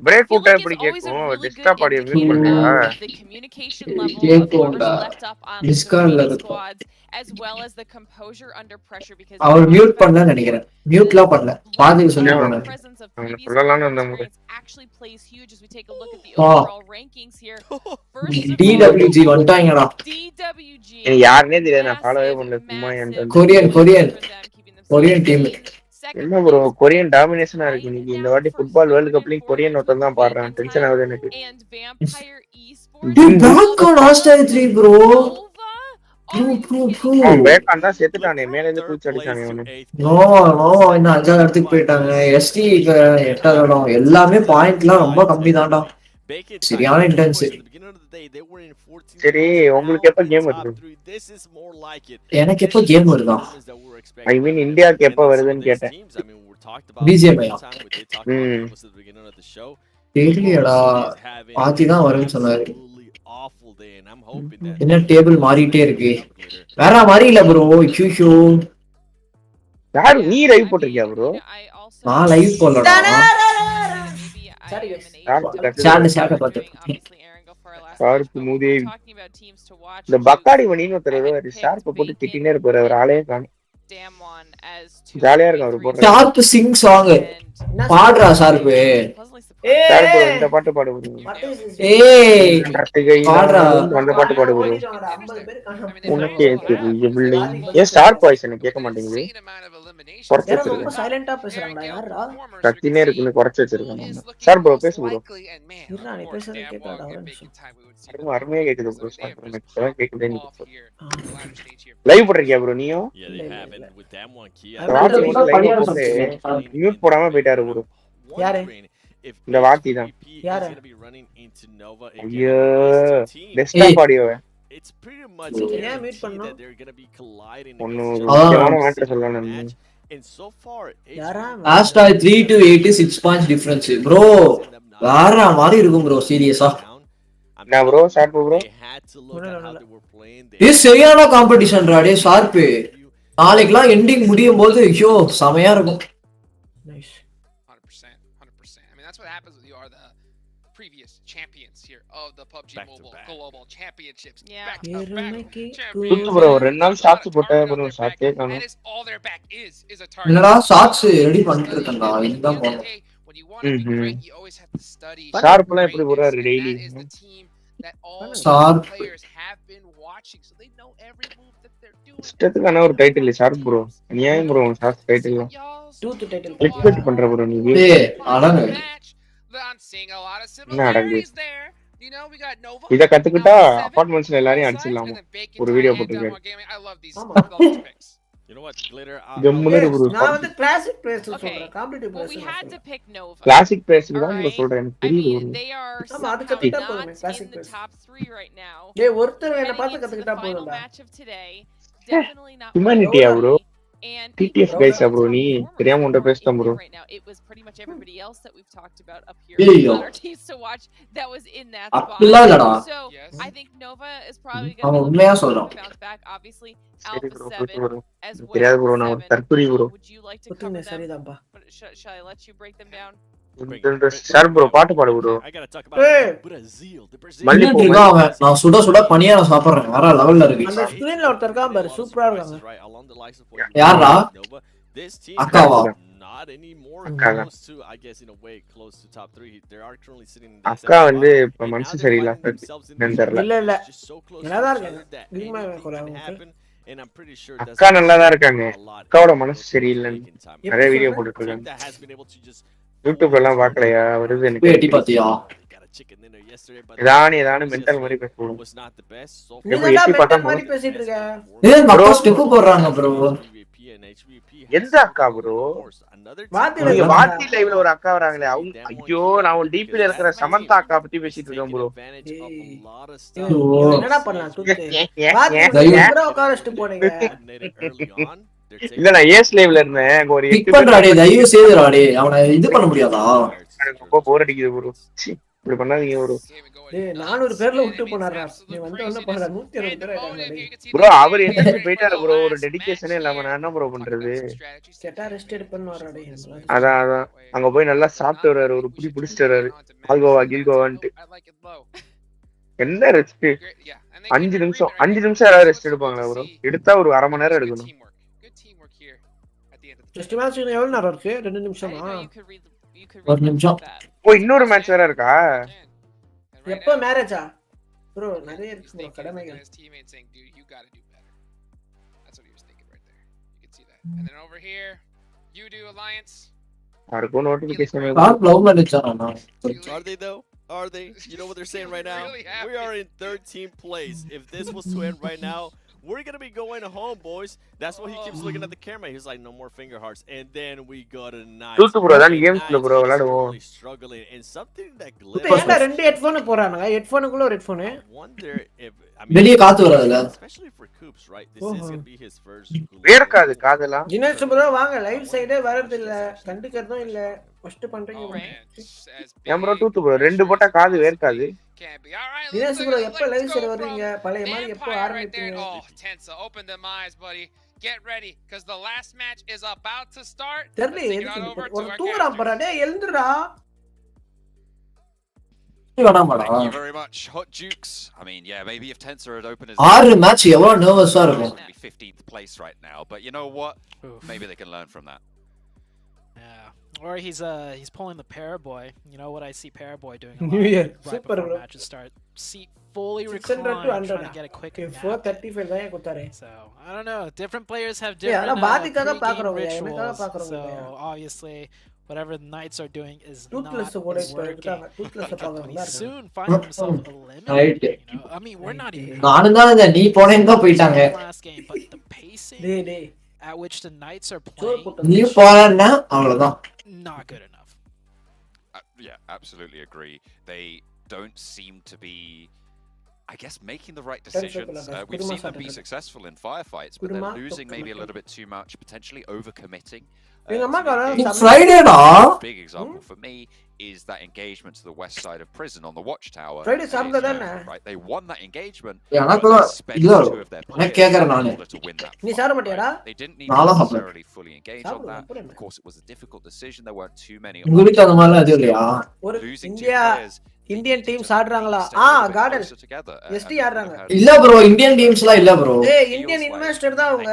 Break விட்டா எப்படி கேக்கும்? Desktop audio mute பண்ணுடா. The communication level of left up on the squads as well as the composure under pressure because அவர் mute பண்ணல நினைக்கிறேன். மியூட்ல பண்ணல. பாதி சொல்லுவாங்க. சொல்லலாம்னு வந்தேன். Actually plays huge as we take a look at the overall rankings here. First DWG வந்துட்டாங்கடா. DWG யாருனே தெரியாது, நான் ஃபாலோவே பண்ணல சும்மா என்கிட்ட. Korean team. என்ன ப்ரோ கொரியன் டாமினேஷனா இருக்கு இன்னைக்கு. இந்த வாட்டி ஃபுட்பால் வேர்ல்ட் கப்லயும் கொரியன் ஒருத்தன் தான் பாடுறான். டென்ஷன் ஆகுது எனக்கு. Dude, back on Australia 3 bro. Back ஆண்டா செத்துட்டானே, மேல இருந்து குச்சி அடிச்சானே அவனு. நோ இன்னும் 5வது இடத்துக்கு போயிட்டாங்க. எஸ்டி 8வது இடம். எல்லாமே பாயிண்ட்லாம் ரொம்ப கம்மி தான்டா. சரியான இன்டென்ஸ். சரி உங்களுக்கு எப்ப கேம் வருது? எனக்கு எப்ப கேம் வருதா? ஐ மீன் இந்தியாக்கு எப்ப வருதுன்னு கேட்டேன். பிஜிஎம் தெரியலடா. பாத்தி தான் வரும்னு சொன்னாரு. என்ன டேபிள் மாறிட்டே இருக்கு. வேற மாதிரி இல்ல ப்ரோ. கியூ யார் நீ லைவ் போட்டிருக்கியா ப்ரோ? நான் லைவ் போடலடா. சாட் பாத்து சார்க்கு மூதே. இந்த பக்காடி மணின்னு ஒருத்தர் ஷார்ப்பை போட்டு திட்டினே இருப்பாரு. அவர் ஆளே காணும். ஜாலியா இருக்கும் அவர் போடுற ஷார்ப் சிங் சாங். பாடுறா ஷார்ப்பு. சார் ப்ரோ இந்த பாட்டு பாடு ப்ரோ. What is this? ஏய் பாடுறா. அந்த பாட்டு பாடு ப்ரோ. ஓடிட்டு வாங்கடா, 50 பேர் காணோம். உனக்கே தெரியும் பிள்ளை. ஏன் ஸ்டார் வாய்ஸ் எனக்கு கேட்க மாட்டேங்குது. குறைச்சு யாரோ ரொம்ப வச்சிருக்கேன். சைலண்டா பேசுறாங்கடா, யாரா? கத்தினே இருக்குன்னு குறைச்சு வச்சிருக்கேன். சார் ப்ரோ பேசு ப்ரோ. இருடா, நீ பேசுறது கேட்கலடா, ஒரு நிமிஷம். ரொம்ப அருமையா கேக்குது ப்ரோ. சார் ப்ரோ எனக்கு இப்பதான் கேக்குதுன்னு லைவ் போட்டிருக்கியா ப்ரோ நீயும்? மியூட் போடாம போயிட்டாரு ப்ரோ. யாரு? இந்த வாத்தி தான். யாரு? ஐயோ டெஸ்க்டாப் ஆடியோவே. It's pretty much guaranteed ஏன் மீட் பண்ணனும்? that they're going to be colliding ஒன்னு against முக்கியமான மேட்டர் சொல்லணும். and so far யாரா? லாஸ்டா 3 to 8 6 பாயிண்ட்ஸ் டிஃபரன்ஸ் ப்ரோ. வேற மாதிரி இருக்கும் ப்ரோ சீரியஸா. நான் ப்ரோ ஷார்ப் ப்ரோ. இது சரியான காம்படிஷன் ரா டேய் ஷார்ப். நாளைக்குலாம் எண்டிங் முடியும் போது ஐயோ செமையா இருக்கும். Nice. 100%. I mean, that's what happens when you are the previous champions here of the PUBG Mobile Global Championships. Back to back champions. Bro ரெண்டு நாள் ஷார்ட்ஸ் போட்டேன் ப்ரோ. ஷார்ட்டே காணோம். And it's all their back is a target. என்னடா shorts ready பண்ணிட்டு இருக்கேன்டா. இதுதான் போறோம். When you want to be great, you always have to study. ஷார்ப்லாம் எப்படி போறாரு daily? That all Sharp. players have been watching, so they know every move that they're doing. இஷ்டத்துக்கான ஒரு title sharp bro. நியாயம் bro short title. Tooth title click bet பண்ற bro நீ. ஏய் அடங்க. I'm seeing a lot of similarities there. You know, we got Nova. இத கத்துக்கிட்டா அபார்ட்மெண்ட்ஸ்ல எல்லாரையும் அடிச்சிடலாம். ஒரு வீடியோ போட்டுருக்கேன். I love these picks. You know what, Glitter? நான் வந்து கிளாசிக் பிளேயர்ஸ் சொல்றேன். Competitive Well, we players. had to pick Nova. Classic players தான் ப்ரோ சொல்றேன். எனக்கு I தெரியுது. mean, they are ஆமா அது somehow கத்துக்கிட்டா not போதுமே classic in the players. top 3 right now. டேய் ஒருத்தர் என்ன Heading பார்த்து into the கத்துக்கிட்டா final போதும்டா. match of today, definitely not ஹியூமனிட்டியா bro. and TTF guys bro நீ தெரியாம உன்ட பேசிட்டேன் bro. right now. It was pretty much everybody else that we've talked about up here Hey, on our teams to watch that was in that அப்படிலாம் இல்லடா. spot. So I think Nova is probably அவன் going to உண்மையா சொல்றான். bounce back. Obviously, சரி Alpha bro 7 bro. as தெரியாது bro well. நான் ஒரு தற்குறி bro. Would you like to புத்துனே cover them? சரிதான்பா. Shall I let you break them down? Sharp bro பாட்டு பாடு bro. I gotta talk about Hey. Brazil. The Brazil. மல்லிப்பூ இருக்கா அவன். நான் சுட சுட பனியாரம் சாப்பிடுறேன். வேற லெவல்ல இருக்கு. அந்த ஸ்கிரீன்ல ஒருத்தர் இருக்கான் பாரு, சூப்பரா இருக்காங்க. Right along the likes of what you யாரா? Nova. This team அக்காவா? not anymore அக்காவா? close to, I guess in a way close to top 3. They are currently sitting in அக்கா வந்து இப்ப மனசு சரியில்லை தெரியல. இல்ல இல்ல just so close நல்லா தான் to இருக்காங்க. that இதுமா anything கொலை can அவங்க. happen, and I'm pretty sure that's அக்கா நல்லா தான் இருக்காங்க. அக்காவோட மனசு சரியில்லைன்னு நிறைய வீடியோ போட்டுட்டு team இருக்காங்க. that has been able to just யூடியூப்ல எல்லாம் பார்க்கலையா வருது எனக்கு. போய் எட்டி பாத்தியா? got a chicken dinner yesterday, but ஏதானு மென்டல் மாதிரி பேசுவோம். was not the best. So நீ எப்படி தான் எட்டி பார்த்தா மென்டல் மாதிரி பேசிட்டு இருக்க. ஏய் மக்கா ஸ்டெப் போடுறாங்க ப்ரோ. PvP and HVP எந்த அக்கா ப்ரோ? another வாத்தில நீங்க இருக்கா? வாத்தி லைவ்ல ஒரு அக்கா வராங்களே அவங்க. ஐயோ நான் ஒரு டிபில இருக்கிற சமந்தா அக்கா பத்தி பேசிட்டு இருக்கேன் ப்ரோ. என்னடா பண்ணலாம் தூத்து? வாத்தி ப்ரோ உட்காரஸ்ட் போடுங்க. இல்ல நான் ஏஸ் லைவ்ல இருந்தேன். அங்க ஒரு பிக் பண்றா டேய் தயவு செய்துடா டேய். அவனை இது பண்ண முடியாதா? எனக்கு ரொம்ப போர் அடிக்குது ப்ரோ. இப்படி பண்ணாதீங்க ப்ரோ. டேய் 400 பேர்ல விட்டு போனாரா? நீ வந்து என்ன பண்ற? 160 பேர் ஆயிட்டாங்க டேய். ப்ரோ அவர் எந்திரிச்சு போயிட்டாரு ப்ரோ. ஒரு டெடிகேஷனே இல்லாம நான் என்ன ப்ரோ பண்றது? கேட்டா ரெஸ்ட் எடுப்பேன்னு வர்றா டேய். அதான் அங்க போய் நல்லா சாப்பிட்டு வர்றாரு. ஒரு புடி புடிச்சிட்டு வர்றாரு. ஆல்கோவா கில்கோவான்ட்டு. என்ன ரெஸ்ட்? 5 நிமிஷம் யாராவது ரெஸ்ட் எடுப்பாங்களா ப்ரோ? எடுத்தா ஒரு அரை மணி நேரம் எடுக்கணும். நெக்ஸ்ட் மேட்ச் எவ்வளவு நேரம் இருக்கு? 2 நிமிஷமா? ஒரு நிமிஷம். ஓ இன்னொரு மேட்ச் வேற இருக்கா? எப்ப மேரேஜா? ப்ரோ நிறைய இருக்கு ப்ரோ கடமைகள். And then over here, you do alliance. யாருக்கும் நோட்டிபிகேஷன் கால் லவ் பண்ணிச்சானா? Are they though? Are they? You know what they're saying right now? We are in 13th place. If this was to end right now, we're gonna be going home, boys. That's why he keeps looking at the camera. He's like, no more finger hearts. And then we got a nice. Tutu bro, தான் கேம்ஸ்ல bro விளையாடுவோம். Struggling and something that ஏன்டா ரெண்டு headphone போறானுங்க? ஹெட்போனுக்குள்ள ஒரு headphone. Wonder if வெளிய காத்து வரதுல. Especially for Coops, right? This is going to be his first. வேர்க்காது காதெல்லாம். Jinesh bro வாங்க லைவ் சைடே வரது இல்ல. கண்டுக்கறதும் இல்ல. ஃபர்ஸ்ட் பண்றீங்க. ஏன் bro Tutu bro ரெண்டு போட்டா காது வேர்க்காது. ஜினேஷ் ப்ரோ எப்ப லைவ் சைடு வரீங்க? பழைய மாதிரி எப்ப ஆரம்பிப்பீங்க? Oh, Tensa, open them eyes, buddy. Get ready cuz the last match is about to start. தெரியல ஒரு தூரம் போறா டேய் எழுந்துடா. Thank you very much, Hot Jukes. I mean, yeah, maybe if Tensa had opened his 6 match எவ்வளவு நர்வஸா இருக்கும். 15th place right now, but you know what? Maybe they can learn from that. Yeah. Or he's pulling the Paraboy. You know what I see Paraboy doing a lot New Year. right Super, before bro. matches start. See, fully 600 to reclined, 100. trying to get a quick nap. 435 தான் கொடுத்தாரு. So I don't know. Different players have Yeah, different ஆனா பாதிக்காக pre-game பாக்குறோம் rituals. பாக்குறோம். So obviously, whatever the Knights are doing is Toothless not கூட இப்ப working. இருக்காங்க. Toothless But he பாக்குறோம். soon finds himself eliminated. Right. You know, I mean, we're not even. நானும் தான் இந்த நீ போனேன்னு தான் போயிட்டாங்க. Last game, but the pacing டேய் at which the Knights are playing, நீ போறன்னா அவ்வளவுதான். not good enough. Yeah, absolutely agree. They don't seem to be, I guess, making the right decisions. We've seen them be successful in firefights, but they're losing maybe a little bit too much, potentially overcommitting. Friday da. Big example for me is that engagement to the west side of prison on the watchtower. Friday சாப்பிட்டா தானே. Right, they won that engagement. எனக்கு இல்ல நான் கேக்குறேன் நானு. நீ சாப்பிட மாட்டியாடா? They didn't need to necessarily fully engage on that. Of course, it was a difficult decision. There weren't too many. உங்களுக்கு அந்த மாதிரி அது இல்லையா? ஒரு இந்தியன் டீம்ஸ் ஆடுறாங்களா? கார்டன் எஸ்டி ஆடுறாங்க. இல்ல ப்ரோ, இந்தியன் டீம்ஸ்லாம் இல்ல ப்ரோ. ஏய் இந்தியன் இன்வெஸ்டர் தான் அவங்க.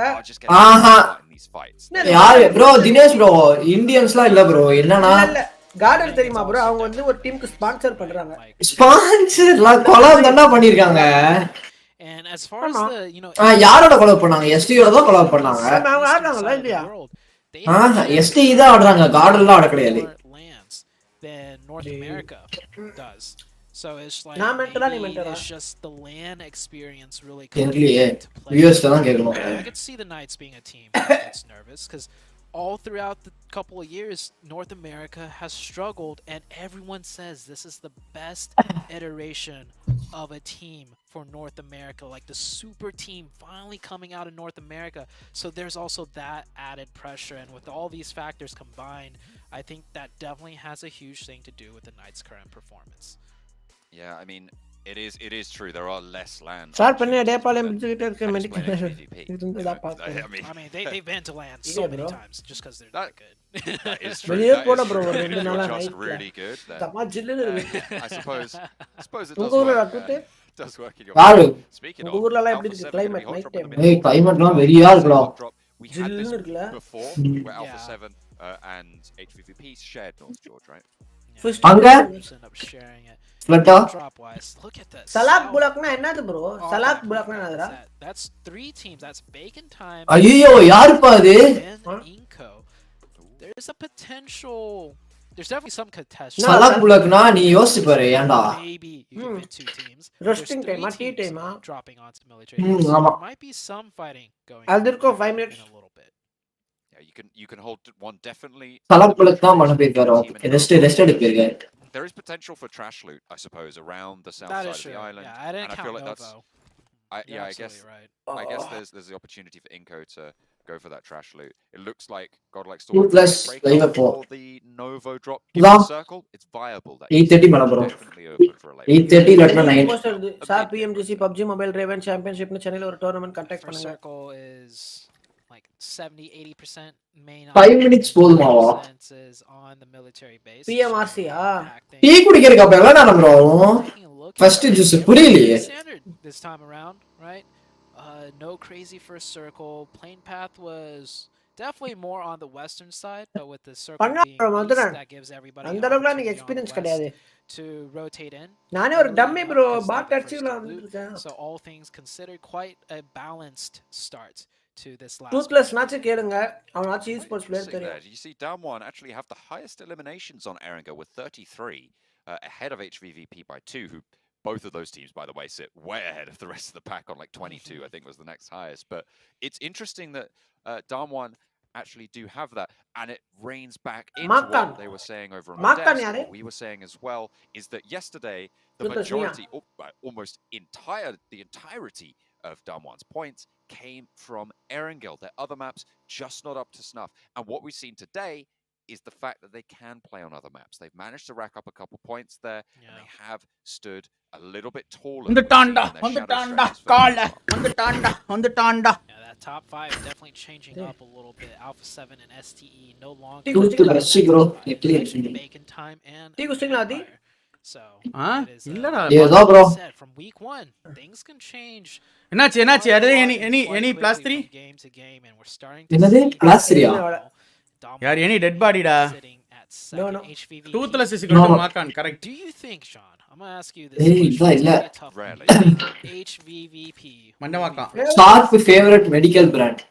ஆஹா. யாரு ப்ரோ? தினேஷ் ப்ரோ. இந்தியன்ஸ்லாம் இல்ல ப்ரோ. என்னன்னா கார்டன் தெரியுமா ப்ரோ? அவங்க வந்து ஒரு டீமுக்கு ஸ்பான்சர் பண்றாங்க. ஸ்பான்சர்லாம் கொலாப் தான பண்ணிருக்காங்க. And as far as the, you know, யாரோட கொலாப் பண்ணாங்க? எஸ்டியோட தான் கொலாப் பண்ணாங்க. அவங்க ஆடுறாங்களா இல்லையா? எஸ்டி தான் ஆடுறாங்க. கார்டன்லாம் ஆட கிடையாது. Than North America does. So it's like it's just the LAN experience really I could see the Knights being a team that's nervous because all throughout the couple of years, North America has struggled, and everyone says this is the best iteration of a team for North America, like the super team finally coming out of North America. So there's also that added pressure, and with all these factors combined, I think that definitely has a huge thing to do with the Knights' current performance. Yeah, I mean, it is true. There are less land. Start பண்ணி டேபாலம் பிடிச்சிட்டே இருக்க medical I mean, they've been to land so many times just because they're that good. That is true. வெளியே போட bro ஒரு ரெண்டு நாளா Just night really good. தமா ஜில்லுன்னு இருக்கு. I suppose it உங்க does ஊர்ல work. அக்குட்டே Does work in your யாரு? Speaking உங்க of, ஊர்ல எல்லாம் எப்படி இருக்கு கிளைமேட் நைட் டைம்? ஏய் கிளைமேட்லாம் வெரியா இருக்குடா. we had this before where Alpha 7 and HVVP shared North George, right? அங்க ஃப்ளட்டா Drop wise, look at this. சலாக் புலக்னா என்னது ப்ரோ? சலாக் புலக்னா என்னதுடா? That's 3 teams. That's Bacon Time. ஐயோ யாருப்பா அது? Inco. There's a potential. There's definitely some contest. சலாக் புலக்னா நீ யோசிச்சு பாரு ஏன்டா? Maybe you can fit 2 teams. Resting time, tea time. Dropping onto military. There might be some fighting going. Aldirko 5 minutes. In a little bit. Yeah, you can hold one definitely. சலாக் புலக் தான் பண்ண போயிருக்காரு. Rest எடுக்க போயிருக்காரு. There is potential for trash loot, I suppose, around the south side of the island. Yeah, I didn't count feel like Novo. I guess right. I guess there's the opportunity for Inco to go for that trash loot. It looks like Godlike Toothless, Storm for the Novo drop circle. It's viable. 8:30 மேல bro. 8:30 இல்லனா 9. Sir PMGC PUBG Mobile Raven Championship னு சென்னையில ஒரு tournament contact பண்ணுங்க. Circle is like 70-80% main 5 minutes போதுமாவா? is on the military base. PMRC tea குடிக்கிறதுக்கு அப்ப எவ்வளவு நேரம் ப்ரோ ஆகும்? ஃபர்ஸ்ட் ஜூஸ் புரியலையே. This time around, right? No crazy first circle. Plane path was definitely more on the western side, but with the circle being east, that gives everybody அந்த அளவுக்கு எனக்கு experience கிடையாது. To rotate in. நானே ஒரு dummy bro பாட் அடிச்சுல வந்துட்டேன். So all things considered, quite a balanced start to this last. Toothless notch கேளுங்க. அவனாச்சு esports player தெரியும். You see Damwon actually have the highest eliminations on Eranga with 33 ahead of HVVP by 2, who both of those teams, by the way, sit way ahead of the rest of the pack on like 22, I think was the next highest. But it's interesting that Damwon actually do have that, and it reigns back into what they were saying over on the desk. What we were saying as well is that yesterday the majority, almost the entirety of Damwon's points came from Erangel. Their other maps just not up to snuff. And what we've seen today is the fact that they can play on other maps. They've managed to rack up a couple points there, and they have stood a little bit taller. On the tanda, Yeah, that top 5 is definitely changing up a little bit. Alpha 7 and STE no longer. Bacon Time and. So இல்லடா ஏதோ bro from week 1 things can change. என்னாச்சு அது any +3 game to game, and we're starting to என்னது +3 ஆ யார் any dead பாடிடா sitting at No, second. no. HVVP. Toothless is equal to Makan, correct. Do you think, Sean? I'm gonna ask you this Hey, question. It's gonna illa. be a tough one. Rarely. Do you think HVVP Manda will be Makan. first? Sharp favorite medical brand.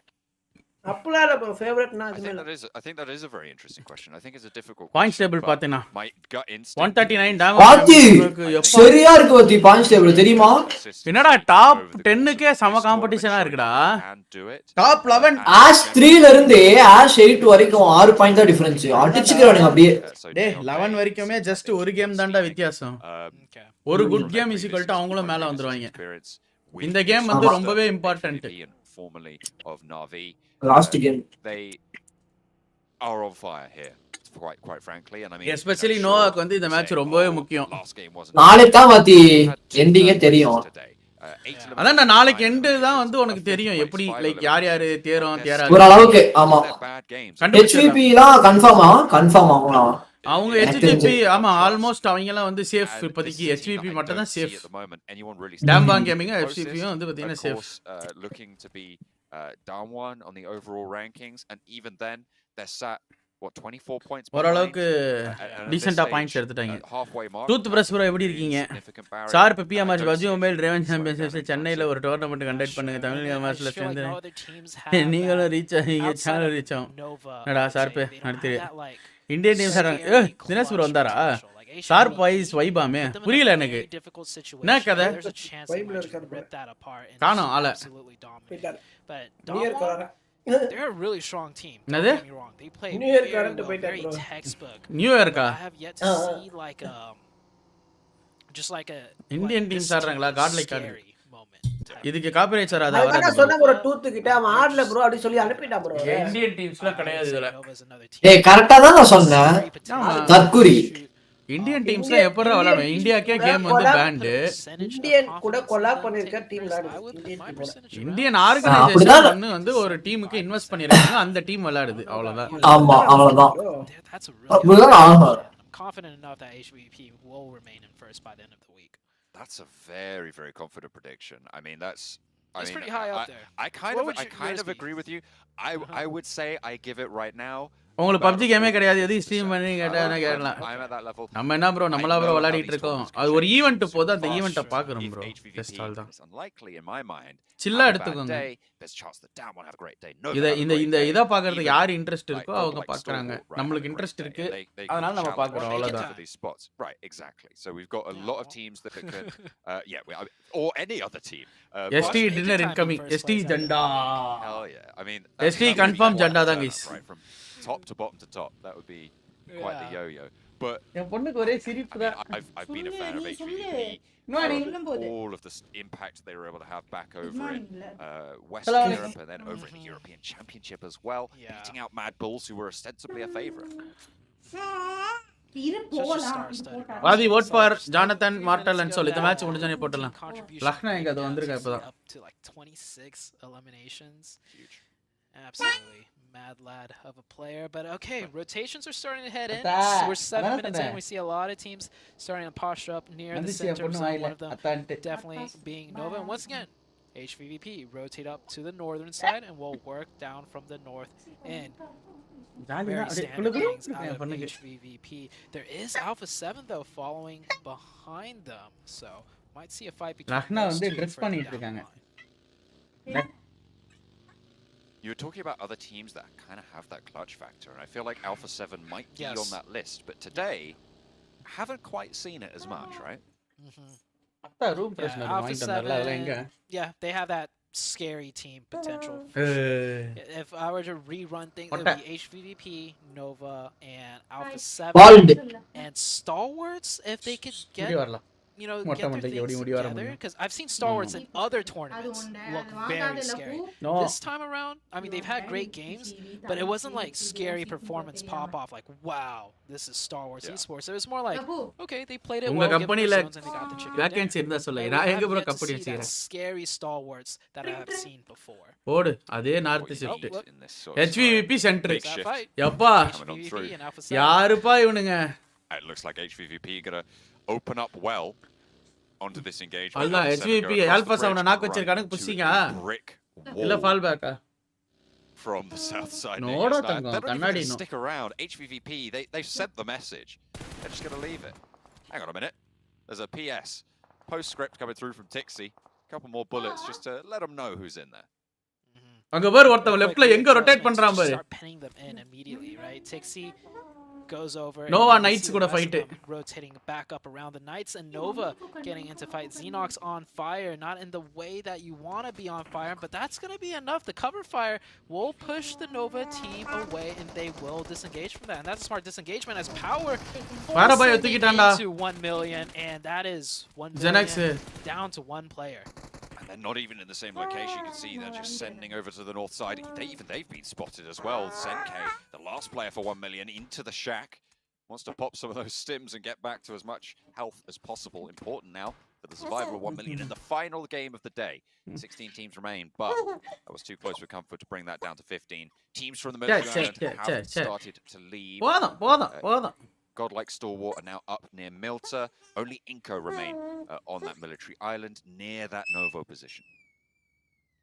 அப்பலாம் இல்ல bro ஃபேவரட்னா I அதுமே think இல்ல. I think that is a very interesting question. I think it's a difficult Points question, table but பாத்தேனா my gut instinct 139 பாத்தி damage. சரியா இருக்கு பாத்தி points table தெரியுமா? என்னடா டாப் 10க்கே சம காம்படிஷனா இருக்குடா. can do it. Top 11 ash 3 ல இருந்து ஆஷ் 8 வரைக்கும் 6 பாயிண்ட் தான் டிஃபரன்ஸ். அடிச்சுக்கறானுங்க அப்படியே. டேய் 11 வரைக்குமே ஜஸ்ட் ஒரு கேம் தான்டா வித்தியாசம். ஒரு good game is equal to அவங்களும் மேல வந்துருவாங்க. இந்த கேம் வந்து ரொம்பவே important. Formerly of Navi. Last game. They are on fire here. Quite frankly, and I mean, especially Novak வந்து இந்த மேட்ச் ரொம்பவே முக்கியம். நாளைக்கு தான் பாத்தி எண்டிங்கே தெரியும். அதான் நாளைக்கு எண்ட் தான் வந்து உனக்கு தெரியும் எப்படி லைக் யார் யார் தேரும் தேராது. ஒரு அளவுக்கு ஆமா. HVP லாம் கன்ஃபார்ம் ஆகும்லாம். அவங்க HVP ஆமா ஆல்மோஸ்ட் அவங்க எல்லாம் வந்து சேஃப் இப்போதைக்கு HVP மட்டும் தான் சேஃப். டேம்பாங் கேமிங் HVPயும் வந்து பாத்தீங்கன்னா safe. Looking to be down one on the overall rankings, and even then they're sat what 24 points. ஓரளவுக்கு டீசன்ட்டா பாயிண்ட்ஸ் எடுத்துட்டாங்க. டூத் பிரஸ் ப்ரோ எப்படி இருக்கீங்க? Sir BPM match PUBG mobile raven championships சென்னையில ஒரு டோர்னமெண்ட் கண்டக்ட் பண்ணுங்க. தமிழ் மேட்ச்ல சேர்ந்து நீங்களும் ரீச் ஆகீங்க, சேனல் ரீச் ஆகும். என்னடா சார் பே அடுத்து Indian team sir Dinesh bro வந்தாரா? ஷார்ப் வைஸ் வைபாமே புரியல எனக்கு. என்ன கதை? காணோம் ஆள. They're a really strong team. என்னது? They play New Year very, current well, போயிட்டாரு very bro. textbook. நியூ இயர்க்கா? I have yet to see like just like a Indian team ஆடுறாங்களா? காட் லைக் ஆடு. இதுக்கு காப்பிரைட்ஸ் வராதா? நான் சொன்ன ப்ரோ டூத் கிட்ட அவன் ஆடல ப்ரோ அப்படி சொல்லி அனுப்பிட்டான் ப்ரோ. இந்தியன் டீம்ஸ்ல கிடையாது இதுல. ஏய் கரெக்ட்டா தான் நான் சொன்னேன். தற்குறி. இந்தியன் டீம்ஸ்ல எப்பறா விளையாடுவோம்? இந்தியாக்கே கேம் வந்து பேண்ட். இந்தியன் கூட கொலாப் பண்ணிருக்க டீம் விளையாடுது. இந்தியன் ஆர்கனைசேஷன் வந்து ஒரு டீமுக்கு இன்வெஸ்ட் பண்ணிருக்காங்க. அந்த டீம் விளையாடுது அவ்வளவுதான். ஆமா அவ்வளவுதான். That's confident enough that HVP will remain in first by the end of the week. That's a very, very confident prediction. I mean, that's pretty high up there. I kind of agree with you. I would say I give it right now. உங்களுக்கு PUBG கேமே கிடையாது. எது stream பண்ணி கேட்டா கேட்கலாம். நம்ம என்ன bro நம்மளா ப்ரோ விளையாடிட்டு இருக்கோம். அது ஒரு ஈவென்ட் போது அந்த ஈவென்ட்ட பார்க்கறோம் ப்ரோ. ஜஸ்ட் ஆல் தான். சில்லா எடுத்துக்கோங்க. இந்த இத பார்க்கறதுக்கு யார் இன்ட்ரஸ்ட் இருக்கோ அவங்க பார்க்கறாங்க. நம்மளுக்கு இன்ட்ரஸ்ட் இருக்கு. அதனால நம்ம பார்க்கறோம் அவ்வளவுதான். Right, exactly. So we've got a lot of teams that can or any other team. ST dinner incoming. ST janda. Hell yeah. I mean, ST confirm janda தான் guys. Top to bottom to top, that would be quite the yo-yo. But என் பொண்ணுக்கு ஒரே சிரிப்பு தான். I've been a fan of HVVP. All of the impact they were able to have back over in Western Europe and then over in the European Championship as well, beating out Mad Bulls, who were ostensibly a favorite. Vaadhi vote for Jonathan, Martel and Sol. இந்த match முடிஞ்சனே போடலாம். லக்னா எங்க அது வந்திருக்கா இப்பதான். Up to like 26 eliminations. Huge. Absolutely. Mad lad of a player, but okay, rotations are starting to head in. We're 7 minutes in. We see a lot of teams starting to posture up near the center zone. One of them definitely being Nova. And once again, HVVP rotate up to the northern side and will work down from the north end. Very standard things out of HVVP. There is Alpha 7 though following behind them, so might see a fight between லக்னா those வந்து two dress further பண்ணிட்டு down the இருக்காங்க. line. You were talking about other teams that kind of have that clutch factor, and I feel like Alpha 7 might be on that list, but today, haven't quite seen it as much, right? அத்தா room பிரச்சனை Alpha வாங்கிட்டு வந்தால அதெல்லாம் எங்க? 7, yeah, they have that scary team potential. If I were to rerun things, it would be HVVP, Nova, and Alpha 7, and Stalwarts if they could get, you know, get their things together. Because I've seen Stalwarts in other tournaments look very scary. This time around, I mean, they've had great games, but it wasn't like scary performance pop off like, wow, this is Star Wars esports. It was more like, okay, they played it well, given the zones, and they got the chicken vacancy இருந்தா சொல்லுங்க. நான் எங்க bro company வச்சிருக்கேன். Scary Stalwarts that I have seen before. ஓடு அதே north shift. HVVP centre. யப்பா யாருப்பா இவனுங்க? It looks like HVVP gonna open up well onto this engagement. அல்ல HVP ஆல்பா 7 நாக் வச்சிருக்கானு புஷிங்கா இல்ல ஃபால் பேக்கா from the south side. No, They're don't not even Kannadi, going to no. stick around. HVVP, they've sent the message. They're just going to leave it. Hang on a minute. There's a PS. Postscript coming through from Tixi. A couple more bullets just to let them know who's in there. அங்க பாரு ஒருத்தன் லெஃப்ட்ல எங்க rotate பண்றான் பாரு. Start pinning them in immediately, right? Tixi goes over. Nova Knights கூட fight. Rotating back up around the Knights and Nova getting into fight. Xenox on fire, not in the way that you want to be on fire, but that's going to be enough. The cover fire will push the Nova team away and they will disengage from that. And that's a smart disengagement as Power into 1 million, and that is 1 million down to one player. And they're not even in the same location. You can see they're just sending over to the north side. They've been spotted as well. Senke, the last player for 1 million, into the shack. Wants to pop some of those stims and get back to as much health as possible. Important now for the survival of 1 million in the final game of the day. 16 teams remain, but that was too close for comfort to bring that down to 15. Teams from the military island have started to leave. Godlike Stalwart are now up near Milta. Only Inko remain on that military island near that Novo position.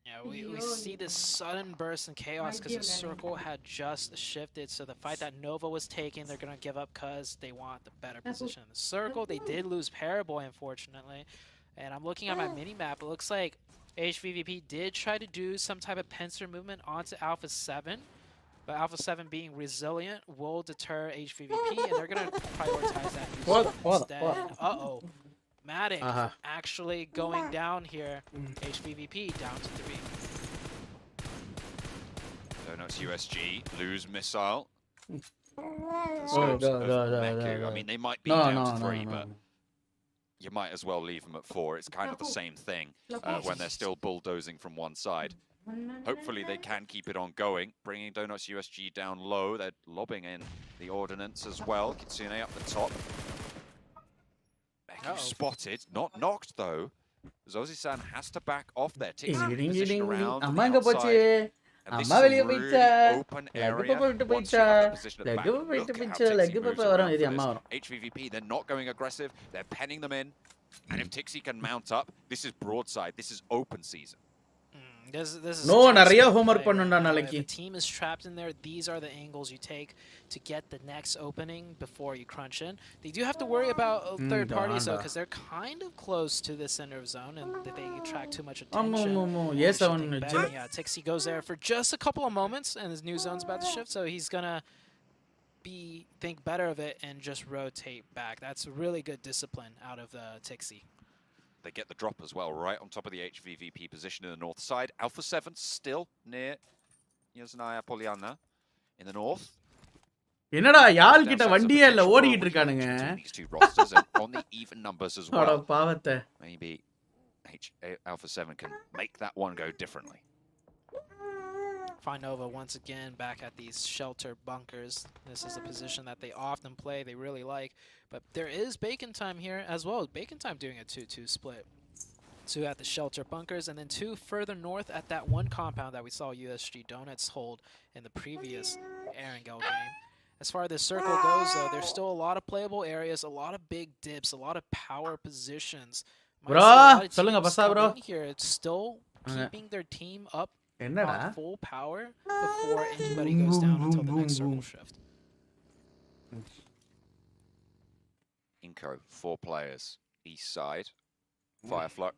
Yeah, we see this sudden burst in chaos because the circle had just shifted. So the fight that Nova was taking, they're going to give up because they want the better position in the circle. They did lose Paraboy, unfortunately. And I'm looking at my mini-map. It looks like HVVP did try to do some type of pincer movement onto Alpha 7. But Alpha 7 being resilient will deter HVVP, and they're going to prioritize that instead. Uh-oh. Matic actually going down here. HVVP down to 3. Donuts USG lose missile. I mean, they might be down to 3, but you might as well leave them at 4. It's kind of the same thing when they're still bulldozing from one side. Hopefully they can keep it on going, bringing Donuts USG down low. They're lobbing in the ordnance as well. Kitsune up the top. Meku spotted, not knocked though. Zozi-san has to back off there. Tixi position around the outside. And this is a really open area. Once you have the position at the back, look at how Tixi moves around for this. HVVP, they're not going aggressive. They're penning them in. And if Tixi can mount up, this is broadside. This is open season. This is no நிறைய homework பண்ணனும்டா நாளைக்கு. The team is trapped in there. These are the angles you take to get the next opening before you crunch in. They do have to worry about third parties though, because they're kind of close to the center of zone and they attract too much attention. Yes, yeah, Tixi goes there for just a couple of moments, and his new zone's about to shift, so he's gonna think better of it and just rotate back. That's really good discipline out of the Tixi. They get the drop as well, right on top of the HVVP position in the north side. Alpha 7 still near Yasnaya Poliana in the north. என்னடா யால் கிட்ட வண்டியே இல்ல ஓடிட்டு இருக்கானுங்க. These two rosters and on the even numbers as well. பாவத்தை. Maybe Alpha 7 can make that one go differently. Find Nova once again back at these shelter bunkers. This is a position that they often play, they really like. But there is Bacon Time here as well. Bacon Time doing a 2-2 split. 2 at the shelter bunkers, and then 2 further north at that one compound that we saw USG Donuts hold in the previous Erangel game. As far as this circle goes, though, there's still a lot of playable areas, a lot of big dips, a lot of power positions. Bro, சொல்லுங்க பசா bro. Here, it's still keeping their team up என்னடா on full power before anybody goes down until the next circle shift. Inko, 4 players. East side. Fireflux,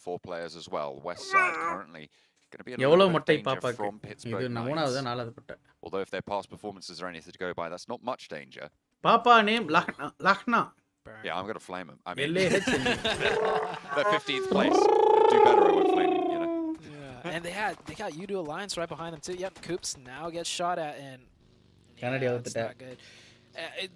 4 players as well. West side currently going to be a little bit of danger from Pittsburgh Knights. Although if their past performances are anything to go by, that's not much danger. Papa name Lakhna. Yeah, I'm going to flame him. I mean, they're 15th place. Do better, I won't flame him, you know. Yeah, and they got Udo Alliance right behind them too. Yep, Coops now gets shot at, and it's not good.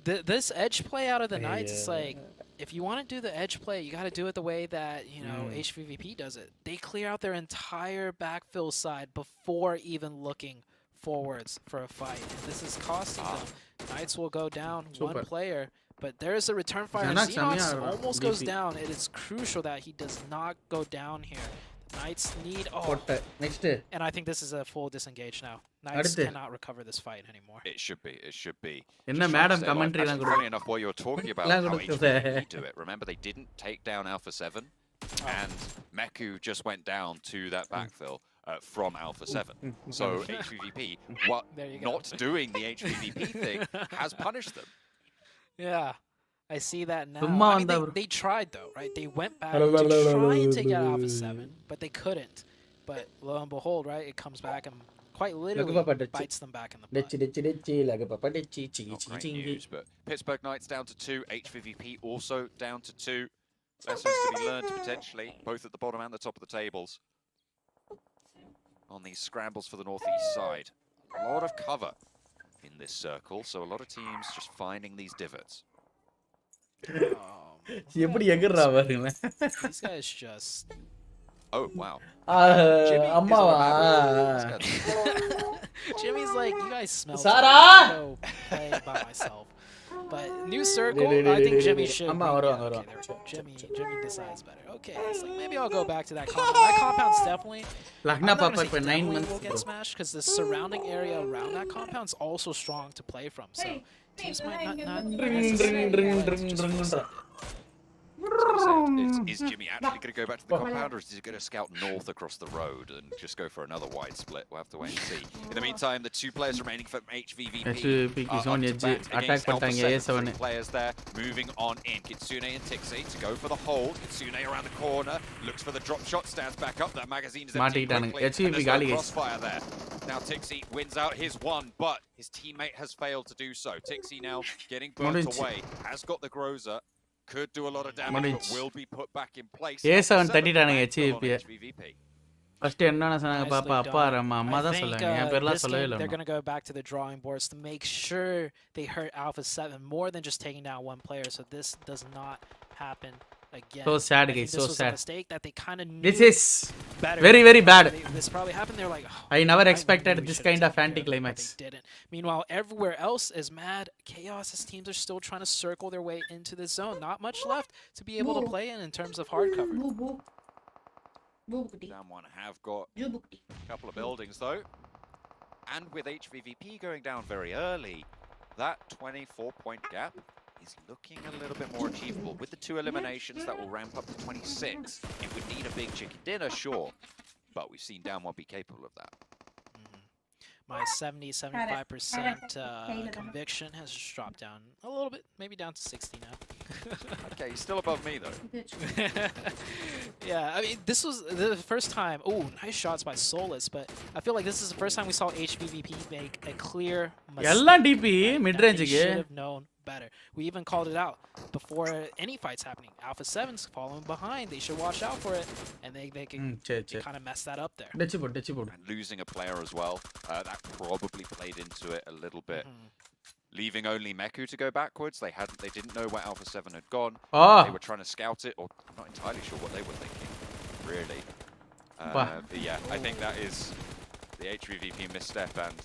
This edge play out of the Knights is like, if you want to do the edge play, you got to do it the way that, you know, HVVP does it. They clear out their entire backfill side before even looking forwards for a fight. And this is costing them. Knights will go down one player, but there is a return fire. Xenox almost goes down. It is crucial that he does not go down here. Knights need... Next. And I think this is a full disengage now. Knights cannot recover this fight anymore. It should be. It should be. Enna madam commentary lang funny enough what you're talking about how HVVP do it. Remember, they didn't take down Alpha 7, and Meku just went down to that backfill. from Alpha 7. So HVVP, not doing the HVVP thing has punished them. Yeah, I see that now. I mean, they tried though, right? They went back to try and take out Alpha 7, but they couldn't. But lo and behold, right, it comes back and quite literally bites them back in the butt. Not great news, but Pittsburgh Knights down to 2, HVVP also down to 2. Lessons to be learned potentially, both at the bottom and the top of the tables. On these scrambles for the northeast side. A lot of cover in this circle, so a lot of teams just finding these divots. These guys just... Oh, wow. Jimmy's like, you guys smell Sarah! Go play by myself. But new circle, I think Jimmy should. Jimmy decides better. Okay, it's like maybe I'll go back to that compound. That compound's definitely. I'm not gonna say definitely will get smashed because the surrounding area around that compound's also strong to play from. So teams might not necessarily. Is Jimmy actually going to go back to the compound, or is he going to scout north across the road and just go for another wide split? We'll have to wait and see. In the meantime, the 2 players remaining from HVVP are against Alpha 7. 3 players there, moving on in. Kitsune and Tixie to go for the hold. Kitsune around the corner, looks for the drop shot, stands back up. That magazine is empty quickly, and there's no crossfire there. Now Tixie wins out his one, but his teammate has failed to do so. Tixie now getting burnt away, has got the Groza. Could do a lot of damage, but will be put back in place. A7 தட்டிட்டானுங்க HVP. First என்னன்னா சொன்னாங்க பாப்பா அப்பா அம்மா தான் சொல்றாங்க. என் பேர்லாம் சொல்லவே இல்ல. They're going to go back to the drawing boards to make sure they hurt Alpha 7 more than just taking down one player, so this does not happen again. So sad, guys. So sad. A mistake that they kind of knew. This is very, very bad. This probably happened. They're like, I never expected this kind of anticlimax. They didn't. Meanwhile, everywhere else is mad chaos as teams are still trying to circle their way into this zone. Not much left to be able to play in terms of hard cover. Someone have got a couple of buildings though. And with HVVP going down very early, that 24-point gap is looking a little bit more achievable. With the 2 eliminations, that will ramp up to 26. It would need a big chicken dinner, sure, but we've seen Down One be capable of that. My 70-75% conviction has just dropped down a little bit, maybe down to 60 now. Okay, he's still above me though. Yeah, I mean, this was the first time. Oh, nice shots by Solus, but I feel like this is the first time we saw HVVP make a clear mistake. They should have known better. We even called it out before any fights happening. Alpha 7's following behind. They should watch out for it, and they kind of mess that up there. And losing a player as well. That probably played into it a little bit. Leaving only Meku to go backwards. They didn't know where Alpha 7 had gone. They were trying to scout it, or I'm not entirely sure what they were thinking, really. But yeah, I think that is the HVVP misstep, and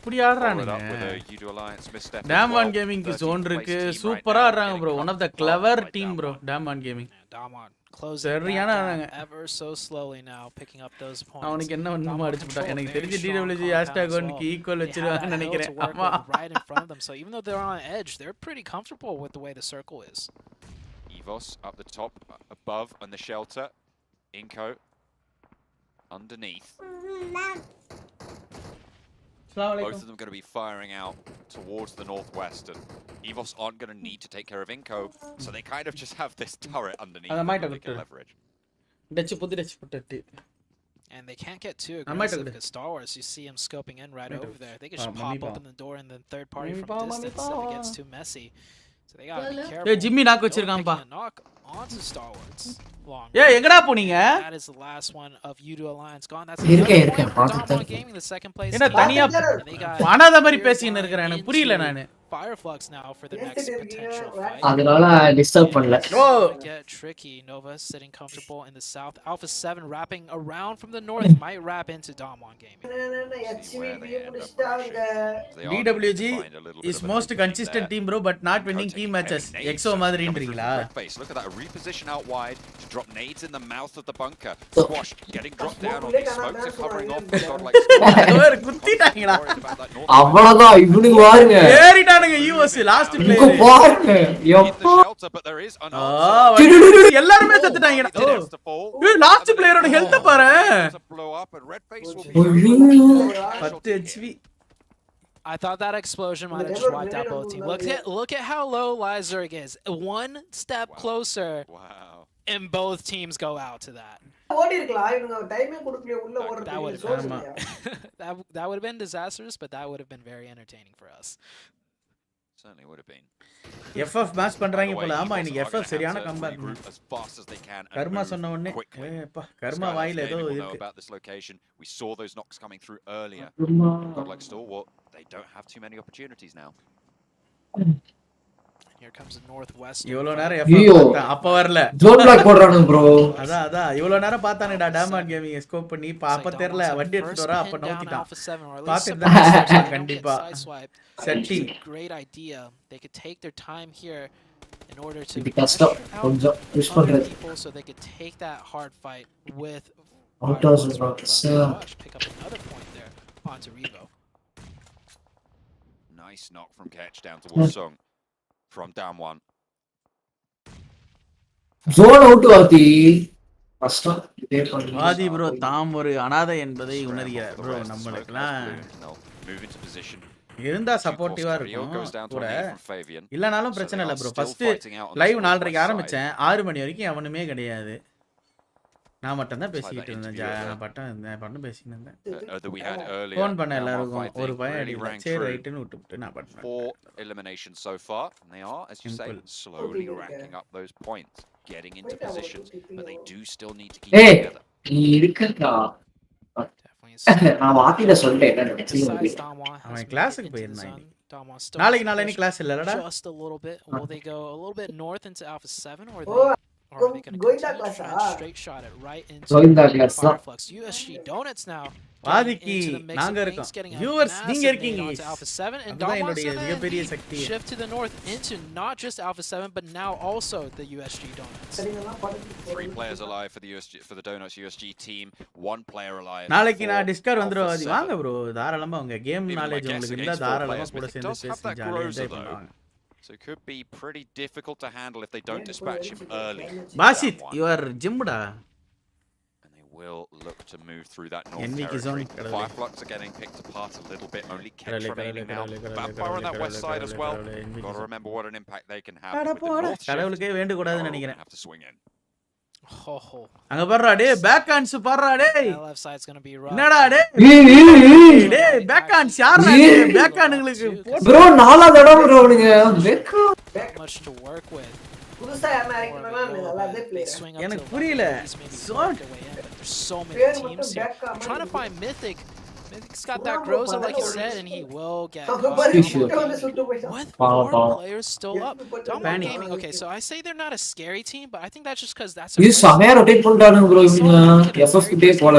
followed up with a Udo Alliance misstep. Damn One Gaming zone இருக்கு சூப்பரா ஆடுறாங்க bro. One of the clever team bro. Damn One Gaming. Damon closing back ever so slowly now, picking up those points. அவனுக்கு என்ன ஒண்ணுமா அடிச்சு போட்டா. எனக்கு தெரிஞ்ச DWG #1க்கு ஈக்குவல் வச்சிருவான்னு நினைக்கிறேன். ஆமா. Right in front of them. So even though they're on edge, they're pretty comfortable with the way the circle is. Evos up the top, above on the shelter. Inko underneath. Both of them going to be firing out towards the northwest, and Evos aren't going to need to take care of Inko, so they kind of just have this turret underneath them that they can leverage. And they can't get too aggressive because Star Wars, you see him scoping in right over there. They can just pop open the door and then third party from distance if it gets too messy. So they gotta be careful. Hey, Jimmy knock வச்சிருக்காம்பா. Knock onto Star Wars. எங்கடா போனீங்க? That is the last one of Udo Alliance gone. That's இருக்கேன் பாத்துட்டேன். Gaming the second place. என்ன தனியா அனாத மாதிரி பேசிட்டு இருக்கறேன். எனக்கு புரியல நானு. Fireflux now for the next potential fight. அதனால டிஸ்டர்ப் பண்ணல. Get tricky. Nova sitting comfortable in the south. Alpha 7 wrapping around from the north might wrap into Damwon Gaming. DWG is most consistent team bro, but not winning key matches. EXO மாதிரின்றீங்களா? Look at that, a reposition out wide to drop nades in the mouth of the bunker. Squash getting dropped down on these smokes are covering off. குத்திட்டாங்களா? அவ்வளவுதான் இவனுக்கு பாருங்க. ஏறிட்டானுங்க போறானுங்க US last இங்க player. பாருங்க எப்போ எல்லாரும் செத்துட்டாங்க. ஏய் லாஸ்ட் பிளேயரோட ஹெல்த் பாரு. 10 HP. I thought that explosion might have just wiped out both teams. Look at how low Lyzerg is. One step closer. Wow. And both teams go out to that. ஓடி இருக்கலாம் இவங்க டைமே கொடுக்கல உள்ள ஓடுறது. That would have been disastrous, but that would have been very entertaining for us. Certainly would have been. FF match பண்றாங்க போல. ஆமா இன்னைக்கு FF சரியான கம்பேக். கர்மா சொன்ன உடனே ஏப்பா கர்மா வாயில ஏதோ இருக்கு. About this location, we saw those knocks coming through earlier. God like Stalwart, they don't have too many opportunities now. Here comes the northwest. இவ்வளவு நேரம் FF பார்த்தா அப்ப வரல. ஜோன் பிளாக் போடுறானுங்க bro. அதான் இவ்வளவு நேரம் பார்த்தானேடா டாமன் கேமிங் ஸ்கோப் பண்ணி அப்ப தெரியல வண்டி எடுத்துட்டு வரா அப்ப நோக்கிட்டான். பாத்துட்டா கண்டிப்பா. Setting. Great idea. They could take their time here in order to push பண்றது. So they could take that hard fight with Autos is not pick up another point there onto Revo. Nice knock from Ketch down towards Sung from down one. Zone out Vaadhi. கஷ்டம் இதே பண்ணு. Vaadhi bro தாம் ஒரு அனாதை என்பதை உணர்கிறார் bro நம்மளுக்குலாம். Move into position. இருந்தா சப்போர்ட்டிவா இருக்கும் கூட இல்லனாலும் பிரச்சனை இல்ல ப்ரோ. ஃபர்ஸ்ட் லைவ் 4:30க்கு ஆரம்பிச்சேன் 6 மணி வரைக்கும் எவனுமே கிடையாது. நான் மட்டும் தான் பேசிட்டு இருந்தேன். நான் பட்டம் பேசிட்டு இருந்தேன். ஃபோன் பண்ண எல்லாருக்கும் ஒரு பையன் அடிக்கல. சரி ரைட்னு விட்டுட்டு நான் பட்டம். 4 eliminations so far and they are as you say slowly racking up those points, getting into positions, but they do still need to keep together. நீ இருக்கடா. நான் வாத்தில சொல்லிட்டேன் என்ன நினைச்சீங்க. அவன் கிளாஸ்க்கு போயிருந்தான். நாளைக்கு கிளாஸ் இல்லடா. Just a little bit. Will they go a little bit north into Alpha 7 or are they going to go straight shot it right into Fireflux? USG Donuts now. வாதிக்கு நாங்க இருக்கோம். வியூவர்ஸ் நீங்க இருக்கீங்க. Alpha 7 and அதுதான் என்னோட மிகப்பெரிய சக்தி. Shift to the north into not just Alpha 7 but now also the USG Donuts. 3 players alive for the USG for the Donuts USG team, 1 player alive. நாளைக்கு நான் discover வந்துரும். வாதி வாங்க bro. தாராளமா உங்க கேம் நாலேஜ் உங்களுக்கு இருந்தா தாராளமா கூட சேர்ந்து பேசி ஜாலியா என்ஜாய் பண்ணுவாங்க. So it could be pretty difficult to handle if they don't dispatch him early. Basit, you are Jimbuda. And they will look to move through that north territory. Fireflux are getting picked apart a little bit. Only Ketch remaining now. Vampire on that west side as well. Got to remember what an impact they can have. கடவுளுக்கே வேண்டு கூடாதுன்னு நினைக்கிறேன். Have to swing in. அங்க பாருடா டேய் back hands பாருடா டேய். Left side's going to be rough. என்னடா டேய் டேய் பேக் ஹேண்ட்ஸ் யாரா டேய் பேக் ஹேண்ட்ங்களுக்கு bro நாலா தடவை bro நீங்க Not much to work with. புதுசா யாரா இருக்கறனா நல்லதே பிளேயர். எனக்கு புரியல. So many teams here. I'm trying to find Mythic. Mythic's got that Groza like you said, and he will get with 4 players still up. Dominant Gaming, okay, so I say they're not a scary team, but I think that's just because that's a this சமய rotate பண்றானுங்க bro இவங்க FF கிட்டே போல.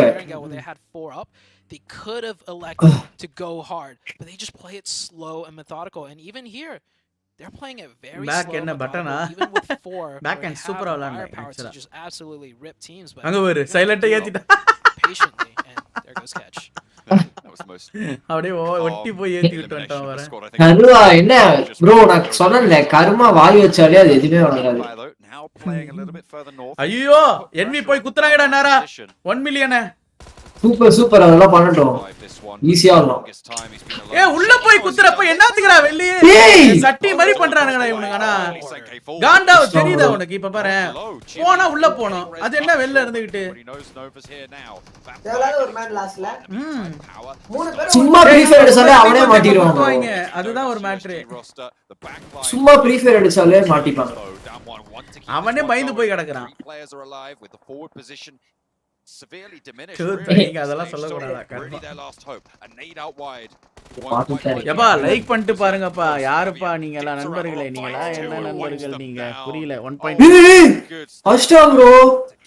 They had 4 up. They could have elected to go hard, but they just play it slow and methodical. And even here, they're playing it very back slow. என்ன பட்டனா Even with 4, back and super firepower to just absolutely rip teams. But அங்க ஒரு சைலண்டா ஏத்திட்டா patiently, and there goes Catch. அப்படியே ஒட்டி போய் ஏத்தி விட்டு வந்துட்டான் வரேன். கருவா என்ன bro நான் சொன்னேன்ல கர்மா வாய் வச்சாலே அது எதுமே வராது. ஐயோ என்வி போய் குத்துறாங்கடா நேரா 1 மில்லியன். சூப்பர் அதெல்லாம் பண்ணட்டும். ஈஸியா இருக்கும். உள்ள போய் குத்துறப்ப என்னத்துக்குடா வெளியே சட்டி மாதிரி பண்றானுங்கடா இவனுங்கனா. காண்டா தெரியுதா உனக்கு இப்ப பாரு. போனா உள்ள போணும். அது என்ன வெளிய இருந்துகிட்டு. தேவலாத ஒரு மேன் லாஸ்ட்ல. 3 பேர் சும்மா ப்ரீஃபயர் அடிச்சாலே அவனே மாட்டிடுவாங்க. அதுதான் ஒரு மேட்டர். சும்மா ப்ரீஃபயர் அடிச்சாலே மாட்டிப்பாங்க. அவனே பயந்து போய் கிடக்குறான். Severely diminished. நீங்க அதெல்லாம் சொல்ல கூடாதா கர்மா. யப்பா லைக் பண்ணிட்டு பாருங்கப்பா. யாருப்பா நீங்க எல்லாம் நண்பர்களே நீங்களா என்ன நண்பர்கள் நீங்க புரியல 1. அஷ்டா bro.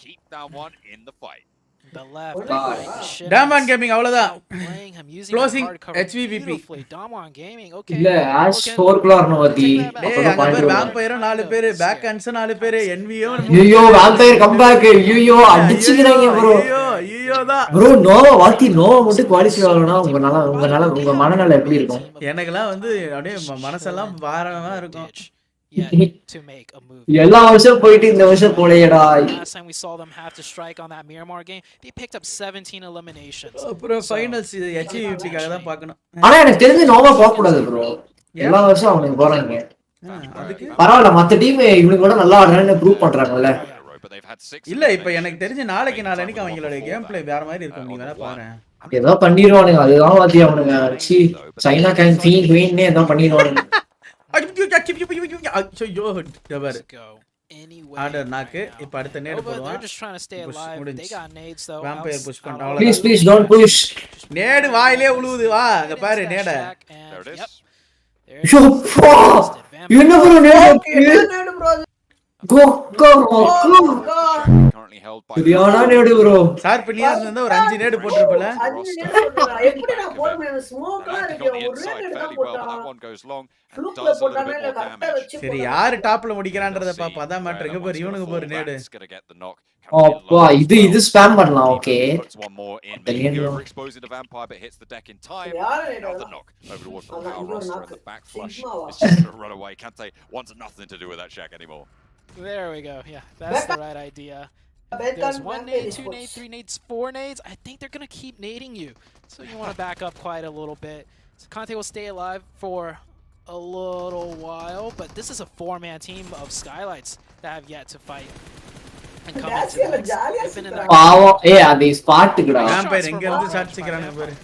Keep that one in the fight. The left. Daman Gaming அவ்வளவுதான். Closing HVVP. Daman Gaming. Okay. இல்ல ஆஷ் 4 குளார்னோ வாதி. டேய் அங்க பேர் வாம்பயர் 4 பேர் பேக் ஹேண்ட்ஸ் 4 பேர் என்வியோ. ஐயோ வாம்பயர் கம் பேக். ஐயோ அடிச்சிங்கறாங்க bro. ஐயோ ஐயோதான் ப்ரோ நோவா வாத்தி நோவா மட்டும் குவாலிஃபை ஆகலனா உங்க மனநல எப்படி இருக்கும்? எனக்கெல்லாம் வந்து அப்படியே மனசெல்லாம் பாரமா இருக்கும். எல்லா வருஷம் போயிட்டு இந்த வருஷம் போலையடா. Last time we saw them have to strike on that Miramar game, they picked up 17 eliminations. அப்புறம் ஃபைனல்ஸ் HVPக்காக தான் பார்க்கணும். ஆனா எனக்கு தெரிஞ்சு நோவா போக கூடாது ப்ரோ. எல்லா வருஷம் அவங்க போறாங்க. பரவாயில்ல மத்த டீம் இவனுக்கு கூட நல்லா ஆடுறான்னு ப்ரூவ் பண்றாங்கல்ல. இல்ல இப்ப எனக்கு தெரிஞ்சு நாளைக்கு நாளைக்கு அவங்களோட கேம் பிளே வேற மாதிரி இருக்கும். நீ வேணா பாரு. ஏதோ பண்ணிடுவானுங்க. அதுதான் வாத்தி அவனுங்க சைனா கேன் ஃபீன் குயின்னே ஏதோ பண்ணிடுவானுங்க. ஆர்டர் நாக்கு இப்ப அடுத்த நேடு போடுவான். வாம்பயர் புஷ் பண்ண ப்ளீஸ் ப்ளீஸ் டோன்ட் புஷ். நேடு வாயிலே உழுவுது வா அங்க பாரு நேட. என்ன ப்ரோ நேடு ப்ரோ. Go சரியான நேடு ப்ரோ. சார் பினியா இருந்தா ஒரு 5 நேடு போட்டுருப்பல. எப்படி நான் போட முடியும்? ஸ்மோக்லாம் இருக்கு. ஒரு நேடு தான் போட்டான். ஃப்ளூக்ல போட்டானே இல்ல கரெக்ட்டா வெச்சு. சரி யார் டாப்ல முடிக்கறான்றத பாப்போம். அதான் மேட்டர். பாரு இவனுக்கு பாரு நேடு. அப்பா இது ஸ்பாம் பண்ணலாம். Okay There we go. Yeah, that's the right idea. There's 1 nade, 2 nades, 3 nades, 4 nades. I think they're gonna keep nading you, so you want to back up quite a little bit. So Conte will stay alive for a little while, but this is a 4-man team of Skylights that have yet to fight. And come into the பாவம் அது ஸ்பாட்டுக்குடா. Vampire எங்க இருந்து சாட்சிக்கறானே பாரு.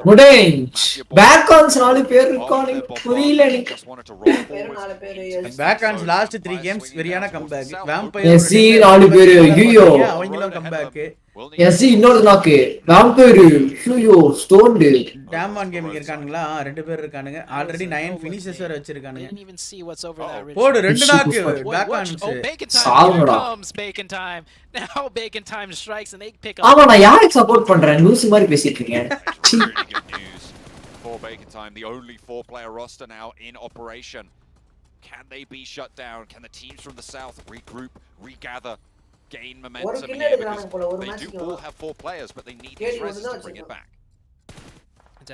முடிஞ்ச் back ஆன்ஸ் 4 பேர் இருக்கானே புரியல எனக்கு. Bacons last 3 games வெரியான கம்பேக். வாம்பயர் எஸ்சி 4 பேர் ஐயோ அவங்களும் கம்பேக். எஸ்சி இன்னொரு நாக்கு வாம்பயர் ஐயோ ஸ்டோன்ட். டேமான் கேமிங் இருக்கானுங்களா? 2 பேர் இருக்கானுங்க. ஆல்ரெடி 9 ஃபினிஷஸ் வர வச்சிருக்கானுங்க. didn't even see what's over that ridge. போடு 2 நாக்கு பேக் ஆன்ஸ். சாவுடா. Bacon time. Now Bacon time strikes and they pick up. ஆமா நான் யாருக்கு சப்போர்ட் பண்றேன்? லூசி மாதிரி பேசிட்டு இருக்கீங்க. For Bacon time, the only 4-player roster now in operation. Can they be shut down? Can the teams from the south regroup, regather, gain momentum here? Because they do all have 4 players, but they need these rests to bring it back.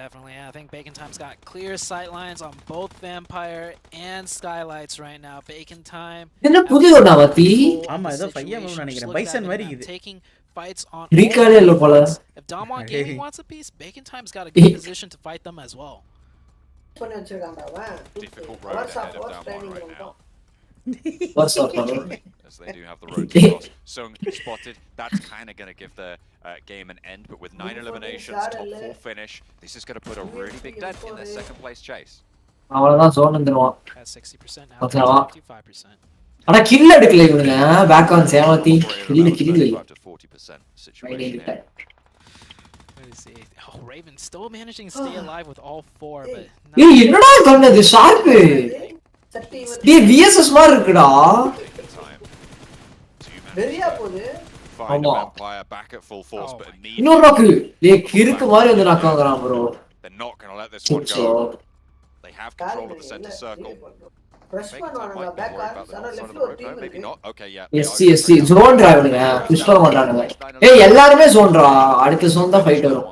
Definitely, I think Bacon Time's got clear sight lines on both Vampire and Skylights right now. Bacon Time. என்ன புதிய நாவத்தி? ஆமா ஏதோ பையன் move நினைக்கிறேன். Bison மாதிரி இது. Taking fights on. ரீகாலே இல்ல போல. If Damon Gaming wants a piece, Bacon Time's got a good position to fight them as well. பண்ணி வச்சிருக்காங்க அவன். Difficult road ahead of Damon right now. What's up, As they do have the road to cross. Sung spotted. That's kind of going to give the game an end. But with 9 eliminations, top 4 finish, this is going to put a really big dent in their second place chase. அவ்வளவுதான் zone வந்துருவான். At 60% now. ஓகேவா? 55%. ஆனா kill எடுக்கல இவனுங்க. Bacon சேவத்தி kill. Oh, Raven still managing to stay alive with all 4, but ஏய் என்னடா பண்ணது ஷார்ப்? டேய் விஎஸ்எஸ் மாதிரி இருக்குடா. வெரியா போகுது. Find a Vampire back at full force, but immediately இன்னொரு நாக்கு. டேய் கிறுக்கு மாதிரி வந்து நாக்குறான் bro. they're not going to let this one go. They have control of the center circle. பிரஷ் பண்ணுவானுங்க பேக் ஆன். ஆனா லெஃப்ட்ல ஒரு டீம் Maybe இருக்கு. not. Okay, yeah. SC zone டிரைவனுங்க. புஷ் பண்ண மாட்டானுங்க. ஏய் எல்லாரும் ஜோன்டா. அடுத்த ஜோன் தான் ஃபைட் வரும்.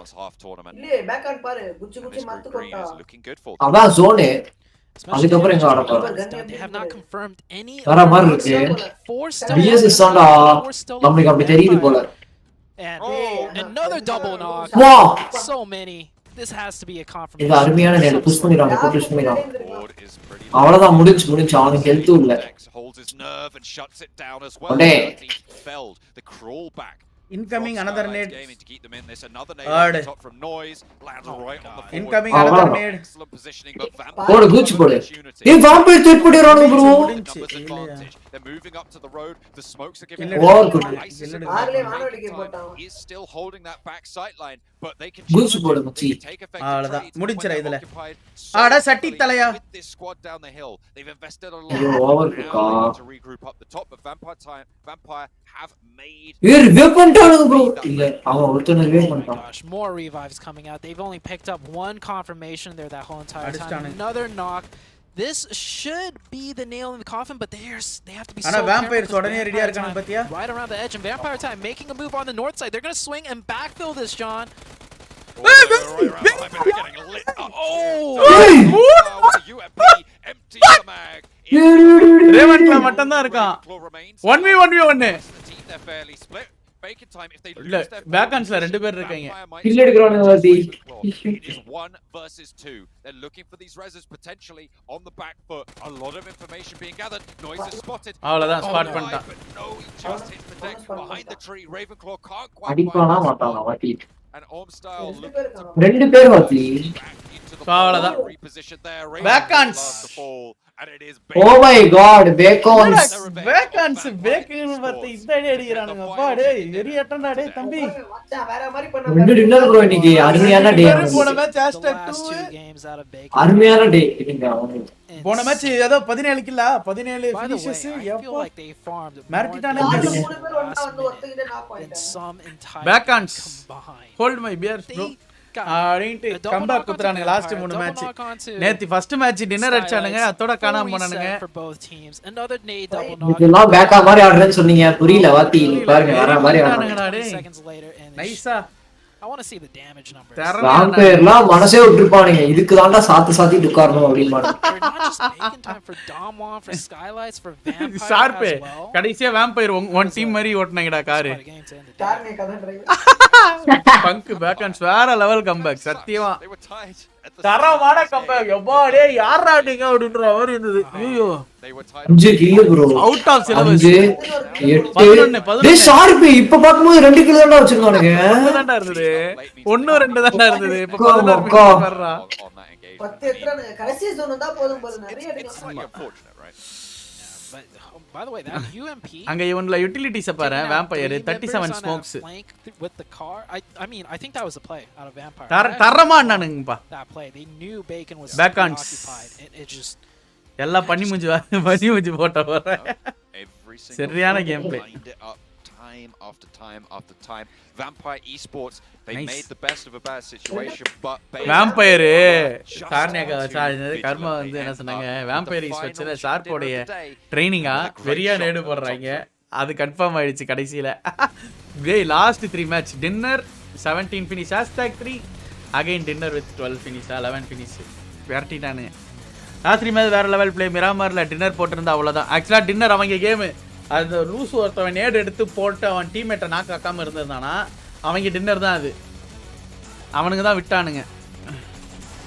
இல்ல பேக் ஆன் பாரு. குச்சி மத்து கொட்டா. அதான் ஜோன். அதுக்கப்புறம் எங்க ஆட போறோம்? They have not confirmed any. வர மாதிரி இருக்கு. விஎஸ்எஸ் தான்டா. நமக்கு அப்படி தெரியுது போல. And another double knock. Wow. So many. This has to be a confirmation. இது அருமையான நேரா புஷ் பண்ணிராங்க. புஷ் பண்ணிராங்க. அவ்வளவுதான் முடிஞ்சு அவனுக்கு ஹெல்த் இல்ல. Holds his nerve and shuts it down as well. Felled the crawl back. Incoming another nade. To keep them in this, another nade top from noise lands right on the incoming another nade. Excellent positioning, but போடு குச்சி போடு. ஏய் Vampire threat பண்ணிரானு bro. They're moving up to the road. The smokes are giving. ஆர்லே வானோடிக்கு போட்டான். Is still holding that back sight line, but they can குச்சி போடு மச்சி. அவ்வளவுதான் முடிஞ்சற இதுல. ஆடா சட்டி தலையா. This squad down the hill. They've invested a ஐயோ lot ஓவர் குக்கா. to regroup up the top, but Vampire have made. ஏய் ரிவைவ் பண்ணிட்டானுங்க bro. இல்ல அவன் ஒருத்தன ரிவைவ் பண்ணிட்டான். More revives coming out. They've only picked up 1 confirmation there that whole entire time. Another knock. This should be the nail in the coffin, but they have to be so Ana vampires careful. உடனே ரெடியா இருக்காங்க பாத்தியா? Right around the edge, and Vampire Time making a move on the north side. They're going to swing and backfill this, John. ரேவன்ட்ல மட்டும் தான் இருக்கான் 1v1 இல்ல back ஹாண்ட்ஸ்ல ரெண்டு பேர் இருக்காங்க கில் எடுக்கறானுங்க வாதி It is 1 versus 2. They're looking for these reses potentially on the back foot. A lot of information being gathered. Noise is spotted. அவ்வளவுதான் spot பண்ணிட்டான். No, he just hits the deck behind the tree. Ravenclaw can't quite அடிப்பானா மாட்டானா வாதி and Ormstyle ரெண்டு பேர் வாதி அவ்வளவுதான் பேக் ஹாண்ட்ஸ் oh my God Bacons Bacons Bacon பார்த்து இந்த அடி அடிக்குறானுங்க அப்பா டேய் வெறியட்டடா டேய் தம்பி மச்சான் வேற மாதிரி பண்ண ரெண்டு டின்னர் ப்ரோ இன்னைக்கு அருமையான டே போன மேட்ச் #2 அருமையான டே இன்னைக்கு போன மேட்ச் ஏதோ 17 கில்ல 17 ஃபினிஷஸ் எப்போ மார்டிட்டானே Bacons hold my beer bro ஆடிட்டு கம்பேக் குத்துறானுங்க லாஸ்ட் 3 மேட்ச் நேத்தி ஃபர்ஸ்ட் மேட்ச் டின்னர் அடிச்சானுங்க அதோட காணாம போனானுங்க இதெல்லாம் பேக்கா மாதிரி ஆடுறேன்னு சொன்னீங்க புரியல வாத்தி பாருங்க வேற மாதிரி ஆடுறானுங்கடா டேய் நைஸா I want to see the damage number. ராம்பேர்லாம் மனசே விட்டுருப்பானுங்க இதுக்கு தான்டா சாத்திட்டு உட்காரணும் அப்படிமாடு Not just making time for Damwon, for Skylights, for Vampire sharp as well. கடைசியா வாம்பயர் ஒன் டீம் மாதிரி ஓட்டுனாங்கடா கார் கார்னே கதை டிரைவர் பங்க் பேக்கன்ஸ் வேற லெவல் கம்பேக் சத்தியமா தரமான கம்பேக் எப்பா டேய் யாரா நீங்க அப்படின்ற மாதிரி இருந்தது ஐயோ 5 kill bro out of syllabus 8 டேய் ஷார்ப் இப்ப பாக்கும்போது 2 கில் தான் வச்சிருக்கானுங்க தான்டா இருந்தது 1 2 தான்டா இருந்தது இப்ப 16 பண்றா 10 எத்தனை கடைசி ஜோன் வந்தா போதும் போல நிறைய அடிக்கலாம் By the way, that UMP அங்க இவன்ல யூட்டிலிட்டிஸ் பாரு vampire 37 smokes with the car. I mean, I think that was a play out of Vampire. தரமா அண்ணனுங்கப்பா That play, they knew Bacon was occupied. It just எல்லாம் பண்ணி முஞ்சி போட்ட போற சரியான game play time after time. Vampire Esports, they Nice. made the best of a bad situation, but Vampire கார்னேகா கர்மா வந்து என்ன சொன்னாங்க வாம்பயர் ஸ்பெஷல் ஷார்ப்போடைய ட்ரைனிங்கா வெரியா நேடு போடுறாங்க அது கன்ஃபார்ம் ஆயிடுச்சு கடைசியில டேய் last 3 match dinner 17 finish #3 again dinner with 12 finish 11 finish விரட்டிட்டானுங்க ராத்திரி மேட்ச் வேற லெவல் பிளே மிராமர்ல டின்னர் போட்டிருந்தா அவ்வளவுதான் ஆக்சுவலா டின்னர் அவங்க கேம் அந்த ரூஸ் ஒருத்தவன் நேடு எடுத்து போட்டு அவன் டீம்மேட்டை நாக்கு ஆக்காம இருந்திருந்தானா அவங்க டின்னர் தான் அது அவனுங்க தான் விட்டானுங்க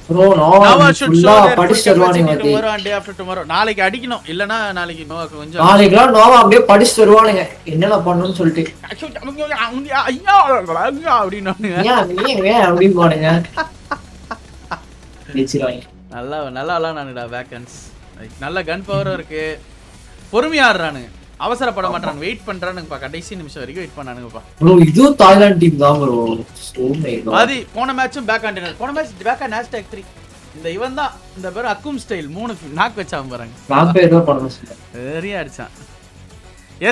ப்ரோ நோ ஃபுல்லா படிச்சு வருவானுங்க டே ஆஃப்டர் டுமாரோ நாளைக்கு அடிக்கணும் இல்லனா நாளைக்கு நோவாக்கு கொஞ்சம் நாளைக்குலாம் நோவா அப்படியே படிச்சு வருவானுங்க என்னல பண்ணனும்னு சொல்லிட்டு ஐயா அப்படினானுங்க ஏன் அப்படி போடுங்க நல்லா நானுடா வேக்கன்ஸ் நல்ல கன் பவரும் இருக்கு பொறுமையா ஆடுறானுங்க அவசரப்பட மாட்டான் வெயிட் பண்றானுங்கப்பா கடைசி நிமிஷம் வரைக்கும் வெயிட் பண்ணானுங்கப்பா ப்ரோ இது தாய்லாந்து டீம் தான் ப்ரோ சோ மை காட் வாதி போன மேட்சும் பேக் ஹாண்ட் போன மேட்ச் பேக் ஹாண்ட் #3 இந்த இவன் தான் இந்த பேர் அக்கும் ஸ்டைல் 3 நாக் வச்சாம் பாருங்க நாக் ஏதோ பண்ணனும் சரியா அடிச்சான்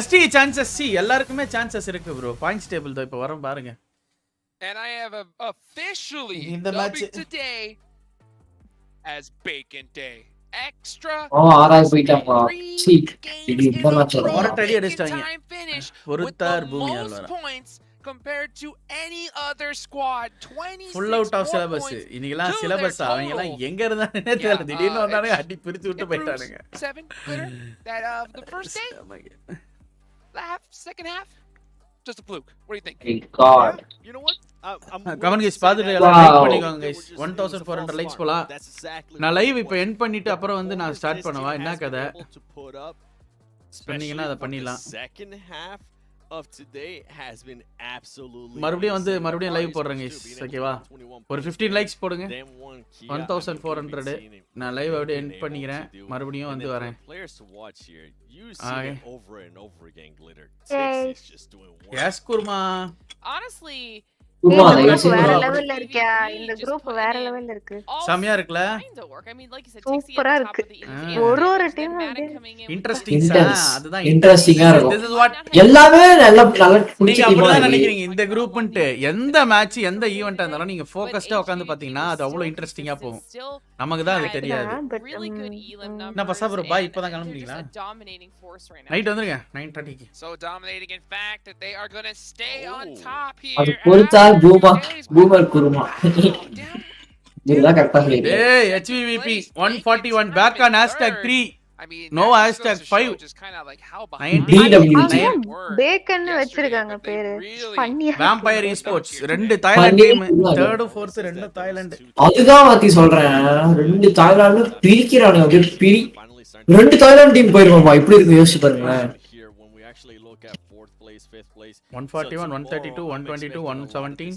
எஸ்டி சான்சஸ் சி எல்லாருக்குமே சான்சஸ் இருக்கு ப்ரோ பாயிண்ட்ஸ் டேபிள் தான் இப்ப வரோம் பாருங்க And I have officially இந்த match today as Bacon Day. Extra. ஆராய் போய்ட்டாங்க சி இது இந்த மேட்ச் மொரட்டடி அடிச்சாங்க ஒருத்தார் பூமியால் வர compared to any other squad 26 full out of syllabus இன்னைக்குலாம் சிலபஸ் அவங்க எல்லாம் எங்க இருந்தானே தெரியல திடீர்னு வந்தானே அடி பிரிச்சு விட்டு போய்ட்டானுங்க 7 glitter that of the first day second half just a fluke. What do you think? God. You know what? Comment guys பாத்துட்டு எல்லாம் லைக் பண்ணிக்கோங்க गाइस 1400 லைக்ஸ் போலாம் நான் லைவ் இப்போ எண்ட் பண்ணிட்டு அப்புறம் வந்து நான் ஸ்டார்ட் பண்ணவா என்ன கதை பண்ணீங்கனா அத பண்ணிடலாம் second half of today has been absolutely மறுபடியும் லைவ் போடுறேன் गाइस ஓகேவா ஒரு 15 லைக்ஸ் போடுங்க 1400 நான் லைவ் அப்படியே எண்ட் பண்ணிக்கிறேன் மறுபடியும் வந்து வரேன் over and over again glitter yes kurma honestly kurma இந்த நீங்க குரூப் வேற சீக்கிரம் லெவல்ல இருக்கியா? இந்த குரூப் வேற லெவல்ல இருக்கு. செமையா இருக்குல? சூப்பரா இருக்கு. ஒரு டீம் இன்ட்ரஸ்டிங்கா அதுதான் இன்ட்ரஸ்டிங்கா இருக்கும். this is what எல்லாமே நல்ல நல்ல நீங்க புடிச்ச டீமா அப்படிதான் இருக்கு. நினைக்கிறீங்க இந்த குரூப்ன்ட்டு. எந்த மேட்ச் எந்த ஈவென்ட்டா இருந்தாலும் நீங்க ஃபோக்கஸ்டா உட்கார்ந்து பாத்தீங்கன்னா அது அவ்வளவு இன்ட்ரஸ்டிங்கா போகும். நமக்கு தான் அது தெரியாது. என்ன பசா ப்ரோ பாய் இப்போதான் கிளம்புறீங்களா? நைட் வந்துருங்க 9:30க்கு. So dominating in fact that they are going to stay on top அது here. பொறுத்தால் பூமர் குருமா. இதுதான் கரெக்டா சொல்லிருக்கீங்க. டேய் HVVP 141 back on #3 no #5 bacon வச்சிருக்காங்க பேரு. பண்ணியா வாம்பயர் esports ரெண்டு தாய்லாந்து டீம் 3rd 4th ரெண்டு தாய்லாந்து. அதுதான் வாத்தி சொல்றேன். ரெண்டு தாய்லாந்து பிரிக்கிறானுங்க அப்படியே பிரி. ரெண்டு தாய்லாந்து டீம் போயிருமாமா இப்படி இருக்கு யோசிச்சு பாருங்களேன். 141 132 122 117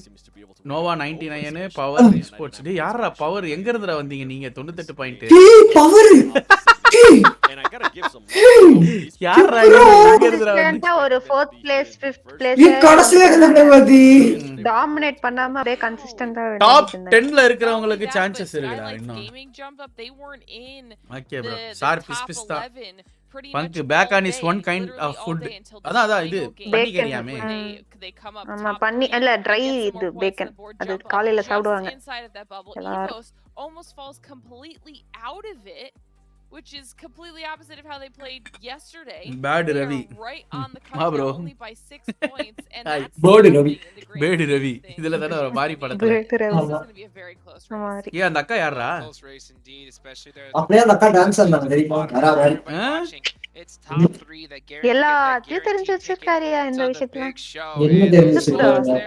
நோவா 99 பவர் esports. டேய் யாரா பவர் எங்க இருந்துடா வந்தீங்க நீங்க 98 பாயிண்ட். பவர் யாரா எங்க இருந்துடா கரெக்ட்டா ஒரு 4th பிளேஸ் 5th பிளேஸ் நீ கடைசில இருந்தே வாத்தி டாமினேட் பண்ணாம அப்படியே கன்சிஸ்டன்ட்டா டாப் 10ல இருக்கிறவங்களுக்கு சான்சஸ் இருக்குடா இன்னும். ஓகே ப்ரோ சார் பிஸ் தான் பங்க் bacon is one kind of food. அதான் இது பண்ணிக்கறியாமே. ஆமா பண்ணி இல்ல ட்ரை இது பேக்கன் அது காலையில சாப்பிடுவாங்க எல்லாரும். almost falls completely out of it, which is completely opposite of how they played yesterday. Bad Ravi. Right on the cover only by 6 points and that's Bad Ravi. இதெல்லாம் தான ஒரு மாரி படத்துல. ஏ அந்த அக்கா யாரா? அப்படியே அந்த அக்கா டான்ஸ் ஆடுறாங்க தெரியுமா? வராது. எல்லாத்தையும் தெரிஞ்சு வச்சிருக்காரியா இந்த விஷயத்துல? என்ன தெரிஞ்சு வச்சிருக்காங்க?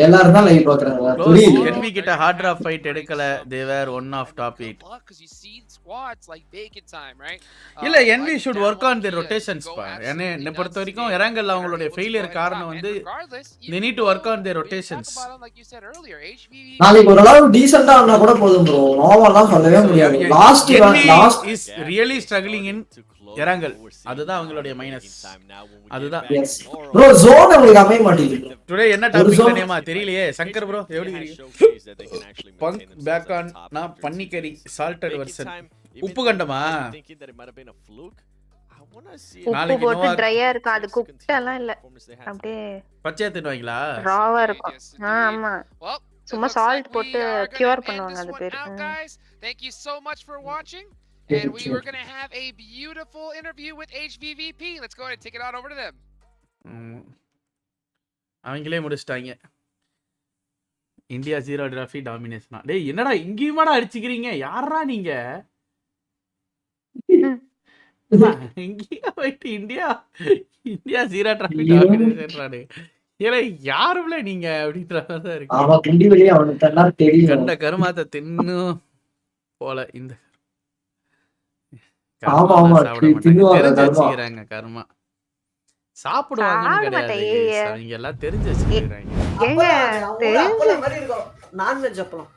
எல்லாரும் தான் லைவ் பாக்குறாங்க. புரியல. NV கிட்ட ஹார்ட் டிராப் ஃபைட் எடுக்கல. they were one of top 8. இல்ல NV should work on their rotations பா. என்ன பொறுத்த வரைக்கும் இறங்கல அவங்களுடைய ஃபெயிலியர் காரணம் வந்து they need to work on their rotations. நாளைக்கு ஒரு அளவு டீசன்ட்டா ஆனா கூட போதும் bro. நோவாலாம் சொல்லவே முடியாது. Last is really struggling in இறங்கல். அதுதான் அவங்களுடைய மைனஸ். அதுதான் bro zone உங்களுக்கு அமைய மாட்டேங்குது. டுடே என்ன டாபிக் நேமா தெரியலையே. சங்கர் bro எப்படி இருக்கீங்க? பங்க் பேக் ஆன் நான் பன்னிக்கறி சால்டட் வெர்ஷன். உப்பு கண்டமா? உப்பு போட்டு ட்ரையா இருக்கு அது குக்டலாம் இல்ல. அப்படியே பச்சையா தின்னுவீங்களா? ராவா இருக்கும். ஆமா. சும்மா சால்ட் போட்டு கியூர் பண்ணுவாங்க அது பேரு. Thank you so much for watching. And we were going to have a beautiful interview with HVVP. Let's go ahead and take it on over to them. அவங்களே முடிச்சிட்டாங்க. இந்தியா 0 டிராஃபி டாமினேஷனா. டேய் என்னடா இங்கேயுமாடா அடிச்சிக்கிறீங்க? யாரா நீங்க? இங்கேயா போயிட்டு இந்தியா 0 டிராஃபி டாமினேஷன்றானே. ஏலே யாருல நீங்க அப்படின்றதா இருக்கு. ஆமா குண்டி வெளிய அவனுக்கு எல்லாம் தெரியும். கண்ட கருமாத்த தின்னு போல இந்த ஆமா தெரிஞ்சுக்கிறாங்க கர்மா சாப்பிடுவாங்கன்னு கிடையாது. அவங்க எல்லாம் தெரிஞ்சு வச்சிருக்காங்க. நான்வெஜ் அப்பளம்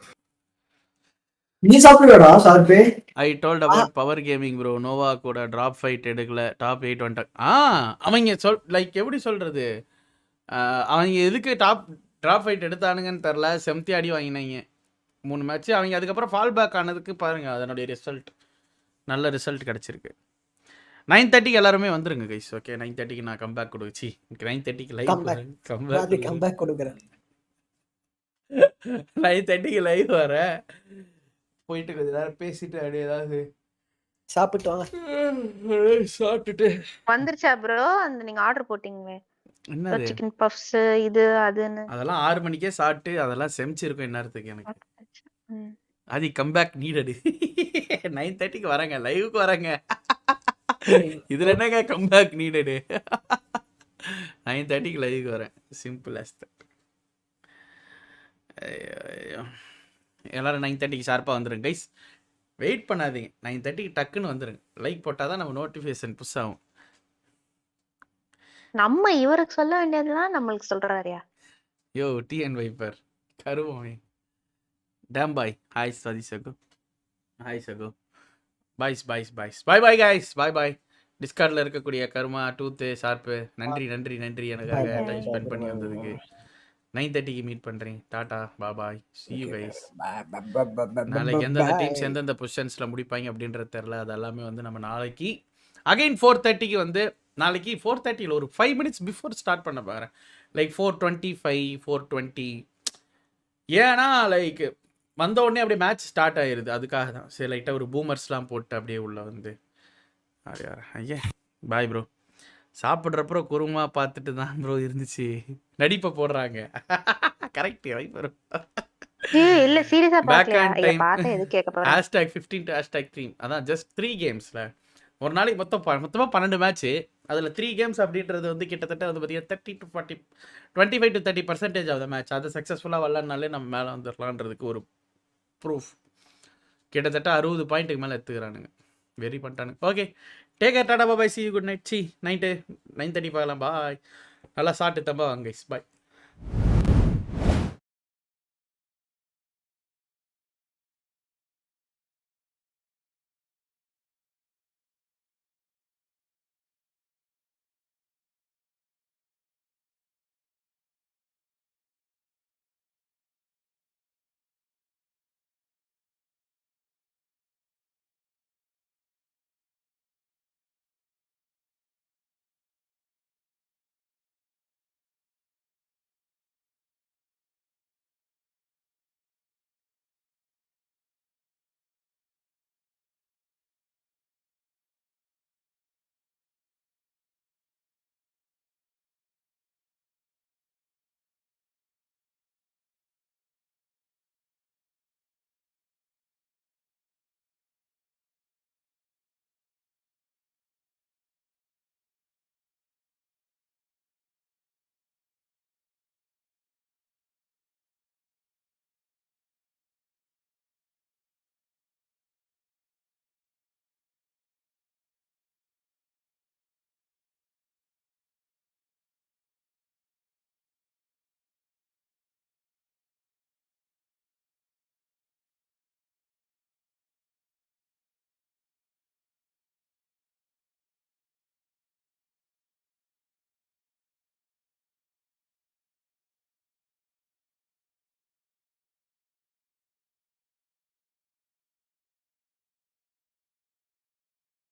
நீ சாப்பிடுடா சார்பே. I told about power gaming bro. Nova கூட டிராப் ஃபைட் எடுக்கல. டாப் 8 வந்துட்டாங்க. அவங்க லைக் எப்படி சொல்றது, அவங்க எதுக்கு டிராப் ஃபைட் எடுத்தானுங்கன்னு தெரில. செம்தி அடி வாங்கினாங்க 3 மேட்ச். அவங்க அதுக்கப்புறம் ஃபால் பேக் ஆனதுக்கு பாருங்க அதனுடைய ரிசல்ட். நல்ல ரிசல்ட் கிடச்சிருக்கு. 9:30க்கு எல்லாருமே வந்துருங்க கைஸ். ஓகே 9:30க்கு நான் கம்பேக் கொடுச்சி 9:30க்கு லைவ் கம்பேக் கொடுக்குறேன். 9:30க்கு லைவ் வரேன். போயிட்டு கொஞ்ச நேரம் பேசிட்டு அப்படியே ஏதாவது சாப்பிட்டு வாங்க. சாப்பிட்டுட்டு வந்துருச்சா ப்ரோ? அந்த நீங்க ஆர்டர் போட்டீங்களே என்னது சிக்கன் பஃப்ஸ் இது அதுன்னு அதெல்லாம் 6 மணிக்கே சாப்பிட்டு அதெல்லாம் செமிச்சிருக்கும் இந்நேரத்துக்கு. எனக்கு அது கம்பேக் நீடடு. 9:30க்கு வரேங்க லைவுக்கு வரேங்க. இதுல என்னங்க கம்பேக் நீடடு? 9:30க்கு லைவுக்கு வரேன். Simple as that. எல்லாரும் 9:30க்கு ஷார்ப்பாக வந்துருங்க கைஸ். வெயிட் பண்ணாதீங்க. 9:30க்கு டக்குன்னு வந்துருங்க. லைக் போட்டால் தான் நம்ம நோட்டிஃபிகேஷன் புஷ் ஆகும். நம்ம இவருக்கு சொல்ல வேண்டியதுலாம் நம்மளுக்கு சொல்றாருயா. யோ டிஎன் வைப்பர் கருவோமே டேம் பாய். ஹாய் சதி சகு. ஹாய் சகு. Boys bye guys. பாய். டிஸ்கார்டில் இருக்கக்கூடிய கர்மா டூத்து ஷார்ப்பு நன்றி எனக்காக டைம் ஸ்பெண்ட் பண்ணி வந்ததுக்கு. 9:30க்கு மீட் பண்றேன். டாடா பாய் see you guys. நாளைக்கு எந்தெந்த டீம்ஸ் எந்தெந்த பொசிஷன்ஸ்ல முடிப்பாங்க அப்படின்றது தெரியல. அது எல்லாமே வந்து நம்ம நாளைக்கு அகைன் 4:30க்கு வந்து நாளைக்கு 4:30ல ஒரு 5 minutes பிஃபோர் ஸ்டார்ட் பண்ண பாக்குறேன். லைக் 4:25 4:20. ஏன்னா லைக் வந்த உடனே அப்படியே மேட்ச் ஸ்டார்ட் ஆயிருது. அதுக்காக தான் சரி லைட்டாக ஒரு பூமர்ஸ்லாம் போட்டு அப்படியே உள்ள வந்து அப்படியா ஐயா பாய் ப்ரோ. சாப்பிட்றப்போ குருமா பார்த்துட்டு தான் ப்ரோ இருந்துச்சு. நடிப்பை போடுறாங்க. Correct bro. இல்ல சீரியஸா பேக் பாக்கலையா? அண்ட் இல்ல டைம் பார்த்தா எது கேட்க போறேன். #15 to #3 அதான் ஜஸ்ட் 3 கேம்ஸ்ல ஒரு நாளைக்கு மொத்தமாக 12 மேட்ச்சு. அதில் 3 கேம்ஸ் அப்படின்றது வந்து கிட்டத்தட்ட வந்து பார்த்தீங்கன்னா 30 to 40 25 to 30% of the match அது சக்ஸஸ்ஃபுல்லாக வரலனாலே நம்ம மேலே வந்துடலான்றதுக்கு ஒரு ப்ரூஃப். கிட்டத்தட்ட 60 பாயிண்ட்டுக்கு மேலே எடுத்துக்கிறானுங்க. வெரி பண்ணிட்டானுங்க. ஓகே டேக் கேர் டாடா bye see good night. See night 9:30 பார்க்கலாம். பாய். நல்லா சாப்பிட்டு தம்பா வாங்க கைஸ் பாய்.